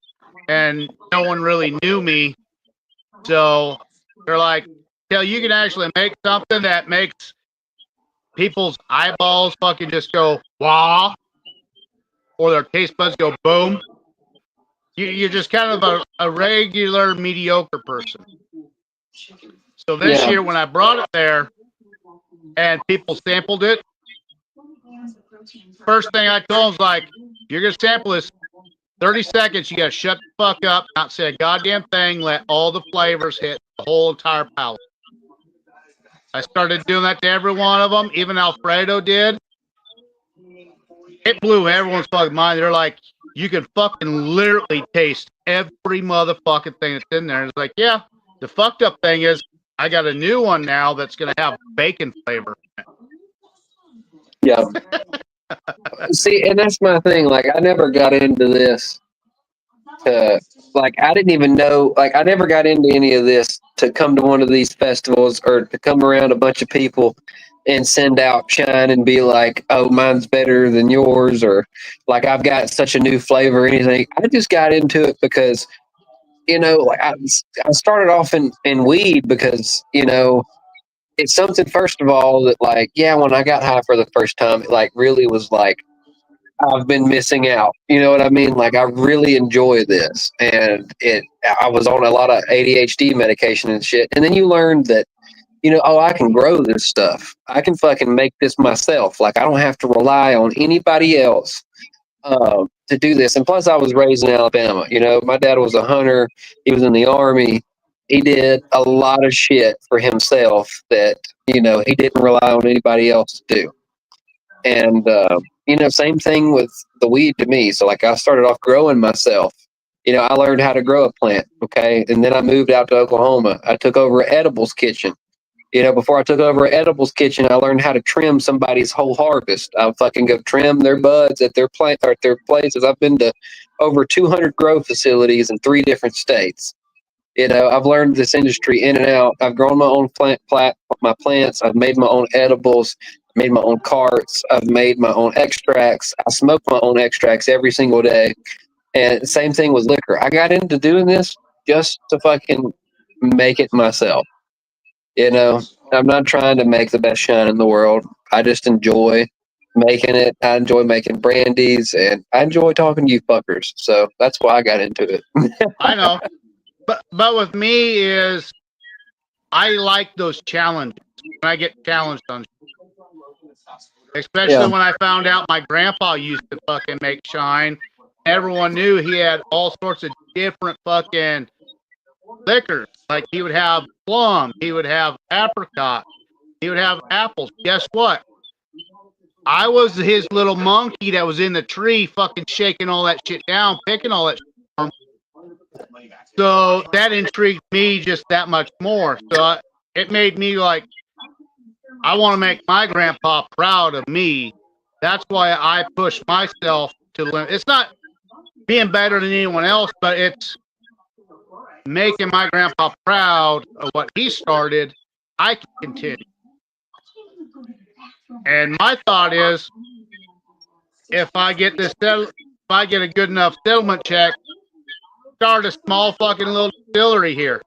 and no one really knew me. So they're like, you can actually make something that makes people's eyeballs fucking just go wah, or their taste buds go boom. You're just kind of a regular mediocre person. So this year when I brought it there and people sampled it, first thing I told them was like, you're going to sample this. 30 seconds, you got to shut the fuck up, not say a goddamn thing, let all the flavors hit the whole entire palate. I started doing that to every one of them. Even Alfredo did. It blew everyone's fucking mind. They're like, you can fucking literally taste every motherfucking thing that's in there. And it's like, yeah, the fucked up thing is I got a new one now that's going to have bacon flavor. Yeah. See, and that's my thing. Like, I never got into this to, like, I didn't even know, like, I never got into any of this to come to one of these festivals or to come around a bunch of people and send out shine and be like, oh, mine's better than yours, or like I've got such a new flavor or anything. I just got into it because, you know, like I started off in weed because, you know, it's something, first of all, that, like, yeah, when I got high for the first time, it like really was like, I've been missing out. You know what I mean? Like, I really enjoy this. And I was on a lot of ADHD medication and shit. And then you learn that, you know, oh, I can grow this stuff. I can fucking make this myself. Like, I don't have to rely on anybody else to do this. And plus, I was raised in Alabama. You know, my dad was a hunter. He was in the army. He did a lot of shit for himself that, you know, he didn't rely on anybody else to do. And, you know, same thing with the weed to me. So, like, I started off growing myself. You know, I learned how to grow a plant, okay? And then I moved out to Oklahoma. I took over an edibles kitchen. You know, before I took over an edibles kitchen, I learned how to trim somebody's whole harvest. I would fucking go trim their buds at their plant or at their places. I've been to over 200 grow facilities in 3 different states. You know, I've learned this industry in and out. I've grown my own my plants. I've made my own edibles, made my own carts. I've made my own extracts. I smoke my own extracts every single day. And same thing with liquor. I got into doing this just to fucking make it myself. You know, I'm not trying to make the best shine in the world. I just enjoy making it. I enjoy making brandies, and I enjoy talking to you fuckers. So that's why I got into it. I know. But with me is I like those challenges. When I get challenged on, especially when I found out my grandpa used to fucking make shine. Everyone knew he had all sorts of different fucking liquors. Like, he would have plum, he would have apricot, he would have apples. Guess what? I was his little monkey that was in the tree fucking shaking all that shit down, picking all that shit from. So that intrigued me just that much more. So it made me like, I want to make my grandpa proud of me. That's why I push myself to the limit. It's not being better than anyone else, but it's making my grandpa proud of what he started. I can continue. And my thought is, if I get a good enough settlement check, start a small fucking little distillery here.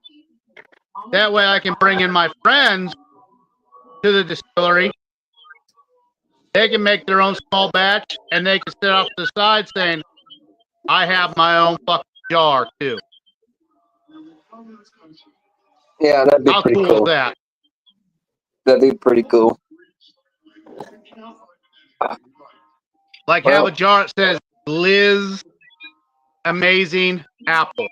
That way I can bring in my friends to the distillery. They can make their own small batch, and they can sit off to the side saying, I have my own fucking jar too. Yeah, that'd be pretty cool. Is that? That'd be pretty cool. Like, have a jar that says Liz Amazing Apple.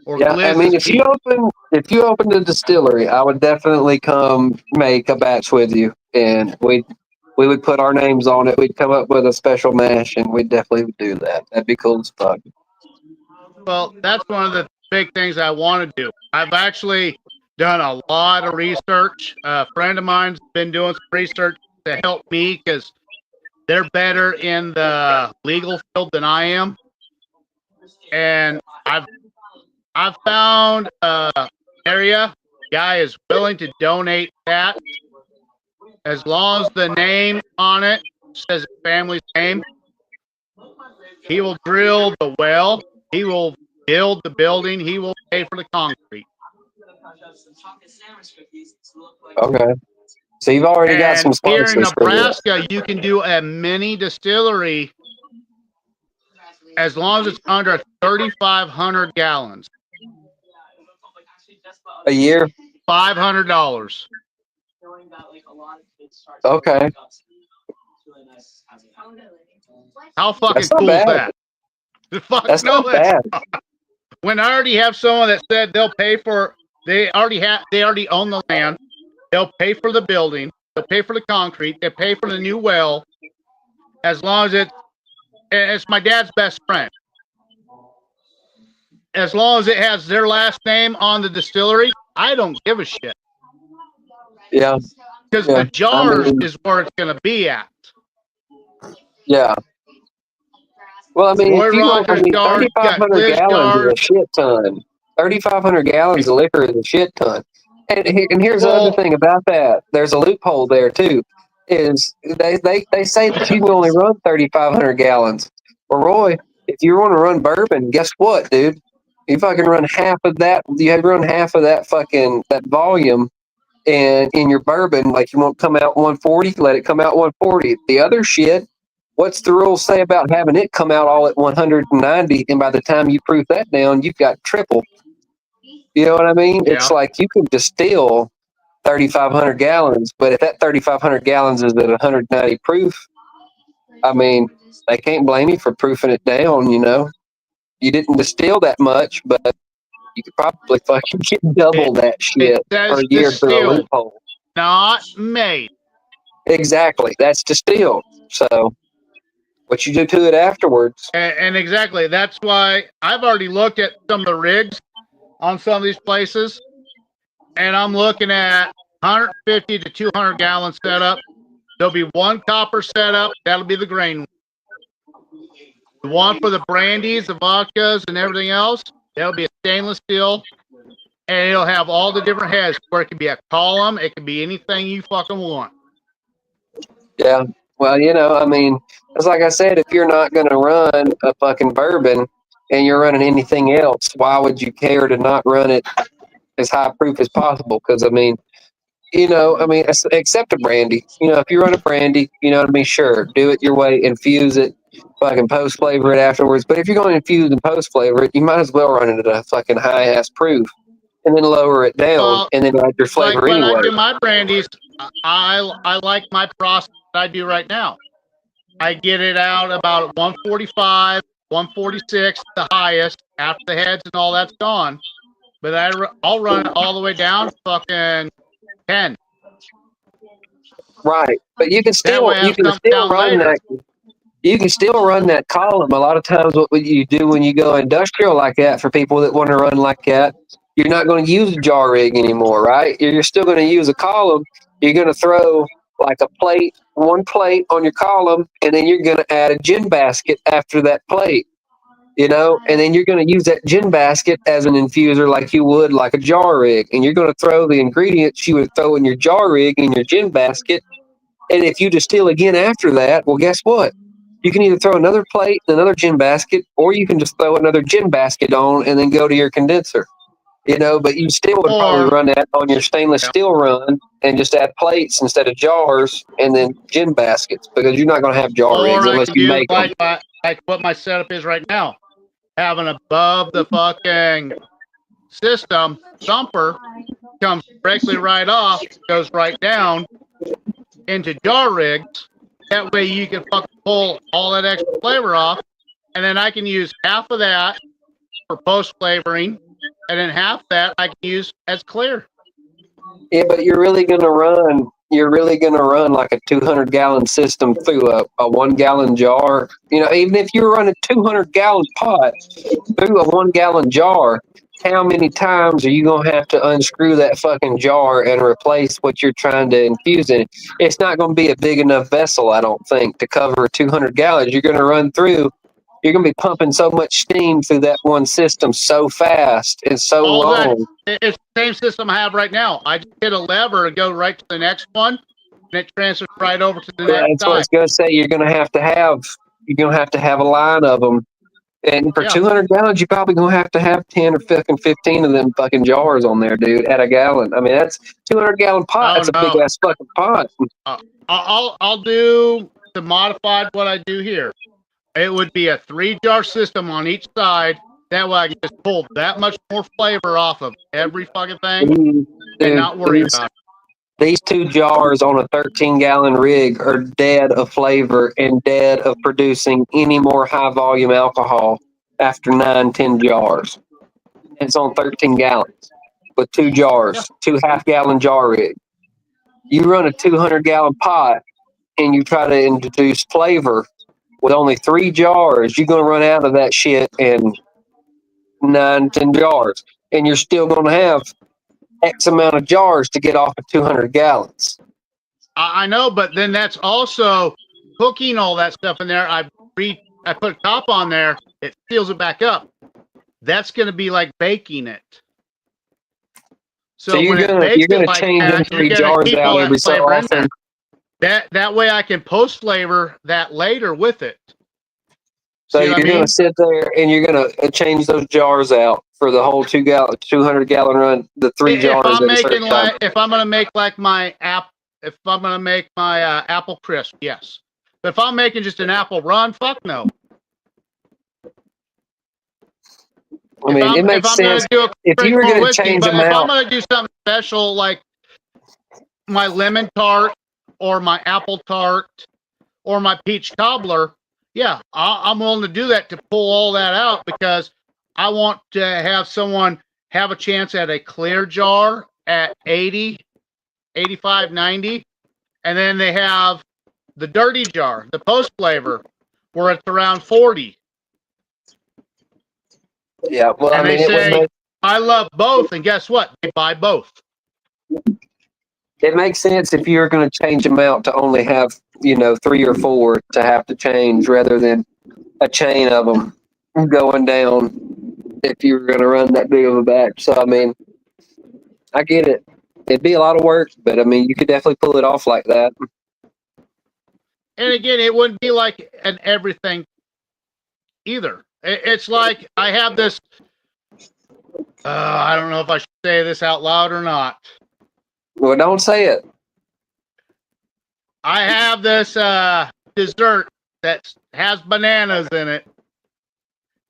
Or yeah, I mean, if you opened a distillery, I would definitely come make a batch with you, and we would put our names on it. We'd come up with a special mash, and we'd definitely do that. That'd be cool as fuck. Well, that's one of the big things I want to do. I've actually done a lot of research. A friend of mine's been doing some research to help me because they're better in the legal field than I am. And I've found an area. Guy is willing to donate that as long as the name on it says his family's name. He will drill the well. He will build the building. He will pay for the concrete. Okay. So you've already got some sponsors. Here in Nebraska, you can do a mini distillery as long as it's under 3,500 gallons. A year? $500. Okay. How fucking cool is that? The fuck That's no, not it's bad. not. When I already have someone that said they'll pay for, they already own the land. They'll pay for the building. They'll pay for the concrete. They pay for the new well. As long as it's my dad's best friend. As long as it has their last name on the distillery, I don't give a shit. Yeah. Because Yeah. the jars I mean, is where it's going to be at. yeah. Well, I mean, Roy if you run, I Rogers mean, jars, you got 3,500 Cliff's gallons is jars. a shit ton. 3,500 gallons of liquor is a shit ton. And here's the other Well, thing about that. There's a loophole there too. Is they say that you can only run 3,500 gallons. Well, Roy, if you want to run bourbon, guess what, dude? You fucking run half of that. You have run half of that fucking that volume in your bourbon. Like you won't come out 140, let it come out 140. The other shit, what's the rules say about having it come out all at 190? And by the time you proof that down, you've got triple. You know what I mean? It's yeah. like you can distill 3,500 gallons, but if that 3,500 gallons is at 190 proof, I mean, they can't blame you for proofing it down. You know, you didn't distill that much, but you could probably fucking get double that It shit says per year through a distilled, loophole. not made. Exactly, that's distilled. So what you do to it afterwards? And exactly, that's why I've already looked at some of the rigs on some of these places, and I'm looking at 150 to 200 gallon setup. There'll be one copper setup. That'll be the grain. The one for the brandies, the vodkas, and everything else, that'll be a stainless steel. And it'll have all the different heads where it can be a column. It can be anything you fucking want. Yeah. Well, you know, I mean, it's like I said, if you're not going to run a fucking bourbon and you're running anything else, why would you care to not run it as high proof as possible? Because, I mean, you know, I mean, except a brandy. You know, if you run a brandy, you know what I mean? Sure, do it your way, infuse it, fucking post flavor it afterwards. But if you're going to infuse and post flavor it, you might as well run it at a fucking high ass proof and then lower it down Well, and then add your like flavor when I anyway. do my brandies, I like my process that I do right now. I get it out about 145, 146, the highest after the heads and all that's gone. But I'll run it all the way down, fucking 10. Right, but you can That way still I have something down run later. that. You can still run that column. A lot of times, what you do when you go industrial like that, for people that want to run like that, you're not going to use a jar rig anymore, right? You're still going to use a column. You're going to throw like a plate, one plate on your column, and then you're going to add a gin basket after that plate, you know, and then you're going to use that gin basket as an infuser like you would like a jar rig. And you're going to throw the ingredients you would throw in your jar rig in your gin basket. And if you distill again after that, well, guess what? You can either throw another plate and another gin basket, or you can just throw another gin basket on and then go to your condenser. You know, but you still would probably Or, run that on your stainless steel run and just add plates instead of jars and then gin baskets, because you're not going to have jar rigs or I unless can you do make them. like what my setup is right now. Having above the fucking system thumper comes directly right off, goes right down into jar rigs. That way you can fucking pull all that extra flavor off, and then I can use half of that for post flavoring, and then half that I can use as clear. Yeah, but you're really gonna run like a 200-gallon system through a 1 gallon jar. You know, even if you run a 200-gallon pot through a 1 gallon jar, how many times are you gonna have to unscrew that fucking jar and replace what you're trying to infuse in it? It's not gonna be a big enough vessel, I don't think, to cover 200 gallons. You're gonna run through. You're gonna be pumping so much steam through that one system so fast and so All that long. it's the same system I have right now. I just hit a lever and go right to the next one, and it transfers right over to the next That's what I side. was gonna say. You're gonna have to have a line of them. And for Yeah. 200 gallons, you're probably gonna have to have 10 or fucking 15 of them fucking jars on there, dude, at a gallon. I mean, that's 200-gallon pot. Oh That's a big no. ass fucking pot. I'll do the modified what I do here. It would be a 3-jar system on each side. That way I can just pull that much more flavor off of every fucking thing and Dude, not worry these about it. these 2 jars on a 13-gallon rig are dead of flavor and dead of producing any more high volume alcohol. after 9-10 jars. It's on 13 gallons with 2 jars, 2 half-gallon jar rigs. You run a 200-gallon pot and you try to introduce flavor with only 3 jars, you're going to run out of that shit in 9-10 jars. And you're still going to have X amount of jars to get off of 200 gallons. I know, but then that's also cooking all that stuff in there. I put top on there. It seals it back up. That's going to be like baking it. So you're when gonna it bakes it like change them that, 3 you're going to jars keep out all every that so flavor in often. there. That way I can post flavor that later with it. So you're going to sit there and you're going to change those jars out for the whole 200-gallon run. The 3 jars. If I'm going to make like my apple crisp, yes. But if I'm making just an apple run, fuck no. I mean, it makes sense. If you were going to change them out, if I'm going to do something special like my lemon tart or my apple tart or my peach cobbler, yeah, I'm willing to do that to pull all that out because I want to have someone have a chance at a clear jar at 80, 85, 90, and then they have the dirty jar, the post flavor, where it's around 40. Yeah, well, and they say, I love both, and guess what? They buy both. It makes sense if you're going to change them out to only have, 3 or 4 to have to change rather than a chain of them going down if you were going to run that big of a batch. So, I mean, I get it. It'd be a lot of work, but, I mean, you could definitely pull it off like that. And again, it wouldn't be like an everything either. It's like I have this, I don't know if I should say this out loud or not. Well, don't say it. I have this dessert that has bananas in it.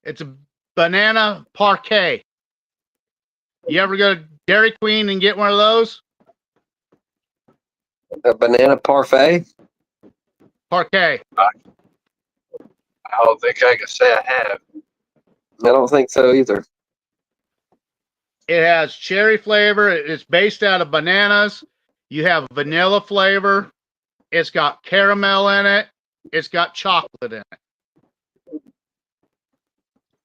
It's a banana parquet. You ever go to Dairy Queen and get one of those? A banana parfait? Parquet. I don't think I can say I have. I don't think so either. It has cherry flavor. It's based out of bananas. You have vanilla flavor. It's got caramel in it. It's got chocolate in it.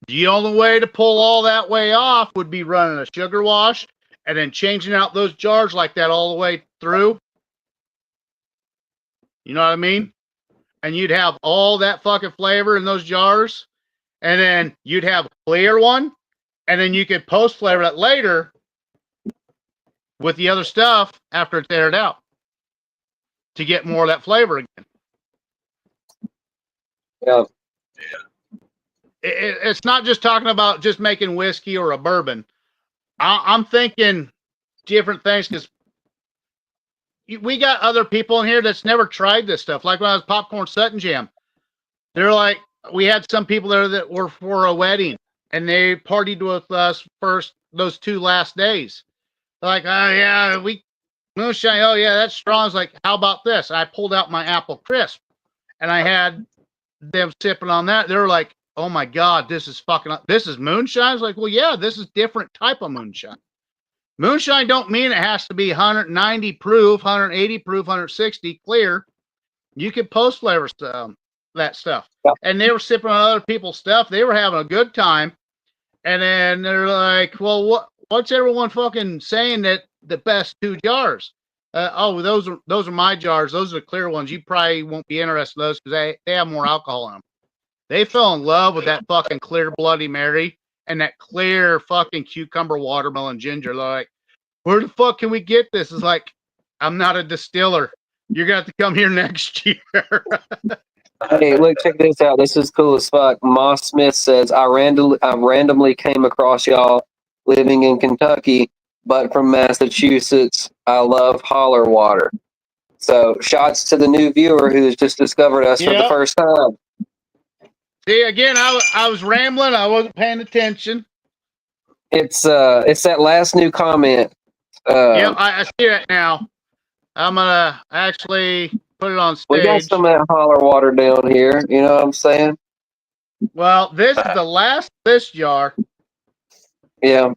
The only way to pull all that way off would be running a sugar wash and then changing out those jars like that all the way through. You know what I mean? And you'd have all that fucking flavor in those jars. And then you'd have a clear one. And then you could post flavor it later with the other stuff after it's aired out to get more of that flavor again. Yeah. It's not just talking about just making whiskey or a bourbon. I'm thinking different things because we got other people in here that's never tried this stuff. Like when I was Popcorn Sutton Jam, they're like, we had some people there that were for a wedding and they partied with us those 2 last days. They're like, oh yeah, moonshine. Oh yeah, that's strong. I was like, how about this? I pulled out my apple crisp and I had them sipping on that. They were like, oh my God, this is moonshine. I was like, well, yeah, this is different type of moonshine. Moonshine don't mean it has to be 190 proof, 180 proof, 160 clear. You can post flavor that stuff. Yeah. And they were sipping on other people's stuff. They were having a good time. And then they're like, well, what's everyone fucking saying that the best 2 jars? Those are my jars. Those are the clear ones. You probably won't be interested in those because they have more alcohol in them. They fell in love with that fucking clear Bloody Mary and that clear fucking cucumber watermelon ginger. They're like, where the fuck can we get this? It's like, I'm not a distiller. You're gonna have to come here next year. Hey, look, check this out. This is cool as fuck. Moss Smith says, I randomly came across y'all living in Kentucky, but from Massachusetts. I love holler water. So shots to the new viewer who has just discovered us for the first time. See, again, I was rambling. I wasn't paying attention. It's that last new comment. Yeah, I see it now. I'm gonna actually put it on stage. We got some of that holler water down here. You know what I'm saying? Well, this is the last of this jar. Yeah.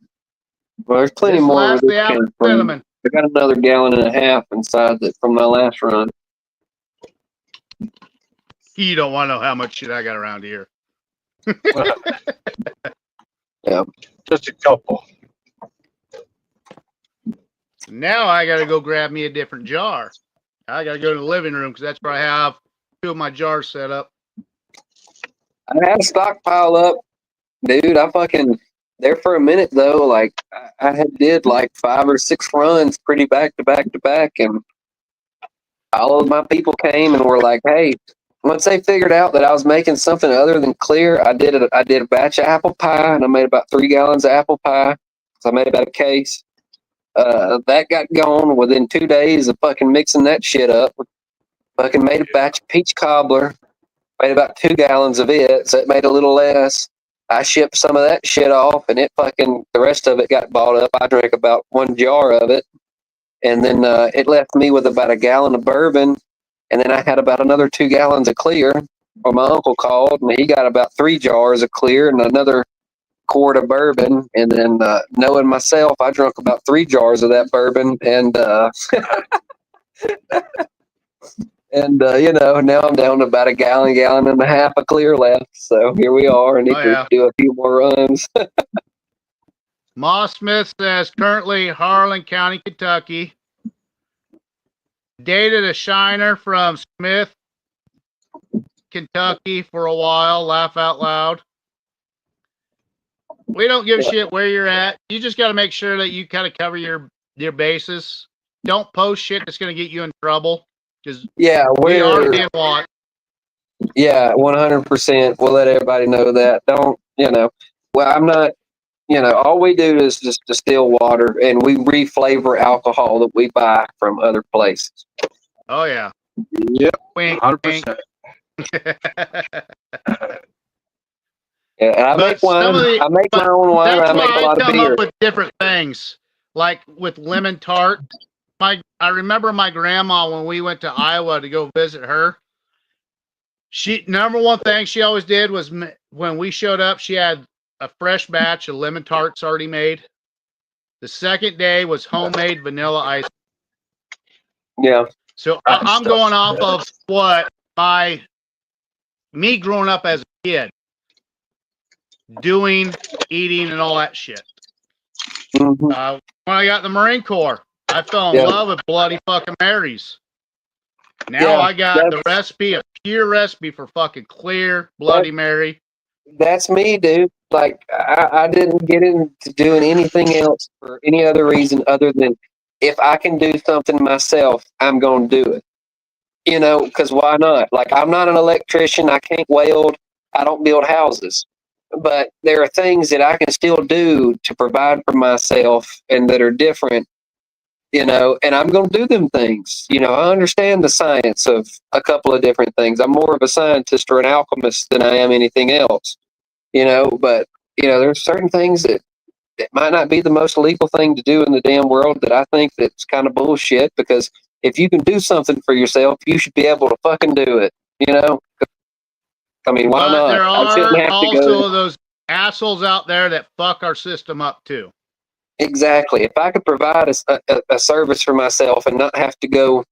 Well, there's plenty This more where last this the apple came from. cinnamon. I got another gallon and a half inside that from my last run. You don't want to know how much shit I got around here. Yeah. Just a couple. Now I got to go grab me a different jar. I got to go to the living room because that's where I have 2 of my jars set up. I had a stockpile up, dude. I fucking there for a minute though. Like I had did like 5 or 6 runs, pretty back to back to back, and all of my people came and were like, "Hey." Once they figured out that I was making something other than clear, I did a batch of apple pie, and I made about 3 gallons of apple pie. So I made about a case. That got going within 2 days of fucking mixing that shit up. Fucking made a batch of peach cobbler. Made about 2 gallons of it, so it made a little less. I shipped some of that shit off, and the rest of it got bought up. I drank about 1 jar of it, and then it left me with about a gallon of bourbon, and then I had about another 2 gallons of clear. Well, my uncle called, and he got about 3 jars of clear and another quart of bourbon, and then knowing myself, I drank about 3 jars of that bourbon, and now I'm down to about a gallon and a half of clear left. So here we are. I need to do a few more runs. Moss Smith says currently Harlan County, Kentucky. Dated a shiner from Smith, Kentucky for a while. Laugh out loud. We don't give a shit where you're at. You just got to make sure that you kind of cover your bases. Don't post shit that's going to get you in trouble. Because we are being watched. Yeah, 100%. We'll let everybody know that. Don't, well, I'm not, all we do is just distill water and we reflavor alcohol that we buy from other places. Oh, yeah. Yep, wink, 100%. Yeah, and I make wine. I make my own wine. I make a lot of beer. Come up with different things, like with lemon tart. I remember my grandma when we went to Iowa to go visit her. Number one thing she always did was when we showed up, she had a fresh batch of lemon tarts already made. The second day was homemade vanilla ice. Yeah. So I'm going off of what me growing up as a kid, doing, eating, and all that shit. Mm-hmm. When I got in the Marine Corps, I fell in love with Bloody fucking Marys. Now I got the recipe, a pure recipe for fucking clear Bloody Mary. That's me, dude. Like, I didn't get into doing anything else for any other reason other than if I can do something myself, I'm going to do it. Because why not? Like, I'm not an electrician. I can't weld. I don't build houses. But there are things that I can still do to provide for myself and that are different, and I'm going to do them things. I understand the science of a couple of different things. I'm more of a scientist or an alchemist than I am anything else, but, there's certain things that might not be the most legal thing to do in the damn world that I think that's kind of bullshit, because if you can do something for yourself, you should be able to fucking do it, I mean, why not? There I shouldn't are have to also those assholes out there that fuck our system up too. Exactly. If I could provide a service for myself and not have to go,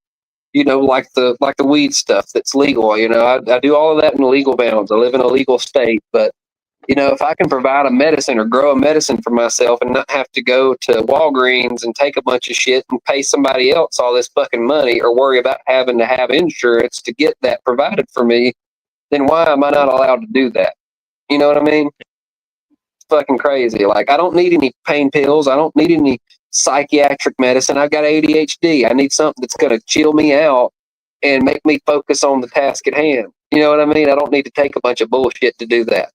like the weed stuff that's legal, I do all of that in legal bounds. I live in a legal state, but if I can provide a medicine or grow a medicine for myself and not have to go to Walgreens and take a bunch of shit and pay somebody else all this fucking money or worry about having to have insurance to get that provided for me, then why am I not allowed to do that? You know what I mean? It's fucking crazy. Like, I don't need any pain pills. I don't need any psychiatric medicine. I've got ADHD. I need something that's going to chill me out and make me focus on the task at hand. You know what I mean? I don't need to take a bunch of bullshit to do that.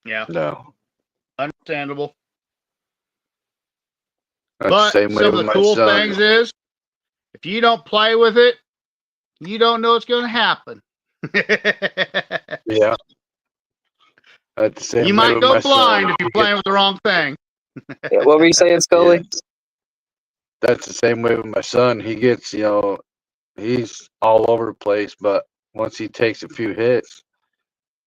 Yeah. No. Understandable. That's but the same way some of the cool things is, if you don't play with it, you don't know what's going to happen. Yeah. That's the same you might go blind if you're playing with the wrong thing. Yeah, what were you saying, Scully? Yeah. That's the same way with my son. He gets, he's all over the place, but once he takes a few hits,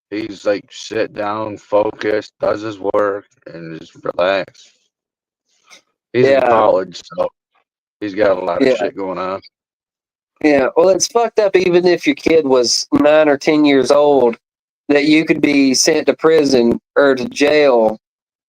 He's like sit down, focused, does his work, and just relax. He's in Yeah, college, so he's got a lot of yeah, shit going on. yeah. Well, it's fucked up. Even if your kid was 9 or 10 years old, that you could be sent to prison or to jail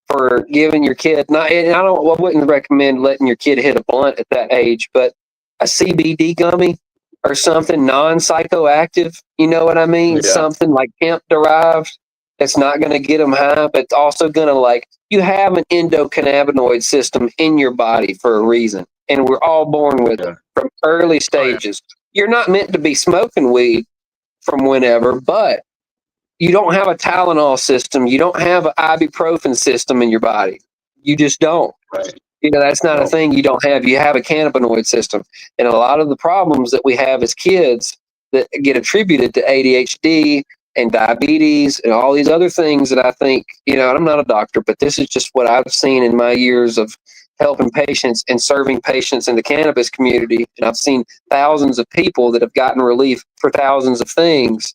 for giving your kid not. And I wouldn't recommend letting your kid hit a blunt at that age, but a CBD gummy or something non-psychoactive. You know what I mean? Yeah, Something like hemp derived. It's not going to get them high, but it's also going to you have an endocannabinoid system in your body for a reason, and we're all born with yeah, it from early Oh yeah. stages. You're not meant to be smoking weed from whenever, but you don't have a Tylenol system. You don't have an ibuprofen system in your body. You just don't. right. That's not a Nope. thing you don't have. You have a cannabinoid system. And a lot of the problems that we have as kids that get attributed to ADHD and diabetes and all these other things that I think, and I'm not a doctor, but this is just what I've seen in my years of helping patients and serving patients in the cannabis community. And I've seen thousands of people that have gotten relief for thousands of things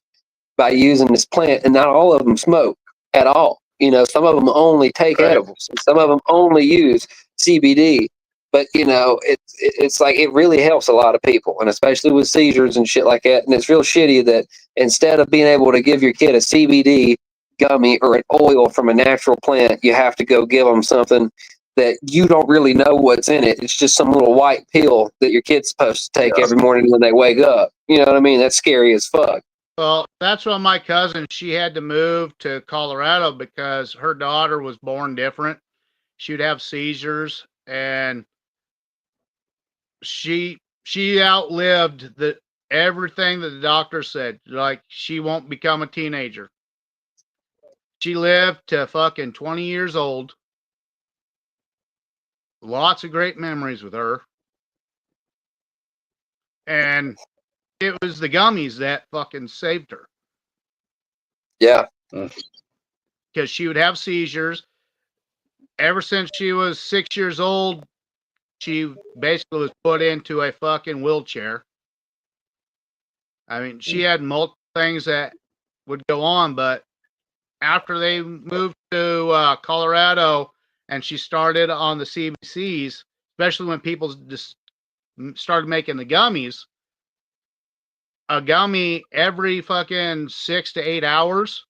by using this plant, and not all of them smoke at all. Some of them only take Right. edibles, and some of them only use CBD. But it's like it really helps a lot of people, and especially with seizures and shit like that. And it's real shitty that instead of being able to give your kid a CBD gummy or an oil from a natural plant, you have to go give them something that you don't really know what's in it. It's just some little white pill that your kid's supposed to take Yeah. every morning when they wake up. You know what I mean? That's scary as fuck. Well, that's why my cousin, she had to move to Colorado because her daughter was born different. She would have seizures, and she outlived everything that the doctor said. Like, she won't become a teenager. She lived to fucking 20 years old. Lots of great memories with her. And it was the gummies that fucking saved her. Yeah. Because she would have seizures. Ever since she was 6 years old, she basically was put into a fucking wheelchair. I mean, she had multiple things that would go on, but after they moved to Colorado and she started on the CBCs, especially when people just started making the gummies, a gummy every fucking 6 to 8 hours.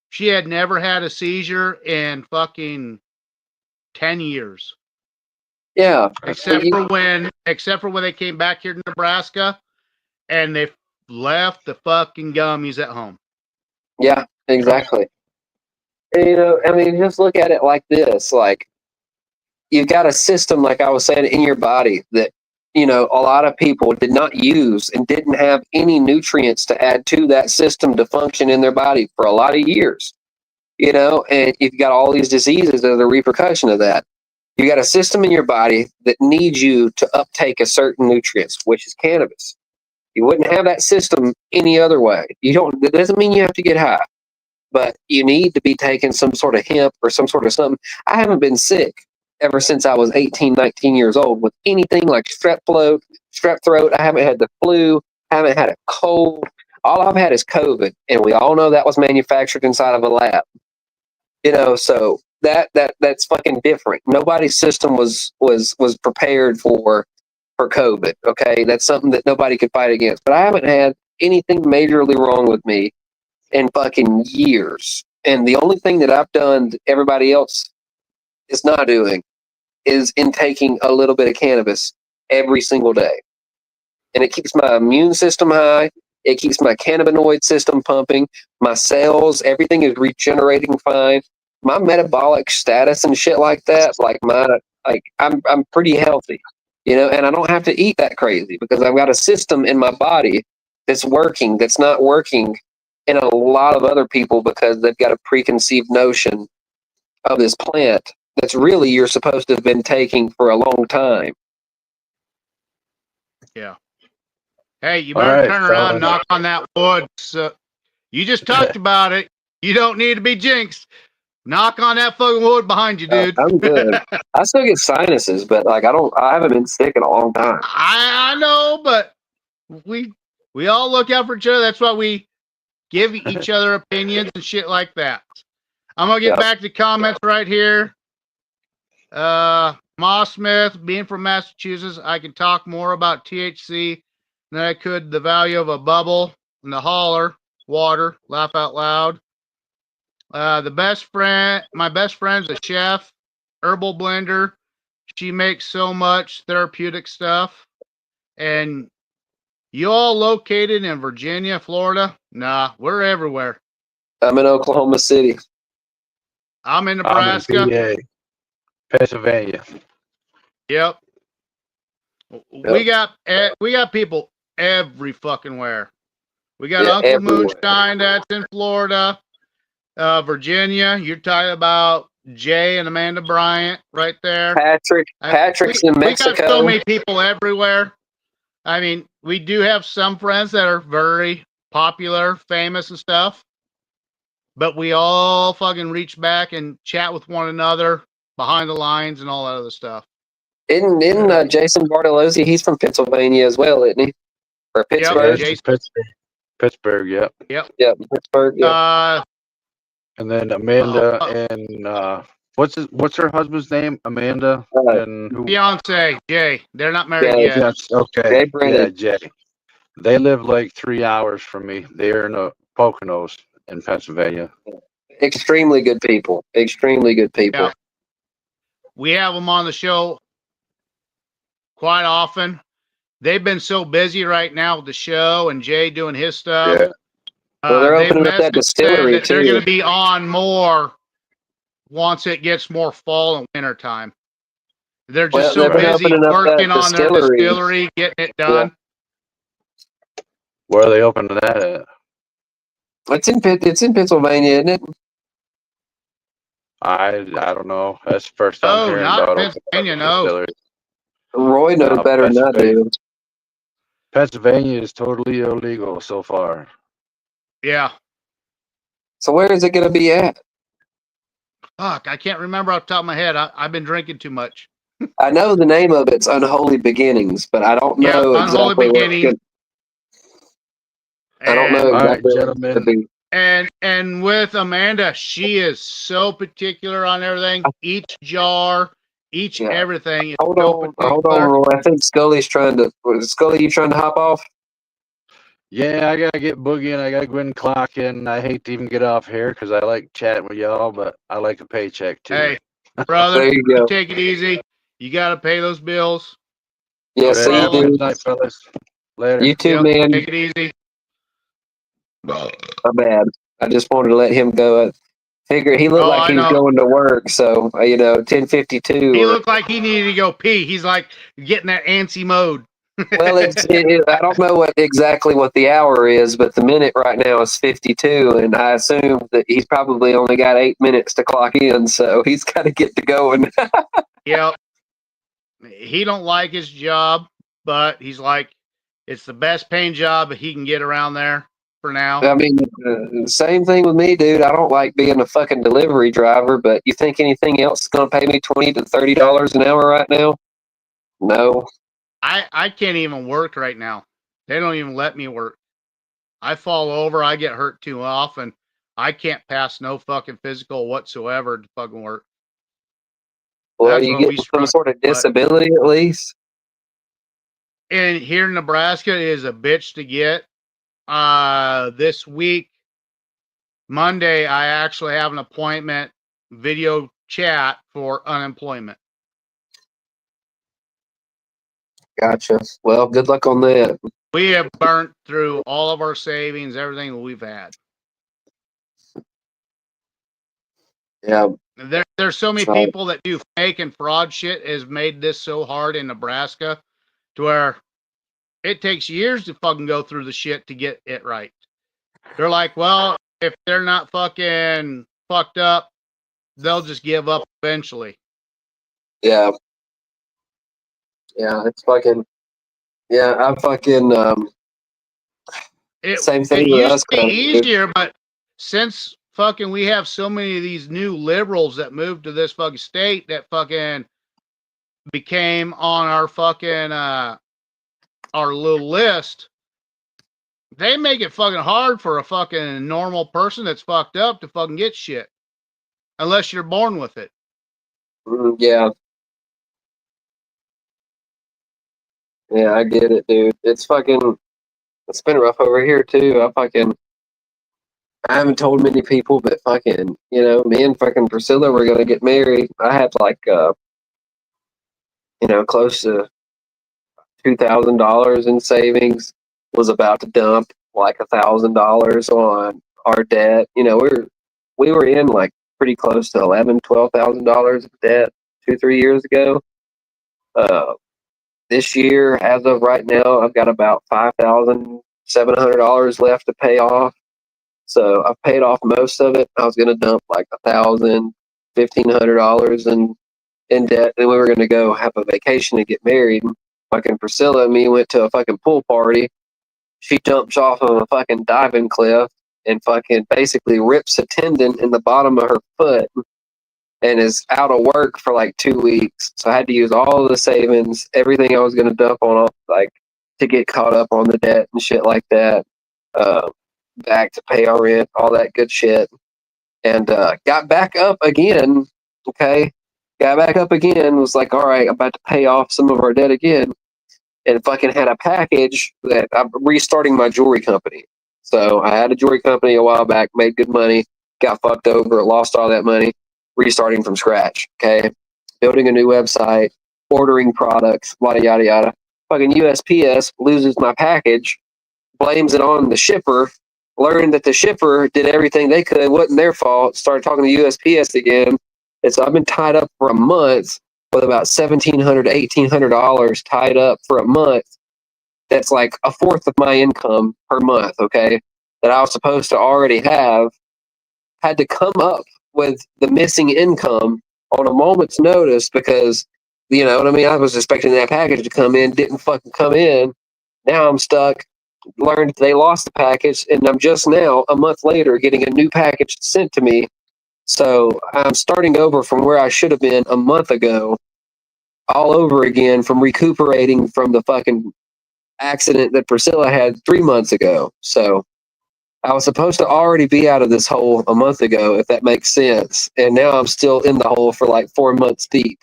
She had never had a seizure in fucking 10 years. Yeah. Except for when they came back here to Nebraska and they left the fucking gummies at home. Yeah, exactly. I mean, just look at it like this. Like, you've got a system, like I was saying, in your body that, a lot of people did not use and didn't have any nutrients to add to that system to function in their body for a lot of years. And you've got all these diseases as a repercussion of that. You got a system in your body that needs you to uptake a certain nutrients, which is cannabis. You wouldn't have that system any other way. That doesn't mean you have to get high, but you need to be taking some sort of hemp or some sort of something. I haven't been sick ever since I was 18, 19 years old with anything like strep throat. I haven't had the flu. I haven't had a cold. All I've had is COVID, and we all know that was manufactured inside of a lab. So that's fucking different. Nobody's system was prepared for COVID. Okay, that's something that nobody could fight against. But I haven't had anything majorly wrong with me in fucking years. And the only thing that I've done that everybody else is not doing is intaking a little bit of cannabis every single day. And it keeps my immune system high. It keeps my cannabinoid system pumping. My cells, everything is regenerating fine. My metabolic status and shit like that, I'm pretty healthy, and I don't have to eat that crazy because I've got a system in my body that's working, that's not working in a lot of other people because they've got a preconceived notion of this plant that's really you're supposed to have been taking for a long time. Yeah. Hey, you All better right, turn around and fellas. knock on that wood. So, you just talked about it. You don't need to be jinxed. Knock on that fucking wood behind you, dude. I'm good. I still get sinuses, but I haven't been sick in a long time. I know, but we all look out for each other. That's why we give each other opinions and shit like that. I'm gonna get back to comments right here. Moss Smith, being from Massachusetts, I can talk more about THC than I could the value of a bubble in the holler water. Laugh out loud. My best friend's a chef, herbal blender. She makes so much therapeutic stuff. And you all located in Virginia, Florida? Nah, we're everywhere. I'm in Oklahoma City. I'm in I'm in Nebraska. PA, Pennsylvania. Yep. We got people every fucking where. We got Uncle everywhere. Moonshine that's in Florida, Virginia. You're talking about Jay and Amanda Bryant right there. Patrick's in Mexico. We got so many people everywhere. I mean, we do have some friends that are very popular, famous and stuff, but we all fucking reach back and chat with one another behind the lines and all that other stuff. Isn't Jason Bartolozzi? He's from Pennsylvania as well, isn't he? Or Pittsburgh? Yep, Pittsburgh, yep. Yep, Pittsburgh. Yep. And then Amanda and what's her husband's name? Amanda and who? Beyonce, Jay. They're not married yet. Yes, okay. Jay. They live like 3 hours from me. They're in the Poconos in Pennsylvania. Extremely good people. Extremely good people. Yeah. We have them on the show quite often. They've been so busy right now with the show and Jay doing his stuff. Yeah. Well, they're opening up that distillery that too. They're going to be on more once it gets more fall and winter time. They're just so busy working on their distillery, getting it done. Yeah. Where are they opening that at? It's in Pennsylvania, isn't it? I don't know. That's the first time hearing about Pennsylvania. No. Roy knows better than I do. Pennsylvania is totally illegal so far. Yeah. So where is it going to be at? Fuck, I can't remember off the top of my head. I've been drinking too much. I know the name of it's Unholy Beginnings, but I don't know exactly Beginnings. I don't know exactly what to be. And with Amanda, she is so particular on everything. Each jar, everything. Hold on, Roy. I think Scully's trying to. Scully, you trying to hop off? Yeah, I gotta get boogieing. I gotta go in and clock in. I hate to even get off here because I like chatting with y'all, but I like a paycheck too. Hey, brother, there you go. Take it easy. You gotta pay those bills. Yeah, see you, dude. Night, fellas. Later. You too, man. Take it easy. My bad. I just wanted to let him go. I figured he looked like he was going to work, so 10:52. He looked like he needed to go pee. He's like getting that antsy mode. Well, I don't know exactly what the hour is, but the minute right now is 52, and I assume that he's probably only got 8 minutes to clock in, so he's got to get to going. Yep. He don't like his job, but he's like, it's the best paying job that he can get around there for now. I mean, same thing with me, dude. I don't like being a fucking delivery driver, but you think anything else is going to pay me $20 to $30 an hour right now? No. I can't even work right now. They don't even let me work. I fall over. I get hurt too often. I can't pass no fucking physical whatsoever to fucking work. Well, you get some sort of disability at least. And here in Nebraska is a bitch to get. This week, Monday, I actually have an appointment video chat for unemployment. Gotcha. Well, good luck on that. We have burnt through all of our savings, everything that we've had. Yeah. There's so many people that do fake and fraud shit has made this so hard in Nebraska to where it takes years to fucking go through the shit to get it right. They're like, well, if they're not fucking fucked up, they'll just give up eventually. Yeah. Yeah, it's fucking. Yeah, I'm fucking. Same thing with us. It used to be easier, but since fucking we have so many of these new liberals that moved to this fucking state that fucking became on our fucking our little list, they make it fucking hard for a fucking normal person that's fucked up to fucking get shit. Unless you're born with it. Yeah. Yeah, I get it, dude. It's been rough over here too. I haven't told many people, but fucking, me and fucking Priscilla were gonna get married. I had like, close to $2,000 in savings. Was about to dump like $1,000 on our debt. We were in like pretty close to $12,000 of debt 2-3 years ago. This year, as of right now, I've got about $5,700 left to pay off. So I've paid off most of it. I was gonna dump like $1,000, $1,500 in debt, and we were gonna go have a vacation and get married. Fucking Priscilla and me went to a fucking pool party. She jumps off of a fucking diving cliff and fucking basically rips a tendon in the bottom of her foot and is out of work for like 2 weeks. So I had to use all of the savings, everything I was gonna dump on, like, to get caught up on the debt and shit like that. Back to pay our rent, all that good shit, and got back up again. Okay, got back up again. Was like, all right, I'm about to pay off some of our debt again, and fucking had a package that I'm restarting my jewelry company. So I had a jewelry company a while back, made good money, got fucked over, lost all that money, restarting from scratch. Okay, building a new website, ordering products, yada yada yada. Fucking USPS loses my package, blames it on the shipper. Learned that the shipper did everything they could, it wasn't their fault. Started talking to USPS again, and so I've been tied up for a month with about $1,700 to $1,800 tied up for a month. That's like a fourth of my income per month. Okay, that I was supposed to already have. Had to come up with the missing income on a moment's notice because, you know what I mean. I was expecting that package to come in, didn't fucking come in. Now I'm stuck. Learned they lost the package, and I'm just now, a month later, getting a new package sent to me. So I'm starting over from where I should have been a month ago, all over again from recuperating from the fucking accident that Priscilla had 3 months ago. So I was supposed to already be out of this hole a month ago, if that makes sense. And now I'm still in the hole for like 4 months deep.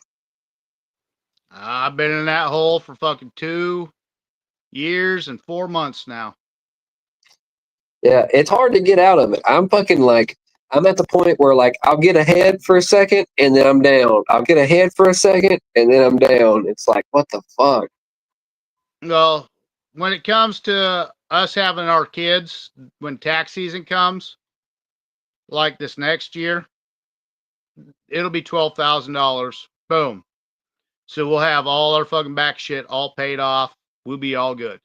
I've been in that hole for fucking 2 years and 4 months now. Yeah, it's hard to get out of it. I'm at the point where like I'll get ahead for a second and then I'm down. I'll get ahead for a second and then I'm down. It's like, what the fuck? Well, when it comes to us having our kids, when tax season comes, like this next year, it'll be $12,000. Boom. So we'll have all our fucking back shit all paid off. We'll be all good.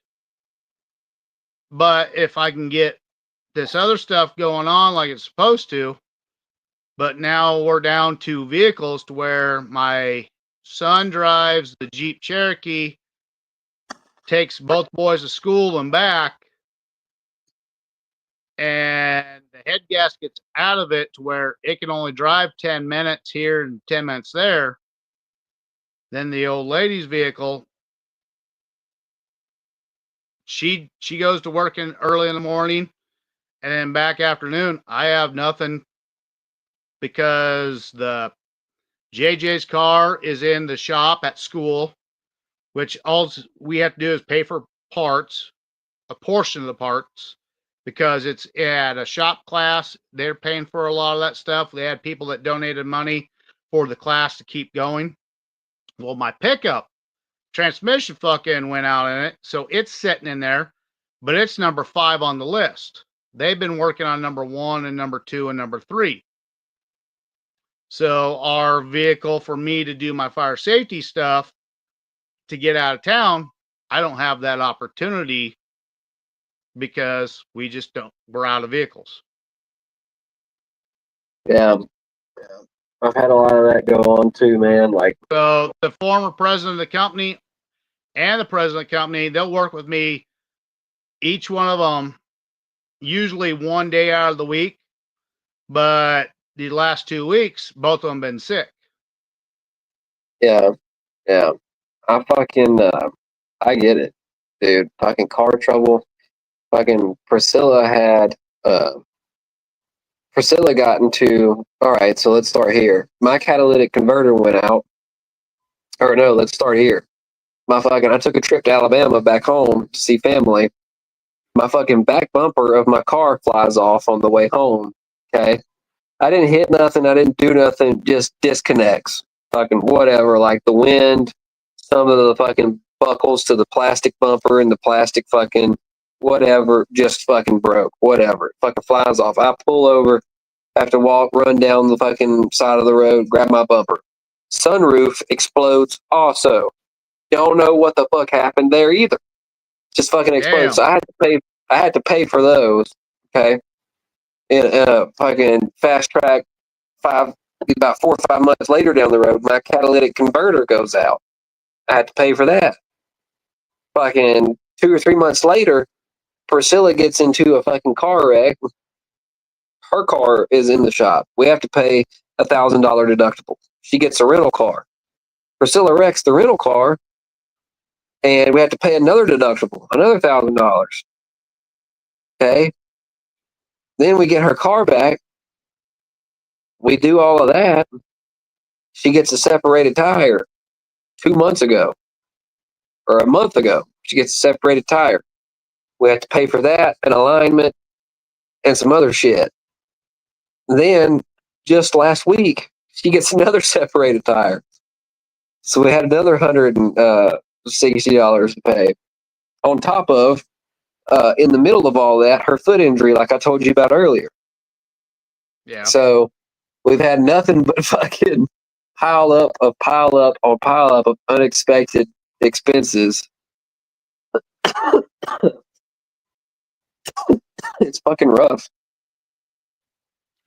But if I can get this other stuff going on like it's supposed to, but now we're down to vehicles to where my son drives the Jeep Cherokee, takes both boys to school and back, and the head gasket's out of it to where it can only drive 10 minutes here and 10 minutes there. Then the old lady's vehicle, she goes to work in early in the morning, and then back afternoon, I have nothing because the JJ's car is in the shop at school, which all we have to do is pay for parts, a portion of the parts, because it's at a shop class. They're paying for a lot of that stuff. They had people that donated money for the class to keep going. Well, my pickup transmission fucking went out in it, so it's sitting in there, but it's number 5 on the list. They've been working on number 1 and number 2 and number 3. So our vehicle for me to do my fire safety stuff to get out of town, I don't have that opportunity because we're out of vehicles. Yeah. I've had a lot of that go on too, man. Like, so the former president of the company and the president of the company, they'll work with me, each one of them, usually one day out of the week. But the last 2 weeks, both of them been sick. Yeah. I get it, dude. Fucking car trouble. fucking Priscilla had Priscilla got into. All right, so let's start here. My catalytic converter went out. Or no, let's start here. I took a trip to Alabama back home to see family. My fucking back bumper of my car flies off on the way home. Okay. I didn't hit nothing. I didn't do nothing. Just disconnects. Fucking whatever. Like the wind, some of the fucking buckles to the plastic bumper and the plastic fucking whatever just fucking broke. Whatever. It fucking flies off. I pull over, have to walk, run down the fucking side of the road, grab my bumper. Sunroof explodes also. Don't know what the fuck happened there either. Just fucking exploded. Damn. So I had to pay for those. Okay. In a fucking fast track about 4 or 5 months later down the road, my catalytic converter goes out. I had to pay for that. Fucking 2 or 3 months later, Priscilla gets into a fucking car wreck. Her car is in the shop. We have to pay $1,000 deductible. She gets a rental car. Priscilla wrecks the rental car, and we have to pay another deductible, another $1,000. Okay. Then we get her car back. We do all of that. She gets a separated tire 2 months ago or a month ago. She gets a separated tire. We have to pay for that, an alignment, and some other shit. Then just last week, she gets another separated tire. So we had another $160 to pay. On top of, in the middle of all that, her foot injury, like I told you about earlier. Yeah. So we've had nothing but fucking pile up on pile up of unexpected expenses. It's fucking rough.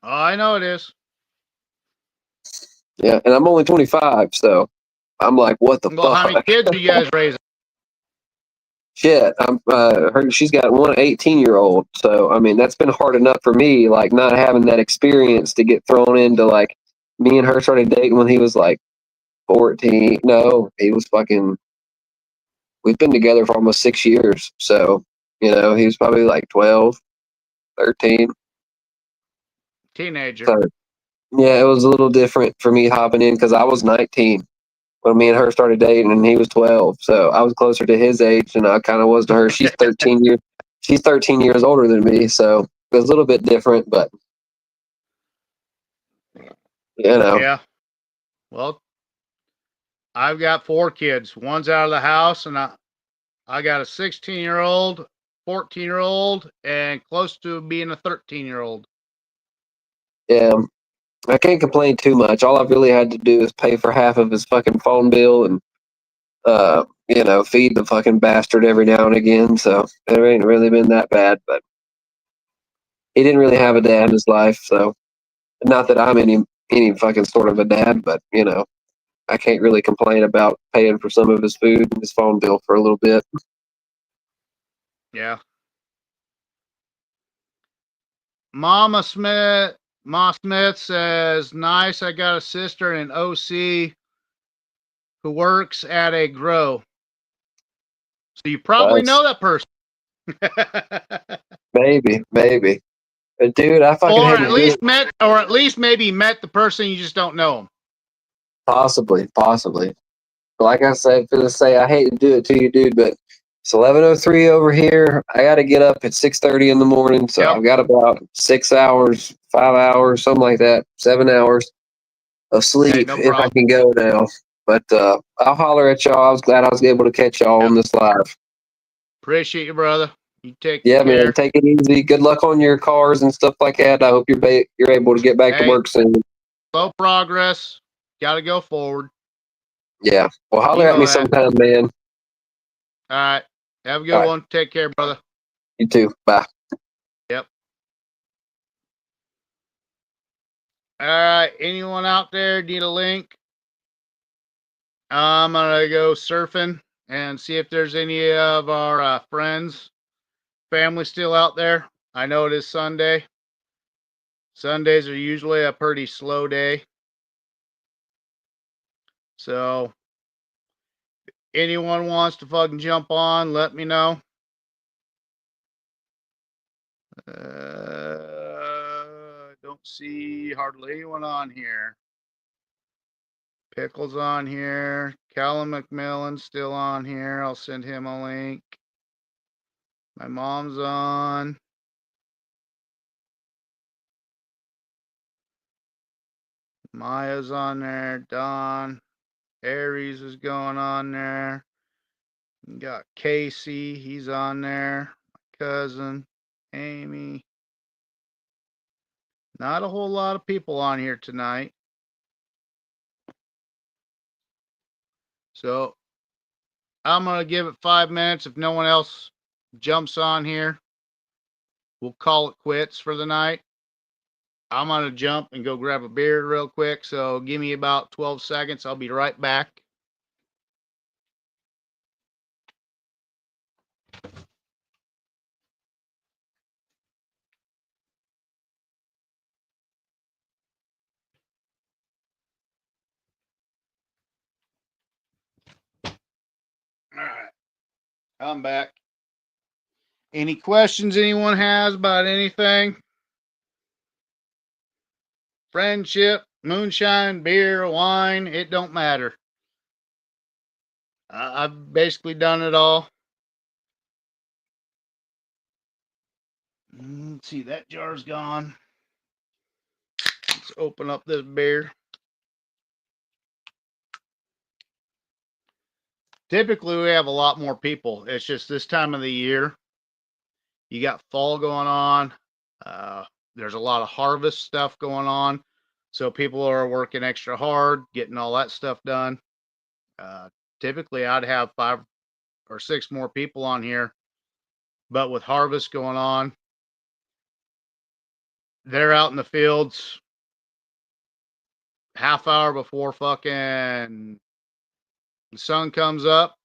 Oh, I know it is. Yeah, and I'm only 25, so I'm like, what the Well, fuck? how many kids are you guys raising? Shit, she's got one 18-year-old, so I mean that's been hard enough for me, like not having that experience to get thrown into like me and her started dating when he was like 14. No, he was fucking. We've been together for almost 6 years, so he was probably like 12, 13. Teenager. So yeah, it was a little different for me hopping in because I was 19 when me and her started dating, and he was 12. So I was closer to his age than I kind of was to her. She's 13 years. She's 13 years older than me, so it was a little bit different. But Yeah. Well, I've got 4 kids. One's out of the house, and I got a 16-year-old, 14-year-old, and close to being a 13-year-old. yeah, I can't complain too much. All I've really had to do is pay for half of his fucking phone bill and feed the fucking bastard every now and again. So it ain't really been that bad. But he didn't really have a dad in his life, so not that I'm any fucking sort of a dad, but I can't really complain about paying for some of his food and his phone bill for a little bit. Yeah. Ma Smith says, nice. I got a sister in OC who works at a grow. So you probably know that person. Maybe. Dude, I fucking or had at to do least or at least maybe met the person, you just don't know him. possibly. Like I said, for the say, I hate to do it to you, dude, but it's 11:03 over here. I got to get up at 6:30 in the morning, so I've got about 6 hours, 5 hours, something like that, 7 hours of sleep no if I problem. can go now. But I'll holler at y'all. I was glad I was able to catch y'all on this live. Appreciate you, brother. You take Yeah, care. man. Take it easy. Good luck on your cars and stuff like that. I hope you're able to get back to work soon. Slow progress. Got to go forward. Yeah. Well, holler at me sometime, man. All right. Have a good one. Take care, brother. You too. Bye. Yep. All right. Anyone out there need a link? I'm going to go surfing and see if there's any of our friends, family still out there. I know it is Sunday. Sundays are usually a pretty slow day. So, anyone wants to fucking jump on, let me know. Don't see hardly anyone on here. Pickle's on here. Callum McMillan's still on here. I'll send him a link. My mom's on. Maya's on there. Don. Aries is going on there. You got Casey. He's on there. My cousin. Amy. Not a whole lot of people on here tonight. So I'm going to give it 5 minutes. If no one else jumps on here, we'll call it quits for the night. I'm going to jump and go grab a beer real quick. So give me about 12 seconds. I'll be right back. All right. I'm back. Any questions anyone has about anything? Friendship, moonshine, beer, wine, it don't matter. I've basically done it all. Let's see, that jar's gone. Let's open up this beer. Typically, we have a lot more people. It's just this time of the year. You got fall going on. There's a lot of harvest stuff going on. So people are working extra hard, getting all that stuff done. Typically, I'd have 5 or 6 more people on here. But with harvest going on, they're out in the fields half hour before fucking the sun comes up,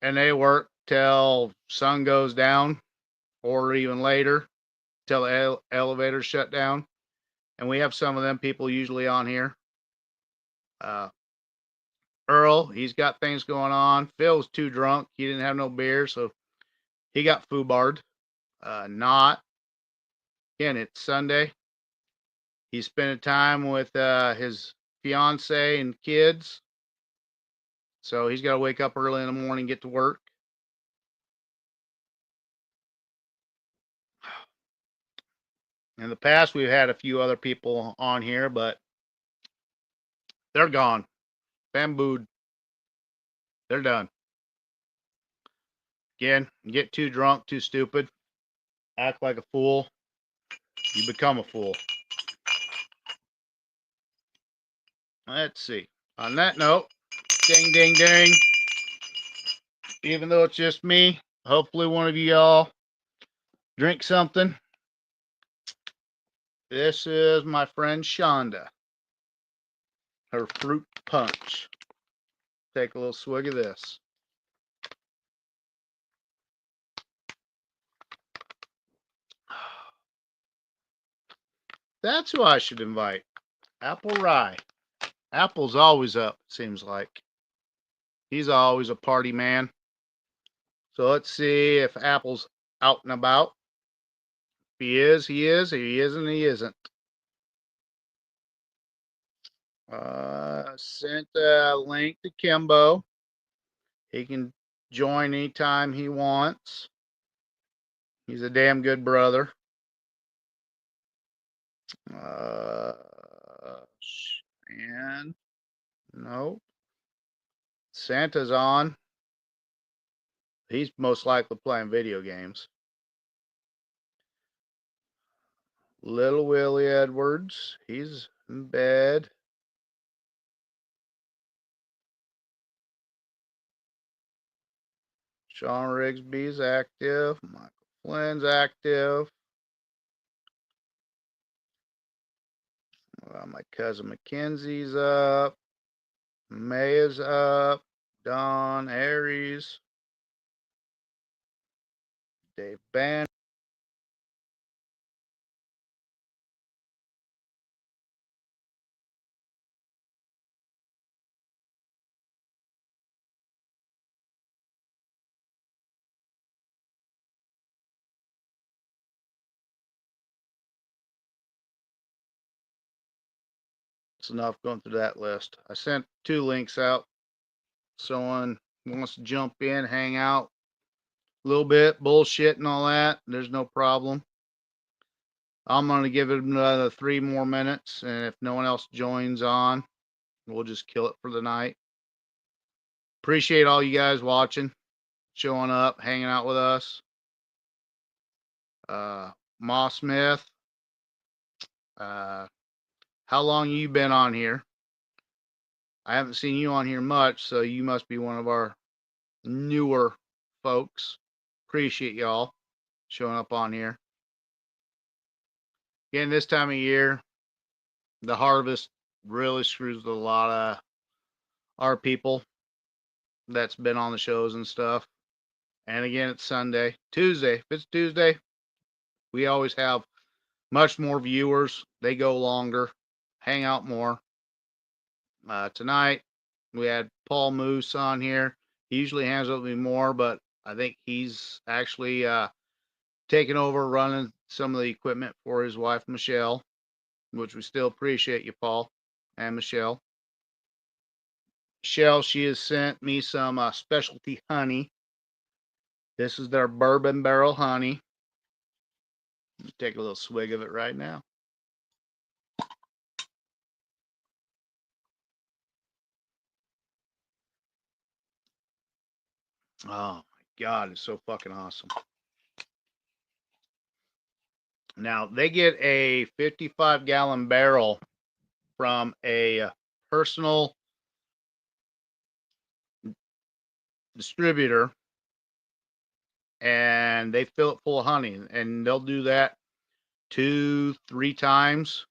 and they work till sun goes down or even later till the elevators shut down. And we have some of them people usually on here. Earl, he's got things going on. Phil's too drunk. He didn't have no beer, so he got foobarred. Not. Again, it's Sunday. He's spending time with his fiance and kids. So he's got to wake up early in the morning, get to work. In the past, we've had a few other people on here, but they're gone. Bambooed. They're done. Again, you get too drunk, too stupid, act like a fool, you become a fool. Let's see. On that note, ding, ding, ding. Even though it's just me, hopefully one of you all drink something. This is my friend Shonda. Her fruit punch. Take a little swig of this. That's who I should invite. Apple Rye. Apple's always up, seems like. He's always a party man. So let's see if Apple's out and about. If he is, he is. If he isn't, he isn't. Sent a link to Kimbo. He can join anytime he wants. He's a damn good brother. And no. Santa's on. He's most likely playing video games. Little Willie Edwards. He's in bed. Sean Rigsby's active. Michael Flynn's active. My cousin Mackenzie's up. May is up. Don Aries. Dave Banner. It's enough going through that list. I sent 2 links out. Someone wants to jump in, hang out a little bit, bullshit and all that. There's no problem. I'm going to give it another 3 more minutes, and if no one else joins on, we'll just kill it for the night. Appreciate all you guys watching, showing up, hanging out with us. Moss Smith, how long you been on here? I haven't seen you on here much, so you must be one of our newer folks. Appreciate y'all showing up on here. Again, this time of year, the harvest really screws with a lot of our people that's been on the shows and stuff. And again, it's Sunday. Tuesday. If it's Tuesday, we always have much more viewers. They go longer, hang out more. Tonight, we had Paul Moose on here. He usually hangs out with me more, but I think he's actually taking over running some of the equipment for his wife, Michelle, which we still appreciate you, Paul and Michelle. Michelle, she has sent me some specialty honey. This is their bourbon barrel honey. Take a little swig of it right now. Oh my God, it's so fucking awesome. Now, they get a 55-gallon barrel from a personal distributor, and they fill it full of honey, and they'll do that 2-3 times,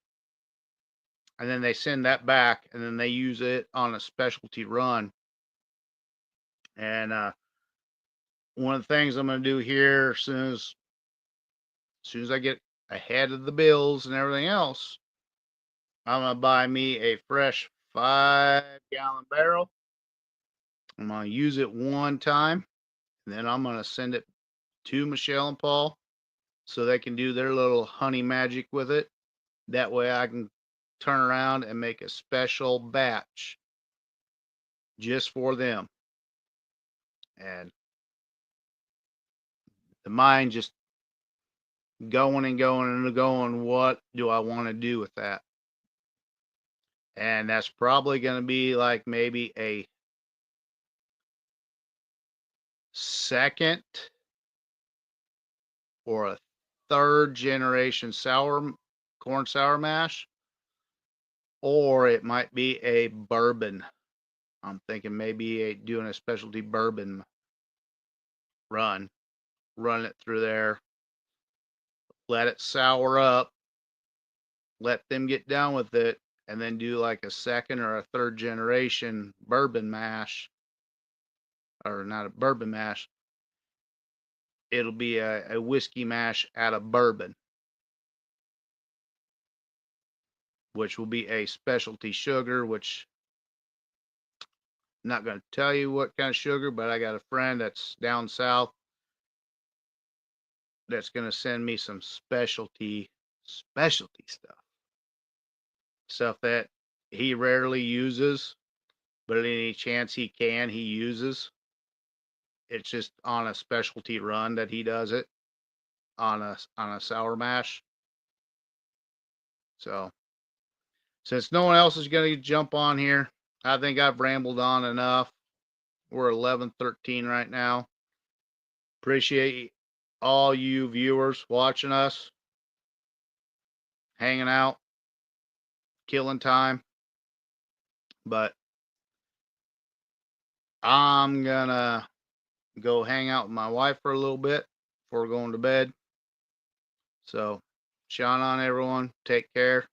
and then they send that back, and then they use it on a specialty run. And one of the things I'm going to do here, as soon as I get ahead of the bills and everything else, I'm going to buy me a fresh 5-gallon barrel. I'm going to use it one time, and then I'm going to send it to Michelle and Paul so they can do their little honey magic with it. That way I can turn around and make a special batch just for them. And the mind just going and going and going, what do I want to do with that? And that's probably going to be like maybe a second or a 3rd generation corn sour mash, or it might be a bourbon. I'm thinking maybe doing a specialty bourbon run it through there, let it sour up, let them get down with it, and then do like a 2nd or a 3rd generation bourbon mash, or not a bourbon mash. It'll be a whiskey mash out of bourbon, which will be a specialty sugar, which I'm not going to tell you what kind of sugar, but I got a friend that's down south that's going to send me some specialty stuff that he rarely uses, but any chance he can, he uses. It's just on a specialty run that he does it on a sour mash. So since no one else is going to jump on here, I think I've rambled on enough. We're 11:13 right now. Appreciate all you viewers watching us, hanging out, killing time. But I'm gonna go hang out with my wife for a little bit before going to bed. So, shine on everyone. Take care.